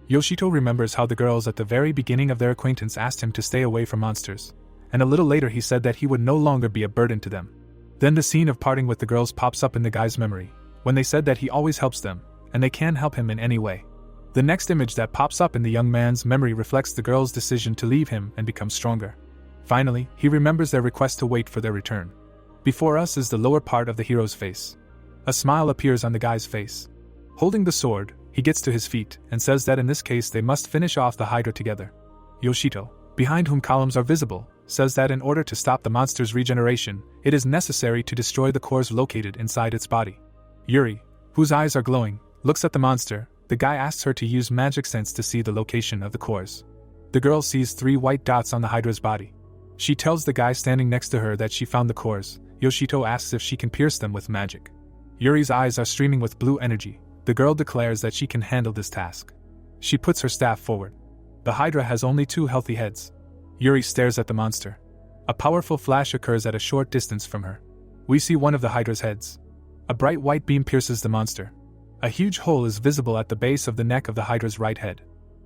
Yoshito remembers how the girls at the very beginning of their acquaintance asked him to stay away from monsters, and a little later he said that he would no longer be a burden to them. Then the scene of parting with the girls pops up in the guy's memory, when they said that he always helps them, and they can help him in any way. The next image that pops up in the young man's memory reflects the girl's decision to leave him and become stronger. Finally, he remembers their request to wait for their return. Before us is the lower part of the hero's face. A smile appears on the guy's face. Holding the sword, he gets to his feet and says that in this case they must finish off the Hydra together. Yoshito, behind whom columns are visible, says that in order to stop the monster's regeneration, it is necessary to destroy the cores located inside its body. Yuri, whose eyes are glowing, looks at the monster. The guy asks her to use magic sense to see the location of the cores. The girl sees 3 white dots on the Hydra's body. She tells the guy standing next to her that she found the cores. Yoshito asks if she can pierce them with magic. Yuri's eyes are streaming with blue energy. The girl declares that she can handle this task. She puts her staff forward. The Hydra has only 2 healthy heads. Yuri stares at the monster. A powerful flash occurs at a short distance from her. We see one of the Hydra's heads. A bright white beam pierces the monster. A huge hole is visible at the base of the neck of the Hydra's right head.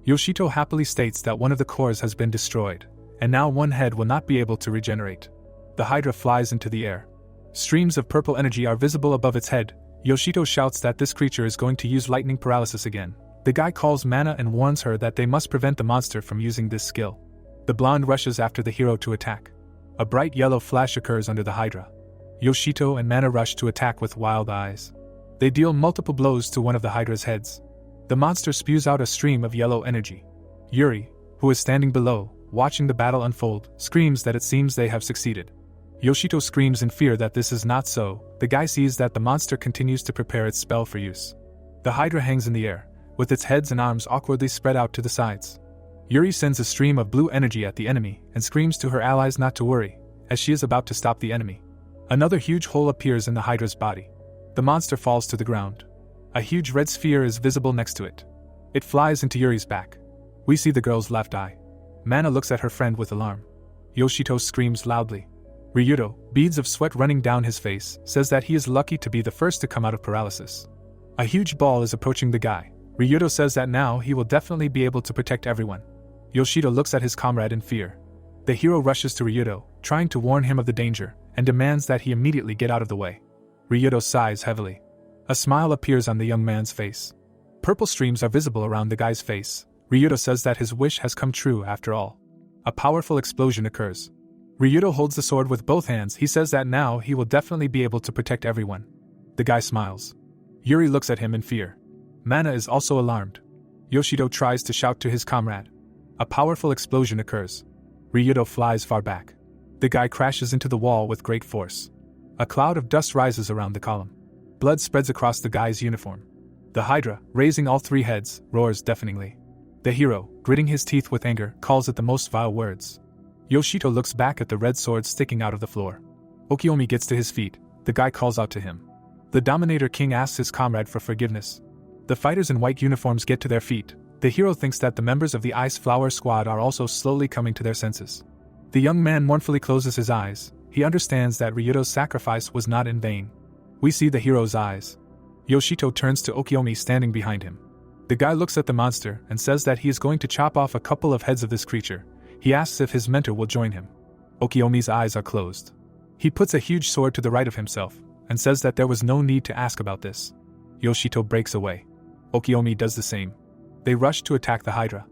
Yoshito happily states that one of the cores has been destroyed, and now one head will not be able to regenerate. The Hydra flies into the air. Streams of purple energy are visible above its head. Yoshito shouts that this creature is going to use lightning paralysis again. The guy calls Mana and warns her that they must prevent the monster from using this skill. The blonde rushes after the hero to attack. A bright yellow flash occurs under the Hydra. Yoshito and Mana rush to attack with wild eyes. They deal multiple blows to one of the Hydra's heads. The monster spews out a stream of yellow energy. Yuri, who is standing below, watching the battle unfold, screams that it seems they have succeeded. Yoshito screams in fear that this is not so. The guy sees that the monster continues to prepare its spell for use. The Hydra hangs in the air, with its heads and arms awkwardly spread out to the sides. Yuri sends a stream of blue energy at the enemy and screams to her allies not to worry, as she is about to stop the enemy. Another huge hole appears in the Hydra's body. The monster falls to the ground. A huge red sphere is visible next to it. It flies into Yuri's back. We see the girl's left eye. Mana looks at her friend with alarm. Yoshito screams loudly. Ryudo, beads of sweat running down his face, says that he is lucky to be the first to come out of paralysis. A huge ball is approaching the guy. Ryudo says that now he will definitely be able to protect everyone. Yoshito looks at his comrade in fear. The hero rushes to Ryudo, trying to warn him of the danger, and demands that he immediately get out of the way. Ryudo sighs heavily. A smile appears on the young man's face. Purple streams are visible around the guy's face. Ryudo says that his wish has come true after all. A powerful explosion occurs. Ryudo holds the sword with both hands. He says that now he will definitely be able to protect everyone. The guy smiles. Yuri looks at him in fear. Mana is also alarmed. Yoshito tries to shout to his comrade. A powerful explosion occurs. Ryudo flies far back. The guy crashes into the wall with great force. A cloud of dust rises around the column. Blood spreads across the guy's uniform. The Hydra, raising all three heads, roars deafeningly. The hero, gritting his teeth with anger, calls it the most vile words. Yoshito looks back at the red sword sticking out of the floor. Okiomi gets to his feet. The guy calls out to him. The Dominator King asks his comrade for forgiveness. The fighters in white uniforms get to their feet. The hero thinks that the members of the Ice Flower Squad are also slowly coming to their senses. The young man mournfully closes his eyes. He understands that Ryudo's sacrifice was not in vain. We see the hero's eyes. Yoshito turns to Okiomi standing behind him. The guy looks at the monster and says that he is going to chop off a couple of heads of this creature. He asks if his mentor will join him. Okiomi's eyes are closed. He puts a huge sword to the right of himself and says that there was no need to ask about this. Yoshito breaks away. Okiomi does the same. They rush to attack the Hydra.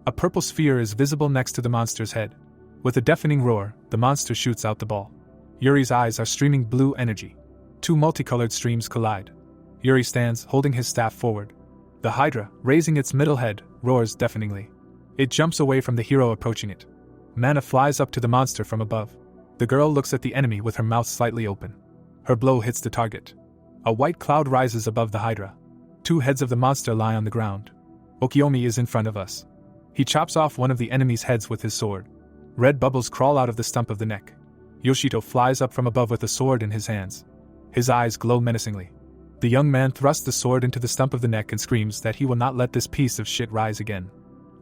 A purple sphere is visible next to the monster's head. With a deafening roar, the monster shoots out the ball. Yuri's eyes are streaming blue energy. Two multicolored streams collide. Yuri stands, holding his staff forward. The Hydra, raising its middle head, roars deafeningly. It jumps away from the hero approaching it. Mana flies up to the monster from above. The girl looks at the enemy with her mouth slightly open. Her blow hits the target. A white cloud rises above the Hydra. Two heads of the monster lie on the ground. Okiomi is in front of us. He chops off one of the enemy's heads with his sword. Red bubbles crawl out of the stump of the neck. Yoshito flies up from above with a sword in his hands. His eyes glow menacingly. The young man thrusts the sword into the stump of the neck and screams that he will not let this piece of shit rise again.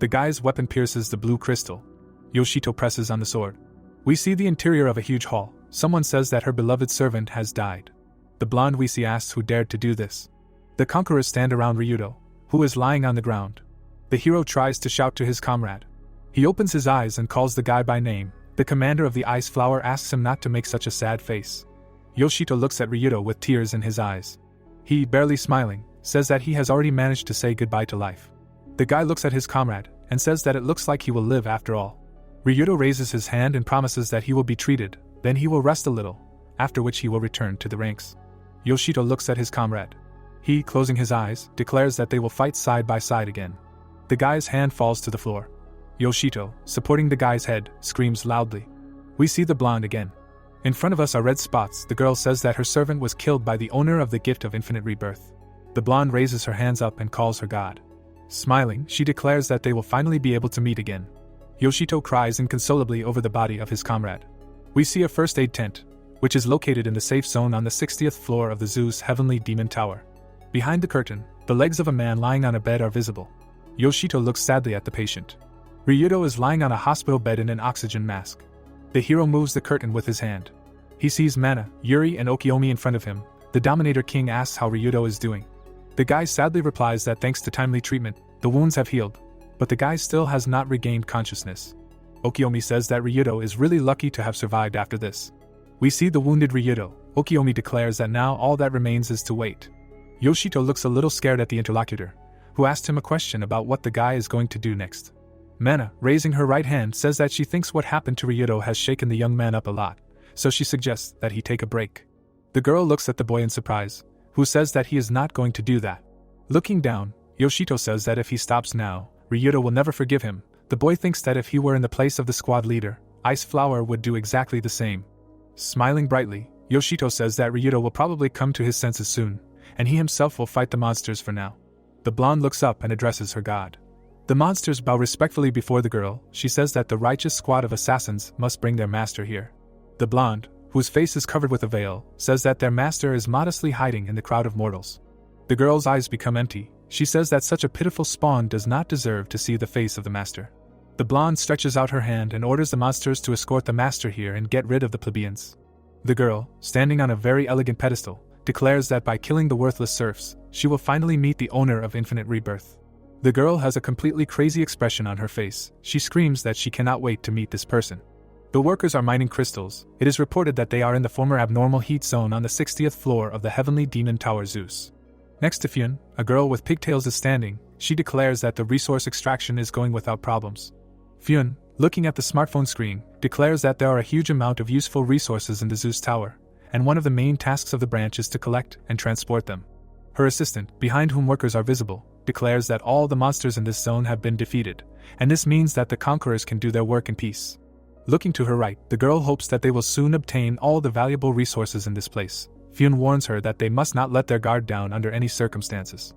The guy's weapon pierces the blue crystal. Yoshito presses on the sword. We see the interior of a huge hall. Someone says that her beloved servant has died. The blonde we see asks who dared to do this. The conquerors stand around Ryudo, who is lying on the ground. The hero tries to shout to his comrade. He opens his eyes and calls the guy by name. The commander of the Ice Flower asks him not to make such a sad face. Yoshito looks at Ryudo with tears in his eyes. He, barely smiling, says that he has already managed to say goodbye to life. The guy looks at his comrade and says that it looks like he will live after all. Ryudo raises his hand and promises that he will be treated, then he will rest a little, after which he will return to the ranks. Yoshito looks at his comrade. He, closing his eyes, declares that they will fight side by side again. The guy's hand falls to the floor. Yoshito, supporting the guy's head, screams loudly. We see the blonde again. In front of us are red spots. The girl says that her servant was killed by the owner of the gift of infinite rebirth. The blonde raises her hands up and calls her god. Smiling, she declares that they will finally be able to meet again. Yoshito cries inconsolably over the body of his comrade. We see a first aid tent, which is located in the safe zone on the 60th floor of the Zeus Heavenly Demon Tower. Behind the curtain, the legs of a man lying on a bed are visible. Yoshito looks sadly at the patient. Ryudo is lying on a hospital bed in an oxygen mask. The hero moves the curtain with his hand. He sees Mana, Yuri, and Okiomi in front of him. The Dominator King asks how Ryudo is doing. The guy sadly replies that thanks to timely treatment, the wounds have healed, but the guy still has not regained consciousness. Okiomi says that Ryudo is really lucky to have survived after this. We see the wounded Ryudo. Okiomi declares that now all that remains is to wait. Yoshito looks a little scared at the interlocutor, who asked him a question about what the guy is going to do next. Mana, raising her right hand, says that she thinks what happened to Ryudo has shaken the young man up a lot, so she suggests that he take a break. The girl looks at the boy in surprise, who says that he is not going to do that. Looking down, Yoshito says that if he stops now, Ryudo will never forgive him. The boy thinks that if he were in the place of the squad leader, Ice Flower would do exactly the same. Smiling brightly, Yoshito says that Ryudo will probably come to his senses soon, and he himself will fight the monsters for now. The blonde looks up and addresses her god. The monsters bow respectfully before the girl. She says that the righteous squad of assassins must bring their master here. The blonde, whose face is covered with a veil, says that their master is modestly hiding in the crowd of mortals. The girl's eyes become empty. She says that such a pitiful spawn does not deserve to see the face of the master. The blonde stretches out her hand and orders the monsters to escort the master here and get rid of the plebeians. The girl, standing on a very elegant pedestal, declares that by killing the worthless serfs, she will finally meet the owner of infinite rebirth. The girl has a completely crazy expression on her face. She screams that she cannot wait to meet this person. The workers are mining crystals. It is reported that they are in the former abnormal heat zone on the 60th floor of the heavenly demon tower Zeus. Next to Pphanie, a girl with pigtails is standing. She declares that the resource extraction is going without problems. Pphanie, looking at the smartphone screen, declares that there are a huge amount of useful resources in the Zeus tower, and one of the main tasks of the branch is to collect and transport them. Her assistant, behind whom workers are visible, declares that all the monsters in this zone have been defeated, and this means that the conquerors can do their work in peace. Looking to her right, the girl hopes that they will soon obtain all the valuable resources in this place. Pphanie warns her that they must not let their guard down under any circumstances.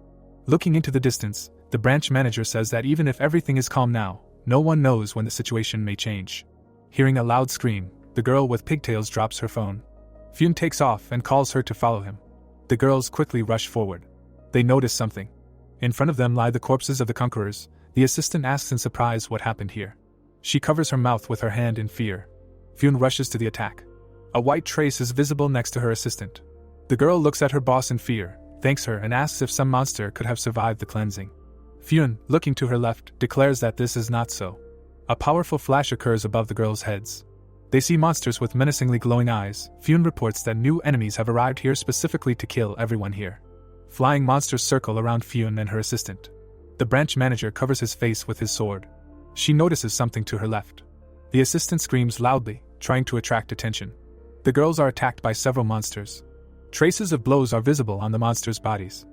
Looking into the distance, the branch manager says that even if everything is calm now, no one knows when the situation may change. Hearing a loud scream, the girl with pigtails drops her phone. Pphanie takes off and calls her to follow him. The girls quickly rush forward. They notice something. In front of them lie the corpses of the conquerors. The assistant asks in surprise what happened here. She covers her mouth with her hand in fear. Pphanie rushes to the attack. A white trace is visible next to her assistant. The girl looks at her boss in fear, thanks her and asks if some monster could have survived the cleansing. Pphanie, looking to her left, declares that this is not so. A powerful flash occurs above the girls' heads. They see monsters with menacingly glowing eyes. Pphanie reports that new enemies have arrived here specifically to kill everyone here. Flying monsters circle around Pphanie and her assistant. The branch manager covers his face with his sword. She notices something to her left. The assistant screams loudly, trying to attract attention. The girls are attacked by several monsters. Traces of blows are visible on the monsters' bodies.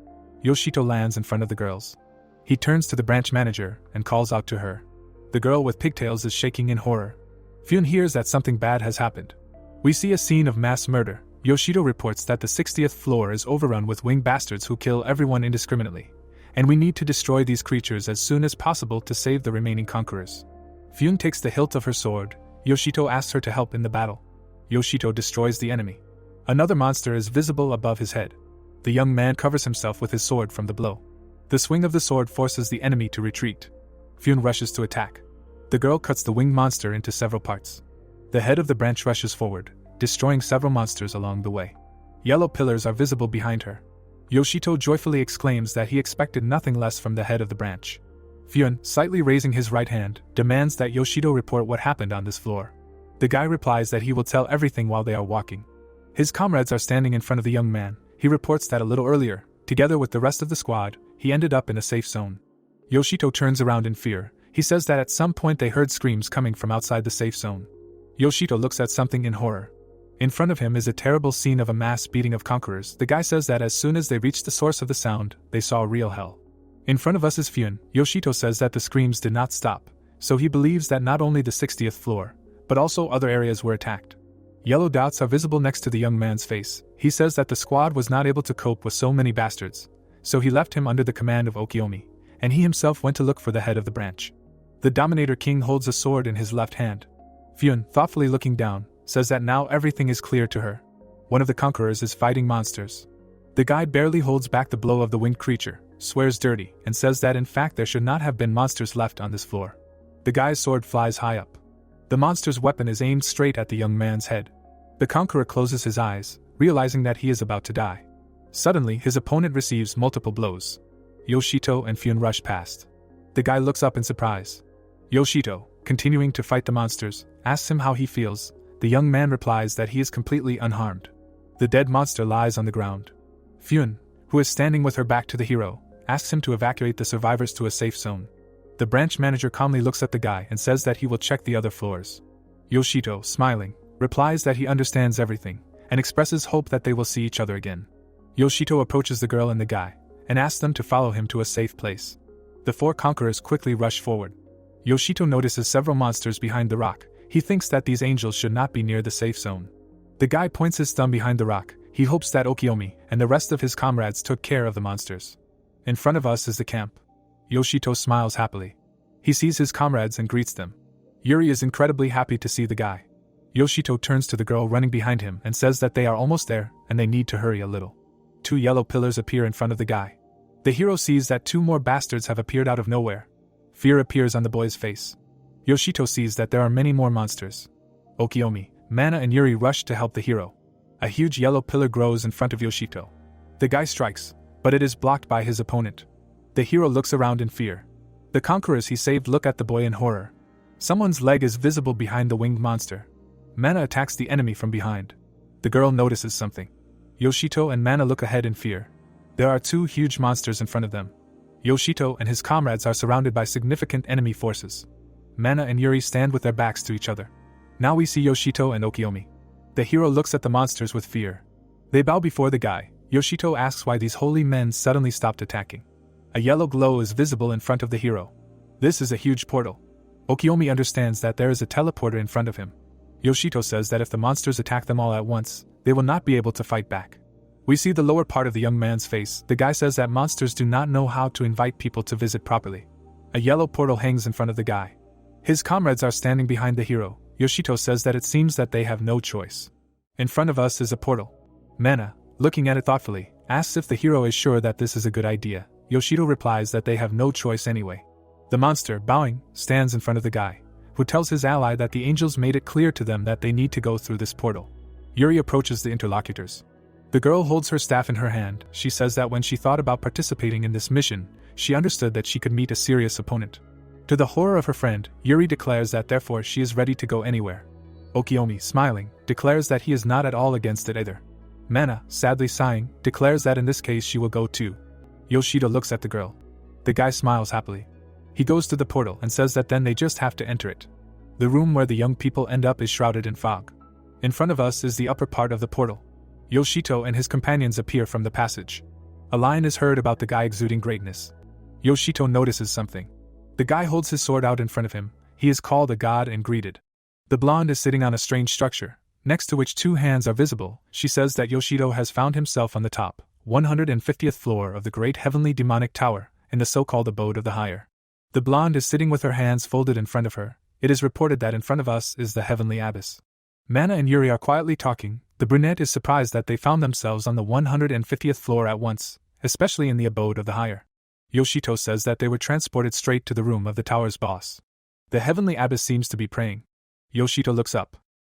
Yoshito lands in front of the girls. He turns to the branch manager and calls out to her. The girl with pigtails is shaking in horror. Pphanie hears that something bad has happened. We see a scene of mass murder. Yoshito reports that the 60th floor is overrun with winged bastards who kill everyone indiscriminately, and we need to destroy these creatures as soon as possible to save the remaining conquerors. Pphanie takes the hilt of her sword. Yoshito asks her to help in the battle. Yoshito destroys the enemy. Another monster is visible above his head. The young man covers himself with his sword from the blow. The swing of the sword forces the enemy to retreat. Pphanie rushes to attack. The girl cuts the winged monster into several parts. The head of the branch rushes forward, destroying several monsters along the way. Yellow pillars are visible behind her. Yoshito joyfully exclaims that he expected nothing less from the head of the branch. Pphanie, slightly raising his right hand, demands that Yoshito report what happened on this floor. The guy replies that he will tell everything while they are walking. His comrades are standing in front of the young man. He reports that a little earlier, together with the rest of the squad, he ended up in a safe zone. Yoshito turns around in fear. He says that at some point they heard screams coming from outside the safe zone. Yoshito looks at something in horror. In front of him is a terrible scene of a mass beating of conquerors. The guy says that as soon as they reached the source of the sound, they saw real hell. In front of us is Pphanie. Yoshito says that the screams did not stop, so he believes that not only the 60th floor, but also other areas were attacked. Yellow dots are visible next to the young man's face. He says that the squad was not able to cope with so many bastards, so he left him under the command of Okiomi, and he himself went to look for the head of the branch. The Dominator King holds a sword in his left hand. Pphanie, thoughtfully looking down, says that now everything is clear to her. One of the conquerors is fighting monsters. The guy barely holds back the blow of the winged creature, swears dirty, and says that in fact there should not have been monsters left on this floor. The guy's sword flies high up. The monster's weapon is aimed straight at the young man's head. The conqueror closes his eyes, realizing that he is about to die. Suddenly, his opponent receives multiple blows. Yoshito and Pphanie rush past. The guy looks up in surprise. Yoshito, continuing to fight the monsters, asks him how he feels. The young man replies that he is completely unharmed. The dead monster lies on the ground. Pphanie, who is standing with her back to the hero, asks him to evacuate the survivors to a safe zone. The branch manager calmly looks at the guy and says that he will check the other floors. Yoshito, smiling, replies that he understands everything, and expresses hope that they will see each other again. Yoshito approaches the girl and the guy, and asks them to follow him to a safe place. The 4 conquerors quickly rush forward. Yoshito notices several monsters behind the rock. He thinks that these angels should not be near the safe zone. The guy points his thumb behind the rock. He hopes that Okiyomi and the rest of his comrades took care of the monsters. In front of us is the camp. Yoshito smiles happily. He sees his comrades and greets them. Yuri is incredibly happy to see the guy. Yoshito turns to the girl running behind him and says that they are almost there and they need to hurry a little. 2 yellow pillars appear in front of the guy. The hero sees that 2 more bastards have appeared out of nowhere. Fear appears on the boy's face. Yoshito sees that there are many more monsters. Okiyomi, Mana and Yuri rush to help the hero. A huge yellow pillar grows in front of Yoshito. The guy strikes, but it is blocked by his opponent. The hero looks around in fear. The conquerors he saved look at the boy in horror. Someone's leg is visible behind the winged monster. Mana attacks the enemy from behind. The girl notices something. Yoshito and Mana look ahead in fear. There are 2 huge monsters in front of them. Yoshito and his comrades are surrounded by significant enemy forces. Mana and Yuri stand with their backs to each other. Now we see Yoshito and Okiyomi. The hero looks at the monsters with fear. They bow before the guy. Yoshito asks why these holy men suddenly stopped attacking. A yellow glow is visible in front of the hero. This is a huge portal. Okiyomi understands that there is a teleporter in front of him. Yoshito says that if the monsters attack them all at once, they will not be able to fight back. We see the lower part of the young man's face. The guy says that monsters do not know how to invite people to visit properly. A yellow portal hangs in front of the guy. His comrades are standing behind the hero. Yoshito says that it seems that they have no choice. In front of us is a portal. Mana, looking at it thoughtfully, asks if the hero is sure that this is a good idea. Yoshito replies that they have no choice anyway. The monster, bowing, stands in front of the guy, who tells his ally that the angels made it clear to them that they need to go through this portal. Yuri approaches the interlocutors. The girl holds her staff in her hand. She says that when she thought about participating in this mission, she understood that she could meet a serious opponent. To the horror of her friend, Yuri declares that therefore she is ready to go anywhere. Okiyomi, smiling, declares that he is not at all against it either. Mana, sadly sighing, declares that in this case she will go too. Yoshito looks at the girl. The guy smiles happily. He goes to the portal and says that then they just have to enter it. The room where the young people end up is shrouded in fog. In front of us is the upper part of the portal. Yoshito and his companions appear from the passage. A line is heard about the guy exuding greatness. Yoshito notices something. The guy holds his sword out in front of him. He is called a god and greeted. The blonde is sitting on a strange structure, next to which 2 hands are visible. She says that Yoshito has found himself on the top, 150th floor of the great heavenly demonic tower, in the so-called abode of the higher. The blonde is sitting with her hands folded in front of her. It is reported that in front of us is the heavenly abyss. Mana and Yuri are quietly talking. The brunette is surprised that they found themselves on the 150th floor at once, especially in the abode of the higher. Yoshito says that they were transported straight to the room of the tower's boss. The heavenly abyss seems to be praying. Yoshito looks up.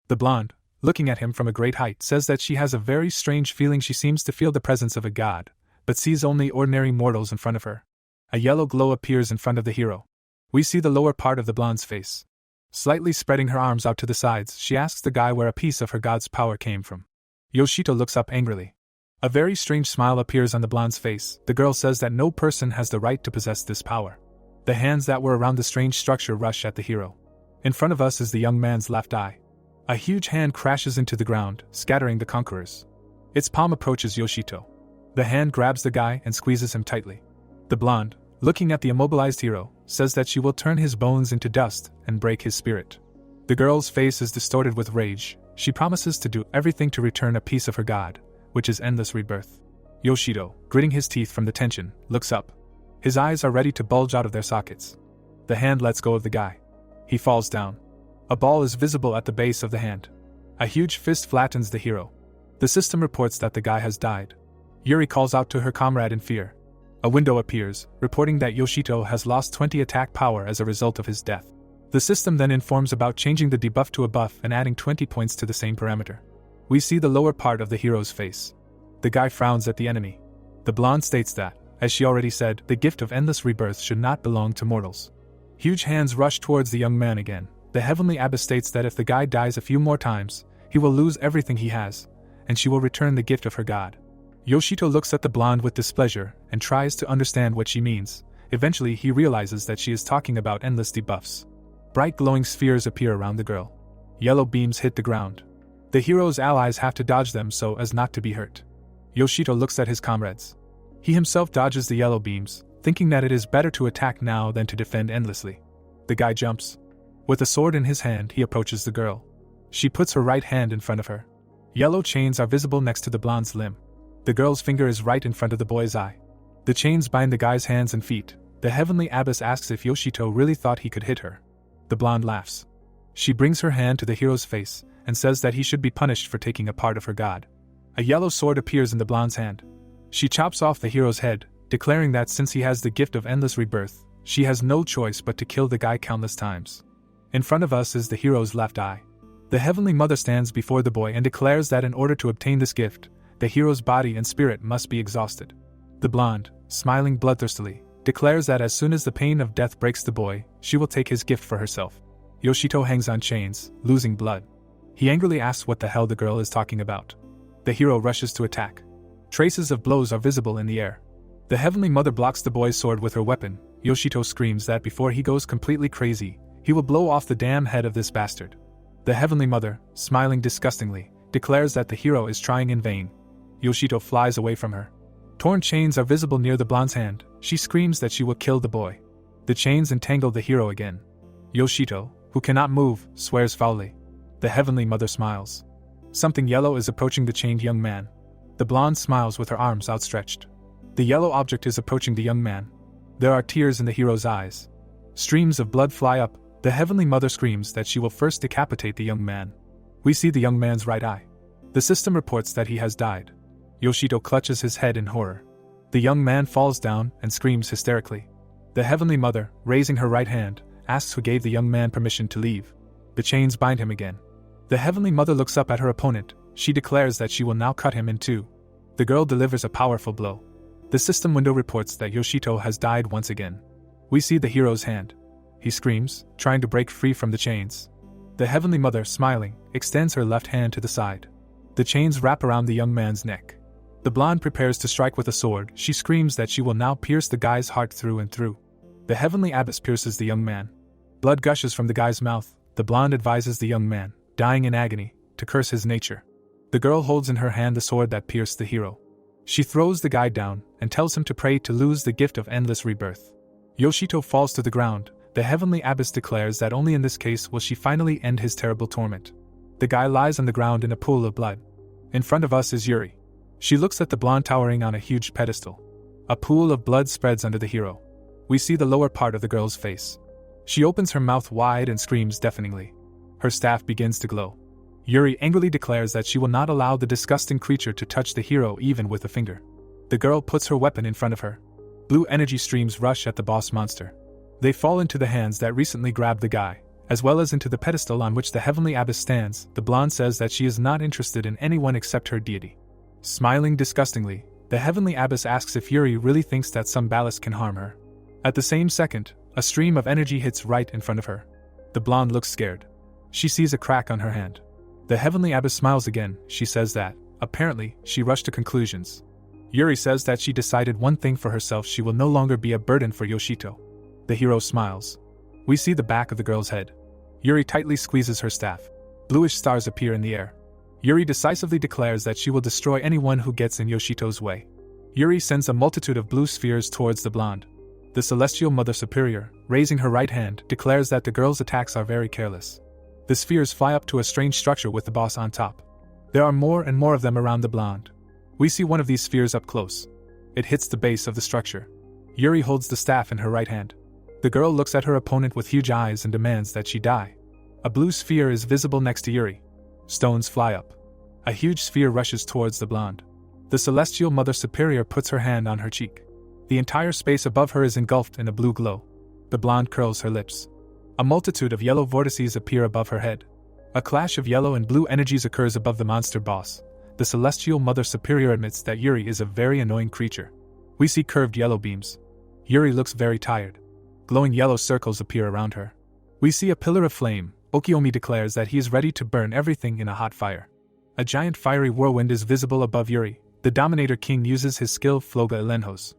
The blonde, looking at him from a great height, says that she has a very strange feeling. She seems to feel the presence of a god, but sees only ordinary mortals in front of her. A yellow glow appears in front of the hero. We see the lower part of the blonde's face. Slightly spreading her arms out to the sides, she asks the guy where a piece of her god's power came from. Yoshito looks up angrily. A very strange smile appears on the blonde's face. The girl says that no person has the right to possess this power. The hands that were around the strange structure rush at the hero. In front of us is the young man's left eye. A huge hand crashes into the ground, scattering the conquerors. Its palm approaches Yoshito. The hand grabs the guy and squeezes him tightly. The blonde, looking at the immobilized hero, says that she will turn his bones into dust and break his spirit. The girl's face is distorted with rage. She promises to do everything to return a piece of her god, which is endless rebirth. Yoshito, gritting his teeth from the tension, looks up. His eyes are ready to bulge out of their sockets. The hand lets go of the guy. He falls down. A ball is visible at the base of the hand. A huge fist flattens the hero. The system reports that the guy has died. Yuri calls out to her comrade in fear. A window appears, reporting that Yoshito has lost 20 attack power as a result of his death. The system then informs about changing the debuff to a buff and adding 20 points to the same parameter. We see the lower part of the hero's face. The guy frowns at the enemy. The blonde states that, as she already said, the gift of endless rebirth should not belong to mortals. Huge hands rush towards the young man again. The heavenly abyss states that if the guy dies a few more times, he will lose everything he has, and she will return the gift of her god. Yoshito looks at the blonde with displeasure and tries to understand what she means. Eventually he realizes that she is talking about endless debuffs. Bright glowing spheres appear around the girl. Yellow beams hit the ground. The hero's allies have to dodge them so as not to be hurt. Yoshito looks at his comrades. He himself dodges the yellow beams, thinking that it is better to attack now than to defend endlessly. The guy jumps. With a sword in his hand, he approaches the girl. She puts her right hand in front of her. Yellow chains are visible next to the blonde's limb. The girl's finger is right in front of the boy's eye. The chains bind the guy's hands and feet. The heavenly abbess asks if Yoshito really thought he could hit her. The blonde laughs. She brings her hand to the hero's face and says that he should be punished for taking a part of her god. A yellow sword appears in the blonde's hand. She chops off the hero's head, declaring that since he has the gift of endless rebirth, she has no choice but to kill the guy countless times. In front of us is the hero's left eye. The Heavenly Mother stands before the boy and declares that in order to obtain this gift, the hero's body and spirit must be exhausted. The blonde, smiling bloodthirstily, declares that as soon as the pain of death breaks the boy, she will take his gift for herself. Yoshito hangs on chains, losing blood. He angrily asks what the hell the girl is talking about. The hero rushes to attack. Traces of blows are visible in the air. The Heavenly Mother blocks the boy's sword with her weapon. Yoshito screams that before he goes completely crazy, he will blow off the damn head of this bastard. The Heavenly Mother, smiling disgustingly, declares that the hero is trying in vain. Yoshito flies away from her. Torn chains are visible near the blonde's hand. She screams that she will kill the boy. The chains entangle the hero again. Yoshito, who cannot move, swears foully. The Heavenly Mother smiles. Something yellow is approaching the chained young man. The blonde smiles with her arms outstretched. The yellow object is approaching the young man. There are tears in the hero's eyes. Streams of blood fly up. The Heavenly Mother screams that she will first decapitate the young man. We see the young man's right eye. The system reports that he has died. Yoshito clutches his head in horror. The young man falls down and screams hysterically. The Heavenly Mother, raising her right hand, asks who gave the young man permission to leave. The chains bind him again. The Heavenly Mother looks up at her opponent. She declares that she will now cut him in two. The girl delivers a powerful blow. The system window reports that Yoshito has died once again. We see the hero's hand. He screams, trying to break free from the chains. The Heavenly Mother, smiling, extends her left hand to the side. The chains wrap around the young man's neck. The blonde prepares to strike with a sword. She screams that she will now pierce the guy's heart through and through. The Heavenly Abbess pierces the young man. Blood gushes from the guy's mouth. The blonde advises the young man, dying in agony, to curse his nature. The girl holds in her hand the sword that pierced the hero. She throws the guy down and tells him to pray to lose the gift of endless rebirth. Yoshito falls to the ground. The Heavenly Abbess declares that only in this case will she finally end his terrible torment. The guy lies on the ground in a pool of blood. In front of us is Yuri. She looks at the blonde towering on a huge pedestal. A pool of blood spreads under the hero. We see the lower part of the girl's face. She opens her mouth wide and screams deafeningly. Her staff begins to glow. Yuri angrily declares that she will not allow the disgusting creature to touch the hero even with a finger. The girl puts her weapon in front of her. Blue energy streams rush at the boss monster. They fall into the hands that recently grabbed the guy, as well as into the pedestal on which the Heavenly Abbess stands. The blonde says that she is not interested in anyone except her deity. Smiling disgustingly, the Heavenly Abbess asks if Yuri really thinks that some ballast can harm her. At the same second, a stream of energy hits right in front of her. The blonde looks scared. She sees a crack on her hand. The Heavenly Abbess smiles again. She says that, apparently, she rushed to conclusions. Yuri says that she decided one thing for herself: she will no longer be a burden for Yoshito. The hero smiles. We see the back of the girl's head. Yuri tightly squeezes her staff. Bluish stars appear in the air. Yuri decisively declares that she will destroy anyone who gets in Yoshito's way. Yuri sends a multitude of blue spheres towards the blonde. The Celestial Mother Superior, raising her right hand, declares that the girl's attacks are very careless. The spheres fly up to a strange structure with the boss on top. There are more and more of them around the blonde. We see one of these spheres up close. It hits the base of the structure. Yuri holds the staff in her right hand. The girl looks at her opponent with huge eyes and demands that she die. A blue sphere is visible next to Yuri. Stones fly up. A huge sphere rushes towards the blonde. The Celestial Mother Superior puts her hand on her cheek. The entire space above her is engulfed in a blue glow. The blonde curls her lips. A multitude of yellow vortices appear above her head. A clash of yellow and blue energies occurs above the monster boss. The Celestial Mother Superior admits that Yuri is a very annoying creature. We see curved yellow beams. Yuri looks very tired. Glowing yellow circles appear around her. We see a pillar of flame. Okiomi declares that he is ready to burn everything in a hot fire. A giant fiery whirlwind is visible above Yuri. The Dominator King uses his skill Floga Elenhos.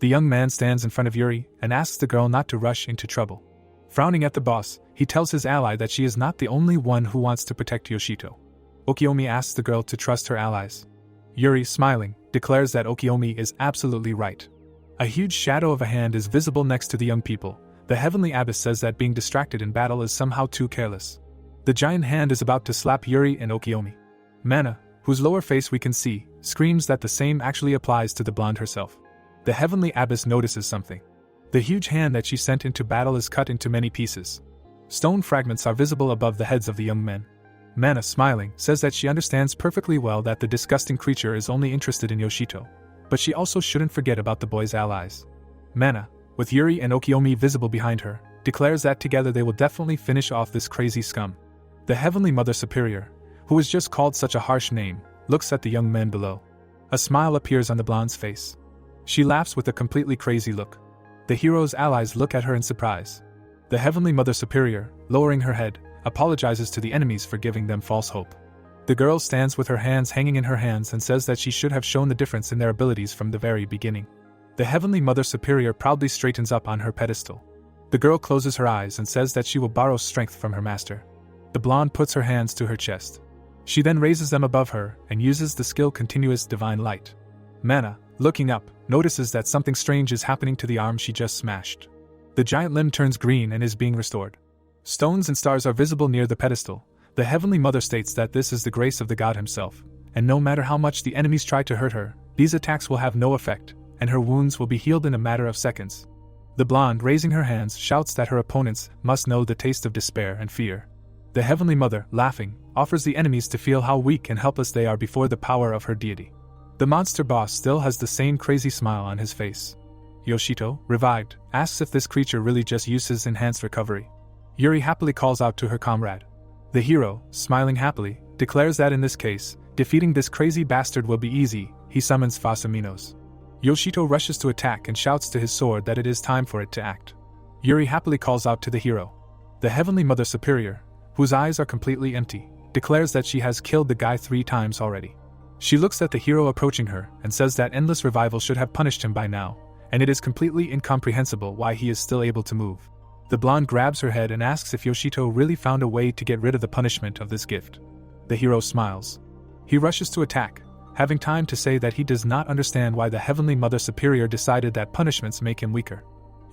The young man stands in front of Yuri and asks the girl not to rush into trouble. Frowning at the boss, he tells his ally that she is not the only one who wants to protect Yoshito. Okiomi asks the girl to trust her allies. Yuri, smiling, declares that Okiomi is absolutely right. A huge shadow of a hand is visible next to the young people. The Heavenly Abyss says that being distracted in battle is somehow too careless. The giant hand is about to slap Yuri and Okiomi. Mana, whose lower face we can see, screams that the same actually applies to the blonde herself. The Heavenly Abyss notices something. The huge hand that she sent into battle is cut into many pieces. Stone fragments are visible above the heads of the young men. Mana, smiling, says that she understands perfectly well that the disgusting creature is only interested in Yoshito, but she also shouldn't forget about the boy's allies. Mana, with Yuri and Okiomi visible behind her, declares that together they will definitely finish off this crazy scum. The Heavenly Mother Superior, who was just called such a harsh name, looks at the young men below. A smile appears on the blonde's face. She laughs with a completely crazy look. The hero's allies look at her in surprise. The Heavenly Mother Superior, lowering her head, apologizes to the enemies for giving them false hope. The girl stands with her hands hanging in her hands and says that she should have shown the difference in their abilities from the very beginning. The Heavenly Mother Superior proudly straightens up on her pedestal. The girl closes her eyes and says that she will borrow strength from her master. The blonde puts her hands to her chest. She then raises them above her and uses the skill Continuous Divine Light. Mana, looking up, notices that something strange is happening to the arm she just smashed. The giant limb turns green and is being restored. Stones and stars are visible near the pedestal. The Heavenly Mother states that this is the grace of the god himself, and no matter how much the enemies try to hurt her, these attacks will have no effect, and her wounds will be healed in a matter of seconds. The blonde, raising her hands, shouts that her opponents must know the taste of despair and fear. The Heavenly Mother, laughing, offers the enemies to feel how weak and helpless they are before the power of her deity. The monster boss still has the same crazy smile on his face. Yoshito, revived, asks if this creature really just uses enhanced recovery. Yuri happily calls out to her comrade. The hero, smiling happily, declares that in this case, defeating this crazy bastard will be easy. He summons Fasaminos. Yoshito rushes to attack and shouts to his sword that it is time for it to act. Yuri happily calls out to the hero. The Heavenly Mother Superior, whose eyes are completely empty, declares that she has killed the guy 3 times already. She looks at the hero approaching her and says that endless revival should have punished him by now, and it is completely incomprehensible why he is still able to move. The blonde grabs her head and asks if Yoshito really found a way to get rid of the punishment of this gift. The hero smiles. He rushes to attack, having time to say that he does not understand why the Heavenly Mother Superior decided that punishments make him weaker.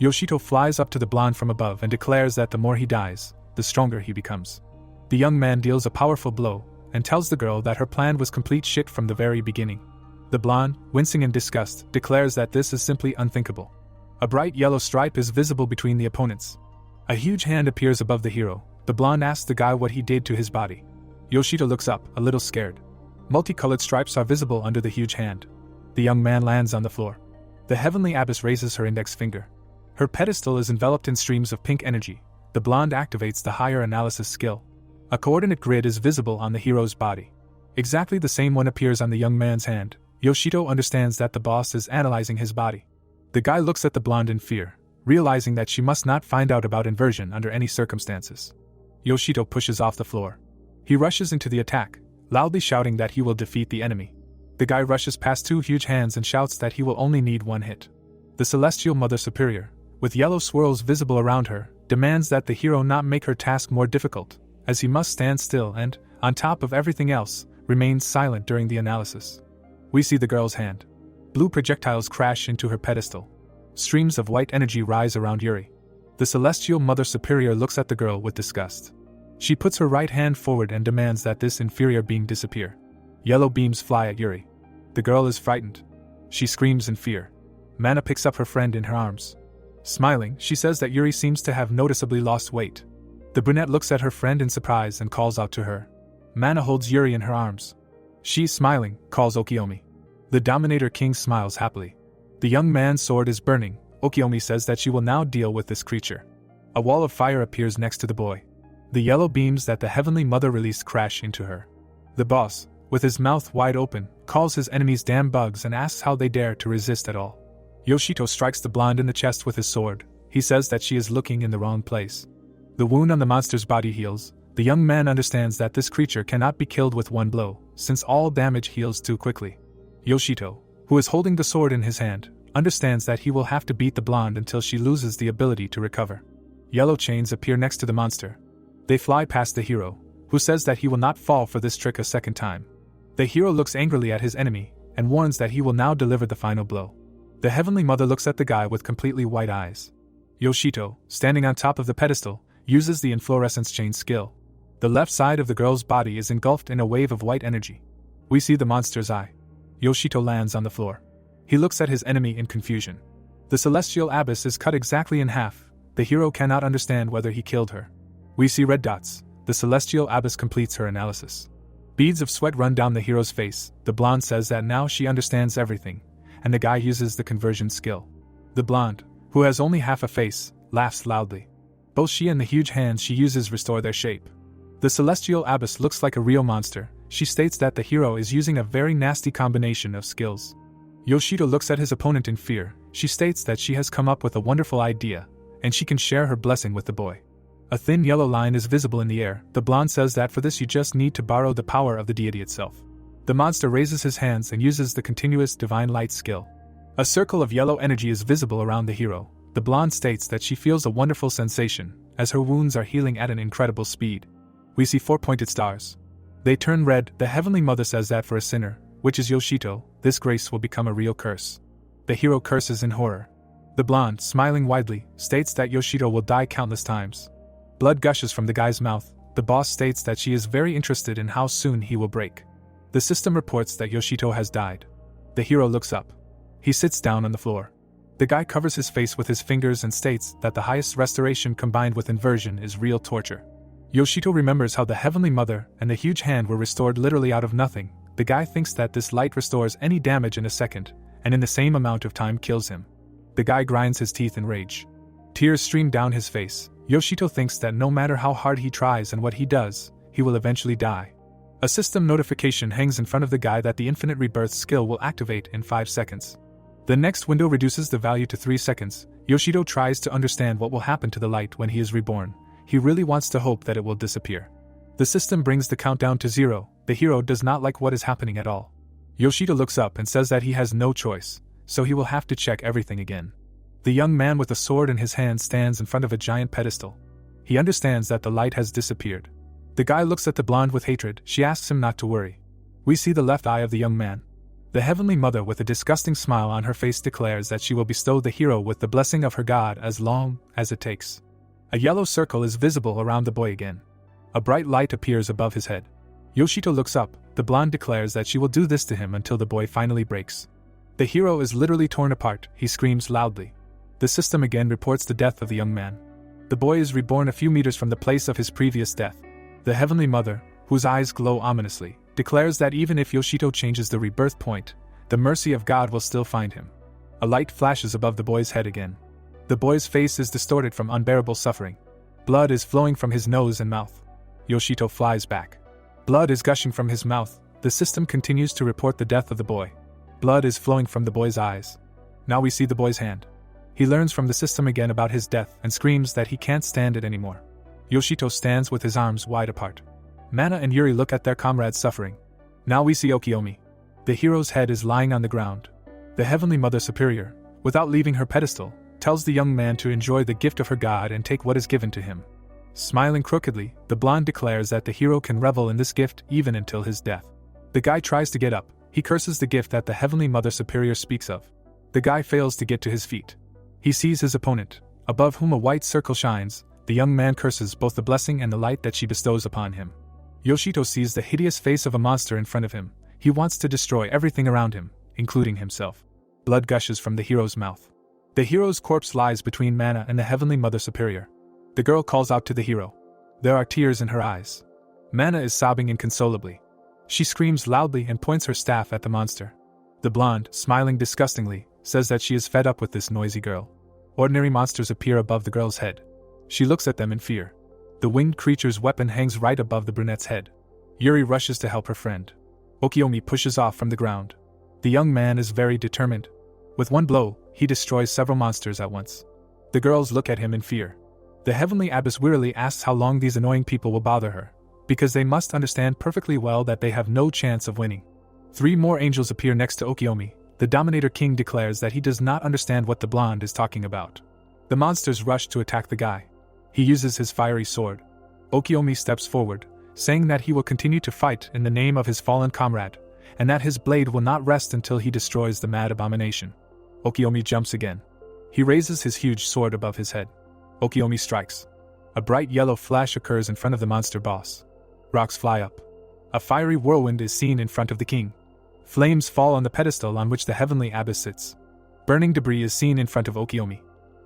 Yoshito flies up to the blonde from above and declares that the more he dies, the stronger he becomes. The young man deals a powerful blow and tells the girl that her plan was complete shit from the very beginning. The blonde, wincing in disgust, declares that this is simply unthinkable. A bright yellow stripe is visible between the opponents. A huge hand appears above the hero. The blonde asks the guy what he did to his body. Yoshito looks up, a little scared. Multicolored stripes are visible under the huge hand. The young man lands on the floor. The Heavenly Abyss raises her index finger. Her pedestal is enveloped in streams of pink energy. The blonde activates the higher analysis skill. A coordinate grid is visible on the hero's body. Exactly the same one appears on the young man's hand. Yoshito understands that the boss is analyzing his body. The guy looks at the blonde in fear, realizing that she must not find out about inversion under any circumstances. Yoshito pushes off the floor. He rushes into the attack, loudly shouting that he will defeat the enemy. The guy rushes past 2 huge hands and shouts that he will only need 1 hit. The Celestial Mother Superior, with yellow swirls visible around her, demands that the hero not make her task more difficult, as he must stand still and, on top of everything else, remains silent during the analysis. We see the girl's hand. Blue projectiles crash into her pedestal. Streams of white energy rise around Yuri. The Celestial Mother Superior looks at the girl with disgust. She puts her right hand forward and demands that this inferior being disappear. Yellow beams fly at Yuri. The girl is frightened. She screams in fear. Mana picks up her friend in her arms. Smiling, she says that Yuri seems to have noticeably lost weight. The brunette looks at her friend in surprise and calls out to her. Mana holds Yuri in her arms. She, smiling, calls Okiomi. The Dominator King smiles happily. The young man's sword is burning. Okiomi says that she will now deal with this creature. A wall of fire appears next to the boy. The yellow beams that the Heavenly Mother released crash into her. The boss, with his mouth wide open, calls his enemies damn bugs and asks how they dare to resist at all. Yoshito strikes the blonde in the chest with his sword. He says that she is looking in the wrong place. The wound on the monster's body heals. The young man understands that this creature cannot be killed with 1 blow, since all damage heals too quickly. Yoshito, who is holding the sword in his hand, understands that he will have to beat the blonde until she loses the ability to recover. Yellow chains appear next to the monster. They fly past the hero, who says that he will not fall for this trick a second time. The hero looks angrily at his enemy and warns that he will now deliver the final blow. The Heavenly Mother looks at the guy with completely white eyes. Yoshito, standing on top of the pedestal, uses the inflorescence chain skill. The left side of the girl's body is engulfed in a wave of white energy. We see the monster's eye. Yoshito lands on the floor. He looks at his enemy in confusion. The celestial abyss is cut exactly in half. The hero cannot understand whether he killed her. We see red dots. The celestial abyss completes her analysis. Beads of sweat run down the hero's face. The blonde says that now she understands everything, and the guy uses the conversion skill. The blonde, who has only half a face, laughs loudly. Both she and the huge hands she uses restore their shape. The celestial abyss looks like a real monster. She states that the hero is using a very nasty combination of skills. Yoshito looks at his opponent in fear. She states that she has come up with a wonderful idea, and she can share her blessing with the boy. A thin yellow line is visible in the air. The blonde says that for this you just need to borrow the power of the deity itself. The monster raises his hands and uses the continuous divine light skill. A circle of yellow energy is visible around the hero. The blonde states that she feels a wonderful sensation, as her wounds are healing at an incredible speed. We see 4 pointed stars. They turn red. The Heavenly Mother says that for a sinner, which is Yoshito, this grace will become a real curse. The hero curses in horror. The blonde, smiling widely, states that Yoshito will die countless times. Blood gushes from the guy's mouth. The boss states that she is very interested in how soon he will break. The system reports that Yoshito has died. The hero looks up. He sits down on the floor. The guy covers his face with his fingers and states that the highest restoration combined with inversion is real torture. Yoshito remembers how the Heavenly Mother and the huge hand were restored literally out of nothing. The guy thinks that this light restores any damage in a second, and in the same amount of time kills him. The guy grinds his teeth in rage. Tears stream down his face. Yoshito thinks that no matter how hard he tries and what he does, he will eventually die. A system notification hangs in front of the guy that the infinite rebirth skill will activate in 5 seconds. The next window reduces the value to 3 seconds. Yoshito tries to understand what will happen to the light when he is reborn. He really wants to hope that it will disappear. The system brings the countdown to 0. The hero does not like what is happening at all. Yoshito looks up and says that he has no choice, so he will have to check everything again. The young man with a sword in his hand stands in front of a giant pedestal. He understands that the light has disappeared. The guy looks at the blonde with hatred. She asks him not to worry. We see the left eye of the young man. The Heavenly Mother with a disgusting smile on her face declares that she will bestow the hero with the blessing of her god as long as it takes. A yellow circle is visible around the boy again. A bright light appears above his head. Yoshito looks up. The blonde declares that she will do this to him until the boy finally breaks. The hero is literally torn apart. He screams loudly. The system again reports the death of the young man. The boy is reborn a few meters from the place of his previous death. The Heavenly Mother, whose eyes glow ominously, declares that even if Yoshito changes the rebirth point, the mercy of God will still find him. A light flashes above the boy's head again. The boy's face is distorted from unbearable suffering. Blood is flowing from his nose and mouth. Yoshito flies back. Blood is gushing from his mouth. The system continues to report the death of the boy. Blood is flowing from the boy's eyes. Now we see the boy's hand. He learns from the system again about his death and screams that he can't stand it anymore. Yoshito stands with his arms wide apart. Mana and Yuri look at their comrade's suffering. Now we see Okiyomi. The hero's head is lying on the ground. The Heavenly Mother Superior, without leaving her pedestal, tells the young man to enjoy the gift of her god and take what is given to him. Smiling crookedly, the blonde declares that the hero can revel in this gift even until his death. The guy tries to get up. He curses the gift that the Heavenly Mother Superior speaks of. The guy fails to get to his feet. He sees his opponent, above whom a white circle shines. The young man curses both the blessing and the light that she bestows upon him. Yoshito sees the hideous face of a monster in front of him. He wants to destroy everything around him, including himself. Blood gushes from the hero's mouth. The hero's corpse lies between Mana and the Heavenly Mother Superior. The girl calls out to the hero. There are tears in her eyes. Mana is sobbing inconsolably. She screams loudly and points her staff at the monster. The blonde, smiling disgustingly, says that she is fed up with this noisy girl. Ordinary monsters appear above the girl's head. She looks at them in fear. The winged creature's weapon hangs right above the brunette's head. Yuri rushes to help her friend. Okiyomi pushes off from the ground. The young man is very determined. With one blow, he destroys several monsters at once. The girls look at him in fear. The Heavenly Abyss wearily asks how long these annoying people will bother her, because they must understand perfectly well that they have no chance of winning. 3 more angels appear next to Okiomi. The Dominator King declares that he does not understand what the blonde is talking about. The monsters rush to attack the guy. He uses his fiery sword. Okiomi steps forward, saying that he will continue to fight in the name of his fallen comrade, and that his blade will not rest until he destroys the mad abomination. Okiomi jumps again. He raises his huge sword above his head. Okiomi strikes. A bright yellow flash occurs in front of the monster boss. Rocks fly up. A fiery whirlwind is seen in front of the king. Flames fall on the pedestal on which the heavenly abyss sits. Burning debris is seen in front of Okiomi.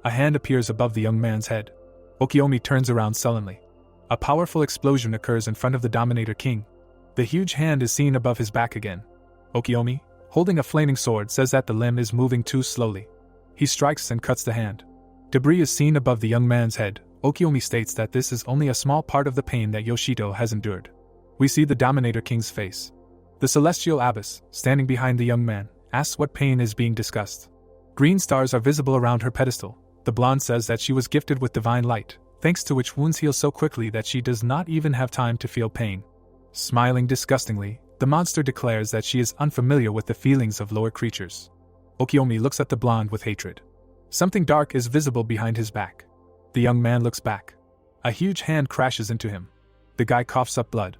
A hand appears above the young man's head. Okiomi turns around sullenly. A powerful explosion occurs in front of the Dominator King. The huge hand is seen above his back again. Okiomi, holding a flaming sword, says that the limb is moving too slowly. He strikes and cuts the hand. Debris is seen above the young man's head. Okiomi states that this is only a small part of the pain that Yoshito has endured. We see the Dominator King's face. The celestial abyss, standing behind the young man, asks what pain is being discussed. Green stars are visible around her pedestal. The blonde says that she was gifted with divine light, thanks to which wounds heal so quickly that she does not even have time to feel pain. Smiling disgustingly, the monster declares that she is unfamiliar with the feelings of lower creatures. Okiomi looks at the blonde with hatred. Something dark is visible behind his back. The young man looks back. A huge hand crashes into him. The guy coughs up blood.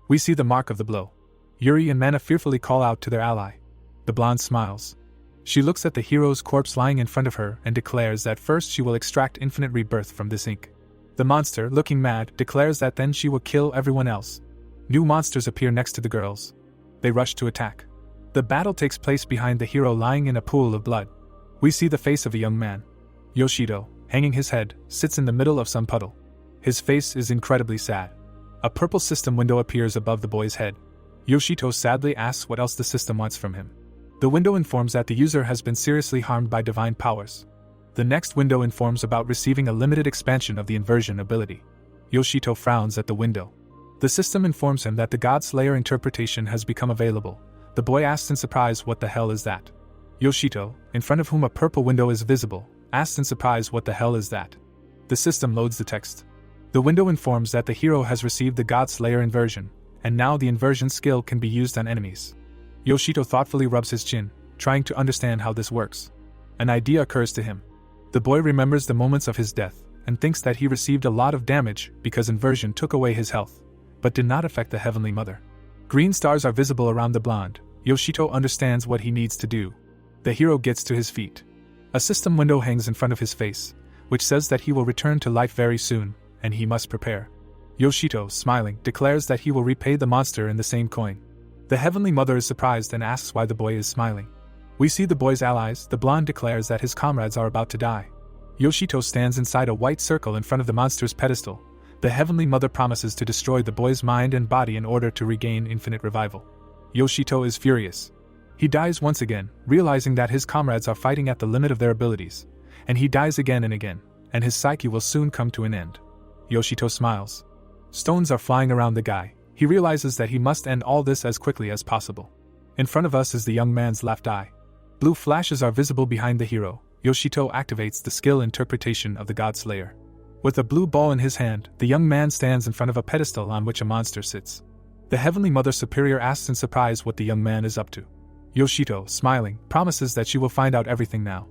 We see the mark of the blow. Yuri and Mana fearfully call out to their ally. The blonde smiles. She looks at the hero's corpse lying in front of her and declares that first she will extract infinite rebirth from this ink. The monster, looking mad, declares that then she will kill everyone else. New monsters appear next to the girls. They rush to attack. The battle takes place behind the hero lying in a pool of blood. We see the face of a young man. Yoshito, hanging his head, sits in the middle of some puddle. His face is incredibly sad. A purple system window appears above the boy's head. Yoshito sadly asks what else the system wants from him. The window informs that the user has been seriously harmed by divine powers. The next window informs about receiving a limited expansion of the inversion ability. Yoshito frowns at the window. The system informs him that the God Slayer interpretation has become available. The boy asks in surprise what the hell is that. Yoshito, in front of whom a purple window is visible, asks in surprise what the hell is that. The system loads the text. The window informs that the hero has received the God Slayer inversion, and now the inversion skill can be used on enemies. Yoshito thoughtfully rubs his chin, trying to understand how this works. An idea occurs to him. The boy remembers the moments of his death, and thinks that he received a lot of damage because inversion took away his health, but did not affect the Heavenly Mother. Green stars are visible around the blonde. Yoshito understands what he needs to do. The hero gets to his feet. A system window hangs in front of his face, which says that he will return to life very soon, and he must prepare. Yoshito, smiling, declares that he will repay the monster in the same coin. The Heavenly Mother is surprised and asks why the boy is smiling. We see the boy's allies. The blonde declares that his comrades are about to die. Yoshito stands inside a white circle in front of the monster's pedestal. The Heavenly Mother promises to destroy the boy's mind and body in order to regain infinite revival. Yoshito is furious. He dies once again, realizing that his comrades are fighting at the limit of their abilities, and he dies again and again, and his psyche will soon come to an end. Yoshito smiles. Stones are flying around the guy. He realizes that he must end all this as quickly as possible. In front of us is the young man's left eye. Blue flashes are visible behind the hero. Yoshito activates the skill interpretation of the God Slayer. With a blue ball in his hand, the young man stands in front of a pedestal on which a monster sits. The Heavenly Mother Superior asks in surprise what the young man is up to. Yoshito, smiling, promises that she will find out everything now.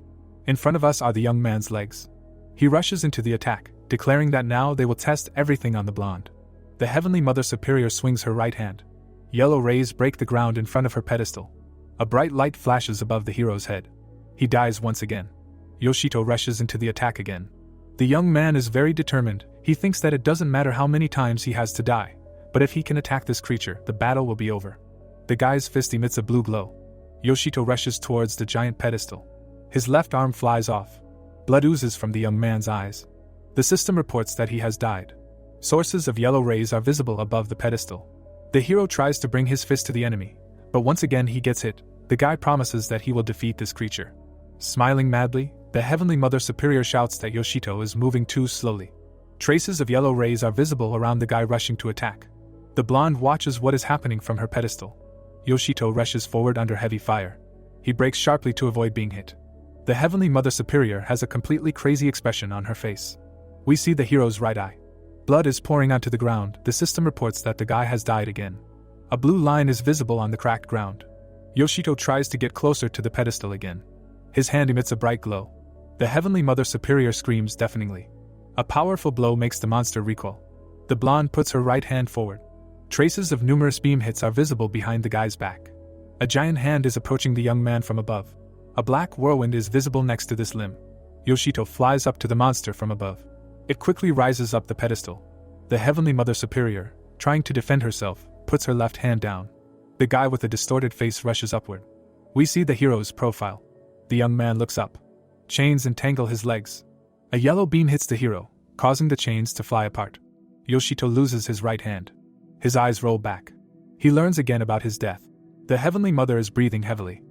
In front of us are the young man's legs. He rushes into the attack, declaring that now they will test everything on the blonde. The Heavenly Mother Superior swings her right hand. Yellow rays break the ground in front of her pedestal. A bright light flashes above the hero's head. He dies once again. Yoshito rushes into the attack again. The young man is very determined. He thinks that it doesn't matter how many times he has to die, but if he can attack this creature, the battle will be over. The guy's fist emits a blue glow. Yoshito rushes towards the giant pedestal. His left arm flies off. Blood oozes from the young man's eyes. The system reports that he has died. Sources of yellow rays are visible above the pedestal. The hero tries to bring his fist to the enemy, but once again he gets hit. The guy promises that he will defeat this creature. Smiling madly, the Heavenly Mother Superior shouts that Yoshito is moving too slowly. Traces of yellow rays are visible around the guy rushing to attack. The blonde watches what is happening from her pedestal. Yoshito rushes forward under heavy fire. He brakes sharply to avoid being hit. The Heavenly Mother Superior has a completely crazy expression on her face. We see the hero's right eye. Blood is pouring onto the ground. The system reports that the guy has died again. A blue line is visible on the cracked ground. Yoshito tries to get closer to the pedestal again. His hand emits a bright glow. The Heavenly Mother Superior screams deafeningly. A powerful blow makes the monster recoil. The blonde puts her right hand forward. Traces of numerous beam hits are visible behind the guy's back. A giant hand is approaching the young man from above. A black whirlwind is visible next to this limb. Yoshito flies up to the monster from above. It quickly rises up the pedestal. The Heavenly Mother Superior, trying to defend herself, puts her left hand down. The guy with a distorted face rushes upward. We see the hero's profile. The young man looks up. Chains entangle his legs. A yellow beam hits the hero, causing the chains to fly apart. Yoshito loses his right hand. His eyes roll back. He learns again about his death. The Heavenly Mother is breathing heavily.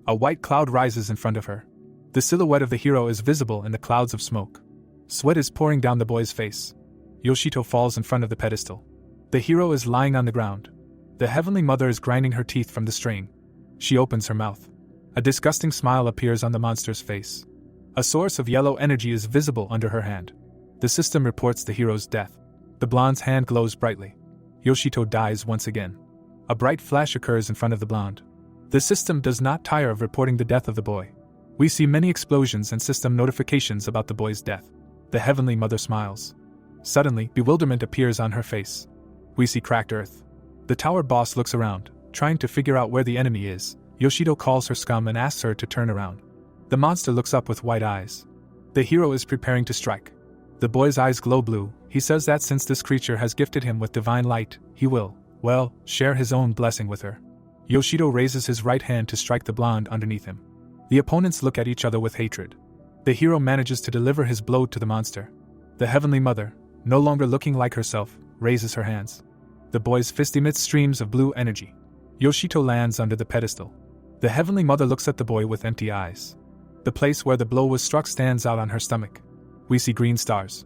A white cloud rises in front of her. The silhouette of the hero is visible in the clouds of smoke. Sweat is pouring down the boy's face. Yoshito falls in front of the pedestal. The hero is lying on the ground. The Heavenly Mother is grinding her teeth from the strain. She opens her mouth. A disgusting smile appears on the monster's face. A source of yellow energy is visible under her hand. The system reports the hero's death. The blonde's hand glows brightly. Yoshito dies once again. A bright flash occurs in front of the blonde. The system does not tire of reporting the death of the boy. We see many explosions and system notifications about the boy's death. The Heavenly Mother smiles. Suddenly, bewilderment appears on her face. We see cracked earth. The tower boss looks around, trying to figure out where the enemy is. Yoshito calls her scum and asks her to turn around. The monster looks up with white eyes. The hero is preparing to strike. The boy's eyes glow blue. He says that since this creature has gifted him with divine light, he will, well, share his own blessing with her. Yoshito raises his right hand to strike the blonde underneath him. The opponents look at each other with hatred. The hero manages to deliver his blow to the monster. The Heavenly Mother, no longer looking like herself, raises her hands. The boy's fist emits streams of blue energy. Yoshito lands under the pedestal. The Heavenly Mother looks at the boy with empty eyes. The place where the blow was struck stands out on her stomach. We see green stars.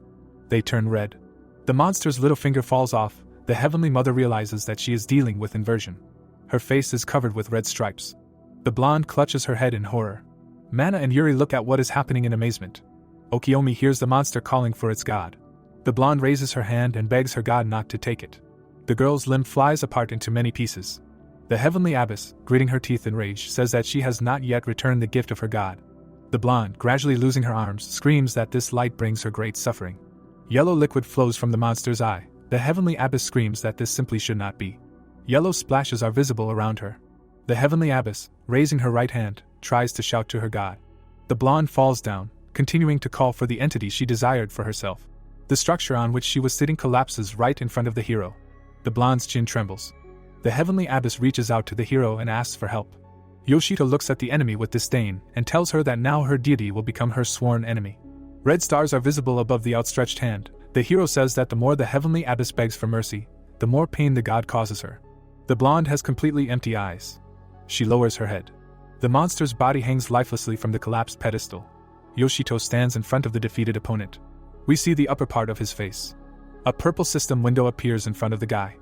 They turn red. The monster's little finger falls off. The Heavenly Mother realizes that she is dealing with inversion. Her face is covered with red stripes. The blonde clutches her head in horror. Mana and Yuri look at what is happening in amazement. Okiyomi hears the monster calling for its god. The blonde raises her hand and begs her god not to take it. The girl's limb flies apart into many pieces. The Heavenly Abbess, gritting her teeth in rage, says that she has not yet returned the gift of her god. The blonde, gradually losing her arms, screams that this light brings her great suffering. Yellow liquid flows from the monster's eye. The Heavenly Abbess screams that this simply should not be. Yellow splashes are visible around her. The Heavenly Abbess, raising her right hand, tries to shout to her god. The blonde falls down, continuing to call for the entity she desired for herself. The structure on which she was sitting collapses right in front of the hero. The blonde's chin trembles. The Heavenly Abbess reaches out to the hero and asks for help. Yoshito looks at the enemy with disdain and tells her that now her deity will become her sworn enemy. Red stars are visible above the outstretched hand. The hero says that the more the Heavenly Abbess begs for mercy, the more pain the god causes her. The blonde has completely empty eyes. She lowers her head. The monster's body hangs lifelessly from the collapsed pedestal. Yoshito stands in front of the defeated opponent. We see the upper part of his face. A purple system window appears in front of the guy.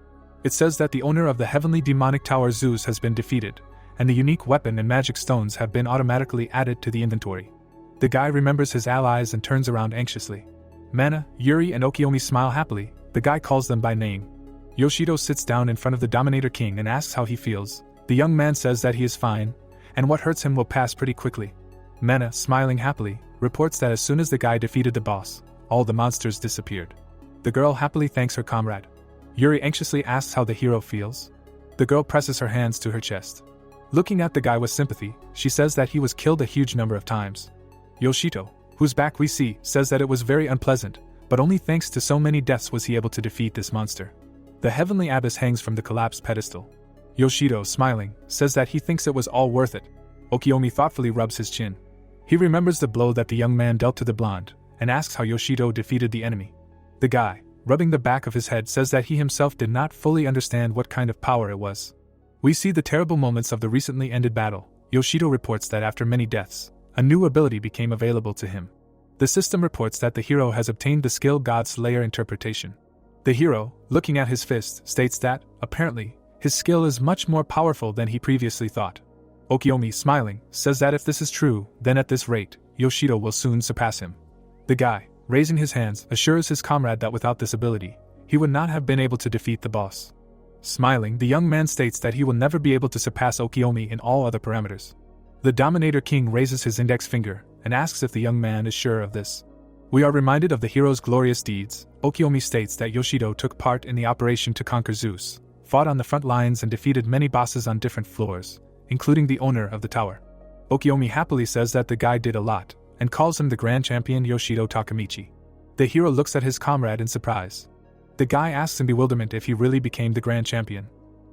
It says that the owner of the heavenly demonic tower Zeus has been defeated, and the unique weapon and magic stones have been automatically added to the inventory. The guy remembers his allies and turns around anxiously. Mana, Yuri, and Okiyomi smile happily. The guy calls them by name. Yoshito sits down in front of the Dominator King and asks how he feels. The young man says that he is fine, and what hurts him will pass pretty quickly. Mana, smiling happily, reports that as soon as the guy defeated the boss, all the monsters disappeared. The girl happily thanks her comrade. Yuri anxiously asks how the hero feels. The girl presses her hands to her chest. Looking at the guy with sympathy, she says that he was killed a huge number of times. Yoshito, whose back we see, says that it was very unpleasant, but only thanks to so many deaths was he able to defeat this monster. The Heavenly Abbess hangs from the collapsed pedestal. Yoshito, smiling, says that he thinks it was all worth it. Okiyomi thoughtfully rubs his chin. He remembers the blow that the young man dealt to the blonde, and asks how Yoshito defeated the enemy. The guy, rubbing the back of his head, says that he himself did not fully understand what kind of power it was. We see the terrible moments of the recently ended battle. Yoshito reports that after many deaths, a new ability became available to him. The system reports that the hero has obtained the skill God Slayer Interpretation. The hero, looking at his fist, states that, apparently, his skill is much more powerful than he previously thought. Okiyomi, smiling, says that if this is true, then at this rate, Yoshito will soon surpass him. The guy, raising his hands, assures his comrade that without this ability, he would not have been able to defeat the boss. Smiling, the young man states that he will never be able to surpass Okiomi in all other parameters. The Dominator King raises his index finger and asks if the young man is sure of this. We are reminded of the hero's glorious deeds. Okiomi states that Yoshito took part in the operation to conquer Zeus, fought on the front lines and defeated many bosses on different floors, including the owner of the tower. Okiomi happily says that the guy did a lot, and calls him the Grand Champion Yoshito Takamichi. The hero looks at his comrade in surprise. The guy asks in bewilderment if he really became the Grand Champion.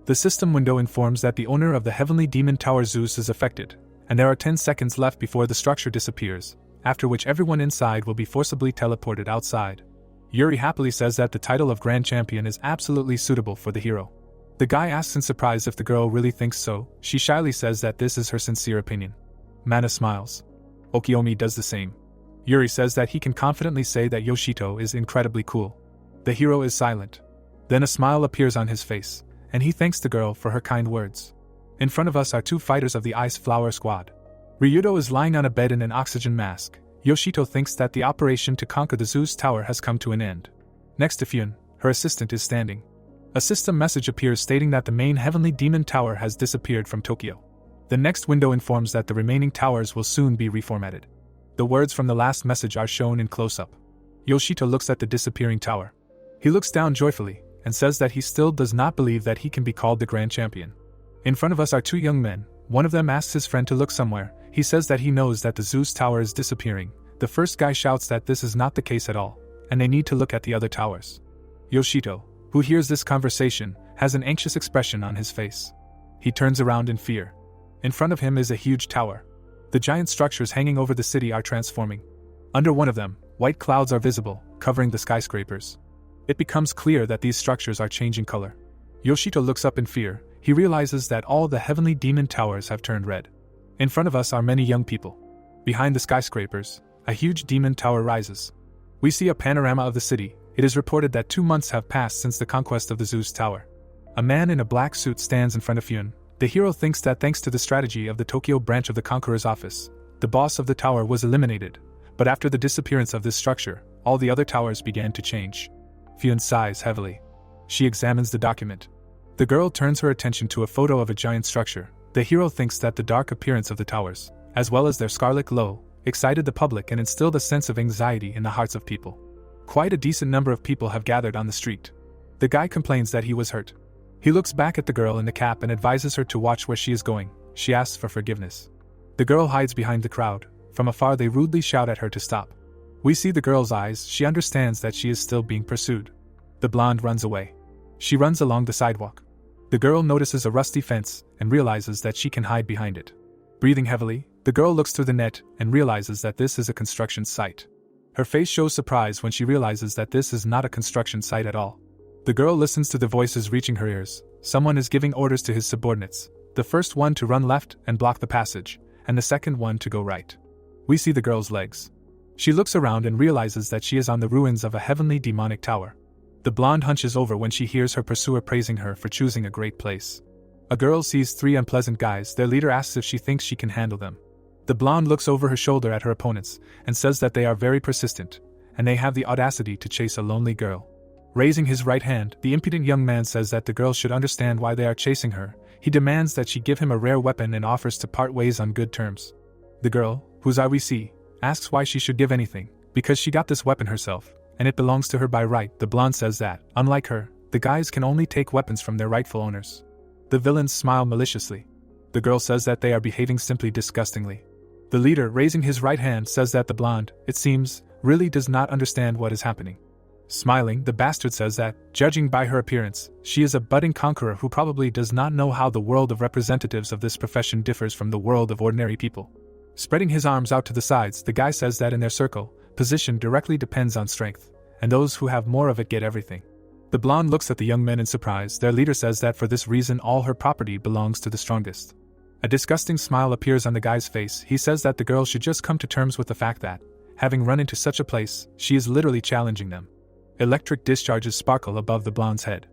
The system window informs that the owner of the Heavenly Demon Tower Zeus is affected, and there are 10 seconds left before the structure disappears, after which everyone inside will be forcibly teleported outside. Yuri happily says that the title of Grand Champion is absolutely suitable for the hero. The guy asks in surprise if the girl really thinks so. She shyly says that this is her sincere opinion. Mana smiles. Okiomi does the same. Yuri says that he can confidently say that Yoshito is incredibly cool. The hero is silent. Then a smile appears on his face, and he thanks the girl for her kind words. In front of us are 2 fighters of the Ice Flower Squad. Ryudo is lying on a bed in an oxygen mask. Yoshito thinks that the operation to conquer the Zeus Tower has come to an end. Next to Pphane, her assistant is standing. A system message appears stating that the main Heavenly Demon Tower has disappeared from Tokyo. The next window informs that the remaining towers will soon be reformatted. The words from the last message are shown in close-up. Yoshito looks at the disappearing tower. He looks down joyfully, and says that he still does not believe that he can be called the Grand Champion. In front of us are 2 young men. One of them asks his friend to look somewhere. He says that he knows that the Zeus Tower is disappearing. The first guy shouts that this is not the case at all, and they need to look at the other towers. Yoshito, who hears this conversation, has an anxious expression on his face. He turns around in fear. In front of him is a huge tower. The giant structures hanging over the city are transforming. Under one of them, white clouds are visible, covering the skyscrapers. It becomes clear that these structures are changing color. Yoshito looks up in fear. He realizes that all the Heavenly Demon Towers have turned red. In front of us are many young people. Behind the skyscrapers, a huge demon tower rises. We see a panorama of the city. It is reported that 2 months have passed since the conquest of the Zeus Tower. A man in a black suit stands in front of Pphane. The hero thinks that thanks to the strategy of the Tokyo branch of the Conqueror's office, the boss of the tower was eliminated, but after the disappearance of this structure, all the other towers began to change. Pphane sighs heavily. She examines the document. The girl turns her attention to a photo of a giant structure. The hero thinks that the dark appearance of the towers, as well as their scarlet glow, excited the public and instilled a sense of anxiety in the hearts of people. Quite a decent number of people have gathered on the street. The guy complains that he was hurt. He looks back at the girl in the cap and advises her to watch where she is going. She asks for forgiveness. The girl hides behind the crowd. From afar they rudely shout at her to stop. We see the girl's eyes. She understands that she is still being pursued. The blonde runs away. She runs along the sidewalk. The girl notices a rusty fence and realizes that she can hide behind it. Breathing heavily, the girl looks through the net and realizes that this is a construction site. Her face shows surprise when she realizes that this is not a construction site at all. The girl listens to the voices reaching her ears. Someone is giving orders to his subordinates, the first one to run left and block the passage, and the second one to go right. We see the girl's legs. She looks around and realizes that she is on the ruins of a heavenly demonic tower. The blonde hunches over when she hears her pursuer praising her for choosing a great place. A girl sees 3 unpleasant guys. Their leader asks if she thinks she can handle them. The blonde looks over her shoulder at her opponents and says that they are very persistent, and they have the audacity to chase a lonely girl. Raising his right hand, the impudent young man says that the girl should understand why they are chasing her. He demands that she give him a rare weapon and offers to part ways on good terms. The girl, whose eye we see, asks why she should give anything, because she got this weapon herself, and it belongs to her by right. The blonde says that, unlike her, the guys can only take weapons from their rightful owners. The villains smile maliciously. The girl says that they are behaving simply disgustingly. The leader, raising his right hand, says that the blonde, it seems, really does not understand what is happening. Smiling, the bastard says that, judging by her appearance, she is a budding conqueror who probably does not know how the world of representatives of this profession differs from the world of ordinary people. Spreading his arms out to the sides, the guy says that in their circle, position directly depends on strength, and those who have more of it get everything. The blonde looks at the young men in surprise. Their leader says that for this reason all her property belongs to the strongest. A disgusting smile appears on the guy's face. He says that the girl should just come to terms with the fact that, having run into such a place, she is literally challenging them. Electric discharges sparkle above the blonde's head.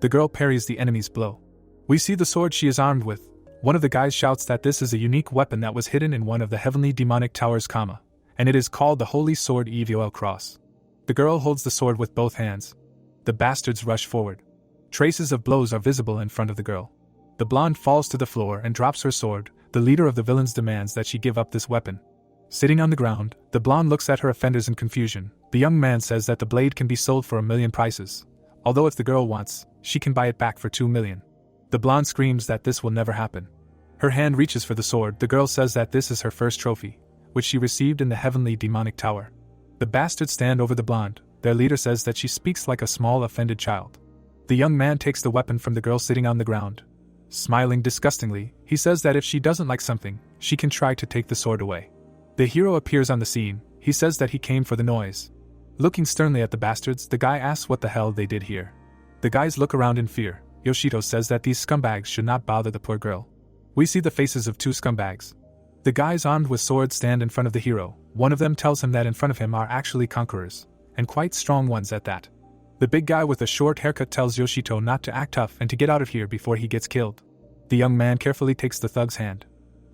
The girl parries the enemy's blow. We see the sword she is armed with. One of the guys shouts that this is a unique weapon that was hidden in one of the heavenly demonic towers, and it is called the Holy Sword Evil Cross. The girl holds the sword with both hands. The bastards rush forward. Traces of blows are visible in front of the girl. The blonde falls to the floor and drops her sword. The leader of the villains demands that she give up this weapon. Sitting on the ground, the blonde looks at her offenders in confusion. The young man says that the blade can be sold for 1 million prices. Although if the girl wants, she can buy it back for 2 million. The blonde screams that this will never happen. Her hand reaches for the sword. The girl says that this is her first trophy, which she received in the heavenly demonic tower. The bastards stand over the blonde. Their leader says that she speaks like a small offended child. The young man takes the weapon from the girl sitting on the ground. Smiling disgustingly, he says that if she doesn't like something, she can try to take the sword away. The hero appears on the scene. He says that he came for the noise. Looking sternly at the bastards, the guy asks what the hell they did here. The guys look around in fear. Yoshito says that these scumbags should not bother the poor girl. We see the faces of 2 scumbags. The guys armed with swords stand in front of the hero. One of them tells him that in front of him are actually conquerors, and quite strong ones at that. The big guy with a short haircut tells Yoshito not to act tough and to get out of here before he gets killed. The young man carefully takes the thug's hand.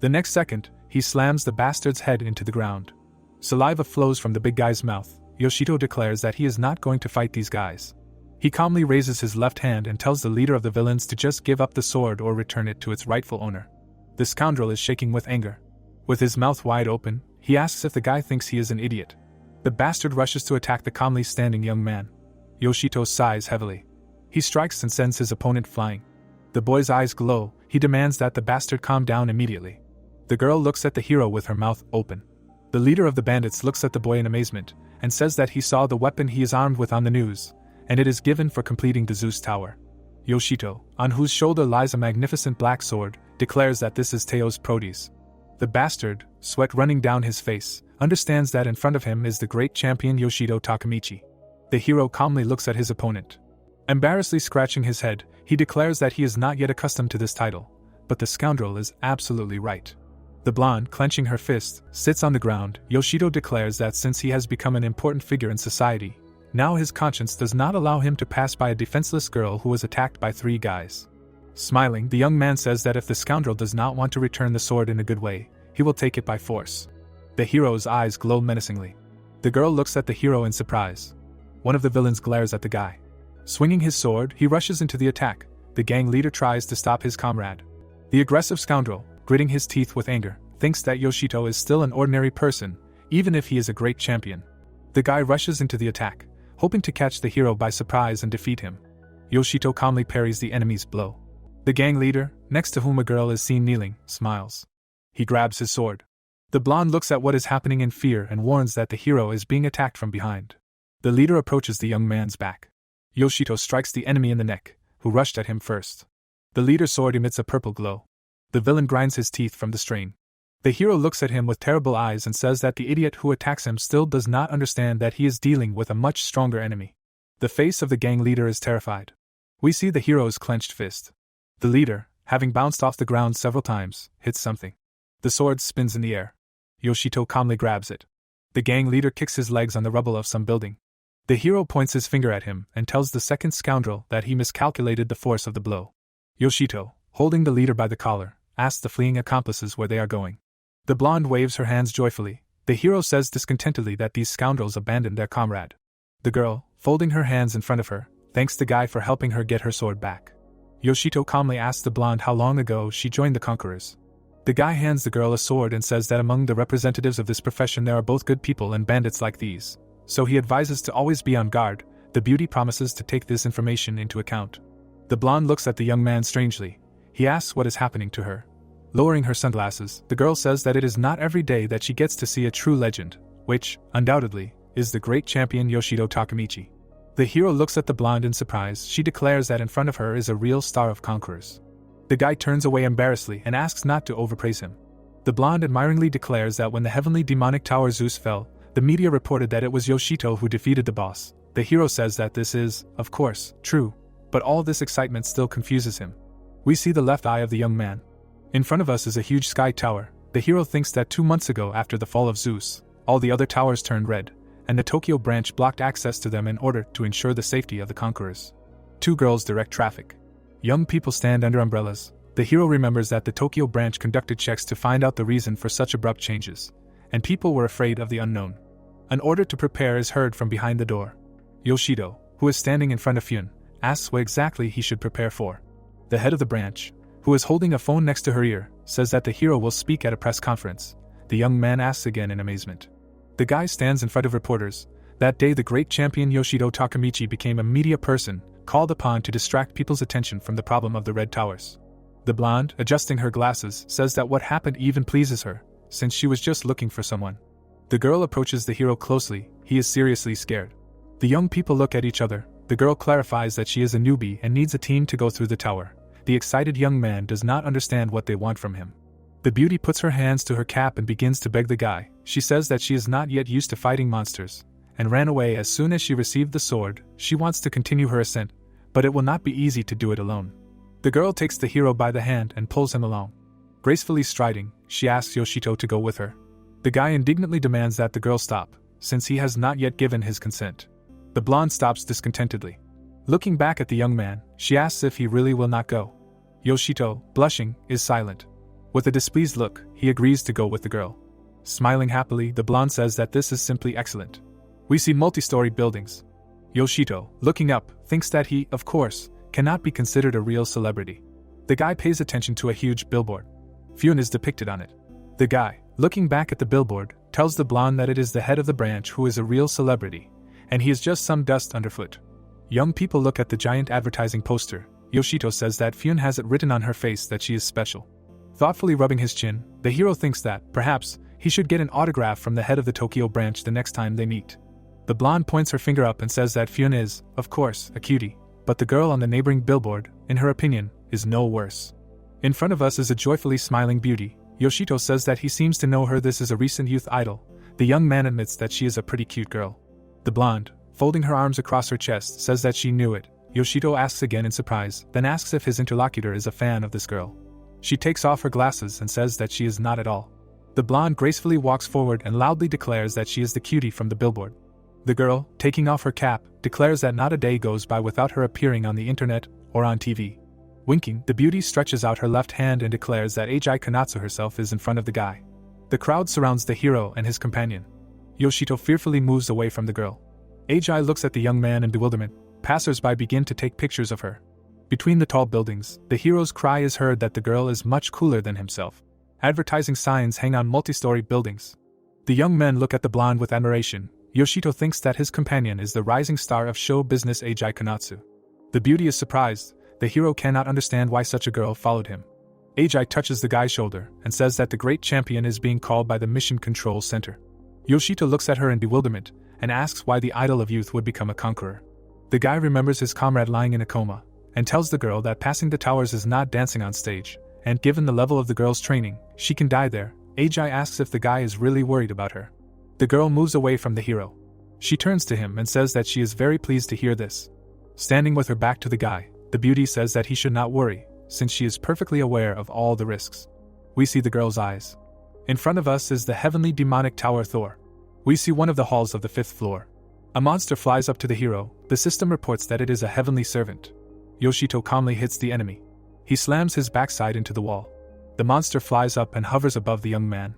The next second, he slams the bastard's head into the ground. Saliva flows from the big guy's mouth. Yoshito declares that he is not going to fight these guys. He calmly raises his left hand and tells the leader of the villains to just give up the sword or return it to its rightful owner. The scoundrel is shaking with anger. With his mouth wide open, he asks if the guy thinks he is an idiot. The bastard rushes to attack the calmly standing young man. Yoshito sighs heavily. He strikes and sends his opponent flying. The boy's eyes glow. He demands that the bastard calm down immediately. The girl looks at the hero with her mouth open. The leader of the bandits looks at the boy in amazement and says that he saw the weapon he is armed with on the news, and it is given for completing the Zeus tower. Yoshito, on whose shoulder lies a magnificent black sword, declares that this is Teo's produce. The bastard, sweat running down his face, understands that in front of him is the great champion Yoshito Takamichi. The hero calmly looks at his opponent. Embarrassedly scratching his head, he declares that he is not yet accustomed to this title, but the scoundrel is absolutely right. The blonde, clenching her fist, sits on the ground. Yoshito declares that since he has become an important figure in society, now his conscience does not allow him to pass by a defenseless girl who was attacked by 3 guys. Smiling, the young man says that if the scoundrel does not want to return the sword in a good way, he will take it by force. The hero's eyes glow menacingly. The girl looks at the hero in surprise. One of the villains glares at the guy. Swinging his sword, he rushes into the attack. The gang leader tries to stop his comrade. The aggressive scoundrel, gritting his teeth with anger, thinks that Yoshito is still an ordinary person, even if he is a great champion. The guy rushes into the attack, hoping to catch the hero by surprise and defeat him. Yoshito calmly parries the enemy's blow. The gang leader, next to whom a girl is seen kneeling, smiles. He grabs his sword. The blonde looks at what is happening in fear and warns that the hero is being attacked from behind. The leader approaches the young man's back. Yoshito strikes the enemy in the neck, who rushed at him first. The leader's sword emits a purple glow. The villain grinds his teeth from the strain. The hero looks at him with terrible eyes and says that the idiot who attacks him still does not understand that he is dealing with a much stronger enemy. The face of the gang leader is terrified. We see the hero's clenched fist. The leader, having bounced off the ground several times, hits something. The sword spins in the air. Yoshito calmly grabs it. The gang leader kicks his legs on the rubble of some building. The hero points his finger at him and tells the second scoundrel that he miscalculated the force of the blow. Yoshito, holding the leader by the collar, asks the fleeing accomplices where they are going. The blonde waves her hands joyfully. The hero says discontentedly that these scoundrels abandoned their comrade. The girl, folding her hands in front of her, thanks the guy for helping her get her sword back. Yoshito calmly asks the blonde how long ago she joined the conquerors. The guy hands the girl a sword and says that among the representatives of this profession there are both good people and bandits like these, so he advises to always be on guard. The beauty promises to take this information into account. The blonde looks at the young man strangely. He asks what is happening to her. Lowering her sunglasses, the girl says that it is not every day that she gets to see a true legend, which, undoubtedly, is the great champion Yoshito Takamichi. The hero looks at the blonde in surprise. She declares that in front of her is a real star of conquerors. The guy turns away embarrassedly and asks not to overpraise him. The blonde admiringly declares that when the heavenly demonic tower Zeus fell, the media reported that it was Yoshito who defeated the boss. The hero says that this is, of course, true, but all this excitement still confuses him. We see the left eye of the young man. In front of us is a huge sky tower. The hero thinks that 2 months ago after the fall of Zeus, all the other towers turned red, and the Tokyo branch blocked access to them in order to ensure the safety of the conquerors. 2 girls direct traffic. Young people stand under umbrellas. The hero remembers that the Tokyo branch conducted checks to find out the reason for such abrupt changes, and people were afraid of the unknown. An order to prepare is heard from behind the door. Yoshito, who is standing in front of Pphanie, asks what exactly he should prepare for. The head of the branch, who is holding a phone next to her ear, says that the hero will speak at a press conference. The young man asks again in amazement. The guy stands in front of reporters. That day the great champion Yoshito Takamichi became a media person, called upon to distract people's attention from the problem of the Red Towers. The blonde, adjusting her glasses, says that what happened even pleases her, since she was just looking for someone. The girl approaches the hero closely. He is seriously scared. The young people look at each other. The girl clarifies that she is a newbie and needs a team to go through the tower. The excited young man does not understand what they want from him. The beauty puts her hands to her cap and begins to beg the guy. She says that she is not yet used to fighting monsters, and ran away as soon as she received the sword. She wants to continue her ascent, but it will not be easy to do it alone. The girl takes the hero by the hand and pulls him along. Gracefully striding, she asks Yoshito to go with her. The guy indignantly demands that the girl stop, since he has not yet given his consent. The blonde stops discontentedly. Looking back at the young man, she asks if he really will not go. Yoshito, blushing, is silent. With a displeased look, he agrees to go with the girl. Smiling happily, the blonde says that this is simply excellent. We see multi-story buildings. Yoshito, looking up, thinks that he, of course, cannot be considered a real celebrity. The guy pays attention to a huge billboard. Pphanie is depicted on it. The guy, looking back at the billboard, tells the blonde that it is the head of the branch who is a real celebrity, and he is just some dust underfoot. Young people look at the giant advertising poster. Yoshito says that Pphanie has it written on her face that she is special. Thoughtfully rubbing his chin, the hero thinks that, perhaps, he should get an autograph from the head of the Tokyo branch the next time they meet. The blonde points her finger up and says that Pphanie is, of course, a cutie, but the girl on the neighboring billboard, in her opinion, is no worse. In front of us is a joyfully smiling beauty. Yoshito says that he seems to know her. This is a recent youth idol. The young man admits that she is a pretty cute girl. The blonde, folding her arms across her chest, says that she knew it. Yoshito asks again in surprise, then asks if his interlocutor is a fan of this girl. She takes off her glasses and says that she is not at all. The blonde gracefully walks forward and loudly declares that she is the cutie from the billboard. The girl, taking off her cap, declares that not a day goes by without her appearing on the internet or on TV. Winking, the beauty stretches out her left hand and declares that Hydra Kanatsu herself is in front of the guy. The crowd surrounds the hero and his companion. Yoshito fearfully moves away from the girl. Hydra looks at the young man in bewilderment. Passers-by begin to take pictures of her. Between the tall buildings, the hero's cry is heard that the girl is much cooler than himself. Advertising signs hang on multi-story buildings. The young men look at the blonde with admiration. Yoshito thinks that his companion is the rising star of show business Hydra Kanatsu. The beauty is surprised. The hero cannot understand why such a girl followed him. Hydra touches the guy's shoulder and says that the great champion is being called by the Mission Control Center. Yoshito looks at her in bewilderment and asks why the idol of youth would become a conqueror. The guy remembers his comrade lying in a coma and tells the girl that passing the towers is not dancing on stage, and given the level of the girl's training, she can die there. Hydra asks if the guy is really worried about her. The girl moves away from the hero. She turns to him and says that she is very pleased to hear this. Standing with her back to the guy, the beauty says that he should not worry, since she is perfectly aware of all the risks. We see the girl's eyes. In front of us is the heavenly demonic tower Thor. We see one of the halls of the 5th floor. A monster flies up to the hero. The system reports that it is a heavenly servant. Yoshito calmly hits the enemy. He slams his backside into the wall. The monster flies up and hovers above the young man.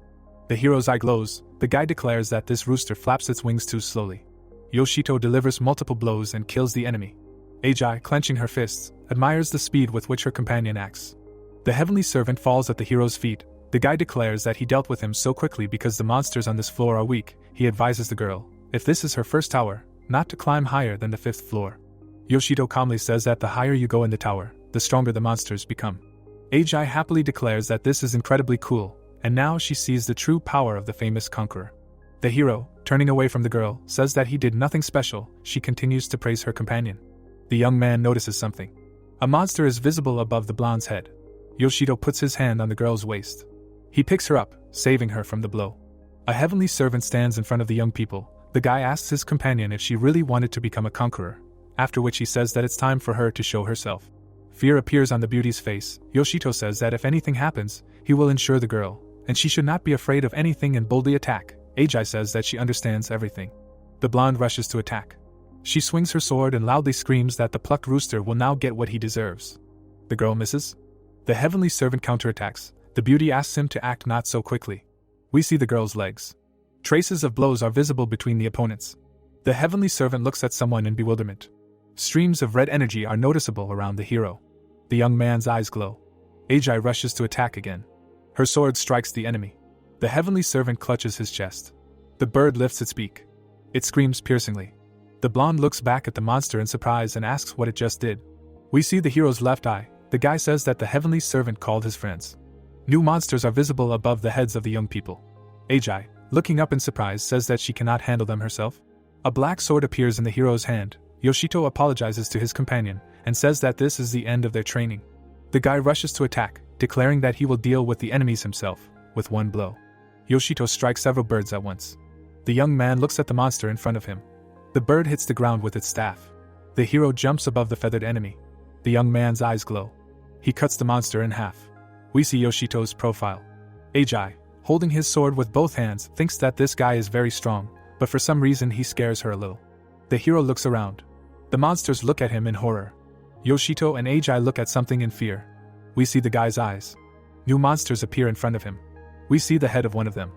The hero's eye glows. The guy declares that this rooster flaps its wings too slowly. Yoshito delivers multiple blows and kills the enemy. Hydra, clenching her fists, admires the speed with which her companion acts. The heavenly servant falls at the hero's feet. The guy declares that he dealt with him so quickly because the monsters on this floor are weak. He advises the girl, if this is her first tower, not to climb higher than the 5th floor. Yoshito calmly says that the higher you go in the tower, the stronger the monsters become. Hydra happily declares that this is incredibly cool, and now she sees the true power of the famous conqueror. The hero, turning away from the girl, says that he did nothing special. She continues to praise her companion. The young man notices something. A monster is visible above the blonde's head. Yoshito puts his hand on the girl's waist. He picks her up, saving her from the blow. A heavenly servant stands in front of the young people. The guy asks his companion if she really wanted to become a conqueror, after which he says that it's time for her to show herself. Fear appears on the beauty's face. Yoshito says that if anything happens, he will ensure the girl, and she should not be afraid of anything and boldly attack. Hydra says that she understands everything. The blonde rushes to attack. She swings her sword and loudly screams that the plucked rooster will now get what he deserves. The girl misses. The heavenly servant counterattacks. The beauty asks him to act not so quickly. We see the girl's legs. Traces of blows are visible between the opponents. The heavenly servant looks at someone in bewilderment. Streams of red energy are noticeable around the hero. The young man's eyes glow. Ajay rushes to attack again. Her sword strikes the enemy. The heavenly servant clutches his chest. The bird lifts its beak. It screams piercingly. The blonde looks back at the monster in surprise and asks what it just did. We see the hero's left eye. The guy says that the heavenly servant called his friends. New monsters are visible above the heads of the young people. Ajay, looking up in surprise, says that she cannot handle them herself. A black sword appears in the hero's hand. Yoshito apologizes to his companion and says that this is the end of their training. The guy rushes to attack, declaring that he will deal with the enemies himself, with one blow. Yoshito strikes several birds at once. The young man looks at the monster in front of him. The bird hits the ground with its staff. The hero jumps above the feathered enemy. The young man's eyes glow. He cuts the monster in half. We see Yoshito's profile. Ajay, holding his sword with both hands, thinks that this guy is very strong, but for some reason he scares her a little. The hero looks around. The monsters look at him in horror. Yoshito and Ajay look at something in fear. We see the guy's eyes. New monsters appear in front of him. We see the head of one of them.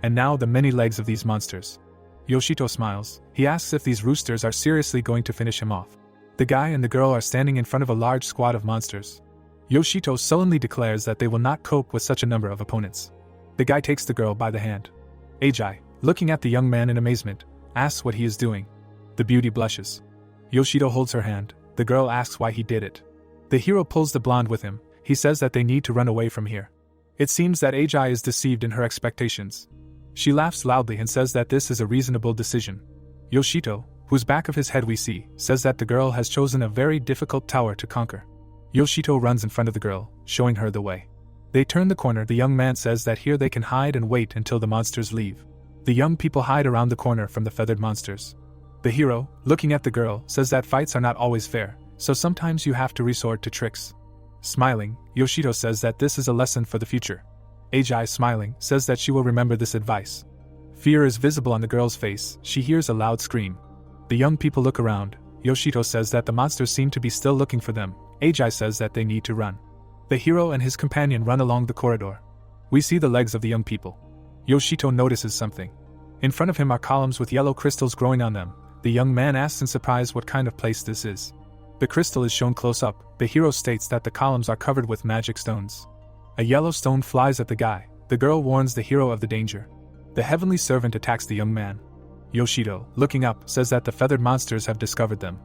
And now the many legs of these monsters. Yoshito smiles. He asks if these roosters are seriously going to finish him off. The guy and the girl are standing in front of a large squad of monsters. Yoshito sullenly declares that they will not cope with such a number of opponents. The guy takes the girl by the hand. Ajay, looking at the young man in amazement, asks what he is doing. The beauty blushes. Yoshito holds her hand. The girl asks why he did it. The hero pulls the blonde with him. He says that they need to run away from here. It seems that Ajay is deceived in her expectations. She laughs loudly and says that this is a reasonable decision. Yoshito, whose back of his head we see, says that the girl has chosen a very difficult tower to conquer. Yoshito runs in front of the girl, showing her the way. They turn the corner. The young man says that here they can hide and wait until the monsters leave. The young people hide around the corner from the feathered monsters. The hero, looking at the girl, says that fights are not always fair, so sometimes you have to resort to tricks. Smiling, Yoshito says that this is a lesson for the future. Ajay, smiling, says that she will remember this advice. Fear is visible on the girl's face. She hears a loud scream. The young people look around. Yoshito says that the monsters seem to be still looking for them. Ajay says that they need to run. The hero and his companion run along the corridor. We see the legs of the young people. Yoshito notices something. In front of him are columns with yellow crystals growing on them. The young man asks in surprise what kind of place this is. The crystal is shown close up. The hero states that the columns are covered with magic stones. A yellow stone flies at the guy. The girl warns the hero of the danger. The heavenly servant attacks the young man. Yoshito, looking up, says that the feathered monsters have discovered them.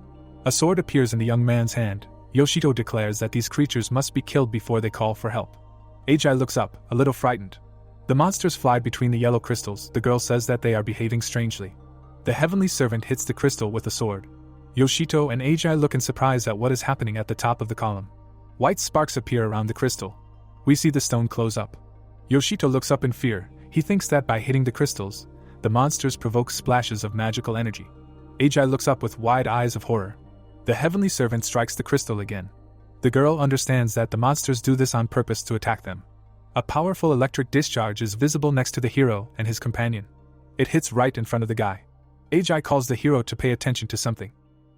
A sword appears in the young man's hand. Yoshito declares that these creatures must be killed before they call for help. Ajay looks up, a little frightened. The monsters fly between the yellow crystals. The girl says that they are behaving strangely. The heavenly servant hits the crystal with a sword. Yoshito and Ajay look in surprise at what is happening at the top of the column. White sparks appear around the crystal. We see the stone close up. Yoshito looks up in fear. He thinks that by hitting the crystals, the monsters provoke splashes of magical energy. Ajay looks up with wide eyes of horror. The heavenly servant strikes the crystal again. The girl understands that the monsters do this on purpose to attack them. A powerful electric discharge is visible next to the hero and his companion. It hits right in front of the guy. Ajay calls the hero to pay attention to something.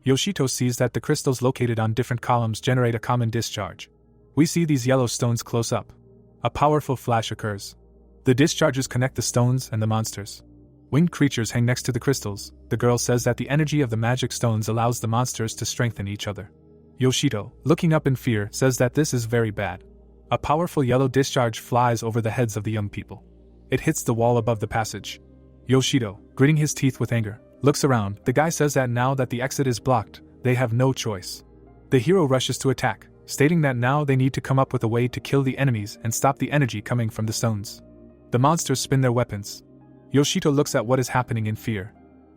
Yoshito sees that the crystals located on different columns generate a common discharge. We see these yellow stones close up. A powerful flash occurs. The discharges connect the stones and the monsters. Winged creatures hang next to the crystals. The girl says that the energy of the magic stones allows the monsters to strengthen each other. Yoshito, looking up in fear, says that this is very bad. A powerful yellow discharge flies over the heads of the young people. It hits the wall above the passage. Yoshito, gritting his teeth with anger, looks around. The guy says that now that the exit is blocked, they have no choice. The hero rushes to attack, stating that now they need to come up with a way to kill the enemies and stop the energy coming from the stones. The monsters spin their weapons. Yoshito looks at what is happening in fear.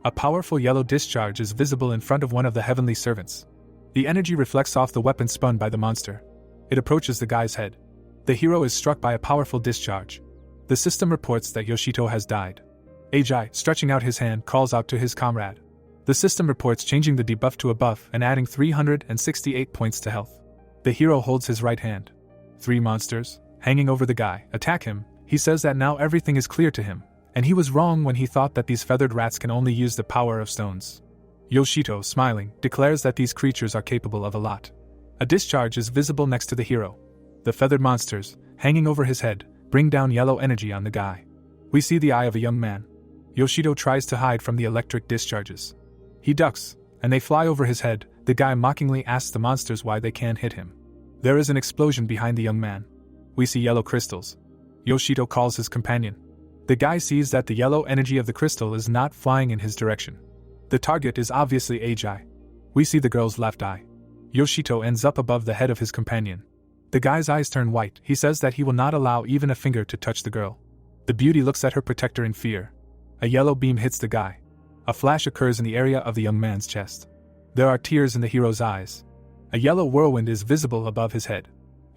A powerful yellow discharge is visible in front of one of the heavenly servants. The energy reflects off the weapon spun by the monster. It approaches the guy's head. The hero is struck by a powerful discharge. The system reports that Yoshito has died. Ajay, stretching out his hand, calls out to his comrade. The system reports changing the debuff to a buff and adding 368 points to health. The hero holds his right hand. 3 monsters, hanging over the guy, attack him. He says that now everything is clear to him, and he was wrong when he thought that these feathered rats can only use the power of stones. Yoshito, smiling, declares that these creatures are capable of a lot. A discharge is visible next to the hero. The feathered monsters, hanging over his head, bring down yellow energy on the guy. We see the eye of a young man. Yoshito tries to hide from the electric discharges. He ducks, and they fly over his head. The guy mockingly asks the monsters why they can't hit him. There is an explosion behind the young man. We see yellow crystals. Yoshito calls his companion. The guy sees that the yellow energy of the crystal is not flying in his direction. The target is obviously Agi. We see the girl's left eye. Yoshito ends up above the head of his companion. The guy's eyes turn white. He says that he will not allow even a finger to touch the girl. The beauty looks at her protector in fear. A yellow beam hits the guy. A flash occurs in the area of the young man's chest. There are tears in the hero's eyes. A yellow whirlwind is visible above his head.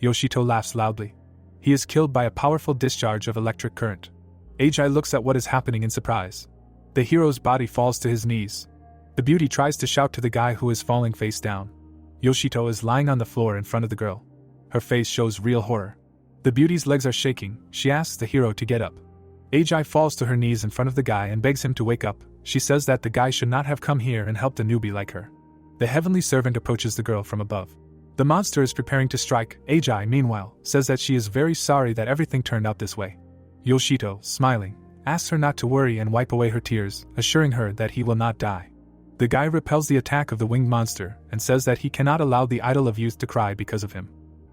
Yoshito laughs loudly. He is killed by a powerful discharge of electric current. Agi looks at what is happening in surprise. The hero's body falls to his knees. The beauty tries to shout to the guy who is falling face down. Yoshito is lying on the floor in front of the girl. Her face shows real horror. The beauty's legs are shaking. She asks the hero to get up. Agi falls to her knees in front of the guy and begs him to wake up. She says that the guy should not have come here and helped a newbie like her. The heavenly servant approaches the girl from above. The monster is preparing to strike. Agi, meanwhile, says that she is very sorry that everything turned out this way. Yoshito, smiling, asks her not to worry and wipe away her tears, assuring her that he will not die. The guy repels the attack of the winged monster and says that he cannot allow the idol of youth to cry because of him.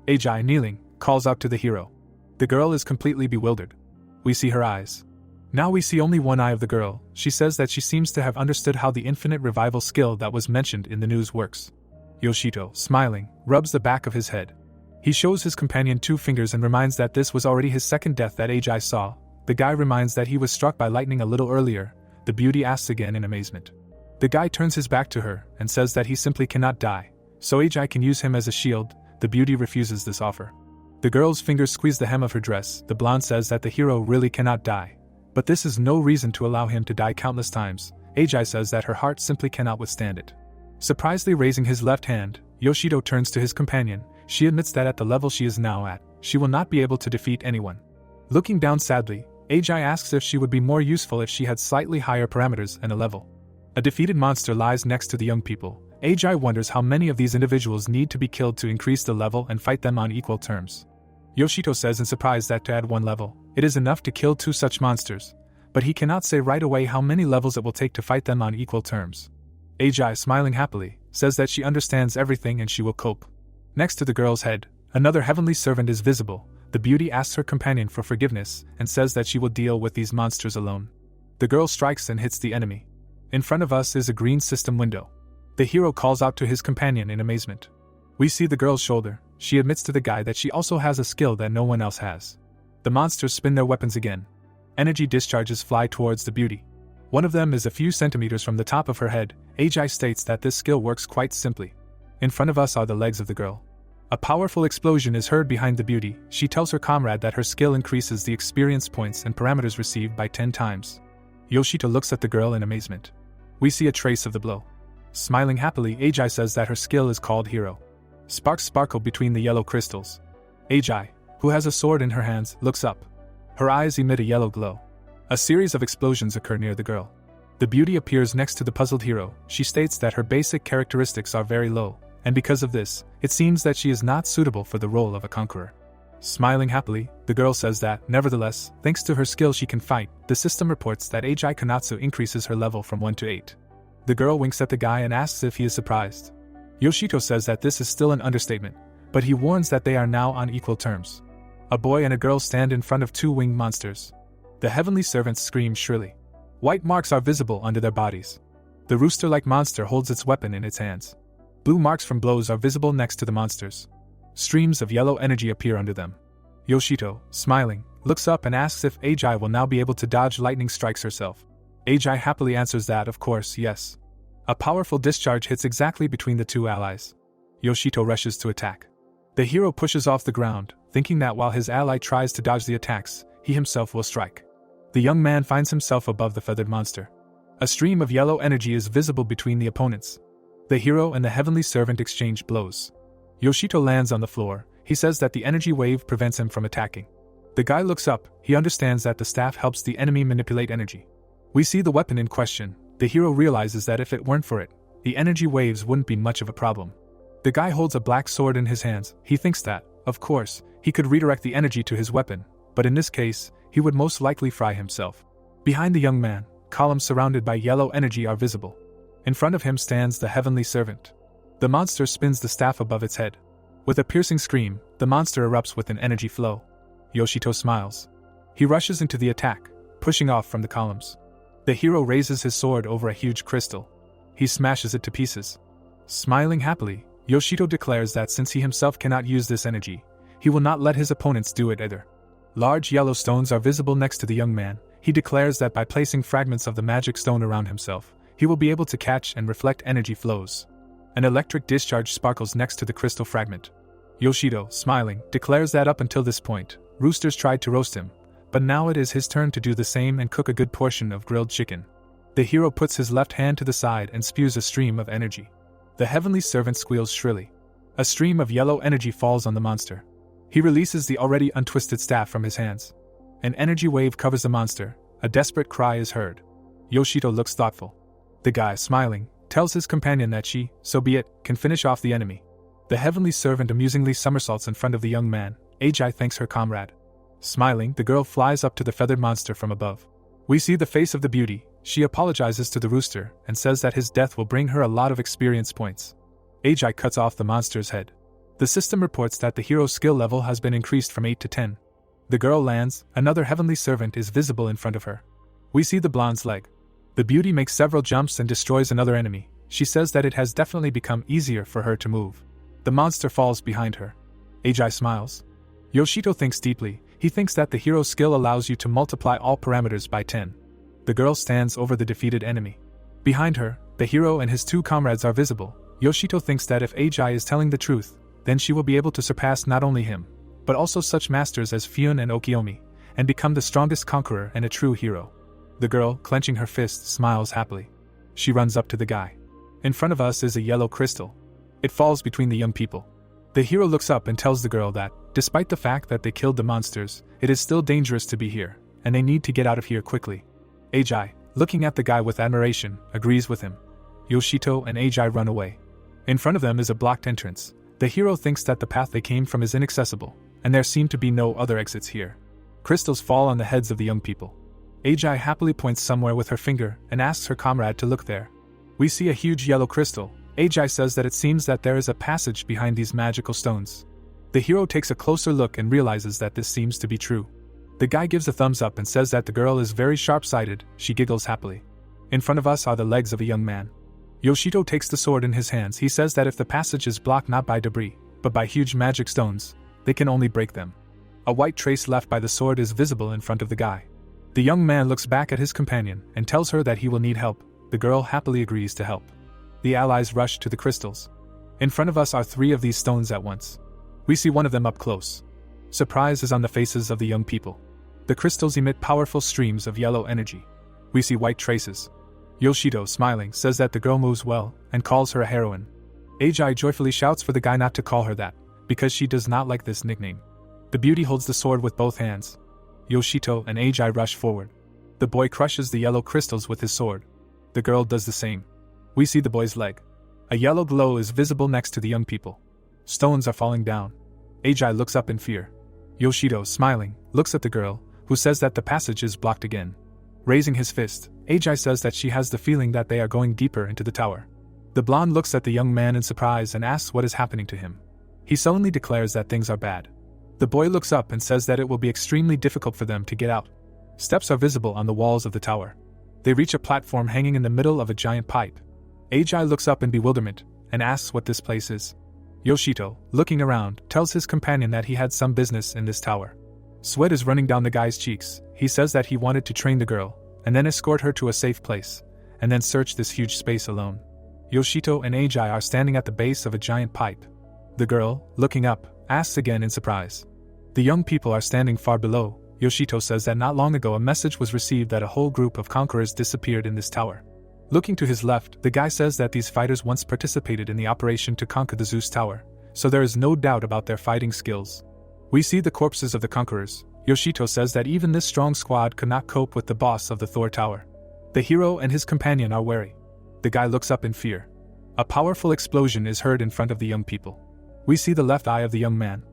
Agi, kneeling, calls out to the hero. The girl is completely bewildered. We see her eyes. Now we see only one eye of the girl. She says that she seems to have understood how the infinite revival skill that was mentioned in the news works. Yoshito, smiling, rubs the back of his head. He shows his companion 2 fingers and reminds that this was already his second death that Agi saw. The guy reminds that he was struck by lightning a little earlier. The beauty asks again in amazement. The guy turns his back to her and says that he simply cannot die, so Agi can use him as a shield. The beauty refuses this offer. The girl's fingers squeeze the hem of her dress. The blonde says that the hero really cannot die. But this is no reason to allow him to die countless times. Agi says that her heart simply cannot withstand it. Surprisingly raising his left hand, Yoshito turns to his companion. She admits that at the level she is now at, she will not be able to defeat anyone. Looking down sadly, Agi asks if she would be more useful if she had slightly higher parameters and a level. A defeated monster lies next to the young people. Agi wonders how many of these individuals need to be killed to increase the level and fight them on equal terms. Yoshito says in surprise that to add 1 level, it is enough to kill 2 such monsters, but he cannot say right away how many levels it will take to fight them on equal terms. Agi, smiling happily, says that she understands everything and she will cope. Next to the girl's head, another heavenly servant is visible. The beauty asks her companion for forgiveness and says that she will deal with these monsters alone. The girl strikes and hits the enemy. In front of us is a green system window. The hero calls out to his companion in amazement. We see the girl's shoulder. She admits to the guy that she also has a skill that no one else has. The monsters spin their weapons again. Energy discharges fly towards the beauty. One of them is a few centimeters from the top of her head. Agi states that this skill works quite simply. In front of us are the legs of the girl. A powerful explosion is heard behind the beauty. She tells her comrade that her skill increases the experience points and parameters received by 10 times. Yoshito looks at the girl in amazement. We see a trace of the blow. Smiling happily, Agi says that her skill is called Hero. Sparks sparkle between the yellow crystals. Agi, who has a sword in her hands, looks up. Her eyes emit a yellow glow. A series of explosions occur near the girl. The beauty appears next to the puzzled hero. She states that her basic characteristics are very low, and because of this, it seems that she is not suitable for the role of a conqueror. Smiling happily, the girl says that, nevertheless, thanks to her skill she can fight. The system reports that Agi Konatsu increases her level from 1 to 8. The girl winks at the guy and asks if he is surprised. Yoshito says that this is still an understatement, but he warns that they are now on equal terms. A boy and a girl stand in front of 2 winged monsters. The heavenly servants scream shrilly. White marks are visible under their bodies. The rooster-like monster holds its weapon in its hands. Blue marks from blows are visible next to the monsters. Streams of yellow energy appear under them. Yoshito, smiling, looks up and asks if Agi will now be able to dodge lightning strikes herself. Agi happily answers that, of course, yes. A powerful discharge hits exactly between the 2 allies. Yoshito rushes to attack. The hero pushes off the ground, thinking that while his ally tries to dodge the attacks, he himself will strike. The young man finds himself above the feathered monster. A stream of yellow energy is visible between the opponents. The hero and the heavenly servant exchange blows. Yoshito lands on the floor. He says that the energy wave prevents him from attacking. The guy looks up. He understands that the staff helps the enemy manipulate energy. We see the weapon in question. The hero realizes that if it weren't for it, the energy waves wouldn't be much of a problem. The guy holds a black sword in his hands. He thinks that, of course, he could redirect the energy to his weapon, but in this case, he would most likely fry himself. Behind the young man, columns surrounded by yellow energy are visible. In front of him stands the heavenly servant. The monster spins the staff above its head. With a piercing scream, the monster erupts with an energy flow. Yoshito smiles. He rushes into the attack, pushing off from the columns. The hero raises his sword over a huge crystal. He smashes it to pieces. Smiling happily, Yoshito declares that since he himself cannot use this energy, he will not let his opponents do it either. Large yellow stones are visible next to the young man. He declares that by placing fragments of the magic stone around himself, he will be able to catch and reflect energy flows. An electric discharge sparkles next to the crystal fragment. Yoshito, smiling, declares that up until this point, roosters tried to roast him, but now it is his turn to do the same and cook a good portion of grilled chicken. The hero puts his left hand to the side and spews a stream of energy. The heavenly servant squeals shrilly. A stream of yellow energy falls on the monster. He releases the already untwisted staff from his hands. An energy wave covers the monster. A desperate cry is heard. Yoshito looks thoughtful. The guy, smiling, tells his companion that she, so be it, can finish off the enemy. The heavenly servant amusingly somersaults in front of the young man. Agi thanks her comrade. Smiling, the girl flies up to the feathered monster from above. We see the face of the beauty. She apologizes to the rooster and says that his death will bring her a lot of experience points. Agi cuts off the monster's head. The system reports that the hero's skill level has been increased from 8 to 10. The girl lands. Another heavenly servant is visible in front of her. We see the blonde's leg. The beauty makes several jumps and destroys another enemy. She says that it has definitely become easier for her to move. The monster falls behind her. Agi smiles. Yoshito thinks deeply. He thinks that the hero's skill allows you to multiply all parameters by 10. The girl stands over the defeated enemy. Behind her, the hero and his two comrades are visible. Yoshito thinks that if Agi is telling the truth, then she will be able to surpass not only him, but also such masters as Pphanie and Okiyomi, and become the strongest conqueror and a true hero. The girl, clenching her fist, smiles happily. She runs up to the guy. In front of us is a yellow crystal. It falls between the young people. The hero looks up and tells the girl that, despite the fact that they killed the monsters, it is still dangerous to be here, and they need to get out of here quickly. Agi, looking at the guy with admiration, agrees with him. Yoshito and Agi run away. In front of them is a blocked entrance. The hero thinks that the path they came from is inaccessible, and there seem to be no other exits here. Crystals fall on the heads of the young people. Agi happily points somewhere with her finger and asks her comrade to look there. We see a huge yellow crystal. Agi says that it seems that there is a passage behind these magical stones. The hero takes a closer look and realizes that this seems to be true. The guy gives a thumbs up and says that the girl is very sharp-sighted. She giggles happily. In front of us are the legs of a young man. Yoshito takes the sword in his hands. He says that if the passage is blocked not by debris, but by huge magic stones, they can only break them. A white trace left by the sword is visible in front of the guy. The young man looks back at his companion and tells her that he will need help. The girl happily agrees to help. The allies rush to the crystals. In front of us are 3 of these stones at once. We see one of them up close. Surprise is on the faces of the young people. The crystals emit powerful streams of yellow energy. We see white traces. Yoshito, smiling, says that the girl moves well and calls her a heroine. Agi joyfully shouts for the guy not to call her that, because she does not like this nickname. The beauty holds the sword with both hands. Yoshito and Agi rush forward. The boy crushes the yellow crystals with his sword. The girl does the same. We see the boy's leg. A yellow glow is visible next to the young people. Stones are falling down. Agi looks up in fear. Yoshito, smiling, looks at the girl, who says that the passage is blocked again. Raising his fist, Agi says that she has the feeling that they are going deeper into the tower. The blonde looks at the young man in surprise and asks what is happening to him. He sullenly declares that things are bad. The boy looks up and says that it will be extremely difficult for them to get out. Steps are visible on the walls of the tower. They reach a platform hanging in the middle of a giant pipe. Agi looks up in bewilderment and asks what this place is. Yoshito, looking around, tells his companion that he had some business in this tower. Sweat is running down the guy's cheeks. He says that he wanted to train the girl, and then escort her to a safe place, and then search this huge space alone. Yoshito and Agi are standing at the base of a giant pipe. The girl, looking up, asks again in surprise. The young people are standing far below. Yoshito says that not long ago a message was received that a whole group of conquerors disappeared in this tower. Looking to his left, the guy says that these fighters once participated in the operation to conquer the Zeus tower, so there is no doubt about their fighting skills. We see the corpses of the conquerors. Yoshito says that even this strong squad could not cope with the boss of the Thor tower. The hero and his companion are wary. The guy looks up in fear. A powerful explosion is heard in front of the young people. We see the left eye of the young man.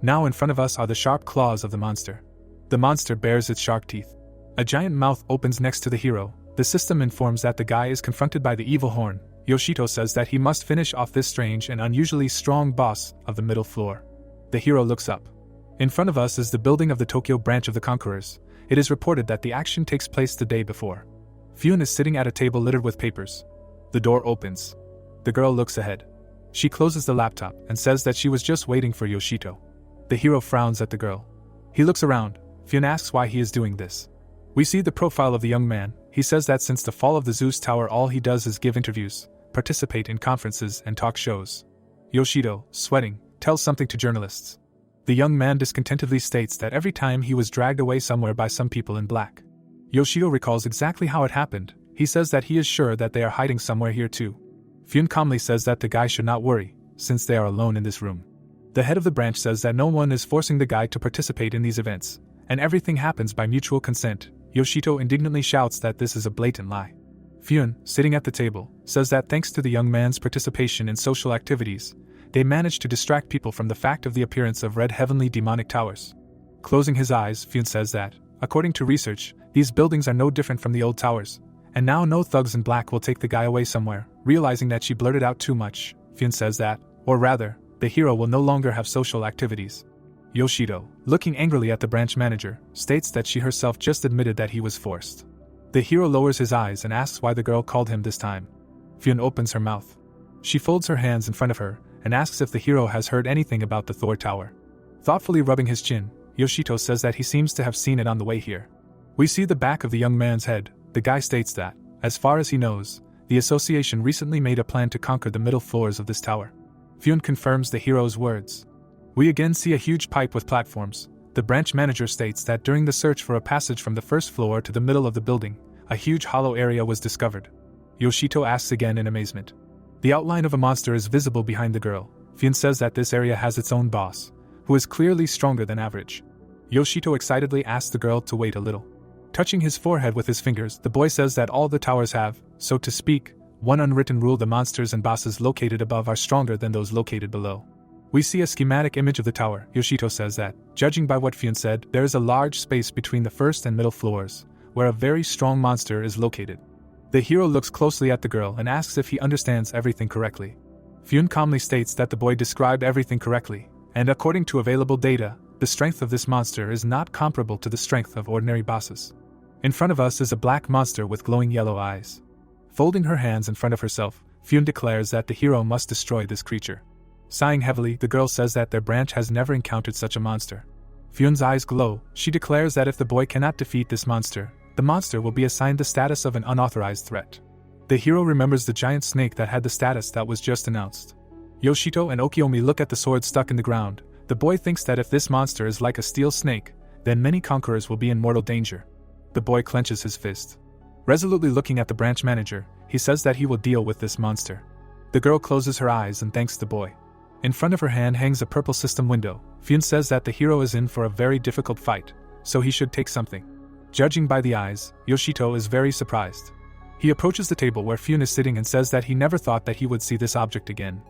Now in front of us are the sharp claws of the monster. The monster bares its shark teeth. A giant mouth opens next to the hero. The system informs that the guy is confronted by the evil horn. Yoshito says that he must finish off this strange and unusually strong boss of the middle floor. The hero looks up. In front of us is the building of the Tokyo branch of the Conquerors. It is reported that the action takes place the day before. Pphanie is sitting at a table littered with papers. The door opens. The girl looks ahead. She closes the laptop and says that she was just waiting for Yoshito. The hero frowns at the girl. He looks around. Pphanie asks why he is doing this. We see the profile of the young man. He says that since the fall of the Zeus Tower, all he does is give interviews, participate in conferences and talk shows. Yoshito, sweating, tells something to journalists. The young man discontentedly states that every time he was dragged away somewhere by some people in black. Yoshito recalls exactly how it happened. He says that he is sure that they are hiding somewhere here too. Pphanie calmly says that the guy should not worry, since they are alone in this room. The head of the branch says that no one is forcing the guy to participate in these events, and everything happens by mutual consent. Yoshito indignantly shouts that this is a blatant lie. Pphanie, sitting at the table, says that thanks to the young man's participation in social activities, they managed to distract people from the fact of the appearance of red heavenly demonic towers. Closing his eyes, Pphanie says that, according to research, these buildings are no different from the old towers, and now no thugs in black will take the guy away somewhere. Realizing that she blurted out too much, Pphanie says that, or rather, the hero will no longer have social activities. Yoshito, looking angrily at the branch manager, states that she herself just admitted that he was forced. The hero lowers his eyes and asks why the girl called him this time. Pphanie opens her mouth. She folds her hands in front of her and asks if the hero has heard anything about the Thor Tower. Thoughtfully rubbing his chin, Yoshito says that he seems to have seen it on the way here. We see the back of the young man's head. The guy states that, as far as he knows, the association recently made a plan to conquer the middle floors of this tower. Pphanie confirms the hero's words. We again see a huge pipe with platforms. The branch manager states that during the search for a passage from the first floor to the middle of the building, a huge hollow area was discovered. Yoshito asks again in amazement. The outline of a monster is visible behind the girl. Pphanie says that this area has its own boss, who is clearly stronger than average. Yoshito excitedly asks the girl to wait a little. Touching his forehead with his fingers, the boy says that all the towers have, so to speak, one unwritten rule: the monsters and bosses located above are stronger than those located below. We see a schematic image of the tower. Yoshito says that, judging by what Pphanie said, there is a large space between the first and middle floors, where a very strong monster is located. The hero looks closely at the girl and asks if he understands everything correctly. Pphanie calmly states that the boy described everything correctly, and according to available data, the strength of this monster is not comparable to the strength of ordinary bosses. In front of us is a black monster with glowing yellow eyes. Folding her hands in front of herself, Pphanie declares that the hero must destroy this creature. Sighing heavily, the girl says that their branch has never encountered such a monster. Phanie's eyes glow. She declares that if the boy cannot defeat this monster, the monster will be assigned the status of an unauthorized threat. The hero remembers the giant snake that had the status that was just announced. Yoshito and Okiomi look at the sword stuck in the ground. The boy thinks that if this monster is like a steel snake, then many conquerors will be in mortal danger. The boy clenches his fist. Resolutely looking at the branch manager, he says that he will deal with this monster. The girl closes her eyes and thanks the boy. In front of her hand hangs a purple system window. Pphanie says that the hero is in for a very difficult fight, so he should take something. Judging by the eyes, Yoshito is very surprised. He approaches the table where Pphanie is sitting and says that he never thought that he would see this object again.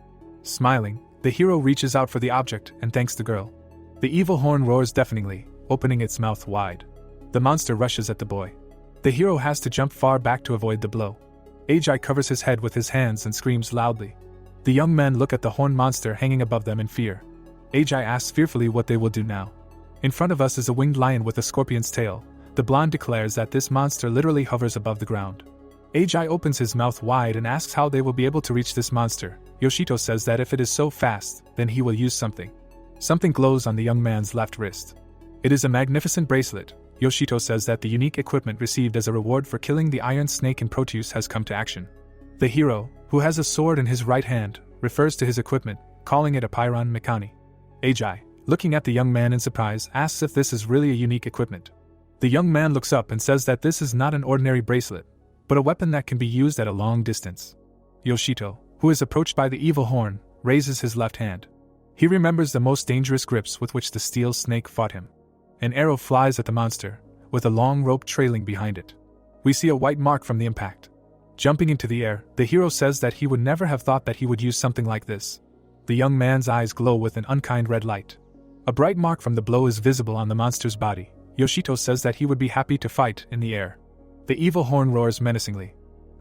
Smiling, the hero reaches out for the object and thanks the girl. The evil horn roars deafeningly, opening its mouth wide. The monster rushes at the boy. The hero has to jump far back to avoid the blow. Agi covers his head with his hands and screams loudly. The young men look at the horned monster hanging above them in fear. Agi asks fearfully what they will do now. In front of us is a winged lion with a scorpion's tail. The blonde declares that this monster literally hovers above the ground. Agi opens his mouth wide and asks how they will be able to reach this monster. Yoshito says that if it is so fast, then he will use something. Something glows on the young man's left wrist. It is a magnificent bracelet. Yoshito says that the unique equipment received as a reward for killing the iron snake in Proteus has come to action. The hero, who has a sword in his right hand, refers to his equipment, calling it a Pyron Mekani. Agi, looking at the young man in surprise, asks if this is really a unique equipment. The young man looks up and says that this is not an ordinary bracelet, but a weapon that can be used at a long distance. Yoshito, who is approached by the evil horn, raises his left hand. He remembers the most dangerous grips with which the steel snake fought him. An arrow flies at the monster, with a long rope trailing behind it. We see a white mark from the impact. Jumping into the air, the hero says that he would never have thought that he would use something like this. The young man's eyes glow with an unkind red light. A bright mark from the blow is visible on the monster's body. Yoshito says that he would be happy to fight in the air. The evil horn roars menacingly.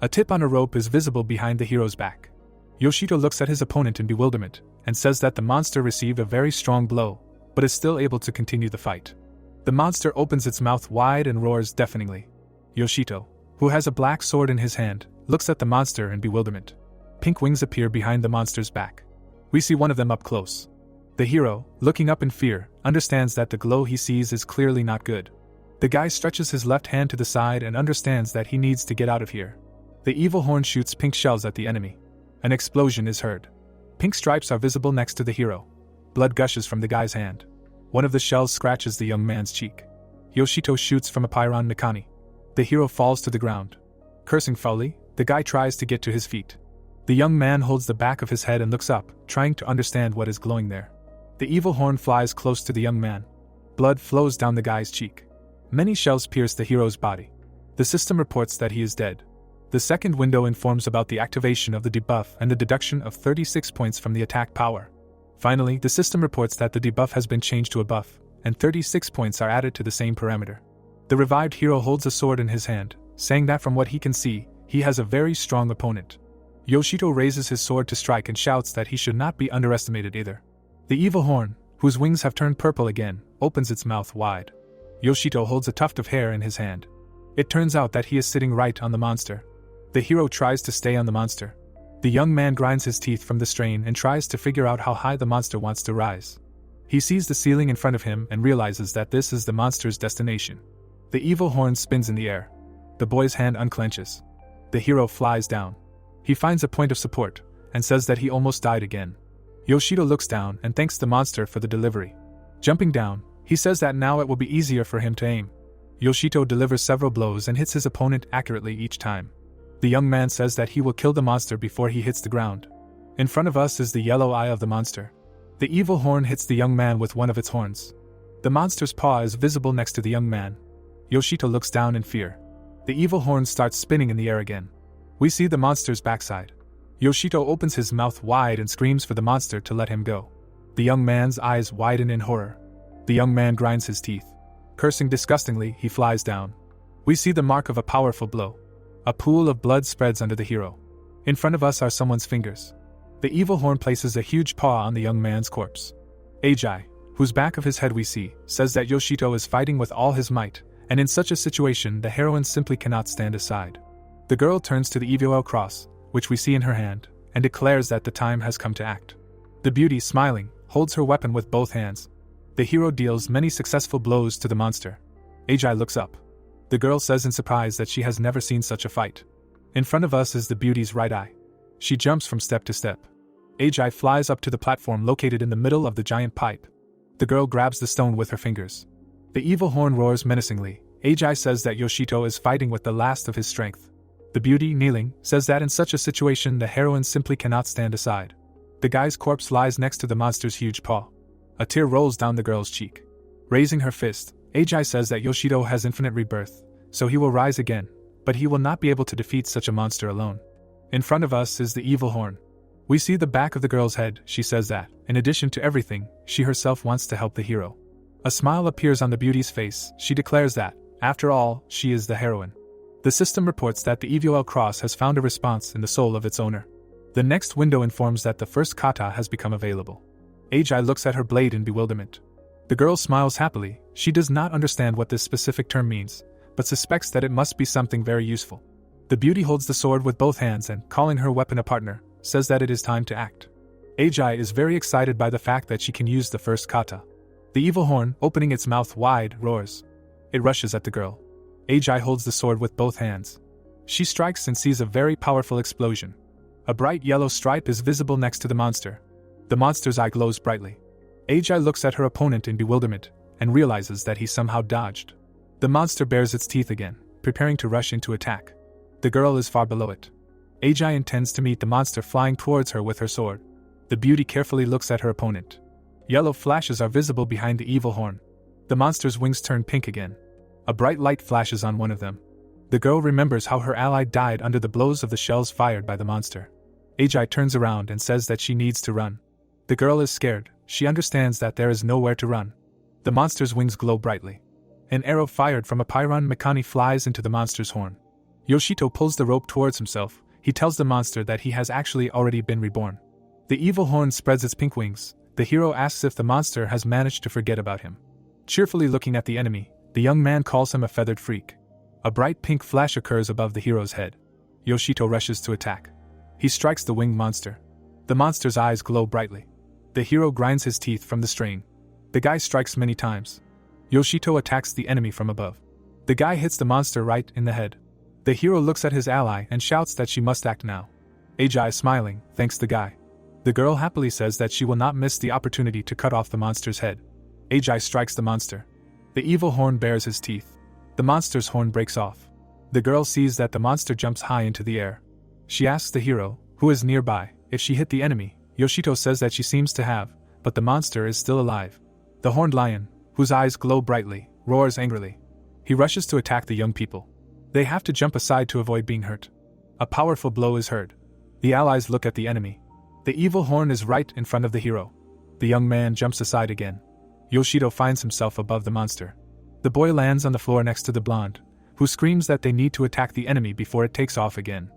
A tip on a rope is visible behind the hero's back. Yoshito looks at his opponent in bewilderment and says that the monster received a very strong blow, but is still able to continue the fight. The monster opens its mouth wide and roars deafeningly. Yoshito, who has a black sword in his hand, looks at the monster in bewilderment. Pink wings appear behind the monster's back. We see one of them up close. The hero, looking up in fear, understands that the glow he sees is clearly not good. The guy stretches his left hand to the side and understands that he needs to get out of here. The evil horn shoots pink shells at the enemy. An explosion is heard. Pink stripes are visible next to the hero. Blood gushes from the guy's hand. One of the shells scratches the young man's cheek. Yoshito shoots from a Pyrone Mikani. The hero falls to the ground. Cursing foully, the guy tries to get to his feet. The young man holds the back of his head and looks up, trying to understand what is glowing there. The evil horn flies close to the young man. Blood flows down the guy's cheek. Many shells pierce the hero's body. The system reports that he is dead. The second window informs about the activation of the debuff and the deduction of 36 points from the attack power. Finally, the system reports that the debuff has been changed to a buff, and 36 points are added to the same parameter. The revived hero holds a sword in his hand, saying that from what he can see, he has a very strong opponent. Yoshito raises his sword to strike and shouts that he should not be underestimated either. The evil horn, whose wings have turned purple again, opens its mouth wide. Yoshito holds a tuft of hair in his hand. It turns out that he is sitting right on the monster. The hero tries to stay on the monster. The young man grinds his teeth from the strain and tries to figure out how high the monster wants to rise. He sees the ceiling in front of him and realizes that this is the monster's destination. The evil horn spins in the air. The boy's hand unclenches. The hero flies down. He finds a point of support and says that he almost died again. Yoshito looks down and thanks the monster for the delivery. Jumping down, he says that now it will be easier for him to aim. Yoshito delivers several blows and hits his opponent accurately each time. The young man says that he will kill the monster before he hits the ground. In front of us is the yellow eye of the monster. The evil horn hits the young man with one of its horns. The monster's paw is visible next to the young man. Yoshito looks down in fear. The evil horn starts spinning in the air again. We see the monster's backside. Yoshito opens his mouth wide and screams for the monster to let him go. The young man's eyes widen in horror. The young man grinds his teeth. Cursing disgustingly, he flies down. We see the mark of a powerful blow. A pool of blood spreads under the hero. In front of us are someone's fingers. The evil horn places a huge paw on the young man's corpse. Ajai, whose back of his head we see, says that Yoshito is fighting with all his might, and in such a situation the heroine simply cannot stand aside. The girl turns to the evil cross, which we see in her hand, and declares that the time has come to act. The beauty, smiling, holds her weapon with both hands. The hero deals many successful blows to the monster. Ajai looks up. The girl says in surprise that she has never seen such a fight. In front of us is the beauty's right eye. She jumps from step to step. Ajai flies up to the platform located in the middle of the giant pipe. The girl grabs the stone with her fingers. The evil horn roars menacingly. Ajai says that Yoshito is fighting with the last of his strength. The beauty, kneeling, says that in such a situation the heroine simply cannot stand aside. The guy's corpse lies next to the monster's huge paw. A tear rolls down the girl's cheek. Raising her fist, Ajai says that Yoshito has infinite rebirth, so he will rise again, but he will not be able to defeat such a monster alone. In front of us is the evil horn. We see the back of the girl's head. She says that, in addition to everything, she herself wants to help the hero. A smile appears on the beauty's face. She declares that, after all, she is the heroine. The system reports that the evil cross has found a response in the soul of its owner. The next window informs that the first kata has become available. Ajai looks at her blade in bewilderment. The girl smiles happily. She does not understand what this specific term means, but suspects that it must be something very useful. The beauty holds the sword with both hands and, calling her weapon a partner, says that it is time to act. Ajai is very excited by the fact that she can use the first kata. The evil horn, opening its mouth wide, roars. It rushes at the girl. Ajai holds the sword with both hands. She strikes and sees a very powerful explosion. A bright yellow stripe is visible next to the monster. The monster's eye glows brightly. Ajai looks at her opponent in bewilderment and realizes that he somehow dodged. The monster bares its teeth again, preparing to rush into attack. The girl is far below it. Ajai intends to meet the monster flying towards her with her sword. The beauty carefully looks at her opponent. Yellow flashes are visible behind the evil horn. The monster's wings turn pink again. A bright light flashes on one of them. The girl remembers how her ally died under the blows of the shells fired by the monster. Ajai turns around and says that she needs to run. The girl is scared. She understands that there is nowhere to run. The monster's wings glow brightly. An arrow fired from a Pyrone Mikani flies into the monster's horn. Yoshito pulls the rope towards himself. He tells the monster that he has actually already been reborn. The evil horn spreads its pink wings. The hero asks if the monster has managed to forget about him. Cheerfully looking at the enemy, the young man calls him a feathered freak. A bright pink flash occurs above the hero's head. Yoshito rushes to attack. He strikes the winged monster. The monster's eyes glow brightly. The hero grinds his teeth from the strain. The guy strikes many times. Yoshito attacks the enemy from above. The guy hits the monster right in the head. The hero looks at his ally and shouts that she must act now. Ajai, smiling, thanks the guy. The girl happily says that she will not miss the opportunity to cut off the monster's head. Ajai strikes the monster. The evil horn bares his teeth. The monster's horn breaks off. The girl sees that the monster jumps high into the air. She asks the hero, who is nearby, if she hit the enemy. Yoshito says that she seems to have, but the monster is still alive. The horned lion, whose eyes glow brightly, roars angrily. He rushes to attack the young people. They have to jump aside to avoid being hurt. A powerful blow is heard. The allies look at the enemy. The evil horn is right in front of the hero. The young man jumps aside again. Yoshito finds himself above the monster. The boy lands on the floor next to the blonde, who screams that they need to attack the enemy before it takes off again.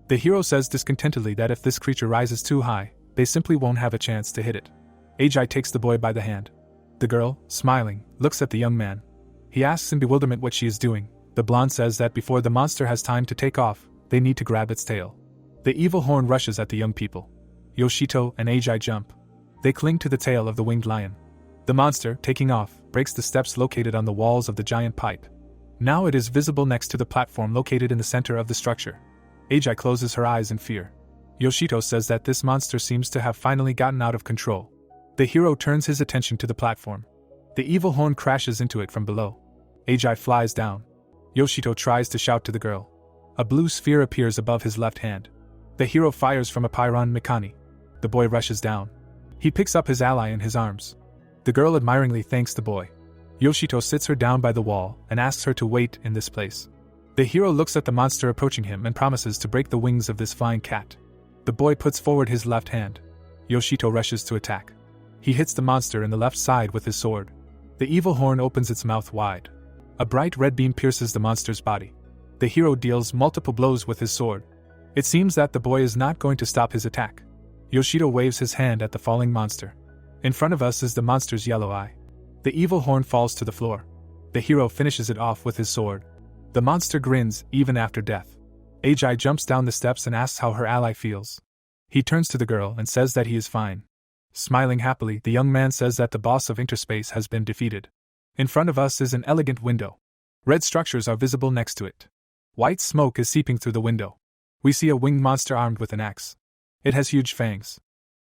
The hero says discontentedly that if this creature rises too high, they simply won't have a chance to hit it. Ajai takes the boy by the hand. The girl, smiling, looks at the young man. He asks in bewilderment what she is doing. The blonde says that before the monster has time to take off, they need to grab its tail. The evil horn rushes at the young people. Yoshito and Ajai jump. They cling to the tail of the winged lion. The monster, taking off, breaks the steps located on the walls of the giant pipe. Now it is visible next to the platform located in the center of the structure. Ajai closes her eyes in fear. Yoshito says that this monster seems to have finally gotten out of control. The hero turns his attention to the platform. The evil horn crashes into it from below. Ajai flies down. Yoshito tries to shout to the girl. A blue sphere appears above his left hand. The hero fires from a Pyron Mikani. The boy rushes down. He picks up his ally in his arms. The girl admiringly thanks the boy. Yoshito sits her down by the wall and asks her to wait in this place. The hero looks at the monster approaching him and promises to break the wings of this flying cat. The boy puts forward his left hand. Yoshito rushes to attack. He hits the monster in the left side with his sword. The evil horn opens its mouth wide. A bright red beam pierces the monster's body. The hero deals multiple blows with his sword. It seems that the boy is not going to stop his attack. Yoshito waves his hand at the falling monster. In front of us is the monster's yellow eye. The evil horn falls to the floor. The hero finishes it off with his sword. The monster grins, even after death. Ajai jumps down the steps and asks how her ally feels. He turns to the girl and says that he is fine. Smiling happily, the young man says that the boss of Interspace has been defeated. In front of us is an elegant window. Red structures are visible next to it. White smoke is seeping through the window. We see a winged monster armed with an axe. It has huge fangs.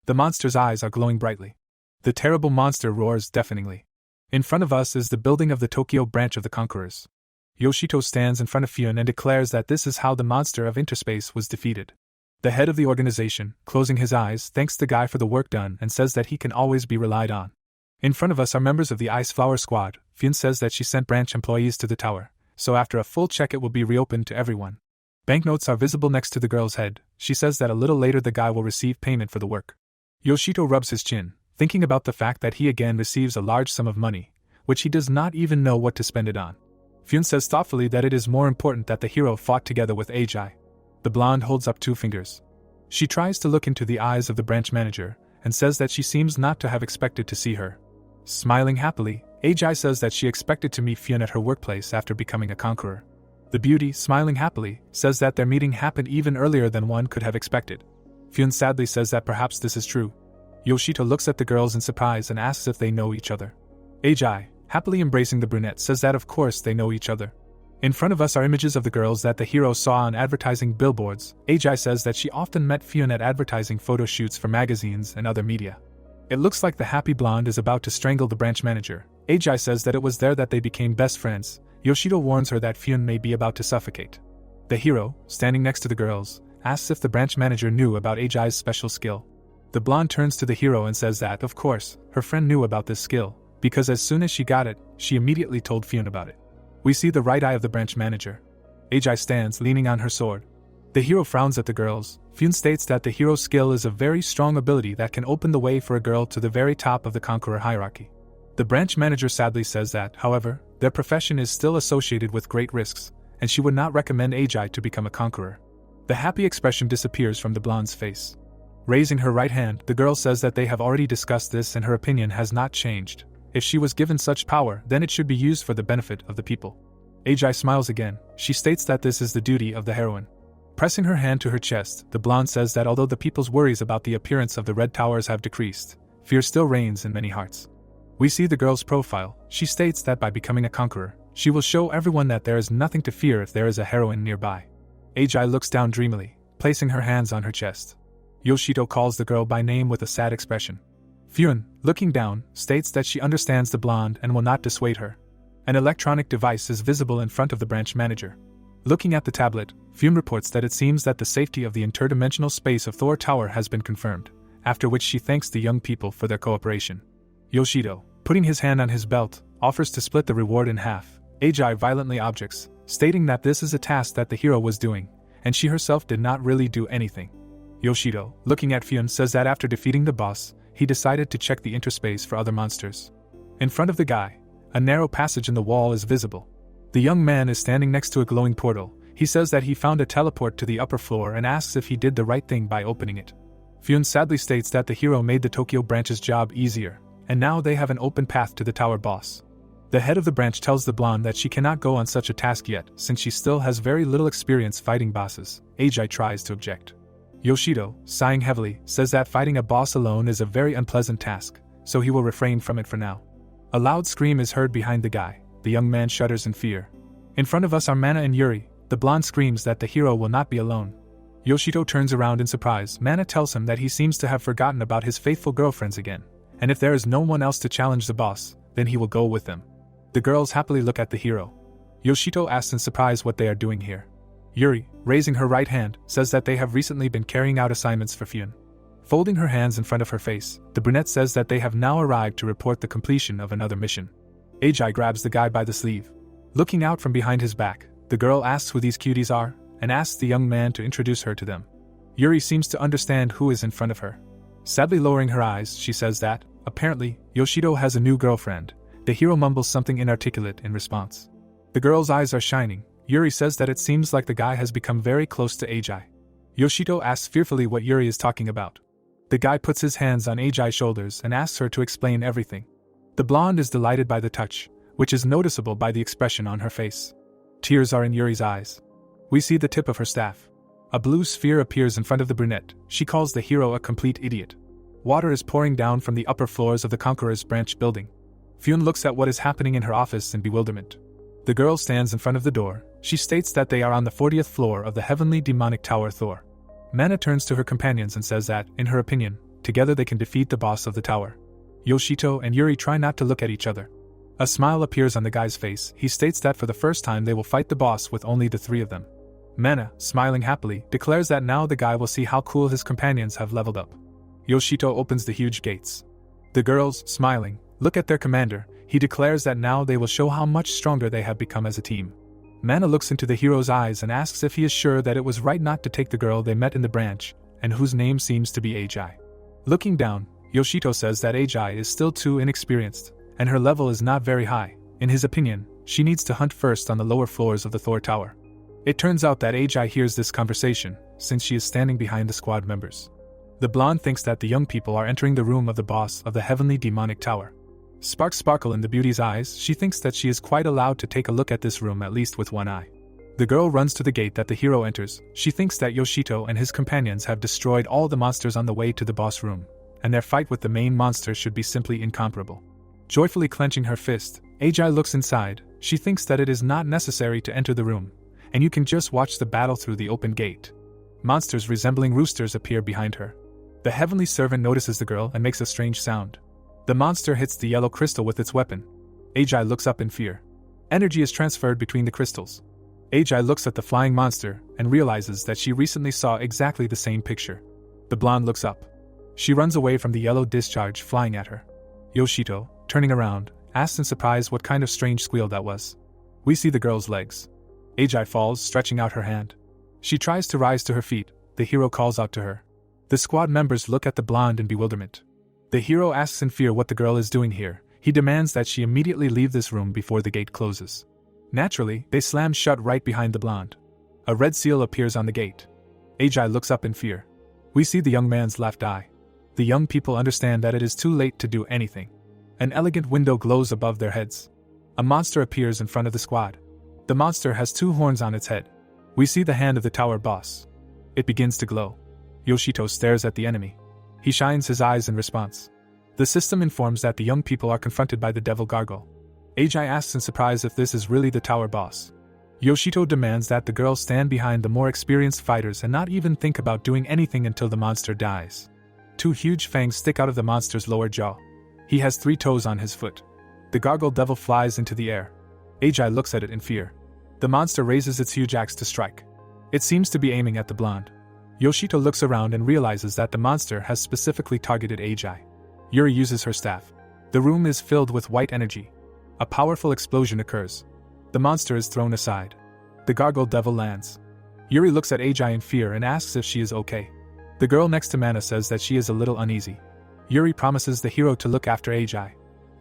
The monster's eyes are glowing brightly. The terrible monster roars deafeningly. In front of us is the building of the Tokyo branch of the Conquerors. Yoshito stands in front of Pphanie and declares that this is how the monster of Interspace was defeated. The head of the organization, closing his eyes, thanks the guy for the work done and says that he can always be relied on. In front of us are members of the Ice Flower Squad. Pphanie says that she sent branch employees to the tower, so after a full check it will be reopened to everyone. Banknotes are visible next to the girl's head. She says that a little later the guy will receive payment for the work. Yoshito rubs his chin, thinking about the fact that he again receives a large sum of money, which he does not even know what to spend it on. Pphanie says thoughtfully that it is more important that the hero fought together with Ajai. The blonde holds up 2 fingers. She tries to look into the eyes of the branch manager, and says that she seems not to have expected to see her. Smiling happily, Ajai says that she expected to meet Pphanie at her workplace after becoming a conqueror. The beauty, smiling happily, says that their meeting happened even earlier than one could have expected. Pphanie sadly says that perhaps this is true. Yoshito looks at the girls in surprise and asks if they know each other. Ajai, happily embracing the brunette, says that of course they know each other. In front of us are images of the girls that the hero saw on advertising billboards. Ajai says that she often met Pphanie at advertising photo shoots for magazines and other media. It looks like the happy blonde is about to strangle the branch manager. Ajai says that it was there that they became best friends. Yoshito warns her that Pphanie may be about to suffocate. The hero, standing next to the girls, asks if the branch manager knew about Ajai's special skill. The blonde turns to the hero and says that, of course, her friend knew about this skill, because as soon as she got it, she immediately told Pphanie about it. We see the right eye of the branch manager. Ajai stands leaning on her sword. The hero frowns at the girls. Pphanie states that the hero's skill is a very strong ability that can open the way for a girl to the very top of the conqueror hierarchy. The branch manager sadly says that, however, their profession is still associated with great risks, and she would not recommend Ajay to become a conqueror. The happy expression disappears from the blonde's face. Raising her right hand, the girl says that they have already discussed this and her opinion has not changed. If she was given such power, then it should be used for the benefit of the people. Ajay smiles again. She states that this is the duty of the heroine. Pressing her hand to her chest, the blonde says that although the people's worries about the appearance of the Red Towers have decreased, fear still reigns in many hearts. We see the girl's profile. She states that by becoming a conqueror, she will show everyone that there is nothing to fear if there is a heroine nearby. Ajay looks down dreamily, placing her hands on her chest. Yoshito calls the girl by name with a sad expression. Pphanie, looking down, states that she understands the blonde and will not dissuade her. An electronic device is visible in front of the branch manager. Looking at the tablet, Pphanie reports that it seems that the safety of the interdimensional space of Thor Tower has been confirmed, after which she thanks the young people for their cooperation. Yoshito, putting his hand on his belt, offers to split the reward in half. Ajay violently objects, stating that this is a task that the hero was doing, and she herself did not really do anything. Yoshito, looking at Pphanie, says that after defeating the boss, he decided to check the interspace for other monsters. In front of the guy, a narrow passage in the wall is visible. The young man is standing next to a glowing portal. He says that he found a teleport to the upper floor and asks if he did the right thing by opening it. Pphanie sadly states that the hero made the Tokyo branch's job easier, and now they have an open path to the tower boss. The head of the branch tells the blonde that she cannot go on such a task yet, since she still has very little experience fighting bosses. Ajay tries to object. Yoshito, sighing heavily, says that fighting a boss alone is a very unpleasant task, so he will refrain from it for now. A loud scream is heard behind the guy. The young man shudders in fear. In front of us are Mana and Yuri. The blonde screams that the hero will not be alone. Yoshito turns around in surprise. Mana tells him that he seems to have forgotten about his faithful girlfriends again, and if there is no one else to challenge the boss, then he will go with them. The girls happily look at the hero. Yoshito asks in surprise what they are doing here. Yuri, raising her right hand, says that they have recently been carrying out assignments for Pphanie. Folding her hands in front of her face, the brunette says that they have now arrived to report the completion of another mission. Ajay grabs the guy by the sleeve. Looking out from behind his back, the girl asks who these cuties are, and asks the young man to introduce her to them. Yuri seems to understand who is in front of her. Sadly lowering her eyes, she says that, apparently, Yoshito has a new girlfriend. The hero mumbles something inarticulate in response. The girl's eyes are shining. Yuri says that it seems like the guy has become very close to Ajay. Yoshito asks fearfully what Yuri is talking about. The guy puts his hands on Ajay's shoulders and asks her to explain everything. The blonde is delighted by the touch, which is noticeable by the expression on her face. Tears are in Yuri's eyes. We see the tip of her staff. A blue sphere appears in front of the brunette. She calls the hero a complete idiot. Water is pouring down from the upper floors of the Conqueror's branch building. Pphanie looks at what is happening in her office in bewilderment. The girl stands in front of the door. She states that they are on the 40th floor of the heavenly demonic tower Thor. Mana turns to her companions and says that, in her opinion, together they can defeat the boss of the tower. Yoshito and Yuri try not to look at each other. A smile appears on the guy's face. He states that for the first time they will fight the boss with only the three of them. Mana, smiling happily, declares that now the guy will see how cool his companions have leveled up. Yoshito opens the huge gates. The girls, smiling, look at their commander. He declares that now they will show how much stronger they have become as a team. Mana looks into the hero's eyes and asks if he is sure that it was right not to take the girl they met in the branch, and whose name seems to be Ajay. Looking down, Yoshito says that Ajay is still too inexperienced, and her level is not very high. In his opinion, she needs to hunt first on the lower floors of the Thor Tower. It turns out that Ajay hears this conversation, since she is standing behind the squad members. The blonde thinks that the young people are entering the room of the boss of the heavenly demonic tower. Sparks sparkle in the beauty's eyes. She thinks that she is quite allowed to take a look at this room at least with one eye. The girl runs to the gate that the hero enters. She thinks that Yoshito and his companions have destroyed all the monsters on the way to the boss room, and their fight with the main monster should be simply incomparable. Joyfully clenching her fist, Ajay looks inside. She thinks that it is not necessary to enter the room, and you can just watch the battle through the open gate. Monsters resembling roosters appear behind her. The heavenly servant notices the girl and makes a strange sound. The monster hits the yellow crystal with its weapon. Ajay looks up in fear. Energy is transferred between the crystals. Ajay looks at the flying monster and realizes that she recently saw exactly the same picture. The blonde looks up. She runs away from the yellow discharge flying at her. Yoshito, turning around, asks in surprise what kind of strange squeal that was. We see the girl's legs. Ajay falls, stretching out her hand. She tries to rise to her feet. The hero calls out to her. The squad members look at the blonde in bewilderment. The hero asks in fear what the girl is doing here. He demands that she immediately leave this room before the gate closes. Naturally, they slam shut right behind the blonde. A red seal appears on the gate. Ajay looks up in fear. We see the young man's left eye. The young people understand that it is too late to do anything. An elegant window glows above their heads. A monster appears in front of the squad. The monster has 2 horns on its head. We see the hand of the tower boss. It begins to glow. Yoshito stares at the enemy. He shines his eyes in response. The system informs that the young people are confronted by the devil gargoyle. Ajay asks in surprise if this is really the tower boss. Yoshito demands that the girls stand behind the more experienced fighters and not even think about doing anything until the monster dies. 2 huge fangs stick out of the monster's lower jaw. He has 3 toes on his foot. The gargoyle devil flies into the air. Ajay looks at it in fear. The monster raises its huge axe to strike. It seems to be aiming at the blonde. Yoshito looks around and realizes that the monster has specifically targeted Ajay. Yuri uses her staff. The room is filled with white energy. A powerful explosion occurs. The monster is thrown aside. The gargoyle devil lands. Yuri looks at Ajay in fear and asks if she is okay. The girl next to Mana says that she is a little uneasy. Yuri promises the hero to look after Ajay.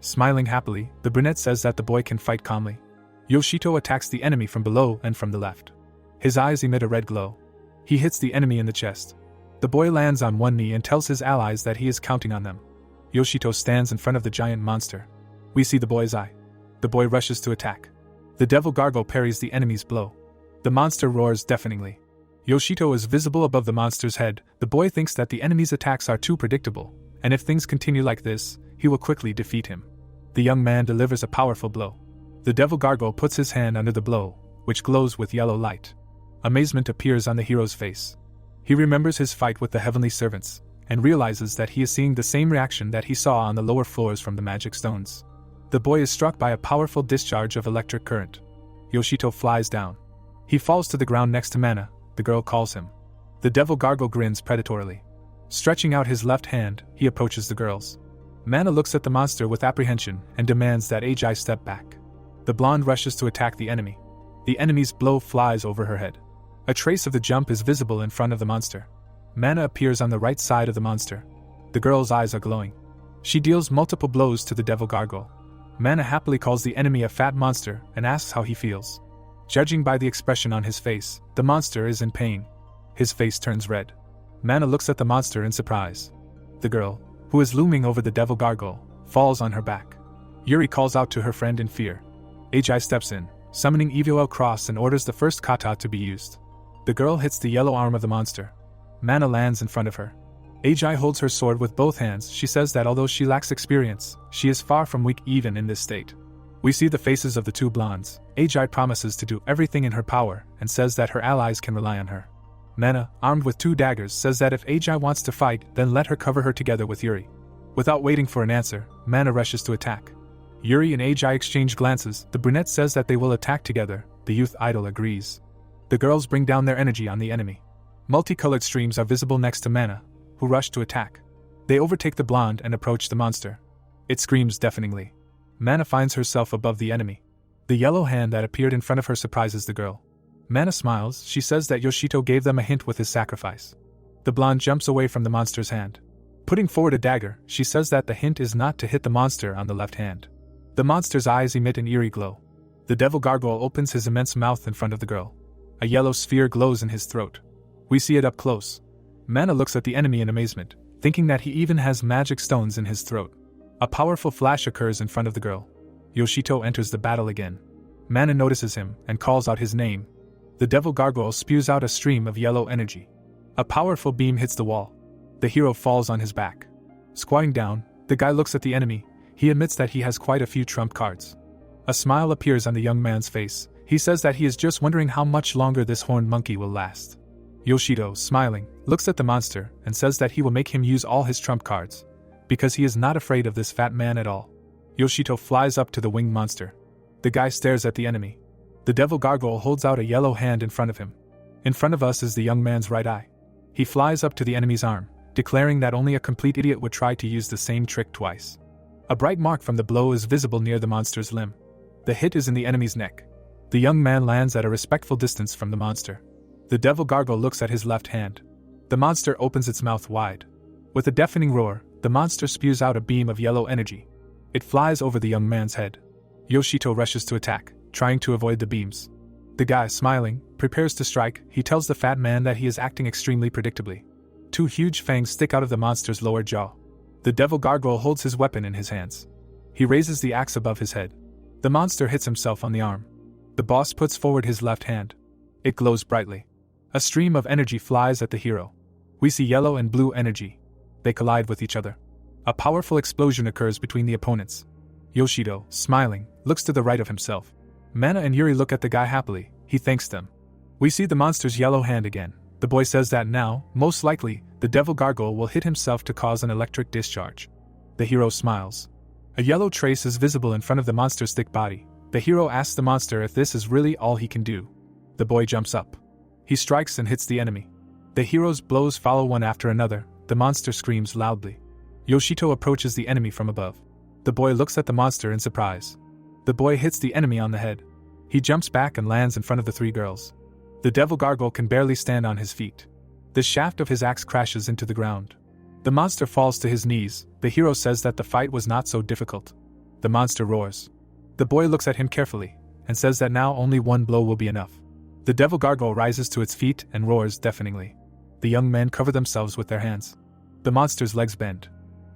Smiling happily, the brunette says that the boy can fight calmly. Yoshito attacks the enemy from below and from the left. His eyes emit a red glow. He hits the enemy in the chest. The boy lands on one knee and tells his allies that he is counting on them. Yoshito stands in front of the giant monster. We see the boy's eye. The boy rushes to attack. The devil gargoyle parries the enemy's blow. The monster roars deafeningly. Yoshito is visible above the monster's head. The boy thinks that the enemy's attacks are too predictable, and if things continue like this, he will quickly defeat him. The young man delivers a powerful blow. The devil gargoyle puts his hand under the blow, which glows with yellow light. Amazement appears on the hero's face. He remembers his fight with the heavenly servants, and realizes that he is seeing the same reaction that he saw on the lower floors from the magic stones. The boy is struck by a powerful discharge of electric current. Yoshito flies down. He falls to the ground next to Mana. The girl calls him. The devil gargoyle grins predatorily. Stretching out his left hand, he approaches the girls. Mana looks at the monster with apprehension and demands that Ajay step back. The blonde rushes to attack the enemy. The enemy's blow flies over her head. A trace of the jump is visible in front of the monster. Mana appears on the right side of the monster. The girl's eyes are glowing. She deals multiple blows to the devil gargoyle. Mana happily calls the enemy a fat monster and asks how he feels. Judging by the expression on his face, the monster is in pain. His face turns red. Mana looks at the monster in surprise. The girl, who is looming over the devil gargoyle, falls on her back. Yuri calls out to her friend in fear. Ajay steps in, summoning Evoel Cross and orders the first kata to be used. The girl hits the yellow arm of the monster. Mana lands in front of her. Ajay holds her sword with both hands. She says that although she lacks experience, she is far from weak even in this state. We see the faces of the 2 blondes. Ajay promises to do everything in her power and says that her allies can rely on her. Mana, armed with 2 daggers, says that if Ajay wants to fight, then let her cover her together with Yuri. Without waiting for an answer, Mana rushes to attack. Yuri and Ajay exchange glances. The brunette says that they will attack together. The youth idol agrees. The girls bring down their energy on the enemy. Multicolored streams are visible next to Mana, who rush to attack. They overtake the blonde and approach the monster. It screams deafeningly. Mana finds herself above the enemy. The yellow hand that appeared in front of her surprises the girl. Mana smiles. She says that Yoshito gave them a hint with his sacrifice. The blonde jumps away from the monster's hand. Putting forward a dagger, she says that the hint is not to hit the monster on the left hand. The monster's eyes emit an eerie glow. The devil gargoyle opens his immense mouth in front of the girl. A yellow sphere glows in his throat. We see it up close. Mana looks at the enemy in amazement, thinking that he even has magic stones in his throat. A powerful flash occurs in front of the girl. Yoshito enters the battle again. Mana notices him and calls out his name. The devil gargoyle spews out a stream of yellow energy. A powerful beam hits the wall. The hero falls on his back. Squatting down, the guy looks at the enemy. He admits that he has quite a few trump cards. A smile appears on the young man's face. He says that he is just wondering how much longer this horned monkey will last. Yoshito, smiling, looks at the monster and says that he will make him use all his trump cards, because he is not afraid of this fat man at all. Yoshito flies up to the winged monster. The guy stares at the enemy. The devil gargoyle holds out a yellow hand in front of him. In front of us is the young man's right eye. He flies up to the enemy's arm, declaring that only a complete idiot would try to use the same trick twice. A bright mark from the blow is visible near the monster's limb. The hit is in the enemy's neck. The young man lands at a respectful distance from the monster. The devil gargoyle looks at his left hand. The monster opens its mouth wide. With a deafening roar, the monster spews out a beam of yellow energy. It flies over the young man's head. Yoshito rushes to attack. trying to avoid the beams. The guy, smiling, prepares to strike. He tells the fat man that he is acting extremely predictably. 2 huge fangs stick out of the monster's lower jaw. The devil gargoyle holds his weapon in his hands. He raises the axe above his head. The monster hits himself on the arm. The boss puts forward his left hand. It glows brightly. A stream of energy flies at the hero. We see yellow and blue energy. They collide with each other. A powerful explosion occurs between the opponents. Yoshito, smiling, looks to the right of himself. Mana and Yuri look at the guy happily. He thanks them. We see the monster's yellow hand again. The boy says that now, most likely, the devil gargoyle will hit himself to cause an electric discharge. The hero smiles. A yellow trace is visible in front of the monster's thick body. The hero asks the monster if this is really all he can do. The boy jumps up. He strikes and hits the enemy. The hero's blows follow one after another. The monster screams loudly. Yoshito approaches the enemy from above. The boy looks at the monster in surprise. The boy hits the enemy on the head. He jumps back and lands in front of the 3 girls. The devil gargoyle can barely stand on his feet. The shaft of his axe crashes into the ground. The monster falls to his knees. The hero says that the fight was not so difficult. The monster roars. The boy looks at him carefully and says that now only 1 blow will be enough. The devil gargoyle rises to its feet and roars deafeningly. The young men cover themselves with their hands. The monster's legs bend.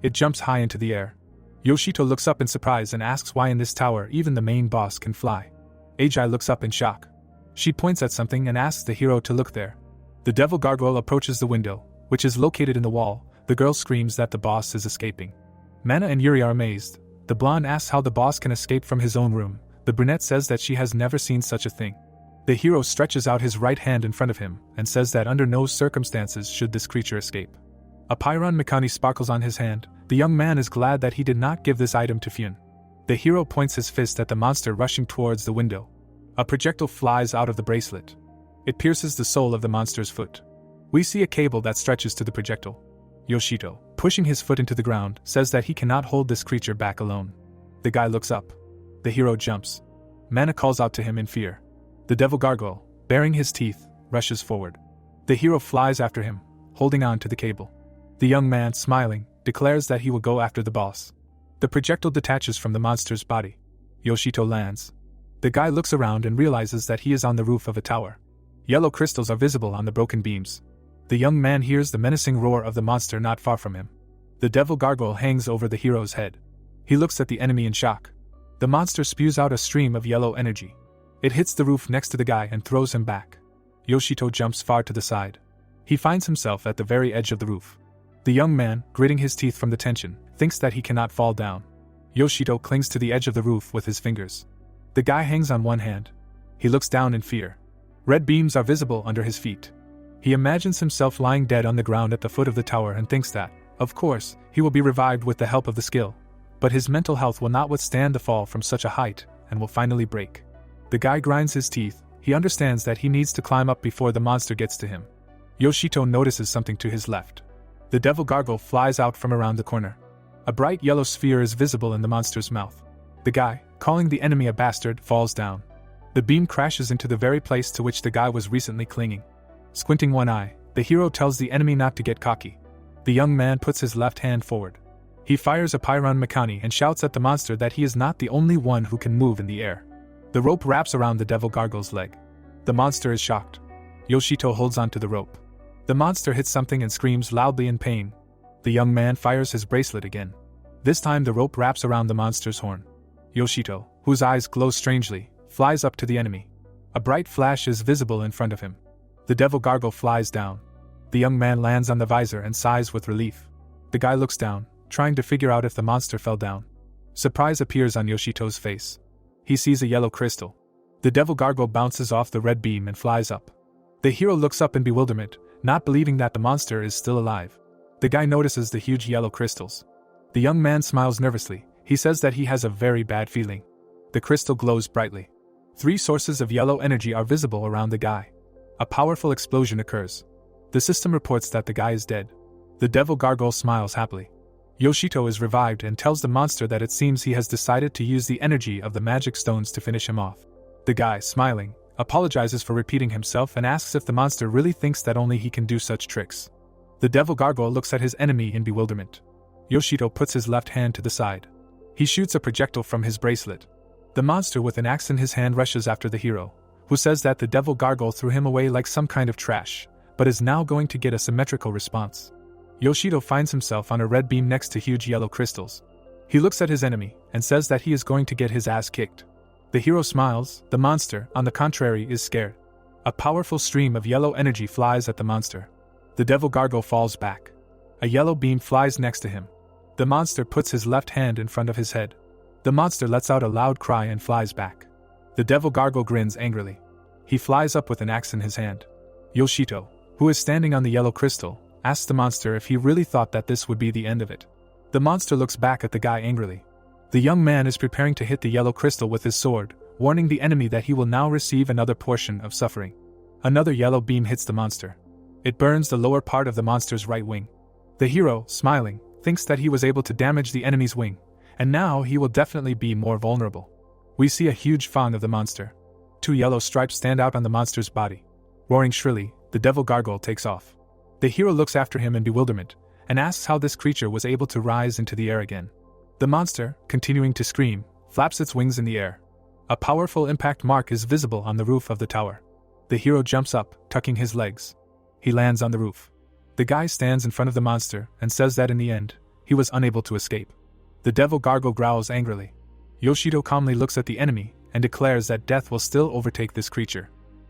It jumps high into the air. Yoshito looks up in surprise and asks why in this tower even the main boss can fly. Ajai looks up in shock. She points at something and asks the hero to look there. The devil gargoyle approaches the window, which is located in the wall. The girl screams that the boss is escaping. Mana and Yuri are amazed. The blonde asks how the boss can escape from his own room. The brunette says that she has never seen such a thing. The hero stretches out his right hand in front of him and says that under no circumstances should this creature escape. A Pyron Mikani sparkles on his hand. The young man is glad that he did not give this item to Pphanie. The hero points his fist at the monster rushing towards the window. A projectile flies out of the bracelet. It pierces the sole of the monster's foot. We see a cable that stretches to the projectile. Yoshito, pushing his foot into the ground, says that he cannot hold this creature back alone. The guy looks up. The hero jumps. Mana calls out to him in fear. The devil gargoyle, baring his teeth, rushes forward. The hero flies after him, holding on to the cable. The young man, smiling, declares that he will go after the boss. The projectile detaches from the monster's body. Yoshito lands. The guy looks around and realizes that he is on the roof of a tower. Yellow crystals are visible on the broken beams. The young man hears the menacing roar of the monster not far from him. The devil gargoyle hangs over the hero's head. He looks at the enemy in shock. The monster spews out a stream of yellow energy. It hits the roof next to the guy and throws him back. Yoshito jumps far to the side. He finds himself at the very edge of the roof. The young man, gritting his teeth from the tension, thinks that he cannot fall down. Yoshito clings to the edge of the roof with his fingers. The guy hangs on one hand. He looks down in fear. Red beams are visible under his feet. He imagines himself lying dead on the ground at the foot of the tower and thinks that, of course, he will be revived with the help of the skill. But his mental health will not withstand the fall from such a height and will finally break. The guy grinds his teeth. He understands that he needs to climb up before the monster gets to him. Yoshito notices something to his left. The devil gargoyle flies out from around the corner. A bright yellow sphere is visible in the monster's mouth. The guy, calling the enemy a bastard, falls down. The beam crashes into the very place to which the guy was recently clinging. Squinting one eye, the hero tells the enemy not to get cocky. The young man puts his left hand forward. He fires a Pyron Mikani and shouts at the monster that he is not the only one who can move in the air. The rope wraps around the devil gargoyle's leg. The monster is shocked. Yoshito holds onto the rope. The monster hits something and screams loudly in pain. The young man fires his bracelet again. This time the rope wraps around the monster's horn. Yoshito, whose eyes glow strangely, flies up to the enemy. A bright flash is visible in front of him. The devil gargoyle flies down. The young man lands on the visor and sighs with relief. The guy looks down, trying to figure out if the monster fell down. Surprise appears on Yoshito's face. He sees a yellow crystal. The devil gargoyle bounces off the red beam and flies up. The hero looks up in bewilderment, not believing that the monster is still alive. The guy notices the huge yellow crystals. The young man smiles nervously. He says that he has a very bad feeling. The crystal glows brightly. 3 sources of yellow energy are visible around the guy. A powerful explosion occurs. The system reports that the guy is dead. The devil gargoyle smiles happily. Yoshito is revived and tells the monster that it seems he has decided to use the energy of the magic stones to finish him off. The guy, smiling, apologizes for repeating himself and asks if the monster really thinks that only he can do such tricks. The devil gargoyle looks at his enemy in bewilderment. Yoshito puts his left hand to the side. He shoots a projectile from his bracelet. The monster with an axe in his hand rushes after the hero, who says that the devil gargoyle threw him away like some kind of trash, but is now going to get a symmetrical response. Yoshito finds himself on a red beam next to huge yellow crystals. He looks at his enemy and says that he is going to get his ass kicked. The hero smiles. The monster, on the contrary, is scared. A powerful stream of yellow energy flies at the monster. The devil gargoyle falls back. A yellow beam flies next to him. The monster puts his left hand in front of his head. The monster lets out a loud cry and flies back. The devil gargoyle grins angrily. He flies up with an axe in his hand. Yoshito, who is standing on the yellow crystal, asks the monster if he really thought that this would be the end of it. The monster looks back at the guy angrily. The young man is preparing to hit the yellow crystal with his sword, warning the enemy that he will now receive another portion of suffering. Another yellow beam hits the monster. It burns the lower part of the monster's right wing. The hero, smiling, thinks that he was able to damage the enemy's wing, and now he will definitely be more vulnerable. We see a huge fang of the monster. 2 yellow stripes stand out on the monster's body. Roaring shrilly, the devil gargoyle takes off. The hero looks after him in bewilderment, and asks how this creature was able to rise into the air again. The monster, continuing to scream, flaps its wings in the air. A powerful impact mark is visible on the roof of the tower. The hero jumps up, tucking his legs. He lands on the roof. The guy stands in front of the monster and says that in the end, he was unable to escape. The devil gargoyle growls angrily. Yoshito calmly looks at the enemy and declares that death will still overtake this creature.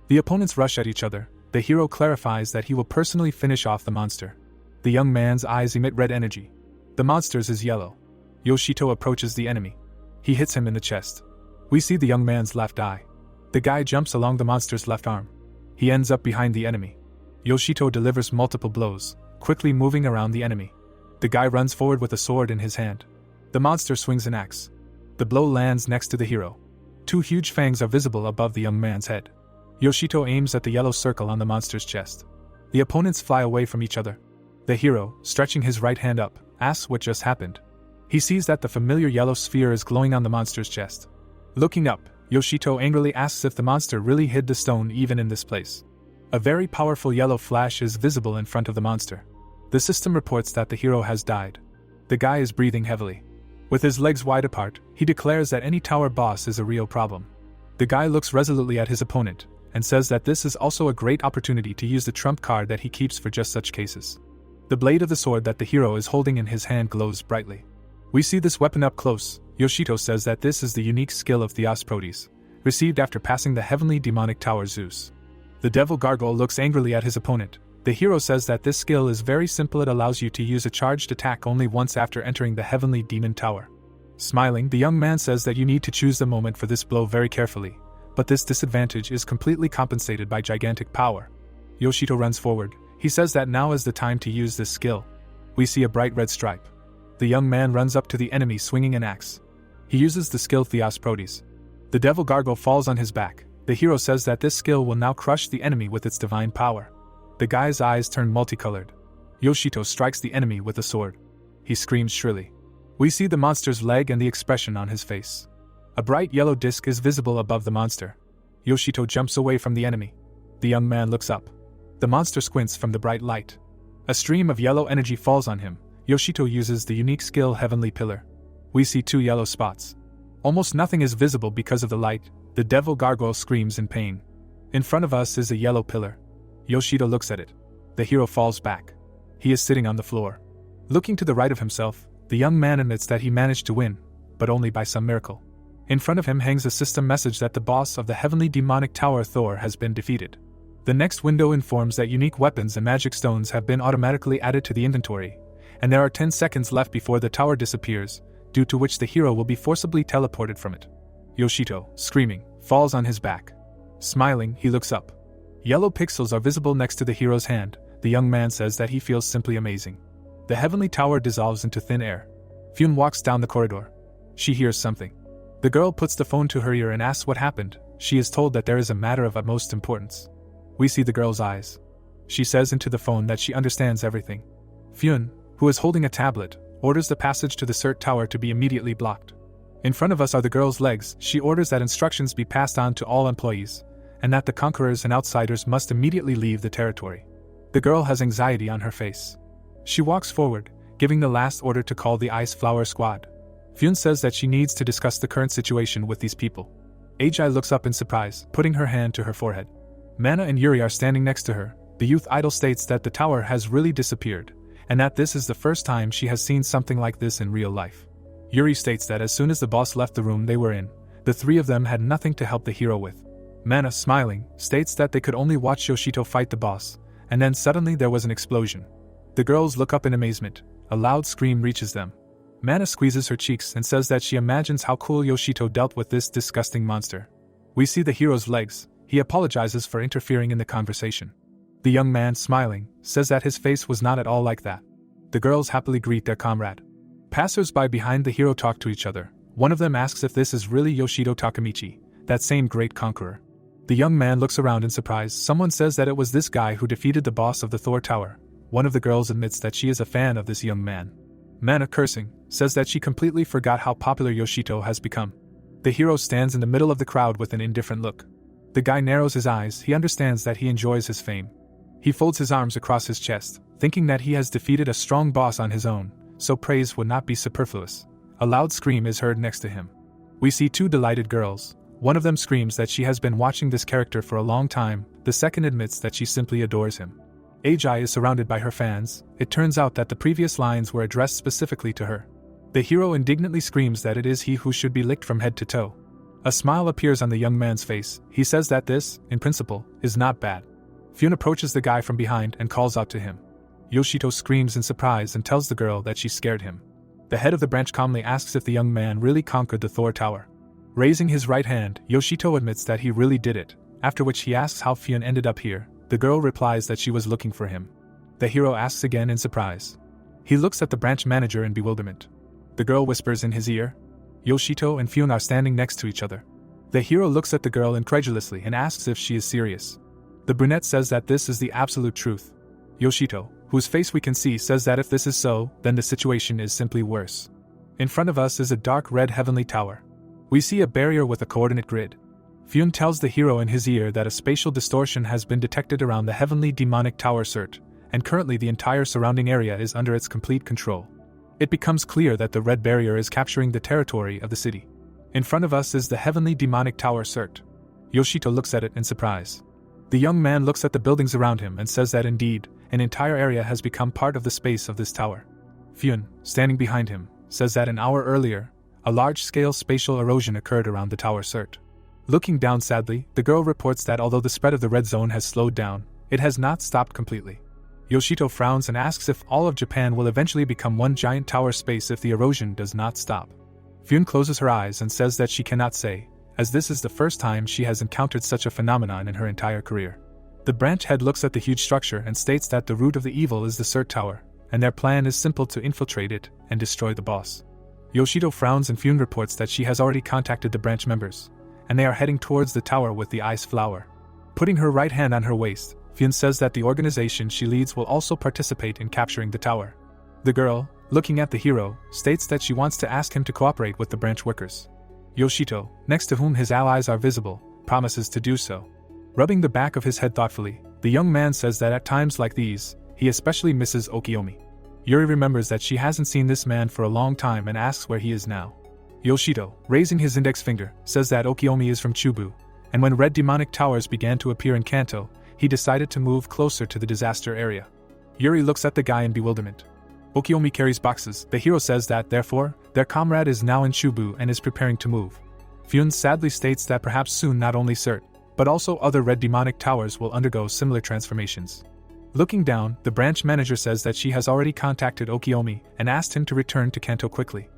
The opponents rush at each other. The hero clarifies that he will personally finish off the monster. The young man's eyes emit red energy. The monster's is yellow. Yoshito approaches the enemy. He hits him in the chest. We see the young man's left eye. The guy jumps along the monster's left arm. He ends up behind the enemy. Yoshito delivers multiple blows, quickly moving around the enemy. The guy runs forward with a sword in his hand. The monster swings an axe. The blow lands next to the hero. 2 huge fangs are visible above the young man's head. Yoshito aims at the yellow circle on the monster's chest. The opponents fly away from each other. The hero, stretching his right hand up, asks what just happened. He sees that the familiar yellow sphere is glowing on the monster's chest. Looking up, Yoshito angrily asks if the monster really hid the stone even in this place. A very powerful yellow flash is visible in front of the monster. The system reports that the hero has died. The guy is breathing heavily. With his legs wide apart, he declares that any tower boss is a real problem. The guy looks resolutely at his opponent, and says that this is also a great opportunity to use the trump card that he keeps for just such cases. The blade of the sword that the hero is holding in his hand glows brightly. We see this weapon up close. Yoshito says that this is the unique skill of Theos Proteus, received after passing the heavenly demonic tower Zeus. The devil gargoyle looks angrily at his opponent. The hero says that this skill is very simple. It allows you to use a charged attack only once after entering the heavenly demon tower. Smiling, the young man says that you need to choose the moment for this blow very carefully, but this disadvantage is completely compensated by gigantic power. Yoshito runs forward. He says that now is the time to use this skill. We see a bright red stripe. The young man runs up to the enemy swinging an axe. He uses the skill Theos Proteus. The devil gargoyle falls on his back. The hero says that this skill will now crush the enemy with its divine power. The guy's eyes turn multicolored. Yoshito strikes the enemy with a sword. He screams shrilly. We see the monster's leg and the expression on his face. A bright yellow disc is visible above the monster. Yoshito jumps away from the enemy. The young man looks up. The monster squints from the bright light. A stream of yellow energy falls on him. Yoshito uses the unique skill Heavenly Pillar. We see 2 yellow spots. Almost nothing is visible because of the light. The devil gargoyle screams in pain. In front of us is a yellow pillar. Yoshito looks at it. The hero falls back. He is sitting on the floor. Looking to the right of himself, the young man admits that he managed to win, but only by some miracle. In front of him hangs a system message that the boss of the heavenly demonic tower Thor has been defeated. The next window informs that unique weapons and magic stones have been automatically added to the inventory, and there are 10 seconds left before the tower disappears, due to which the hero will be forcibly teleported from it. Yoshito, screaming, falls on his back. Smiling, he looks up. Yellow pixels are visible next to the hero's hand. The young man says that he feels simply amazing. The heavenly tower dissolves into thin air. Pphanie walks down the corridor. She hears something. The girl puts the phone to her ear and asks what happened. She is told that there is a matter of utmost importance. We see the girl's eyes. She says into the phone that she understands everything. Pphanie, who is holding a tablet, orders the passage to the Cert Tower to be immediately blocked. In front of us are the girl's legs. She orders that instructions be passed on to all employees, and that the conquerors and outsiders must immediately leave the territory. The girl has anxiety on her face. She walks forward, giving the last order to call the Ice Flower Squad. Fyun says that she needs to discuss the current situation with these people. Ajai looks up in surprise, putting her hand to her forehead. Mana and Yuri are standing next to her. The youth idol states that the tower has really disappeared, and that this is the first time she has seen something like this in real life. Yuri states that as soon as the boss left the room they were in, the three of them had nothing to help the hero with. Mana, smiling, states that they could only watch Yoshito fight the boss, and then suddenly there was an explosion. The girls look up in amazement. A loud scream reaches them. Mana squeezes her cheeks and says that she imagines how cool Yoshito dealt with this disgusting monster. We see the hero's legs. He apologizes for interfering in the conversation. The young man, smiling, says that his face was not at all like that. The girls happily greet their comrade. Passers-by behind the hero talk to each other. One of them asks if this is really Yoshito Takamichi, that same great conqueror. The young man looks around in surprise. Someone says that it was this guy who defeated the boss of the Thor Tower. One of the girls admits that she is a fan of this young man. Mana, cursing, says that she completely forgot how popular Yoshito has become. The hero stands in the middle of the crowd with an indifferent look. The guy narrows his eyes. He understands that he enjoys his fame. He folds his arms across his chest, thinking that he has defeated a strong boss on his own, so praise would not be superfluous. A loud scream is heard next to him. We see two delighted girls. One of them screams that she has been watching this character for a long time. The second admits that she simply adores him. Ajai is surrounded by her fans. It turns out that the previous lines were addressed specifically to her. The hero indignantly screams that it is he who should be licked from head to toe. A smile appears on the young man's face. He says that this, in principle, is not bad. Fyun approaches the guy from behind and calls out to him. Yoshito screams in surprise and tells the girl that she scared him. The head of the branch calmly asks if the young man really conquered the Thor Tower. Raising his right hand, Yoshito admits that he really did it, after which he asks how Fyun ended up here. The girl replies that she was looking for him. The hero asks again in surprise. He looks at the branch manager in bewilderment. The girl whispers in his ear. Yoshito and Fyun are standing next to each other. The hero looks at the girl incredulously and asks if she is serious. The brunette says that this is the absolute truth. Yoshito, whose face we can see, says that if this is so, then the situation is simply worse. In front of us is a dark red heavenly tower. We see a barrier with a coordinate grid. Fyun tells the hero in his ear that a spatial distortion has been detected around the heavenly demonic tower CERT, and currently the entire surrounding area is under its complete control. It becomes clear that the red barrier is capturing the territory of the city. In front of us is the heavenly demonic tower CERT. Yoshito looks at it in surprise. The young man looks at the buildings around him and says that indeed, an entire area has become part of the space of this tower. Fyun, standing behind him, says that an hour earlier, a large-scale spatial erosion occurred around the tower CERT. Looking down sadly, the girl reports that although the spread of the red zone has slowed down, it has not stopped completely. Yoshito frowns and asks if all of Japan will eventually become one giant tower space if the erosion does not stop. Fyun closes her eyes and says that she cannot say, as this is the first time she has encountered such a phenomenon in her entire career. The branch head looks at the huge structure and states that the root of the evil is the CERT tower, and their plan is simple: to infiltrate it and destroy the boss. Yoshito frowns and Fyun reports that she has already contacted the branch members, and they are heading towards the tower with the ice flower. Putting her right hand on her waist, Fyun says that the organization she leads will also participate in capturing the tower. The girl, looking at the hero, states that she wants to ask him to cooperate with the branch workers. Yoshito, next to whom his allies are visible, promises to do so. Rubbing the back of his head thoughtfully, the young man says that at times like these, he especially misses Okiyomi. Yuri remembers that she hasn't seen this man for a long time and asks where he is now. Yoshito, raising his index finger, says that Okiyomi is from Chubu, and when red demonic towers began to appear in Kanto, he decided to move closer to the disaster area. Yuri looks at the guy in bewilderment. Okiyomi carries boxes. The hero says that, therefore, their comrade is now in Chubu and is preparing to move. Fyun sadly states that perhaps soon not only CERT, but also other red demonic towers will undergo similar transformations. Looking down, the branch manager says that she has already contacted Okiyomi and asked him to return to Kanto quickly.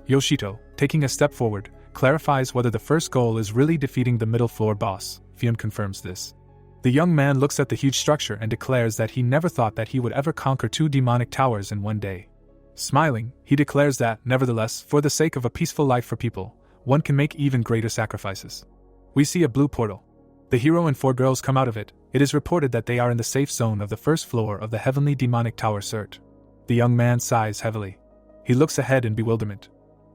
Yoshito, taking a step forward, clarifies whether the first goal is really defeating the middle floor boss. Fyun confirms this. The young man looks at the huge structure and declares that he never thought that he would ever conquer 2 demonic towers in one day. Smiling, he declares that, nevertheless, for the sake of a peaceful life for people, one can make even greater sacrifices. We see a blue portal. The hero and 4 girls come out of it. It is reported that they are in the safe zone of the first floor of the heavenly demonic tower CERT. The young man sighs heavily. He looks ahead in bewilderment.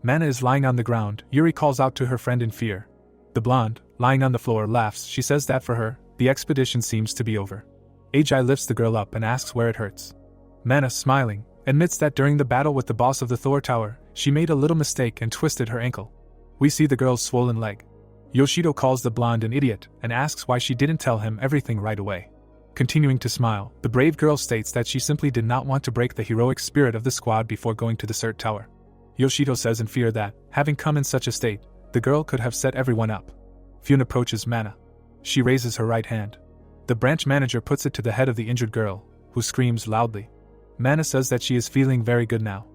Mana is lying on the ground. Yuri calls out to her friend in fear. The blonde, lying on the floor, laughs. She says that for her, the expedition seems to be over. Ajai lifts the girl up and asks where it hurts. Mana, smiling, admits that during the battle with the boss of the Thor Tower, she made a little mistake and twisted her ankle. We see the girl's swollen leg. Yoshito calls the blonde an idiot and asks why she didn't tell him everything right away. Continuing to smile, the brave girl states that she simply did not want to break the heroic spirit of the squad before going to the Cert Tower. Yoshito says in fear that, having come in such a state, the girl could have set everyone up. Pphanie approaches Mana. She raises her right hand. The branch manager puts it to the head of the injured girl, who screams loudly. Mana says that she is feeling very good now.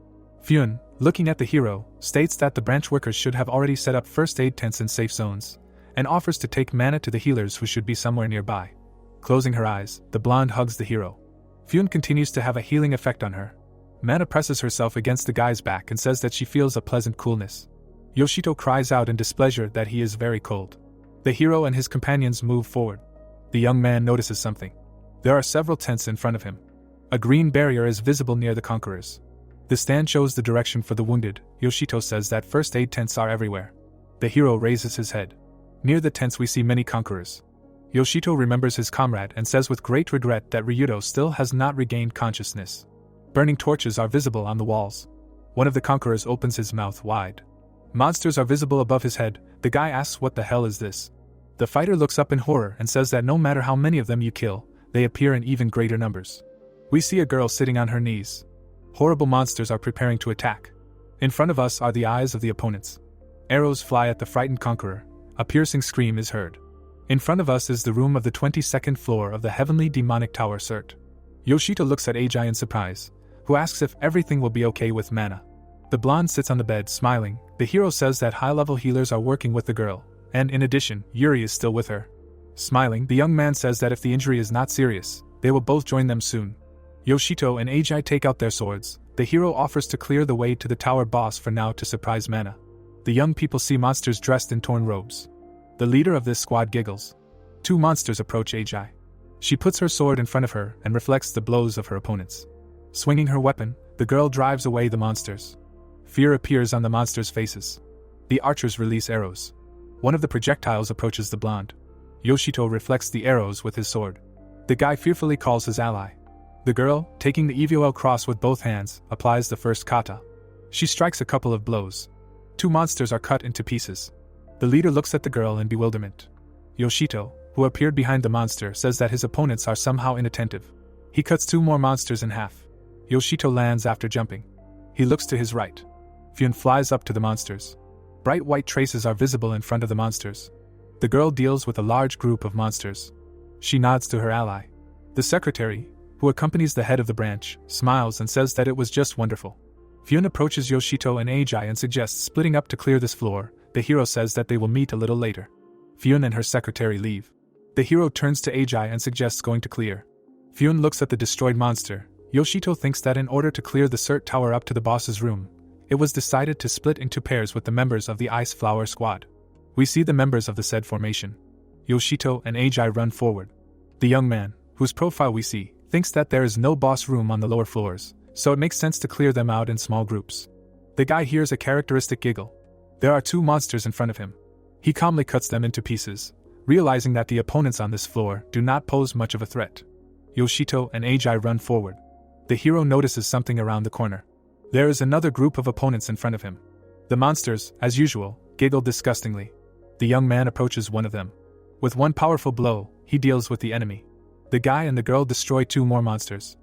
Pphanie, looking at the hero, states that the branch workers should have already set up first aid tents in safe zones, and offers to take Mana to the healers who should be somewhere nearby. Closing her eyes, the blonde hugs the hero. Pphanie continues to have a healing effect on her. Mana presses herself against the guy's back and says that she feels a pleasant coolness. Yoshito cries out in displeasure that he is very cold. The hero and his companions move forward. The young man notices something. There are several tents in front of him. A green barrier is visible near the conquerors. The stand shows the direction for the wounded. Yoshito says that first aid tents are everywhere. The hero raises his head. Near the tents we see many conquerors. Yoshito remembers his comrade and says with great regret that Ryuto still has not regained consciousness. Burning torches are visible on the walls. One of the conquerors opens his mouth wide. Monsters are visible above his head. The guy asks what the hell is this? The fighter looks up in horror and says that no matter how many of them you kill, they appear in even greater numbers. We see a girl sitting on her knees. Horrible monsters are preparing to attack. In front of us are the eyes of the opponents. Arrows fly at the frightened conqueror. A piercing scream is heard. In front of us is the room of the 22nd floor of the heavenly demonic tower Cert. Yoshito looks at Ajai in surprise, who asks if everything will be okay with Mana. The blonde sits on the bed smiling. The hero says that high-level healers are working with the girl, and in addition, Yuri is still with her. Smiling, the young man says that if the injury is not serious, they will both join them soon. Yoshito and Ajai take out their swords. The hero offers to clear the way to the tower boss for now to surprise Mana. The young people see monsters dressed in torn robes. The leader of this squad giggles. Two monsters approach Ajai. She puts her sword in front of her and reflects the blows of her opponents. Swinging her weapon, the girl drives away the monsters. Fear appears on the monsters' faces. The archers release arrows. One of the projectiles approaches the blonde. Yoshito reflects the arrows with his sword. The guy fearfully calls his ally. The girl, taking the EVOL cross with both hands, applies the first kata. She strikes a couple of blows. Two monsters are cut into pieces. The leader looks at the girl in bewilderment. Yoshito, who appeared behind the monster, says that his opponents are somehow inattentive. He cuts two more monsters in half. Yoshito lands after jumping. He looks to his right. Pphanie flies up to the monsters. Bright white traces are visible in front of the monsters. The girl deals with a large group of monsters. She nods to her ally. The secretary, who accompanies the head of the branch, smiles and says that it was just wonderful. Pphanie approaches Yoshito and Ajai and suggests splitting up to clear this floor. The hero says that they will meet a little later. Pphanie and her secretary leave. The hero turns to Ajai and suggests going to clear. Pphanie looks at the destroyed monster. Yoshito thinks that in order to clear the Cert Tower up to the boss's room, it was decided to split into pairs with the members of the Ice Flower Squad. We see the members of the said formation. Yoshito and Ajai run forward. The young man, whose profile we see, thinks that there is no boss room on the lower floors, so it makes sense to clear them out in small groups. The guy hears a characteristic giggle. There are two monsters in front of him. He calmly cuts them into pieces, realizing that the opponents on this floor do not pose much of a threat. Yoshito and Ajai run forward. The hero notices something around the corner. There is another group of opponents in front of him. The monsters, as usual, giggle disgustingly. The young man approaches one of them. With one powerful blow, he deals with the enemy. The guy and the girl destroy two more monsters.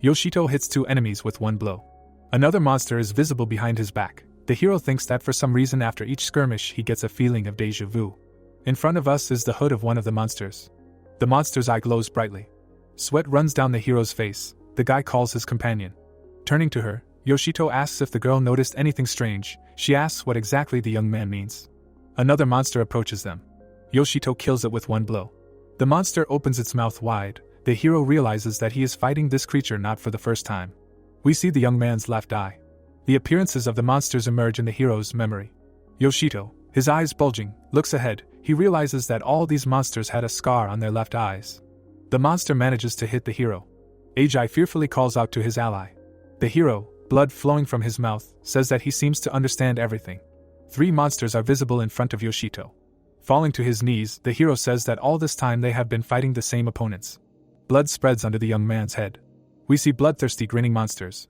Yoshito hits two enemies with one blow. Another monster is visible behind his back. The hero thinks that for some reason after each skirmish he gets a feeling of déjà vu. In front of us is the hood of one of the monsters. The monster's eye glows brightly. Sweat runs down the hero's face. The guy calls his companion. Turning to her, Yoshito asks if the girl noticed anything strange. She asks what exactly the young man means. Another monster approaches them. Yoshito kills it with one blow. The monster opens its mouth wide. The hero realizes that he is fighting this creature not for the first time. We see the young man's left eye. The appearances of the monsters emerge in the hero's memory. Yoshito, his eyes bulging, looks ahead. He realizes that all these monsters had a scar on their left eyes. The monster manages to hit the hero. Ajai fearfully calls out to his ally. The hero, blood flowing from his mouth, says that he seems to understand everything. Three monsters are visible in front of Yoshito. Falling to his knees, the hero says that all this time they have been fighting the same opponents. Blood spreads under the young man's head. We see bloodthirsty grinning monsters.